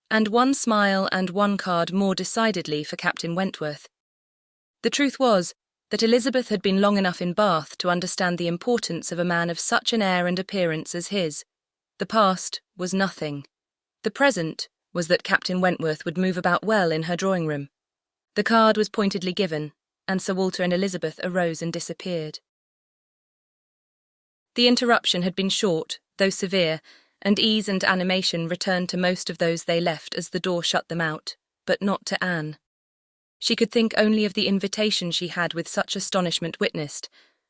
and one smile and one card more decidedly for Captain Wentworth. The truth was that Elizabeth had been long enough in Bath to understand the importance of a man of such an air and appearance as his. The past was nothing. The present was that Captain Wentworth would move about well in her drawing-room. The card was pointedly given, and Sir Walter and Elizabeth arose and disappeared. The interruption had been short, though severe, and ease and animation returned to most of those they left as the door shut them out, but not to Anne. She could think only of the invitation she had with such astonishment witnessed,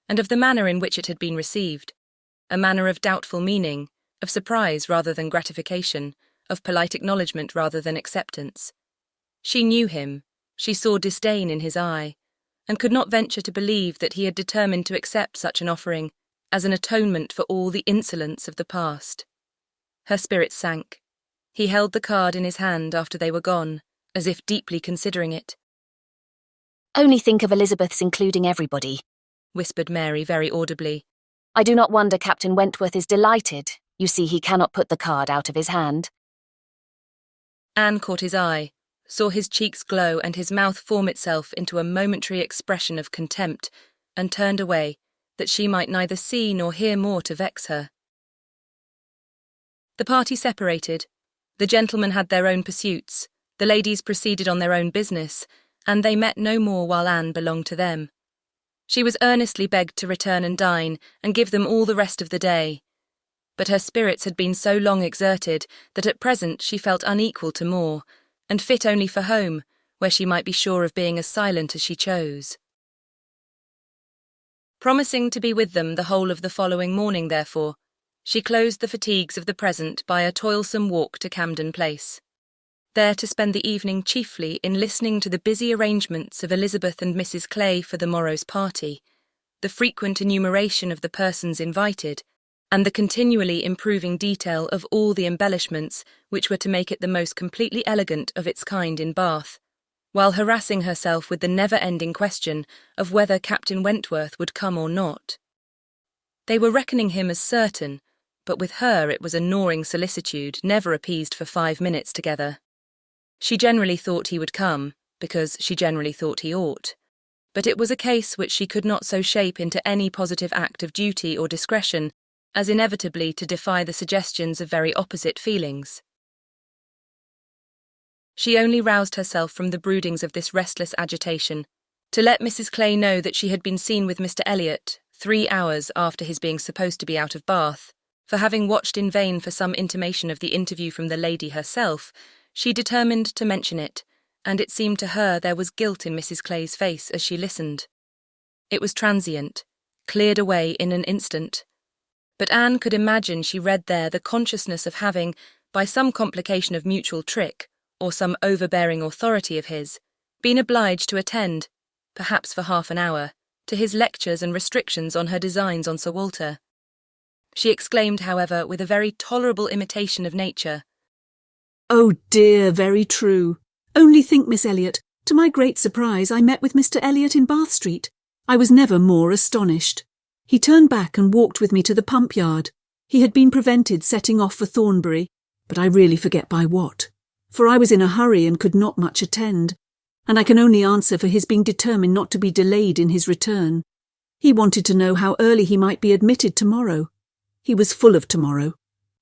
and of the manner in which it had been received, a manner of doubtful meaning, of surprise rather than gratification, of polite acknowledgement rather than acceptance. She knew him, she saw disdain in his eye, and could not venture to believe that he had determined to accept such an offering as an atonement for all the insolence of the past. Her spirits sank. He held the card in his hand after they were gone, as if deeply considering it. "Only think of Elizabeth's including everybody," whispered Mary very audibly. "I do not wonder Captain Wentworth is delighted. You see, he cannot put the card out of his hand." Anne caught his eye, saw his cheeks glow and his mouth form itself into a momentary expression of contempt, and turned away, that she might neither see nor hear more to vex her. The party separated. The gentlemen had their own pursuits, the ladies proceeded on their own business, and they met no more while Anne belonged to them. She was earnestly begged to return and dine, and give them all the rest of the day. But her spirits had been so long exerted that at present she felt unequal to more, and fit only for home, where she might be sure of being as silent as she chose. Promising to be with them the whole of the following morning, therefore, she closed the fatigues of the present by a toilsome walk to Camden Place, there to spend the evening chiefly in listening to the busy arrangements of Elizabeth and Mrs. Clay for the morrow's party, the frequent enumeration of the persons invited, and the continually improving detail of all the embellishments which were to make it the most completely elegant of its kind in Bath, while harassing herself with the never-ending question of whether Captain Wentworth would come or not. They were reckoning him as certain, but with her it was a gnawing solicitude never appeased for 5 minutes together. She generally thought he would come, because she generally thought he ought, but it was a case which she could not so shape into any positive act of duty or discretion as inevitably to defy the suggestions of very opposite feelings. She only roused herself from the broodings of this restless agitation to let Mrs. Clay know that she had been seen with Mr. Elliot 3 hours after his being supposed to be out of Bath, for having watched in vain for some intimation of the interview from the lady herself, she determined to mention it, and it seemed to her there was guilt in Mrs. Clay's face as she listened. It was transient, cleared away in an instant, but Anne could imagine she read there the consciousness of having, by some complication of mutual trick, or some overbearing authority of his, been obliged to attend, perhaps for half an hour, to his lectures and restrictions on her designs on Sir Walter. She exclaimed, however, with a very tolerable imitation of nature, "Oh dear, very true. Only think, Miss Elliot, to my great surprise I met with Mr. Elliot in Bath Street. I was never more astonished. He turned back and walked with me to the pump yard. He had been prevented setting off for Thornbury, but I really forget by what, for I was in a hurry and could not much attend, and I can only answer for his being determined not to be delayed in his return. He wanted to know how early he might be admitted tomorrow. He was full of tomorrow,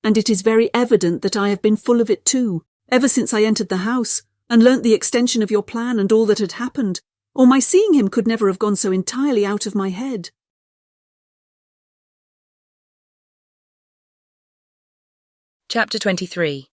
and it is very evident that I have been full of it too, ever since I entered the house, and learnt the extension of your plan and all that had happened, or my seeing him could never have gone so entirely out of my head." Chapter 23.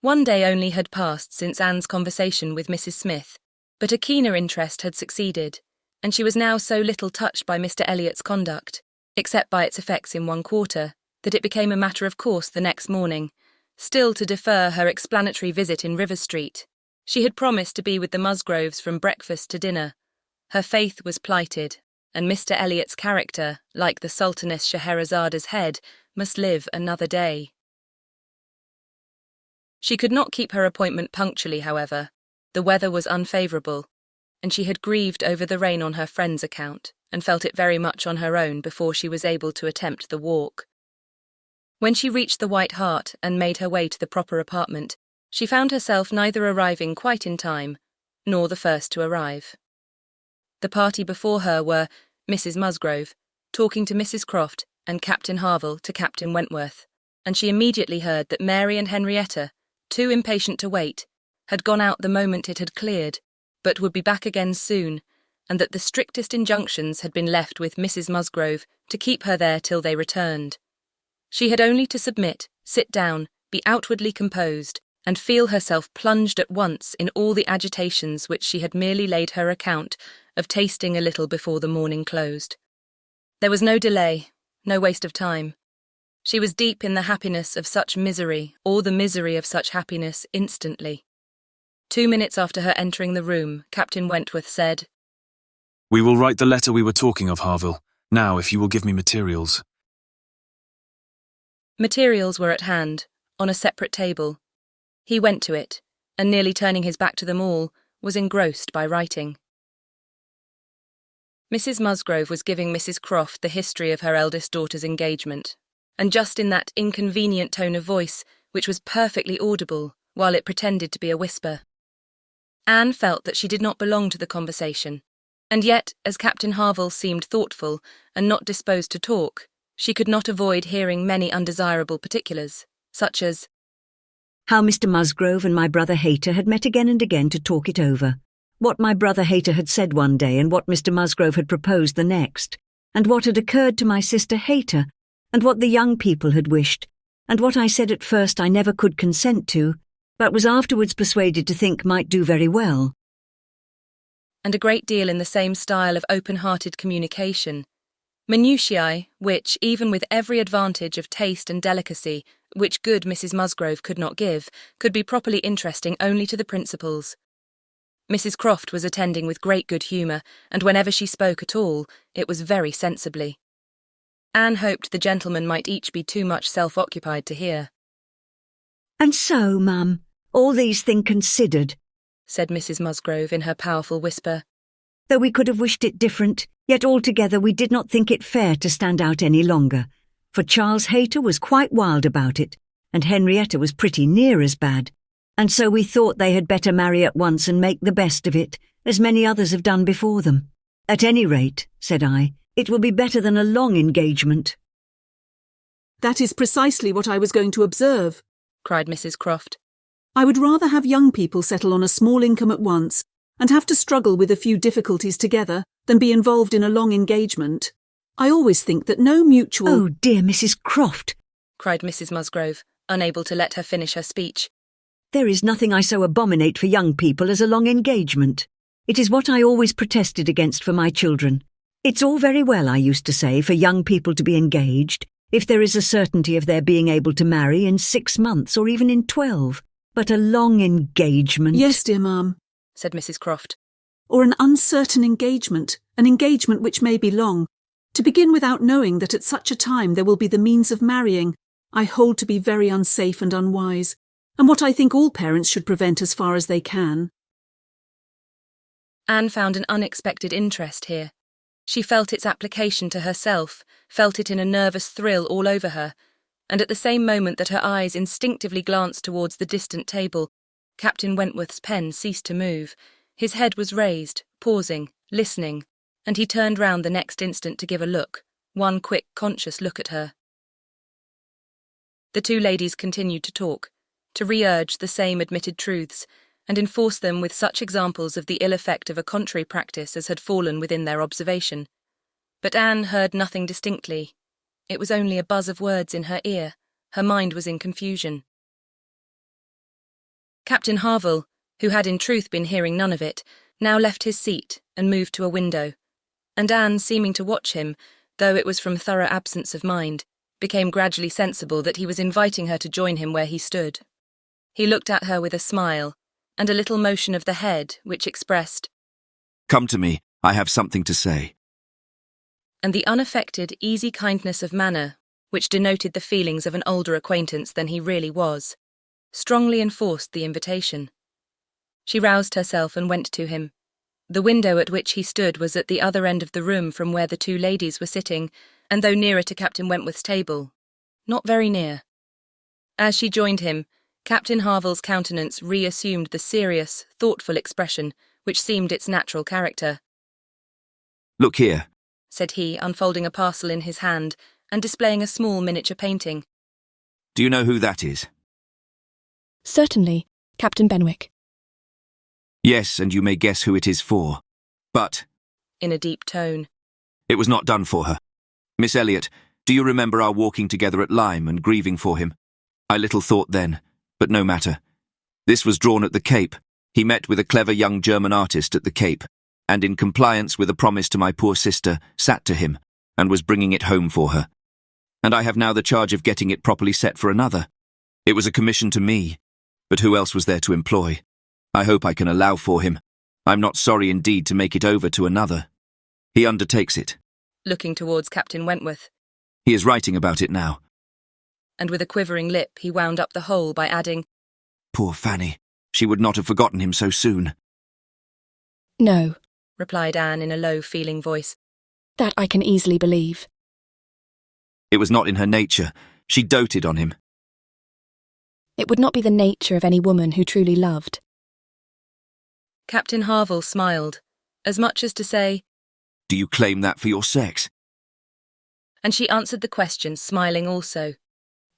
One day only had passed since Anne's conversation with Mrs. Smith, but a keener interest had succeeded, and she was now so little touched by Mr. Elliot's conduct, except by its effects in one quarter, that it became a matter of course the next morning, still to defer her explanatory visit in River Street. She had promised to be with the Musgroves from breakfast to dinner. Her faith was plighted, and Mr. Elliot's character, like the Sultaness Scheherazada's head, must live another day. She could not keep her appointment punctually, however. The weather was unfavourable, and she had grieved over the rain on her friend's account, and felt it very much on her own before she was able to attempt the walk. When she reached the White Hart and made her way to the proper apartment, she found herself neither arriving quite in time, nor the first to arrive. The party before her were Mrs. Musgrove, talking to Mrs. Croft, and Captain Harville to Captain Wentworth, and she immediately heard that Mary and Henrietta, too impatient to wait, had gone out the moment it had cleared, but would be back again soon, and that the strictest injunctions had been left with Mrs. Musgrove to keep her there till they returned. She had only to submit, sit down, be outwardly composed, and feel herself plunged at once in all the agitations which she had merely laid her account of tasting a little before the morning closed. There was no delay, no waste of time. She was deep in the happiness of such misery, or the misery of such happiness, instantly. 2 minutes after her entering the room, Captain Wentworth said, "We will write the letter we were talking of, Harville. Now, if you will give me materials." Materials were at hand, on a separate table. He went to it, and nearly turning his back to them all, was engrossed by writing. Mrs. Musgrove was giving Mrs. Croft the history of her eldest daughter's engagement, and just in that inconvenient tone of voice which was perfectly audible while it pretended to be a whisper. Anne felt that she did not belong to the conversation, and yet, as Captain Harville seemed thoughtful and not disposed to talk, she could not avoid hearing many undesirable particulars, such as how Mr. Musgrove and my brother Hayter had met again and again to talk it over, what my brother Hayter had said one day and what Mr. Musgrove had proposed the next, and what had occurred to my sister Hayter, and what the young people had wished, and what I said at first I never could consent to, but was afterwards persuaded to think might do very well. And a great deal in the same style of open-hearted communication. Minutiae, which, even with every advantage of taste and delicacy, which good Mrs. Musgrove could not give, could be properly interesting only to the principals. Mrs. Croft was attending with great good humour, and whenever she spoke at all, it was very sensibly. Anne hoped the gentlemen might each be too much self-occupied to hear. "And so, ma'am, all these things considered," said Mrs. Musgrove in her powerful whisper, "though we could have wished it different, yet altogether we did not think it fair to stand out any longer, for Charles Hayter was quite wild about it, and Henrietta was pretty near as bad, and so we thought they had better marry at once and make the best of it, as many others have done before them. At any rate," said I, "it will be better than a long engagement." "That is precisely what I was going to observe," cried Mrs. Croft. "I would rather have young people settle on a small income at once, and have to struggle with a few difficulties together, than be involved in a long engagement. I always think that no mutual—" "Oh, dear Mrs. Croft," cried Mrs. Musgrove, unable to let her finish her speech. "There is nothing I so abominate for young people as a long engagement. It is what I always protested against for my children. It's all very well, I used to say, for young people to be engaged, if there is a certainty of their being able to marry in 6 months or even in 12. But a long engagement—" "Yes, dear ma'am," said Mrs. Croft. "Or an uncertain engagement, an engagement which may be long. To begin without knowing that at such a time there will be the means of marrying, I hold to be very unsafe and unwise, and what I think all parents should prevent as far as they can." Anne found an unexpected interest here. She felt its application to herself, felt it in a nervous thrill all over her, and at the same moment that her eyes instinctively glanced towards the distant table, Captain Wentworth's pen ceased to move. His head was raised, pausing, listening, and he turned round the next instant to give a look, one quick, conscious look at her. The two ladies continued to talk, to re-urge the same admitted truths, and enforce them with such examples of the ill effect of a contrary practice as had fallen within their observation. But Anne heard nothing distinctly. It was only a buzz of words in her ear. Her mind was in confusion. Captain Harville, who had in truth been hearing none of it, now left his seat and moved to a window, and Anne, seeming to watch him, though it was from thorough absence of mind, became gradually sensible that he was inviting her to join him where he stood. He looked at her with a smile, and a little motion of the head which expressed, "Come to me, I have something to say." And the unaffected, easy kindness of manner, which denoted the feelings of an older acquaintance than he really was, strongly enforced the invitation. She roused herself and went to him. The window at which he stood was at the other end of the room from where the two ladies were sitting, and though nearer to Captain Wentworth's table, not very near. As she joined him, Captain Harville's countenance reassumed the serious, thoughtful expression which seemed its natural character. "Look here," said he, unfolding a parcel in his hand and displaying a small miniature painting. "Do you know who that is?" Certainly, Captain Benwick. "Yes, and you may guess who it is for. But," in a deep tone, "it was not done for her. Miss Elliot, do you remember our walking together at Lyme and grieving for him? I little thought then, but no matter. This was drawn at the Cape. He met with a clever young German artist at the Cape, and in compliance with a promise to my poor sister, sat to him, and was bringing it home for her. And I have now the charge of getting it properly set for another. It was a commission to me, but who else was there to employ? I hope I can allow for him. I'm not sorry indeed to make it over to another. He undertakes it." looking towards Captain Wentworth. "He is writing about it now." And with a quivering lip he wound up the whole by adding, "Poor Fanny, she would not have forgotten him so soon." No, replied Anne in a low, feeling voice. That I can easily believe. It was not in her nature. She doted on him. It would not be the nature of any woman who truly loved. Captain Harville smiled, as much as to say, "Do you claim that for your sex?" And she answered the question, smiling also.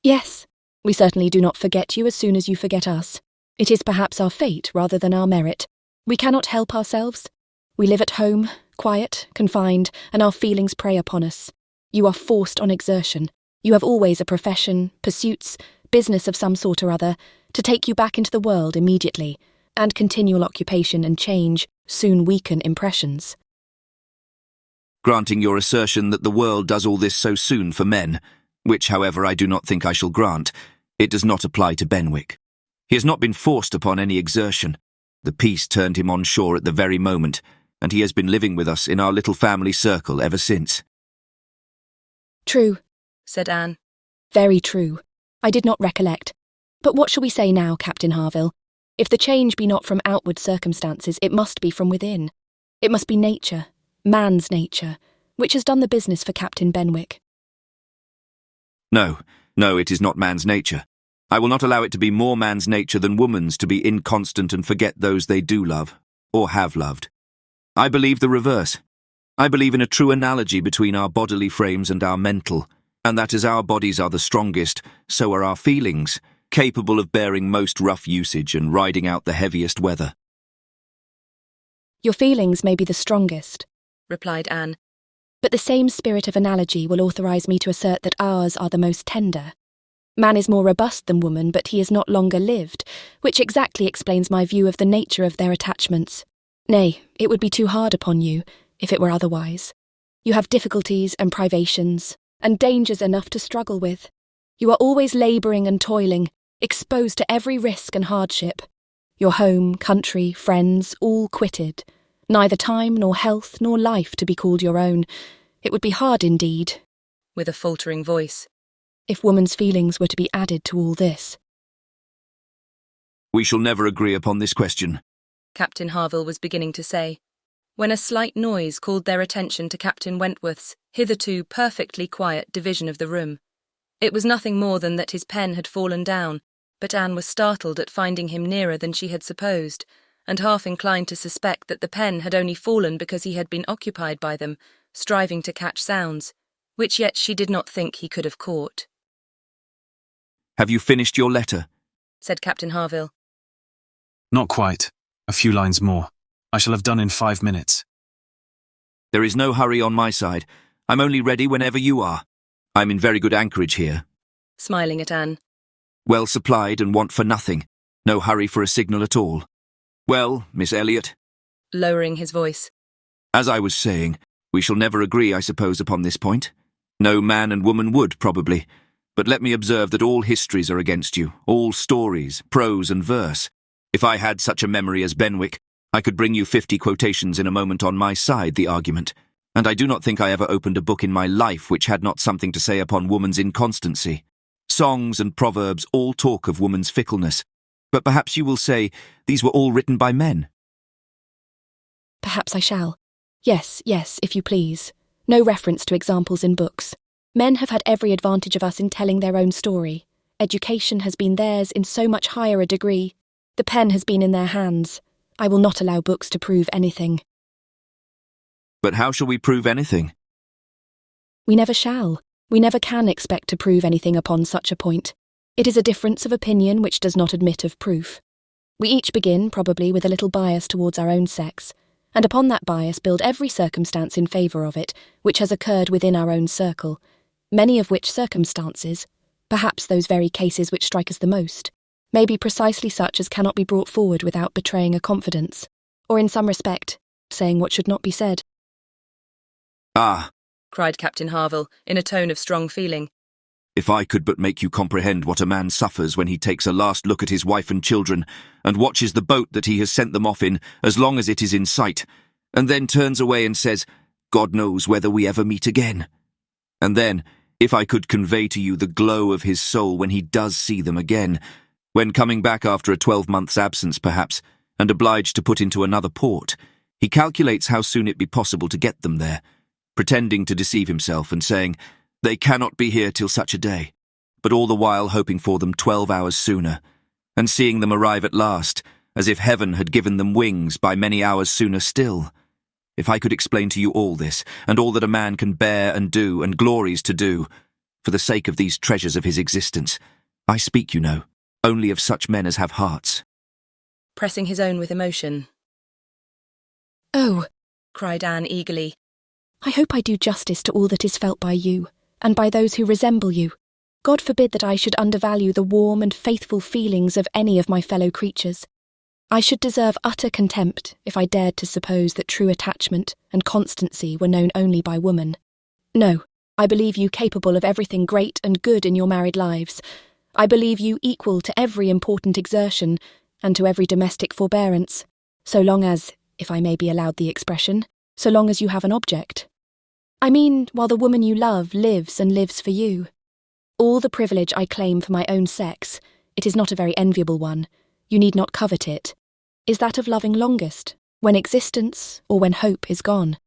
Yes, we certainly do not forget you as soon as you forget us. It is perhaps our fate rather than our merit. We cannot help ourselves. We live at home, quiet, confined, and our feelings prey upon us. You are forced on exertion. You have always a profession, pursuits, business of some sort or other, to take you back into the world immediately, and continual occupation and change soon weaken impressions. Granting your assertion that the world does all this so soon for men, which, however, I do not think I shall grant, it does not apply to Benwick. He has not been forced upon any exertion. The peace turned him on shore at the very moment, and he has been living with us in our little family circle ever since." True, said Anne. Very true. I did not recollect. But what shall we say now, Captain Harville? If the change be not from outward circumstances, it must be from within. It must be nature, man's nature, which has done the business for Captain Benwick. No, it is not man's nature. I will not allow it to be more man's nature than woman's to be inconstant and forget those they do love, or have loved. I believe the reverse. I believe in a true analogy between our bodily frames and our mental, and that as our bodies are the strongest, so are our feelings, capable of bearing most rough usage and riding out the heaviest weather. Your feelings may be the strongest, replied Anne, but the same spirit of analogy will authorise me to assert that ours are the most tender. Man is more robust than woman, but he is not longer lived, which exactly explains my view of the nature of their attachments. Nay, it would be too hard upon you, if it were otherwise. You have difficulties and privations, and dangers enough to struggle with. You are always labouring and toiling, exposed to every risk and hardship. Your home, country, friends, all quitted. Neither time nor health nor life to be called your own. It would be hard indeed, with a faltering voice, if woman's feelings were to be added to all this. We shall never agree upon this question, Captain Harville was beginning to say, when a slight noise called their attention to Captain Wentworth's hitherto perfectly quiet division of the room. It was nothing more than that his pen had fallen down, but Anne was startled at finding him nearer than she had supposed, and half inclined to suspect that the pen had only fallen because he had been occupied by them, striving to catch sounds, which yet she did not think he could have caught. "Have you finished your letter?" said Captain Harville. "Not quite. A few lines more. I shall have done in 5 minutes." "There is no hurry on my side. I'm only ready whenever you are. I'm in very good anchorage here." Smiling at Anne. "Well supplied and want for nothing. No hurry for a signal at all. Well, Miss Elliot," lowering his voice, "as I was saying, we shall never agree, I suppose, upon this point. No man and woman would, probably. But let me observe that all histories are against you, all stories, prose and verse. If I had such a memory as Benwick, I could bring you 50 quotations in a moment on my side, the argument. And I do not think I ever opened a book in my life which had not something to say upon woman's inconstancy. Songs and proverbs all talk of woman's fickleness. But perhaps you will say, these were all written by men. Perhaps I shall. Yes, if you please. No reference to examples in books. Men have had every advantage of us in telling their own story. Education has been theirs in so much higher a degree. The pen has been in their hands. I will not allow books to prove anything. But how shall we prove anything? We never shall. We never can expect to prove anything upon such a point. It is a difference of opinion which does not admit of proof. We each begin, probably, with a little bias towards our own sex, and upon that bias build every circumstance in favour of it, which has occurred within our own circle, many of which circumstances, perhaps those very cases which strike us the most, may be precisely such as cannot be brought forward without betraying a confidence, or in some respect, saying what should not be said. Ah, cried Captain Harville, in a tone of strong feeling. If I could but make you comprehend what a man suffers when he takes a last look at his wife and children, and watches the boat that he has sent them off in as long as it is in sight, and then turns away and says, God knows whether we ever meet again. And then, if I could convey to you the glow of his soul when he does see them again, when coming back after a 12-month's absence perhaps, and obliged to put into another port, he calculates how soon it be possible to get them there, pretending to deceive himself and saying, they cannot be here till such a day, but all the while hoping for them 12 hours sooner, and seeing them arrive at last, as if heaven had given them wings by many hours sooner still. If I could explain to you all this, and all that a man can bear and do, and glories to do, for the sake of these treasures of his existence, I speak, you know, only of such men as have hearts. Pressing his own with emotion. Oh, cried Anne eagerly, I hope I do justice to all that is felt by you, and by those who resemble you. God forbid that I should undervalue the warm and faithful feelings of any of my fellow creatures. I should deserve utter contempt if I dared to suppose that true attachment and constancy were known only by woman. No, I believe you capable of everything great and good in your married lives. I believe you equal to every important exertion, and to every domestic forbearance, so long as, if I may be allowed the expression, so long as you have an object. I mean, while the woman you love lives and lives for you. All the privilege I claim for my own sex, it is not a very enviable one, you need not covet it, is that of loving longest, when existence or when hope is gone.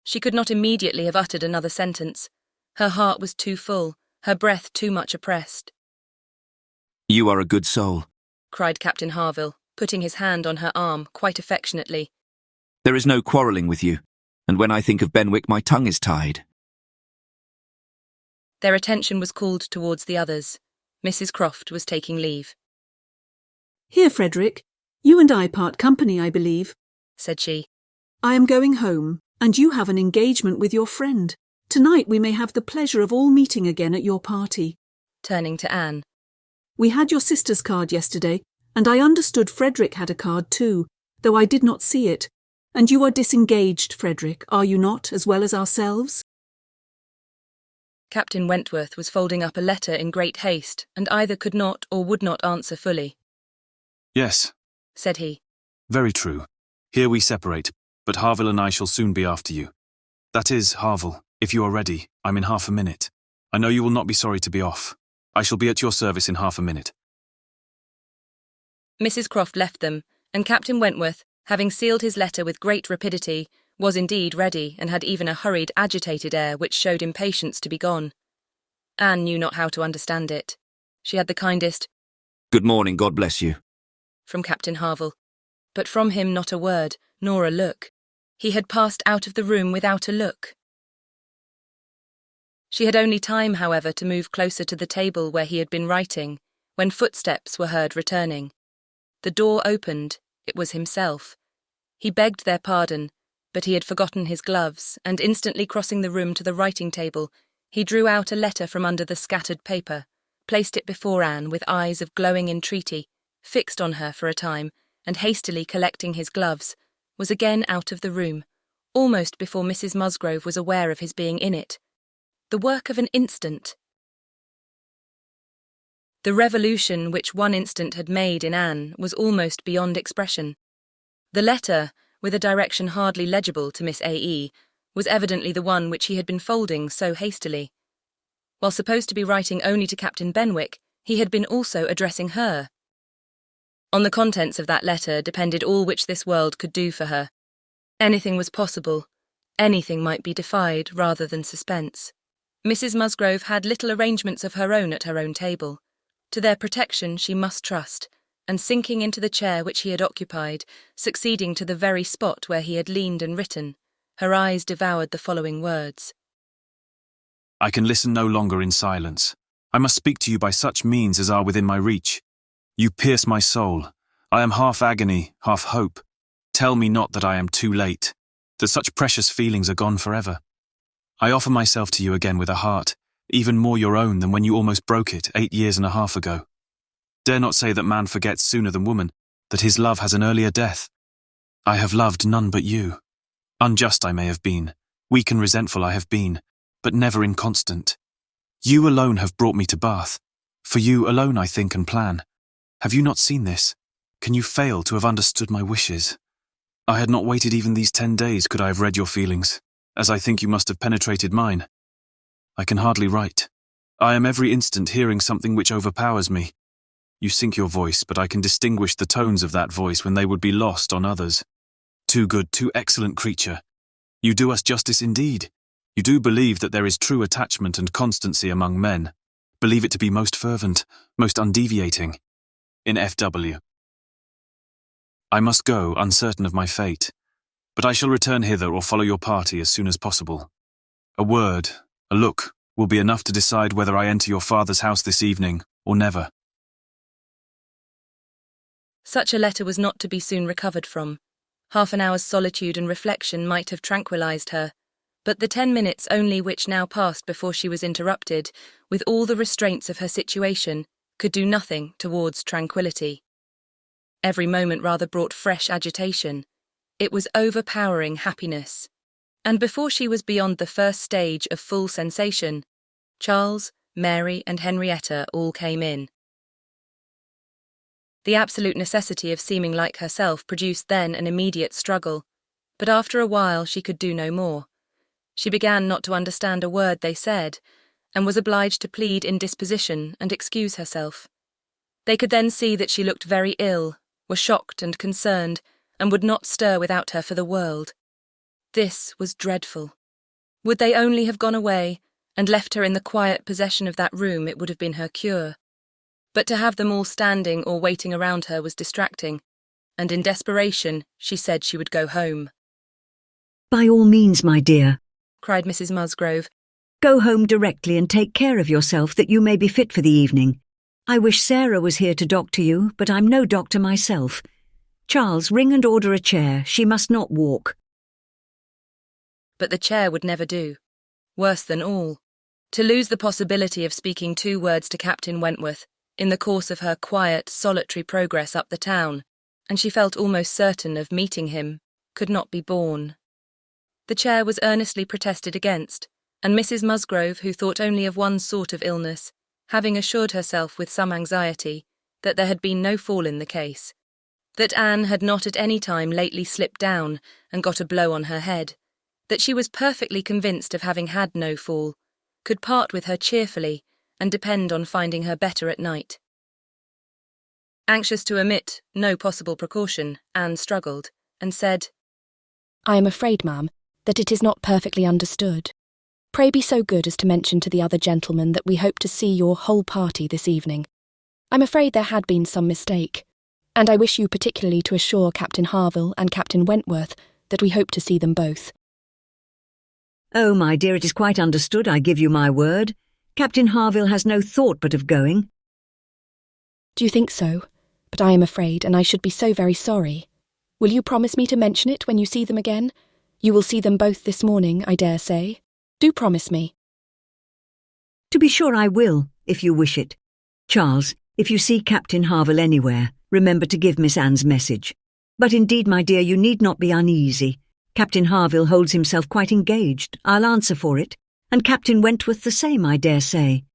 She could not immediately have uttered another sentence. Her heart was too full, her breath too much oppressed. You are a good soul, cried Captain Harville, putting his hand on her arm quite affectionately. There is no quarrelling with you, and when I think of Benwick my tongue is tied. Their attention was called towards the others. Mrs. Croft was taking leave. Here, Frederick, you and I part company, I believe, said she. I am going home, and you have an engagement with your friend. Tonight we may have the pleasure of all meeting again at your party. Turning to Anne. We had your sister's card yesterday, and I understood Frederick had a card too, though I did not see it. And you are disengaged, Frederick, are you not, as well as ourselves? Captain Wentworth was folding up a letter in great haste, and either could not or would not answer fully. Yes, said he. Very true. Here we separate, but Harville and I shall soon be after you. That is, Harville, if you are ready, I'm in half a minute. I know you will not be sorry to be off. I shall be at your service in half a minute. Mrs. Croft left them, and Captain Wentworth, having sealed his letter with great rapidity, was indeed ready, and had even a hurried, agitated air which showed impatience to be gone. Anne knew not how to understand it. She had the kindest "Good morning, God bless you," from Captain Harville, but from him not a word, nor a look. He had passed out of the room without a look. She had only time, however, to move closer to the table where he had been writing, when footsteps were heard returning. The door opened. It was himself. He begged their pardon, but he had forgotten his gloves, and instantly crossing the room to the writing table, he drew out a letter from under the scattered paper, placed it before Anne with eyes of glowing entreaty, fixed on her for a time, and hastily collecting his gloves, was again out of the room, almost before Mrs. Musgrove was aware of his being in it. The work of an instant. The revolution which one instant had made in Anne was almost beyond expression. The letter, with a direction hardly legible to Miss A.E., was evidently the one which he had been folding so hastily. While supposed to be writing only to Captain Benwick, he had been also addressing her. On the contents of that letter depended all which this world could do for her. Anything was possible. Anything might be defied rather than suspense. Mrs. Musgrove had little arrangements of her own at her own table. To their protection she must trust, and sinking into the chair which he had occupied, succeeding to the very spot where he had leaned and written, her eyes devoured the following words. I can listen no longer in silence. I must speak to you by such means as are within my reach. You pierce my soul. I am half agony, half hope. Tell me not that I am too late, that such precious feelings are gone forever. I offer myself to you again with a heart, even more your own than when you almost broke it 8 years and a half ago. Dare not say that man forgets sooner than woman, that his love has an earlier death. I have loved none but you. Unjust I may have been, weak and resentful I have been, but never inconstant. You alone have brought me to Bath. For you alone I think and plan. Have you not seen this? Can you fail to have understood my wishes? I had not waited even these 10 days could I have read your feelings, as I think you must have penetrated mine. I can hardly write. I am every instant hearing something which overpowers me. You sink your voice, but I can distinguish the tones of that voice when they would be lost on others. Too good, too excellent creature. You do us justice indeed. You do believe that there is true attachment and constancy among men. Believe it to be most fervent, most undeviating. In F.W. I must go, uncertain of my fate, but I shall return hither or follow your party as soon as possible. A word, a look, will be enough to decide whether I enter your father's house this evening or never. Such a letter was not to be soon recovered from. Half an hour's solitude and reflection might have tranquillised her, but the 10 minutes only which now passed before she was interrupted, with all the restraints of her situation, could do nothing towards tranquillity. Every moment rather brought fresh agitation. It was overpowering happiness. And before she was beyond the first stage of full sensation, Charles, Mary, and Henrietta all came in. The absolute necessity of seeming like herself produced then an immediate struggle, but after a while she could do no more. She began not to understand a word they said, and was obliged to plead indisposition and excuse herself. They could then see that she looked very ill, were shocked and concerned, and would not stir without her for the world. This was dreadful. Would they only have gone away, and left her in the quiet possession of that room, it would have been her cure. But to have them all standing or waiting around her was distracting, and in desperation she said she would go home. By all means, my dear, cried Mrs. Musgrove. Go home directly and take care of yourself that you may be fit for the evening. I wish Sarah was here to doctor you, but I'm no doctor myself. Charles, ring and order a chair. She must not walk. But the chair would never do. Worse than all, to lose the possibility of speaking 2 words to Captain Wentworth in the course of her quiet, solitary progress up the town, and she felt almost certain of meeting him, could not be borne. The chair was earnestly protested against, and Mrs. Musgrove, who thought only of one sort of illness, having assured herself with some anxiety that there had been no fall in the case, that Anne had not at any time lately slipped down and got a blow on her head, that she was perfectly convinced of having had no fall, could part with her cheerfully and depend on finding her better at night. Anxious to omit no possible precaution, Anne struggled, and said, I am afraid, ma'am, that it is not perfectly understood. Pray be so good as to mention to the other gentlemen that we hope to see your whole party this evening. I'm afraid there had been some mistake, and I wish you particularly to assure Captain Harville and Captain Wentworth that we hope to see them both. Oh, my dear, it is quite understood, I give you my word. Captain Harville has no thought but of going. Do you think so? But I am afraid, and I should be so very sorry. Will you promise me to mention it when you see them again? You will see them both this morning, I dare say. Do promise me. To be sure I will, if you wish it. Charles, if you see Captain Harville anywhere, remember to give Miss Anne's message. But indeed, my dear, you need not be uneasy. Captain Harville holds himself quite engaged, I'll answer for it, and Captain Wentworth the same, I dare say.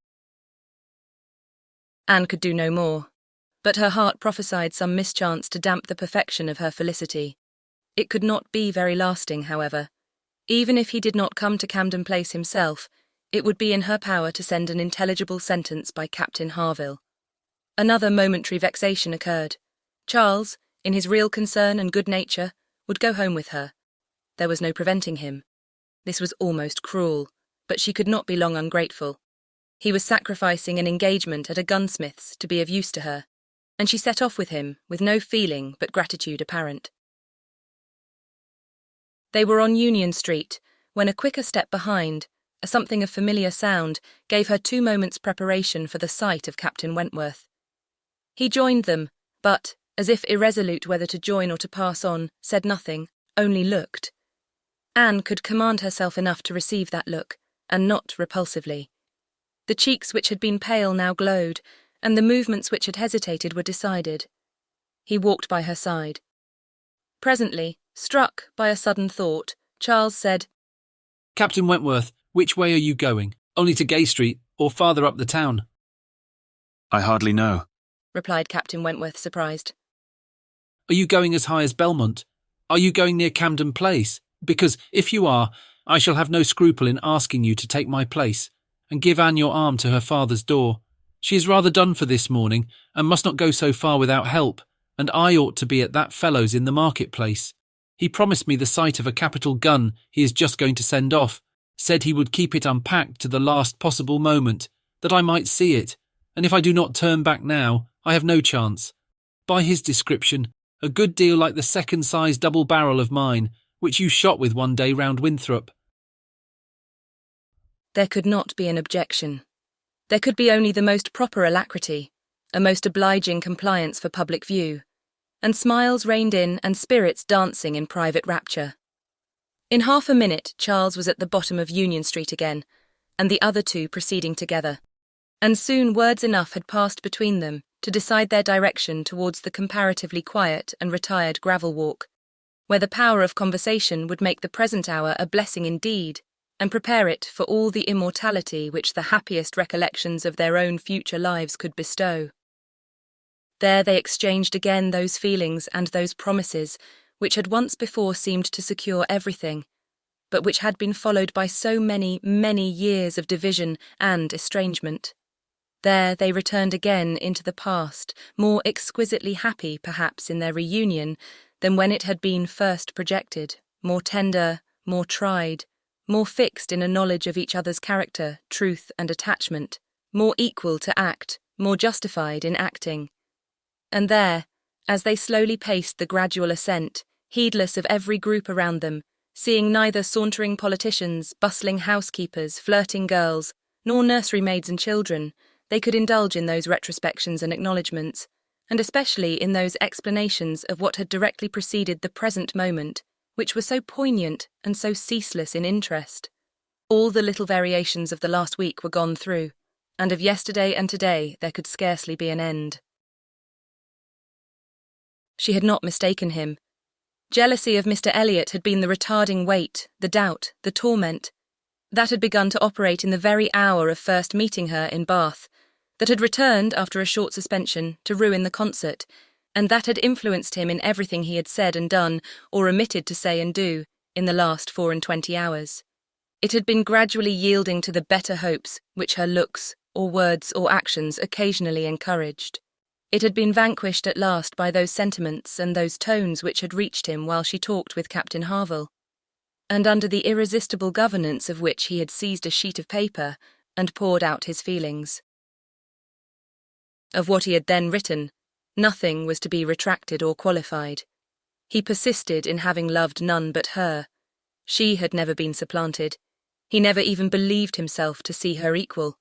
Anne could do no more, but her heart prophesied some mischance to damp the perfection of her felicity. It could not be very lasting, however. Even if he did not come to Camden Place himself, it would be in her power to send an intelligible sentence by Captain Harville. Another momentary vexation occurred. Charles, in his real concern and good nature, would go home with her. There was no preventing him. This was almost cruel, but she could not be long ungrateful. He was sacrificing an engagement at a gunsmith's to be of use to her, and she set off with him with no feeling but gratitude apparent. They were on Union Street, when a quicker step behind, a something of familiar sound, gave her 2 moments' preparation for the sight of Captain Wentworth. He joined them, but, as if irresolute whether to join or to pass on, said nothing, only looked. Anne could command herself enough to receive that look, and not repulsively. The cheeks which had been pale now glowed, and the movements which had hesitated were decided. He walked by her side. Presently, struck by a sudden thought, Charles said, "Captain Wentworth, which way are you going? Only to Gay Street, or farther up the town?" "I hardly know," replied Captain Wentworth, surprised. "Are you going as high as Belmont? Are you going near Camden Place? Because, if you are, I shall have no scruple in asking you to take my place, and give Anne your arm to her father's door. She is rather done for this morning, and must not go so far without help, and I ought to be at that fellow's in the market-place. He promised me the sight of a capital gun he is just going to send off, said he would keep it unpacked to the last possible moment, that I might see it, and if I do not turn back now, I have no chance. By his description, a good deal like the second-size double barrel of mine, which you shot with one day round Winthrop." There could not be an objection. There could be only the most proper alacrity, a most obliging compliance for public view, and smiles reigned in and spirits dancing in private rapture. In half a minute Charles was at the bottom of Union Street again, and the other two proceeding together, and soon words enough had passed between them to decide their direction towards the comparatively quiet and retired gravel walk, where the power of conversation would make the present hour a blessing indeed, and prepare it for all the immortality which the happiest recollections of their own future lives could bestow. There they exchanged again those feelings and those promises which had once before seemed to secure everything, but which had been followed by so many, many years of division and estrangement. There they returned again into the past, more exquisitely happy, perhaps, in their reunion than when it had been first projected, more tender, more tried, more fixed in a knowledge of each other's character, truth and attachment, more equal to act, more justified in acting. And there, as they slowly paced the gradual ascent, heedless of every group around them, seeing neither sauntering politicians, bustling housekeepers, flirting girls, nor nursery maids and children, they could indulge in those retrospections and acknowledgments, and especially in those explanations of what had directly preceded the present moment, which were so poignant and so ceaseless in interest. All the little variations of the last week were gone through, and of yesterday and today there could scarcely be an end. She had not mistaken him. Jealousy of Mr. Elliot had been the retarding weight, the doubt, the torment, that had begun to operate in the very hour of first meeting her in Bath, that had returned after a short suspension to ruin the concert, and that had influenced him in everything he had said and done, or omitted to say and do, in the last 24 hours. It had been gradually yielding to the better hopes which her looks, or words, or actions occasionally encouraged. It had been vanquished at last by those sentiments and those tones which had reached him while she talked with Captain Harville, and under the irresistible governance of which he had seized a sheet of paper and poured out his feelings. Of what he had then written, nothing was to be retracted or qualified. He persisted in having loved none but her. She had never been supplanted. He never even believed himself to see her equal.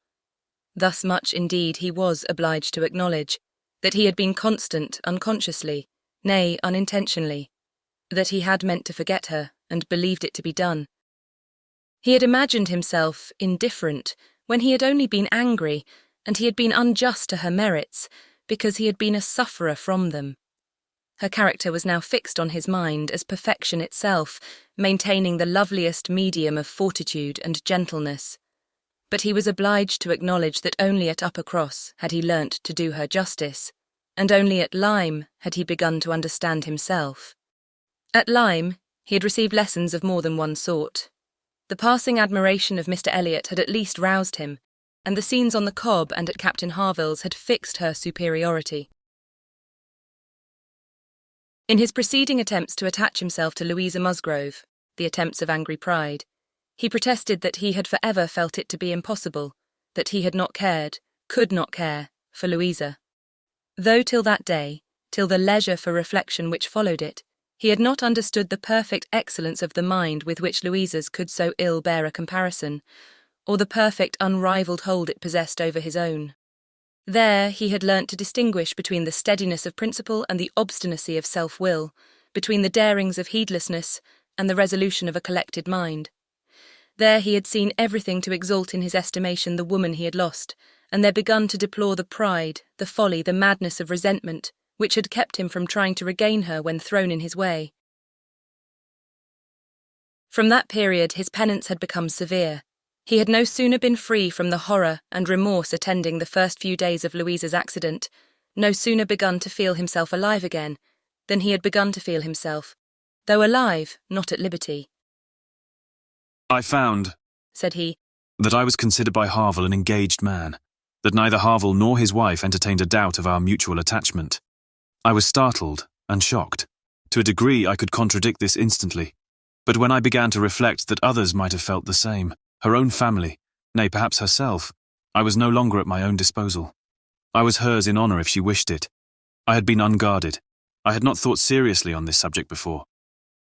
Thus much, indeed, he was obliged to acknowledge, that he had been constant unconsciously, nay, unintentionally, that he had meant to forget her and believed it to be done. He had imagined himself indifferent when he had only been angry, and he had been unjust to her merits because he had been a sufferer from them. Her character was now fixed on his mind as perfection itself, maintaining the loveliest medium of fortitude and gentleness. But he was obliged to acknowledge that only at Uppercross had he learnt to do her justice, and only at Lyme had he begun to understand himself. At Lyme, he had received lessons of more than one sort. The passing admiration of Mr. Elliot had at least roused him, and the scenes on the Cobb and at Captain Harville's had fixed her superiority. In his preceding attempts to attach himself to Louisa Musgrove, the attempts of angry pride, he protested that he had forever felt it to be impossible, that he had not cared, could not care, for Louisa. Though till that day, till the leisure for reflection which followed it, he had not understood the perfect excellence of the mind with which Louisa's could so ill bear a comparison, or the perfect unrivalled hold it possessed over his own. There he had learnt to distinguish between the steadiness of principle and the obstinacy of self-will, between the darings of heedlessness and the resolution of a collected mind. There he had seen everything to exalt in his estimation the woman he had lost, and there begun to deplore the pride, the folly, the madness of resentment, which had kept him from trying to regain her when thrown in his way. From that period his penance had become severe. He had no sooner been free from the horror and remorse attending the first few days of Louisa's accident, no sooner begun to feel himself alive again, than he had begun to feel himself, though alive, not at liberty. I found, said he, that I was considered by Harville an engaged man, that neither Harville nor his wife entertained a doubt of our mutual attachment. I was startled and shocked. To a degree I could contradict this instantly, but when I began to reflect that others might have felt the same, her own family, nay, perhaps herself, I was no longer at my own disposal. I was hers in honour if she wished it. I had been unguarded. I had not thought seriously on this subject before.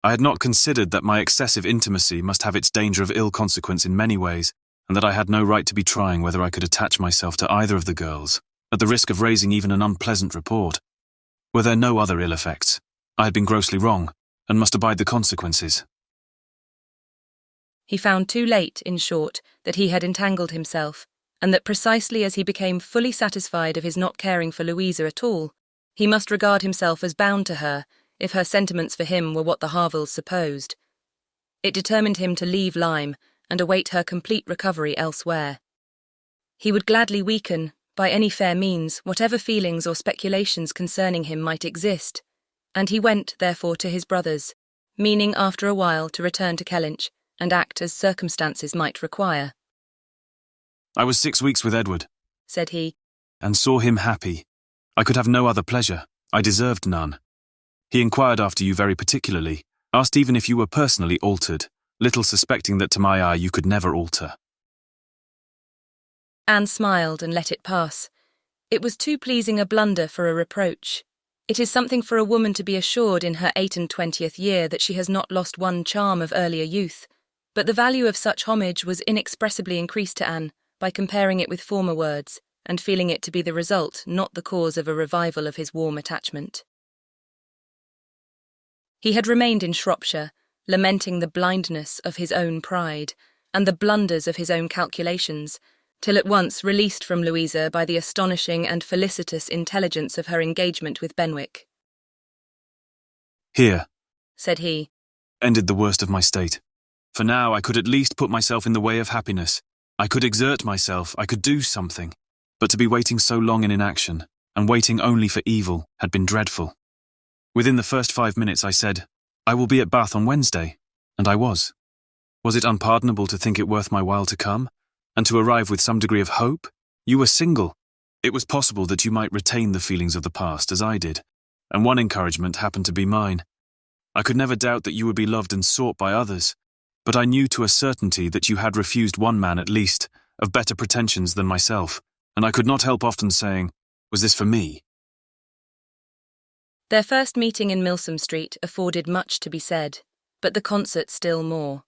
I had not considered that my excessive intimacy must have its danger of ill consequence in many ways, and that I had no right to be trying whether I could attach myself to either of the girls, at the risk of raising even an unpleasant report. Were there no other ill effects? I had been grossly wrong, and must abide the consequences. He found too late, in short, that he had entangled himself, and that precisely as he became fully satisfied of his not caring for Louisa at all, he must regard himself as bound to her, if her sentiments for him were what the Harvilles supposed. It determined him to leave Lyme, and await her complete recovery elsewhere. He would gladly weaken, by any fair means, whatever feelings or speculations concerning him might exist, and he went, therefore, to his brother's, meaning after a while to return to Kellynch, and act as circumstances might require. I was 6 weeks with Edward, said he, and saw him happy. I could have no other pleasure. I deserved none. He inquired after you very particularly, asked even if you were personally altered, little suspecting that to my eye you could never alter. Anne smiled and let it pass. It was too pleasing a blunder for a reproach. It is something for a woman to be assured in her 28th year that she has not lost one charm of earlier youth, but the value of such homage was inexpressibly increased to Anne by comparing it with former words, and feeling it to be the result, not the cause of a revival of his warm attachment. He had remained in Shropshire, lamenting the blindness of his own pride, and the blunders of his own calculations, till at once released from Louisa by the astonishing and felicitous intelligence of her engagement with Benwick. Here, said he, ended the worst of my state. For now I could at least put myself in the way of happiness. I could exert myself, I could do something. But to be waiting so long in inaction, and waiting only for evil, had been dreadful. Within the first 5 minutes I said, I will be at Bath on Wednesday, and I was. Was it unpardonable to think it worth my while to come, and to arrive with some degree of hope? You were single. It was possible that you might retain the feelings of the past, as I did, and one encouragement happened to be mine. I could never doubt that you would be loved and sought by others, but I knew to a certainty that you had refused one man at least, of better pretensions than myself, and I could not help often saying, was this for me? Their first meeting in Milsom Street afforded much to be said, but the concert still more.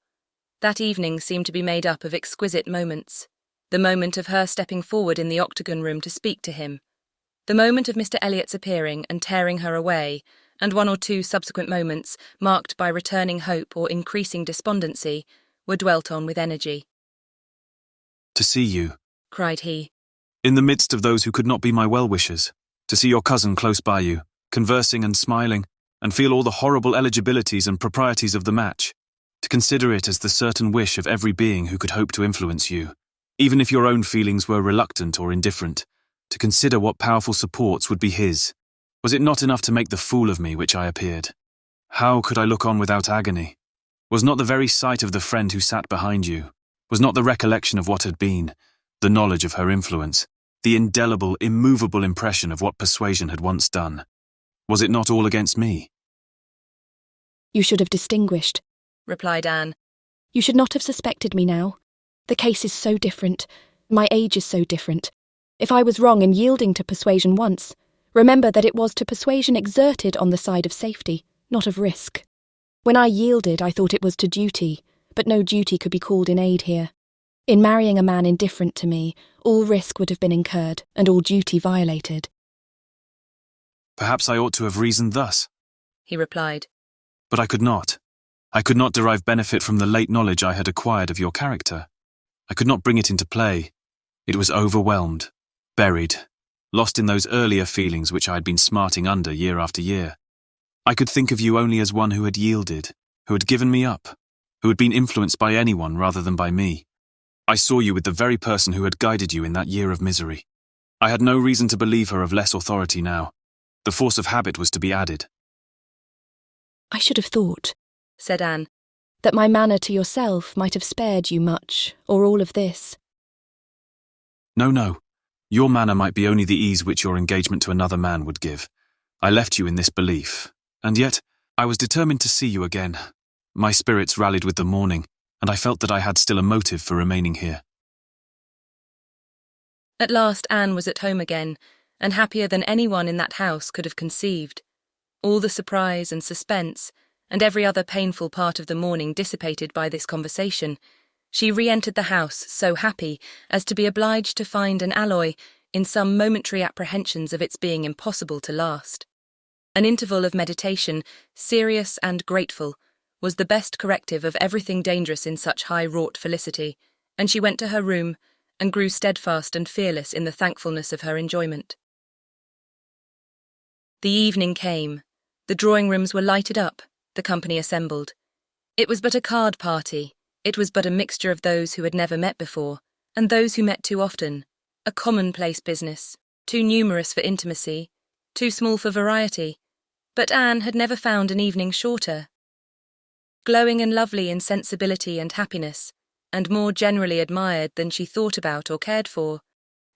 That evening seemed to be made up of exquisite moments. The moment of her stepping forward in the octagon room to speak to him, the moment of Mr. Elliot's appearing and tearing her away, and 1 or 2 subsequent moments, marked by returning hope or increasing despondency, were dwelt on with energy. To see you, cried he, in the midst of those who could not be my well-wishers, to see your cousin close by you, conversing and smiling, and feel all the horrible eligibilities and proprieties of the match, to consider it as the certain wish of every being who could hope to influence you, even if your own feelings were reluctant or indifferent, to consider what powerful supports would be his. Was it not enough to make the fool of me which I appeared? How could I look on without agony? Was not the very sight of the friend who sat behind you, was not the recollection of what had been, the knowledge of her influence, the indelible, immovable impression of what Persuasion had once done, was it not all against me? You should have distinguished, replied Anne. You should not have suspected me now. The case is so different. My age is so different. If I was wrong in yielding to Persuasion once, remember that it was to Persuasion exerted on the side of safety, not of risk. When I yielded, I thought it was to duty, but no duty could be called in aid here. In marrying a man indifferent to me, all risk would have been incurred, and all duty violated. Perhaps I ought to have reasoned thus, he replied. But I could not. I could not derive benefit from the late knowledge I had acquired of your character. I could not bring it into play. It was overwhelmed, buried, lost in those earlier feelings which I had been smarting under year after year. I could think of you only as one who had yielded, who had given me up, who had been influenced by anyone rather than by me. I saw you with the very person who had guided you in that year of misery. I had no reason to believe her of less authority now. The force of habit was to be added. I should have thought, said Anne, that my manner to yourself might have spared you much, or all of this. No. Your manner might be only the ease which your engagement to another man would give. I left you in this belief, and yet I was determined to see you again. My spirits rallied with the morning, and I felt that I had still a motive for remaining here. At last Anne was at home again, and happier than anyone in that house could have conceived. All the surprise and suspense, and every other painful part of the morning dissipated by this conversation, she re-entered the house so happy as to be obliged to find an alloy in some momentary apprehensions of its being impossible to last. An interval of meditation, serious and grateful, was the best corrective of everything dangerous in such high-wrought felicity, and she went to her room and grew steadfast and fearless in the thankfulness of her enjoyment. The evening came. The drawing-rooms were lighted up, the company assembled. It was but a card party. It was but a mixture of those who had never met before, and those who met too often, a commonplace business, too numerous for intimacy, too small for variety. But Anne had never found an evening shorter. Glowing and lovely in sensibility and happiness, and more generally admired than she thought about or cared for,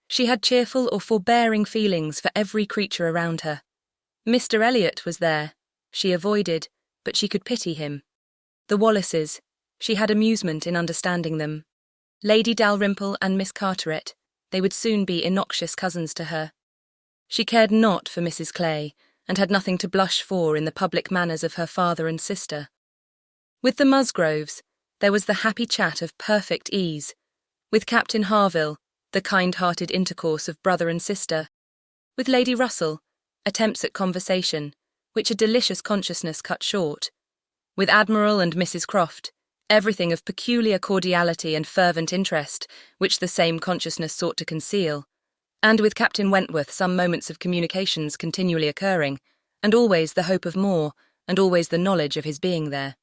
she had cheerful or forbearing feelings for every creature around her. Mr. Elliot was there. She avoided, but she could pity him. The Wallaces, she had amusement in understanding them. Lady Dalrymple and Miss Carteret, they would soon be innoxious cousins to her. She cared not for Mrs. Clay, and had nothing to blush for in the public manners of her father and sister. With the Musgroves, there was the happy chat of perfect ease. With Captain Harville, the kind-hearted intercourse of brother and sister. With Lady Russell, attempts at conversation, which a delicious consciousness cut short. With Admiral and Mrs. Croft, everything of peculiar cordiality and fervent interest, which the same consciousness sought to conceal. And with Captain Wentworth some moments of communications continually occurring, and always the hope of more, and always the knowledge of his being there.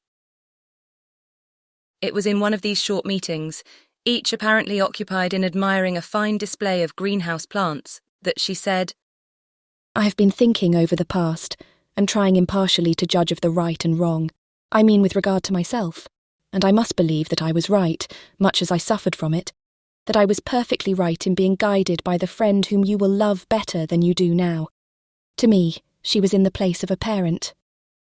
It was in one of these short meetings, each apparently occupied in admiring a fine display of greenhouse plants, that she said, I have been thinking over the past, and trying impartially to judge of the right and wrong. I mean with regard to myself. And I must believe that I was right, much as I suffered from it, that I was perfectly right in being guided by the friend whom you will love better than you do now. To me, she was in the place of a parent.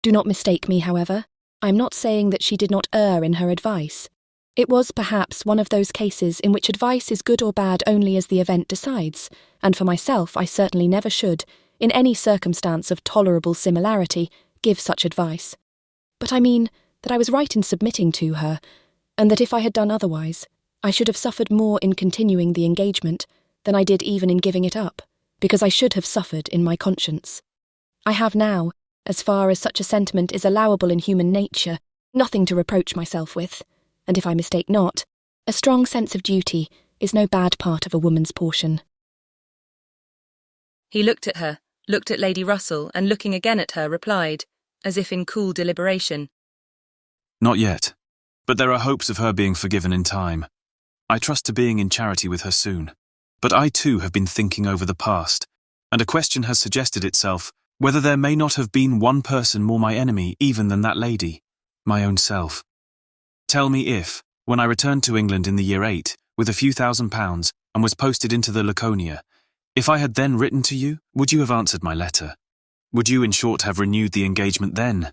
Do not mistake me, however. I am not saying that she did not err in her advice. It was perhaps one of those cases in which advice is good or bad only as the event decides, and for myself I certainly never should, in any circumstance of tolerable similarity, give such advice. But I mean that I was right in submitting to her, and that if I had done otherwise, I should have suffered more in continuing the engagement than I did even in giving it up, because I should have suffered in my conscience. I have now, as far as such a sentiment is allowable in human nature, nothing to reproach myself with, and if I mistake not, a strong sense of duty is no bad part of a woman's portion. He looked at her, looked at Lady Russell, and looking again at her, replied, as if in cool deliberation. Not yet, but there are hopes of her being forgiven in time. I trust to being in charity with her soon. But I too have been thinking over the past, and a question has suggested itself whether there may not have been one person more my enemy even than that lady, my own self. Tell me if, when I returned to England in the year 8, with a few £1,000 and was posted into the Laconia, if I had then written to you, would you have answered my letter? Would you, in short, have renewed the engagement then?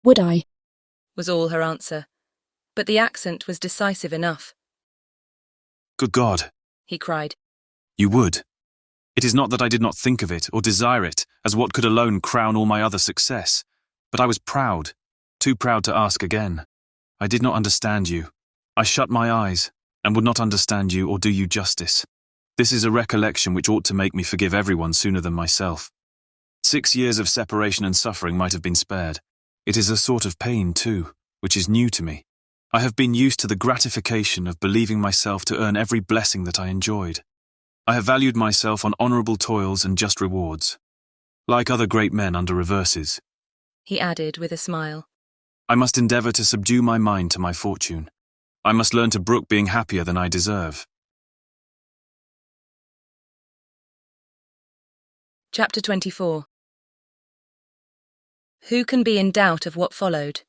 Would I? Was all her answer. But the accent was decisive enough. Good God, he cried. You would. It is not that I did not think of it or desire it as what could alone crown all my other success, but I was proud, too proud to ask again. I did not understand you. I shut my eyes and would not understand you or do you justice. This is a recollection which ought to make me forgive everyone sooner than myself. 6 years of separation and suffering might have been spared. It is a sort of pain, too, which is new to me. I have been used to the gratification of believing myself to earn every blessing that I enjoyed. I have valued myself on honourable toils and just rewards. Like other great men under reverses, he added with a smile. I must endeavour to subdue my mind to my fortune. I must learn to brook being happier than I deserve. Chapter 24. Who can be in doubt of what followed?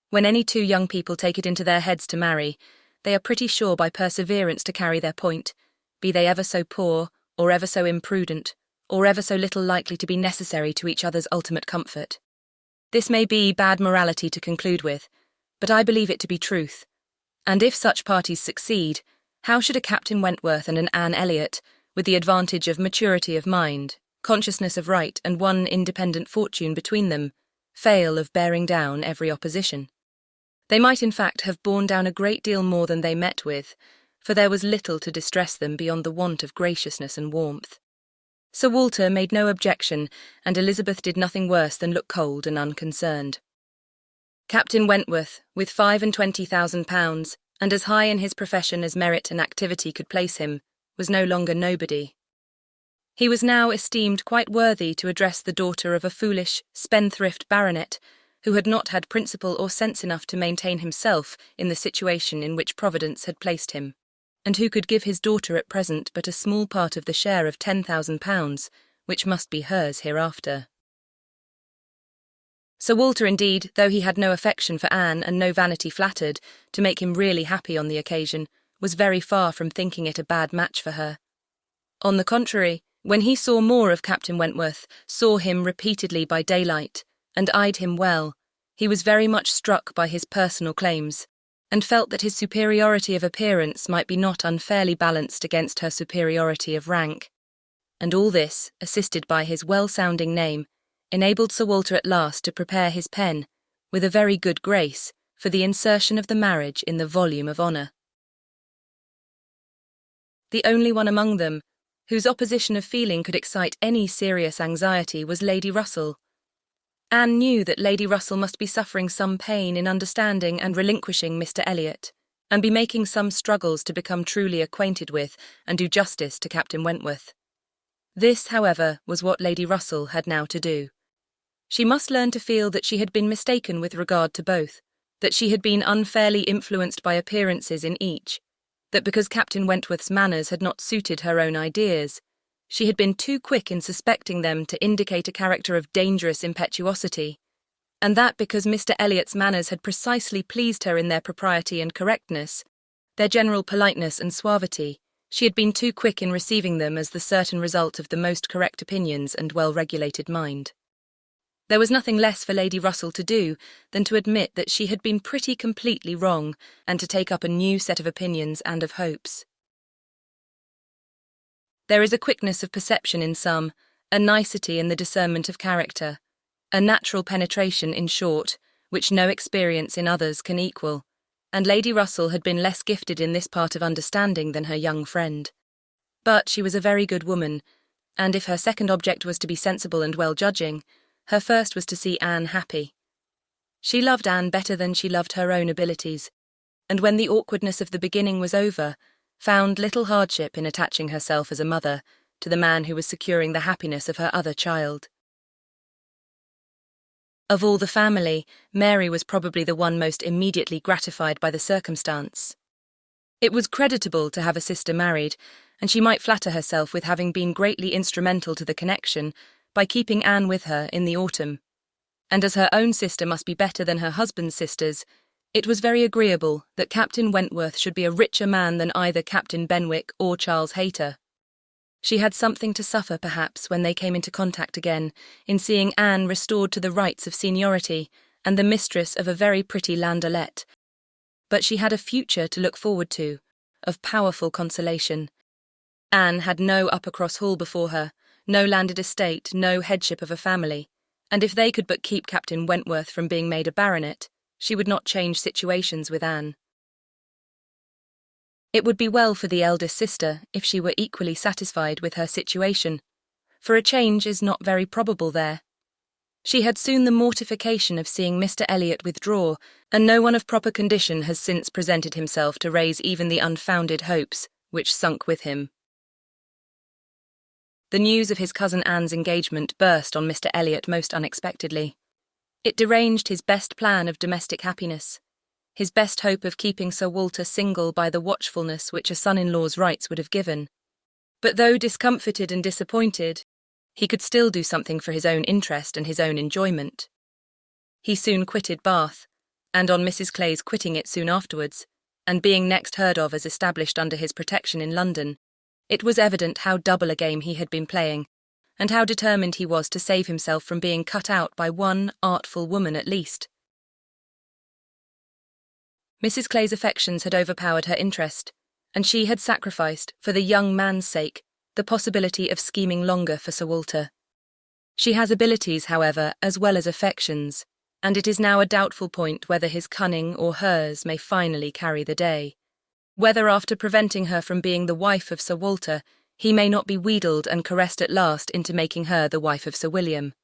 When any two young people take it into their heads to marry, they are pretty sure by perseverance to carry their point, be they ever so poor, or ever so imprudent, or ever so little likely to be necessary to each other's ultimate comfort. This may be bad morality to conclude with, but I believe it to be truth. And if such parties succeed, how should a Captain Wentworth and an Anne Elliot, with the advantage of maturity of mind, consciousness of right, and one independent fortune between them, fail of bearing down every opposition? They might in fact have borne down a great deal more than they met with, for there was little to distress them beyond the want of graciousness and warmth. Sir Walter made no objection, and Elizabeth did nothing worse than look cold and unconcerned. Captain Wentworth, with £25,000, and as high in his profession as merit and activity could place him, was no longer nobody. He was now esteemed quite worthy to address the daughter of a foolish, spendthrift baronet, who had not had principle or sense enough to maintain himself in the situation in which Providence had placed him, and who could give his daughter at present but a small part of the share of £10,000, which must be hers hereafter. Sir Walter, indeed, though he had no affection for Anne and no vanity flattered to make him really happy on the occasion, was very far from thinking it a bad match for her. On the contrary, when he saw more of Captain Wentworth, saw him repeatedly by daylight, and eyed him well, he was very much struck by his personal claims, and felt that his superiority of appearance might be not unfairly balanced against her superiority of rank. And all this, assisted by his well-sounding name, enabled Sir Walter at last to prepare his pen, with a very good grace, for the insertion of the marriage in the volume of honour. The only one among them whose opposition of feeling could excite any serious anxiety was Lady Russell. Anne knew that Lady Russell must be suffering some pain in understanding and relinquishing Mr. Elliot, and be making some struggles to become truly acquainted with and do justice to Captain Wentworth. This, however, was what Lady Russell had now to do. She must learn to feel that she had been mistaken with regard to both, that she had been unfairly influenced by appearances in each, that because Captain Wentworth's manners had not suited her own ideas, she had been too quick in suspecting them to indicate a character of dangerous impetuosity, and that because Mr. Elliot's manners had precisely pleased her in their propriety and correctness, their general politeness and suavity, she had been too quick in receiving them as the certain result of the most correct opinions and well-regulated mind. There was nothing less for Lady Russell to do than to admit that she had been pretty completely wrong, and to take up a new set of opinions and of hopes. There is a quickness of perception in some, a nicety in the discernment of character, a natural penetration, in short, which no experience in others can equal, and Lady Russell had been less gifted in this part of understanding than her young friend. But she was a very good woman, and if her second object was to be sensible and well-judging, her first was to see Anne happy. She loved Anne better than she loved her own abilities, and when the awkwardness of the beginning was over, found little hardship in attaching herself as a mother to the man who was securing the happiness of her other child. Of all the family, Mary was probably the one most immediately gratified by the circumstance. It was creditable to have a sister married, and she might flatter herself with having been greatly instrumental to the connection by keeping Anne with her in the autumn. And as her own sister must be better than her husband's sisters, it was very agreeable that Captain Wentworth should be a richer man than either Captain Benwick or Charles Hayter. She had something to suffer, perhaps, when they came into contact again, in seeing Anne restored to the rights of seniority and the mistress of a very pretty landaulet. But she had a future to look forward to, of powerful consolation. Anne had no Uppercross Hall before her, no landed estate, no headship of a family, and if they could but keep Captain Wentworth from being made a baronet, she would not change situations with Anne. It would be well for the eldest sister if she were equally satisfied with her situation, for a change is not very probable there. She had soon the mortification of seeing Mr. Elliot withdraw, and no one of proper condition has since presented himself to raise even the unfounded hopes which sunk with him. The news of his cousin Anne's engagement burst on Mr. Elliot most unexpectedly. It deranged his best plan of domestic happiness, his best hope of keeping Sir Walter single by the watchfulness which a son-in-law's rights would have given. But though discomfited and disappointed, he could still do something for his own interest and his own enjoyment. He soon quitted Bath, and on Mrs. Clay's quitting it soon afterwards, and being next heard of as established under his protection in London, it was evident how double a game he had been playing, and how determined he was to save himself from being cut out by one artful woman at least. Mrs. Clay's affections had overpowered her interest, and she had sacrificed, for the young man's sake, the possibility of scheming longer for Sir Walter. She has abilities, however, as well as affections, and it is now a doubtful point whether his cunning or hers may finally carry the day. Whether after preventing her from being the wife of Sir Walter, he may not be wheedled and caressed at last into making her the wife of Sir William.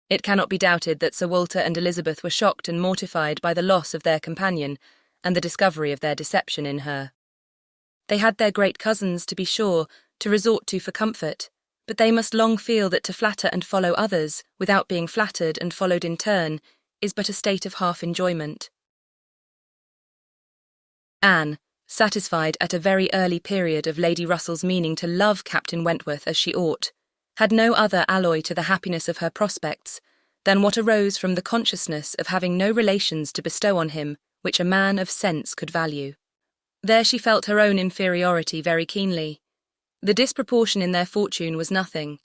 It cannot be doubted that Sir Walter and Elizabeth were shocked and mortified by the loss of their companion and the discovery of their deception in her. They had their great cousins, to be sure, to resort to for comfort, but they must long feel that to flatter and follow others, without being flattered and followed in turn, is but a state of half-enjoyment. Anne, satisfied at a very early period of Lady Russell's meaning to love Captain Wentworth as she ought, had no other alloy to the happiness of her prospects than what arose from the consciousness of having no relations to bestow on him which a man of sense could value. There she felt her own inferiority very keenly. The disproportion in their fortune was nothing.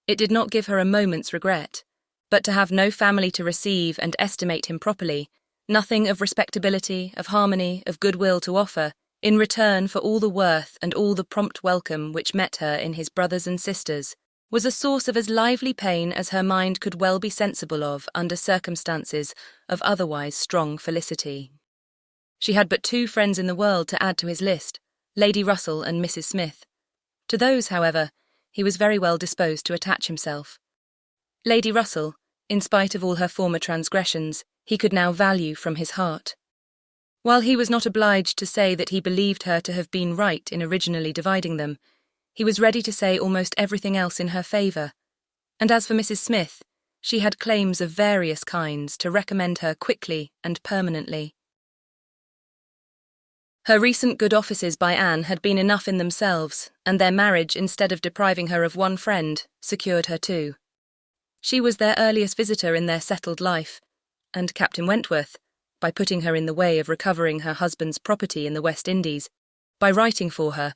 It did not give her a moment's regret, but to have no family to receive and estimate him properly, nothing of respectability, of harmony, of goodwill to offer, in return for all the worth and all the prompt welcome which met her in his brothers and sisters, was a source of as lively pain as her mind could well be sensible of under circumstances of otherwise strong felicity. She had but two friends in the world to add to his list, Lady Russell and Mrs. Smith. To those, however, he was very well disposed to attach himself. Lady Russell, in spite of all her former transgressions, he could now value from his heart. While he was not obliged to say that he believed her to have been right in originally dividing them, he was ready to say almost everything else in her favour, and as for Mrs. Smith, she had claims of various kinds to recommend her quickly and permanently. Her recent good offices by Anne had been enough in themselves, and their marriage, instead of depriving her of one friend, secured her two. She was their earliest visitor in their settled life, and Captain Wentworth, by putting her in the way of recovering her husband's property in the West Indies, by writing for her,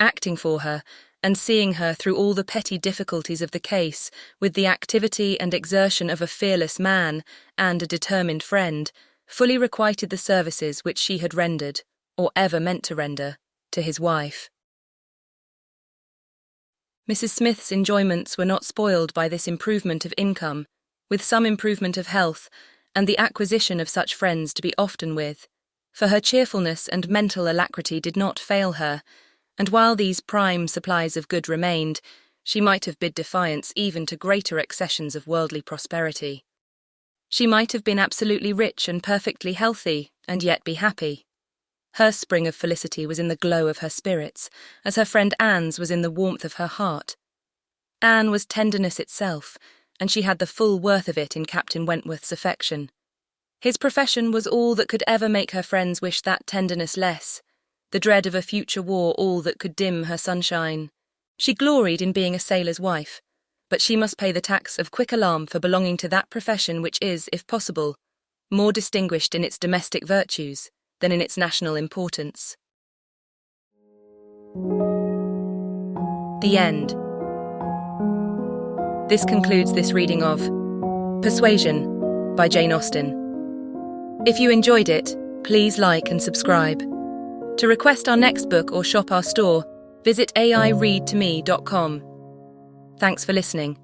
acting for her, and seeing her through all the petty difficulties of the case with the activity and exertion of a fearless man and a determined friend, fully requited the services which she had rendered, or ever meant to render, to his wife. Mrs. Smith's enjoyments were not spoiled by this improvement of income, with some improvement of health, and the acquisition of such friends to be often with, for her cheerfulness and mental alacrity did not fail her, and while these prime supplies of good remained, she might have bid defiance even to greater accessions of worldly prosperity. She might have been absolutely rich and perfectly healthy, and yet be happy. Her spring of felicity was in the glow of her spirits, as her friend Anne's was in the warmth of her heart. Anne was tenderness itself, and she had the full worth of it in Captain Wentworth's affection. His profession was all that could ever make her friends wish that tenderness less, the dread of a future war all that could dim her sunshine. She gloried in being a sailor's wife, but she must pay the tax of quick alarm for belonging to that profession which is, if possible, more distinguished in its domestic virtues than in its national importance. The end. This concludes this reading of Persuasion by Jane Austen. If you enjoyed it, please like and subscribe. To request our next book or shop our store, visit aireadtome.com. Thanks for listening.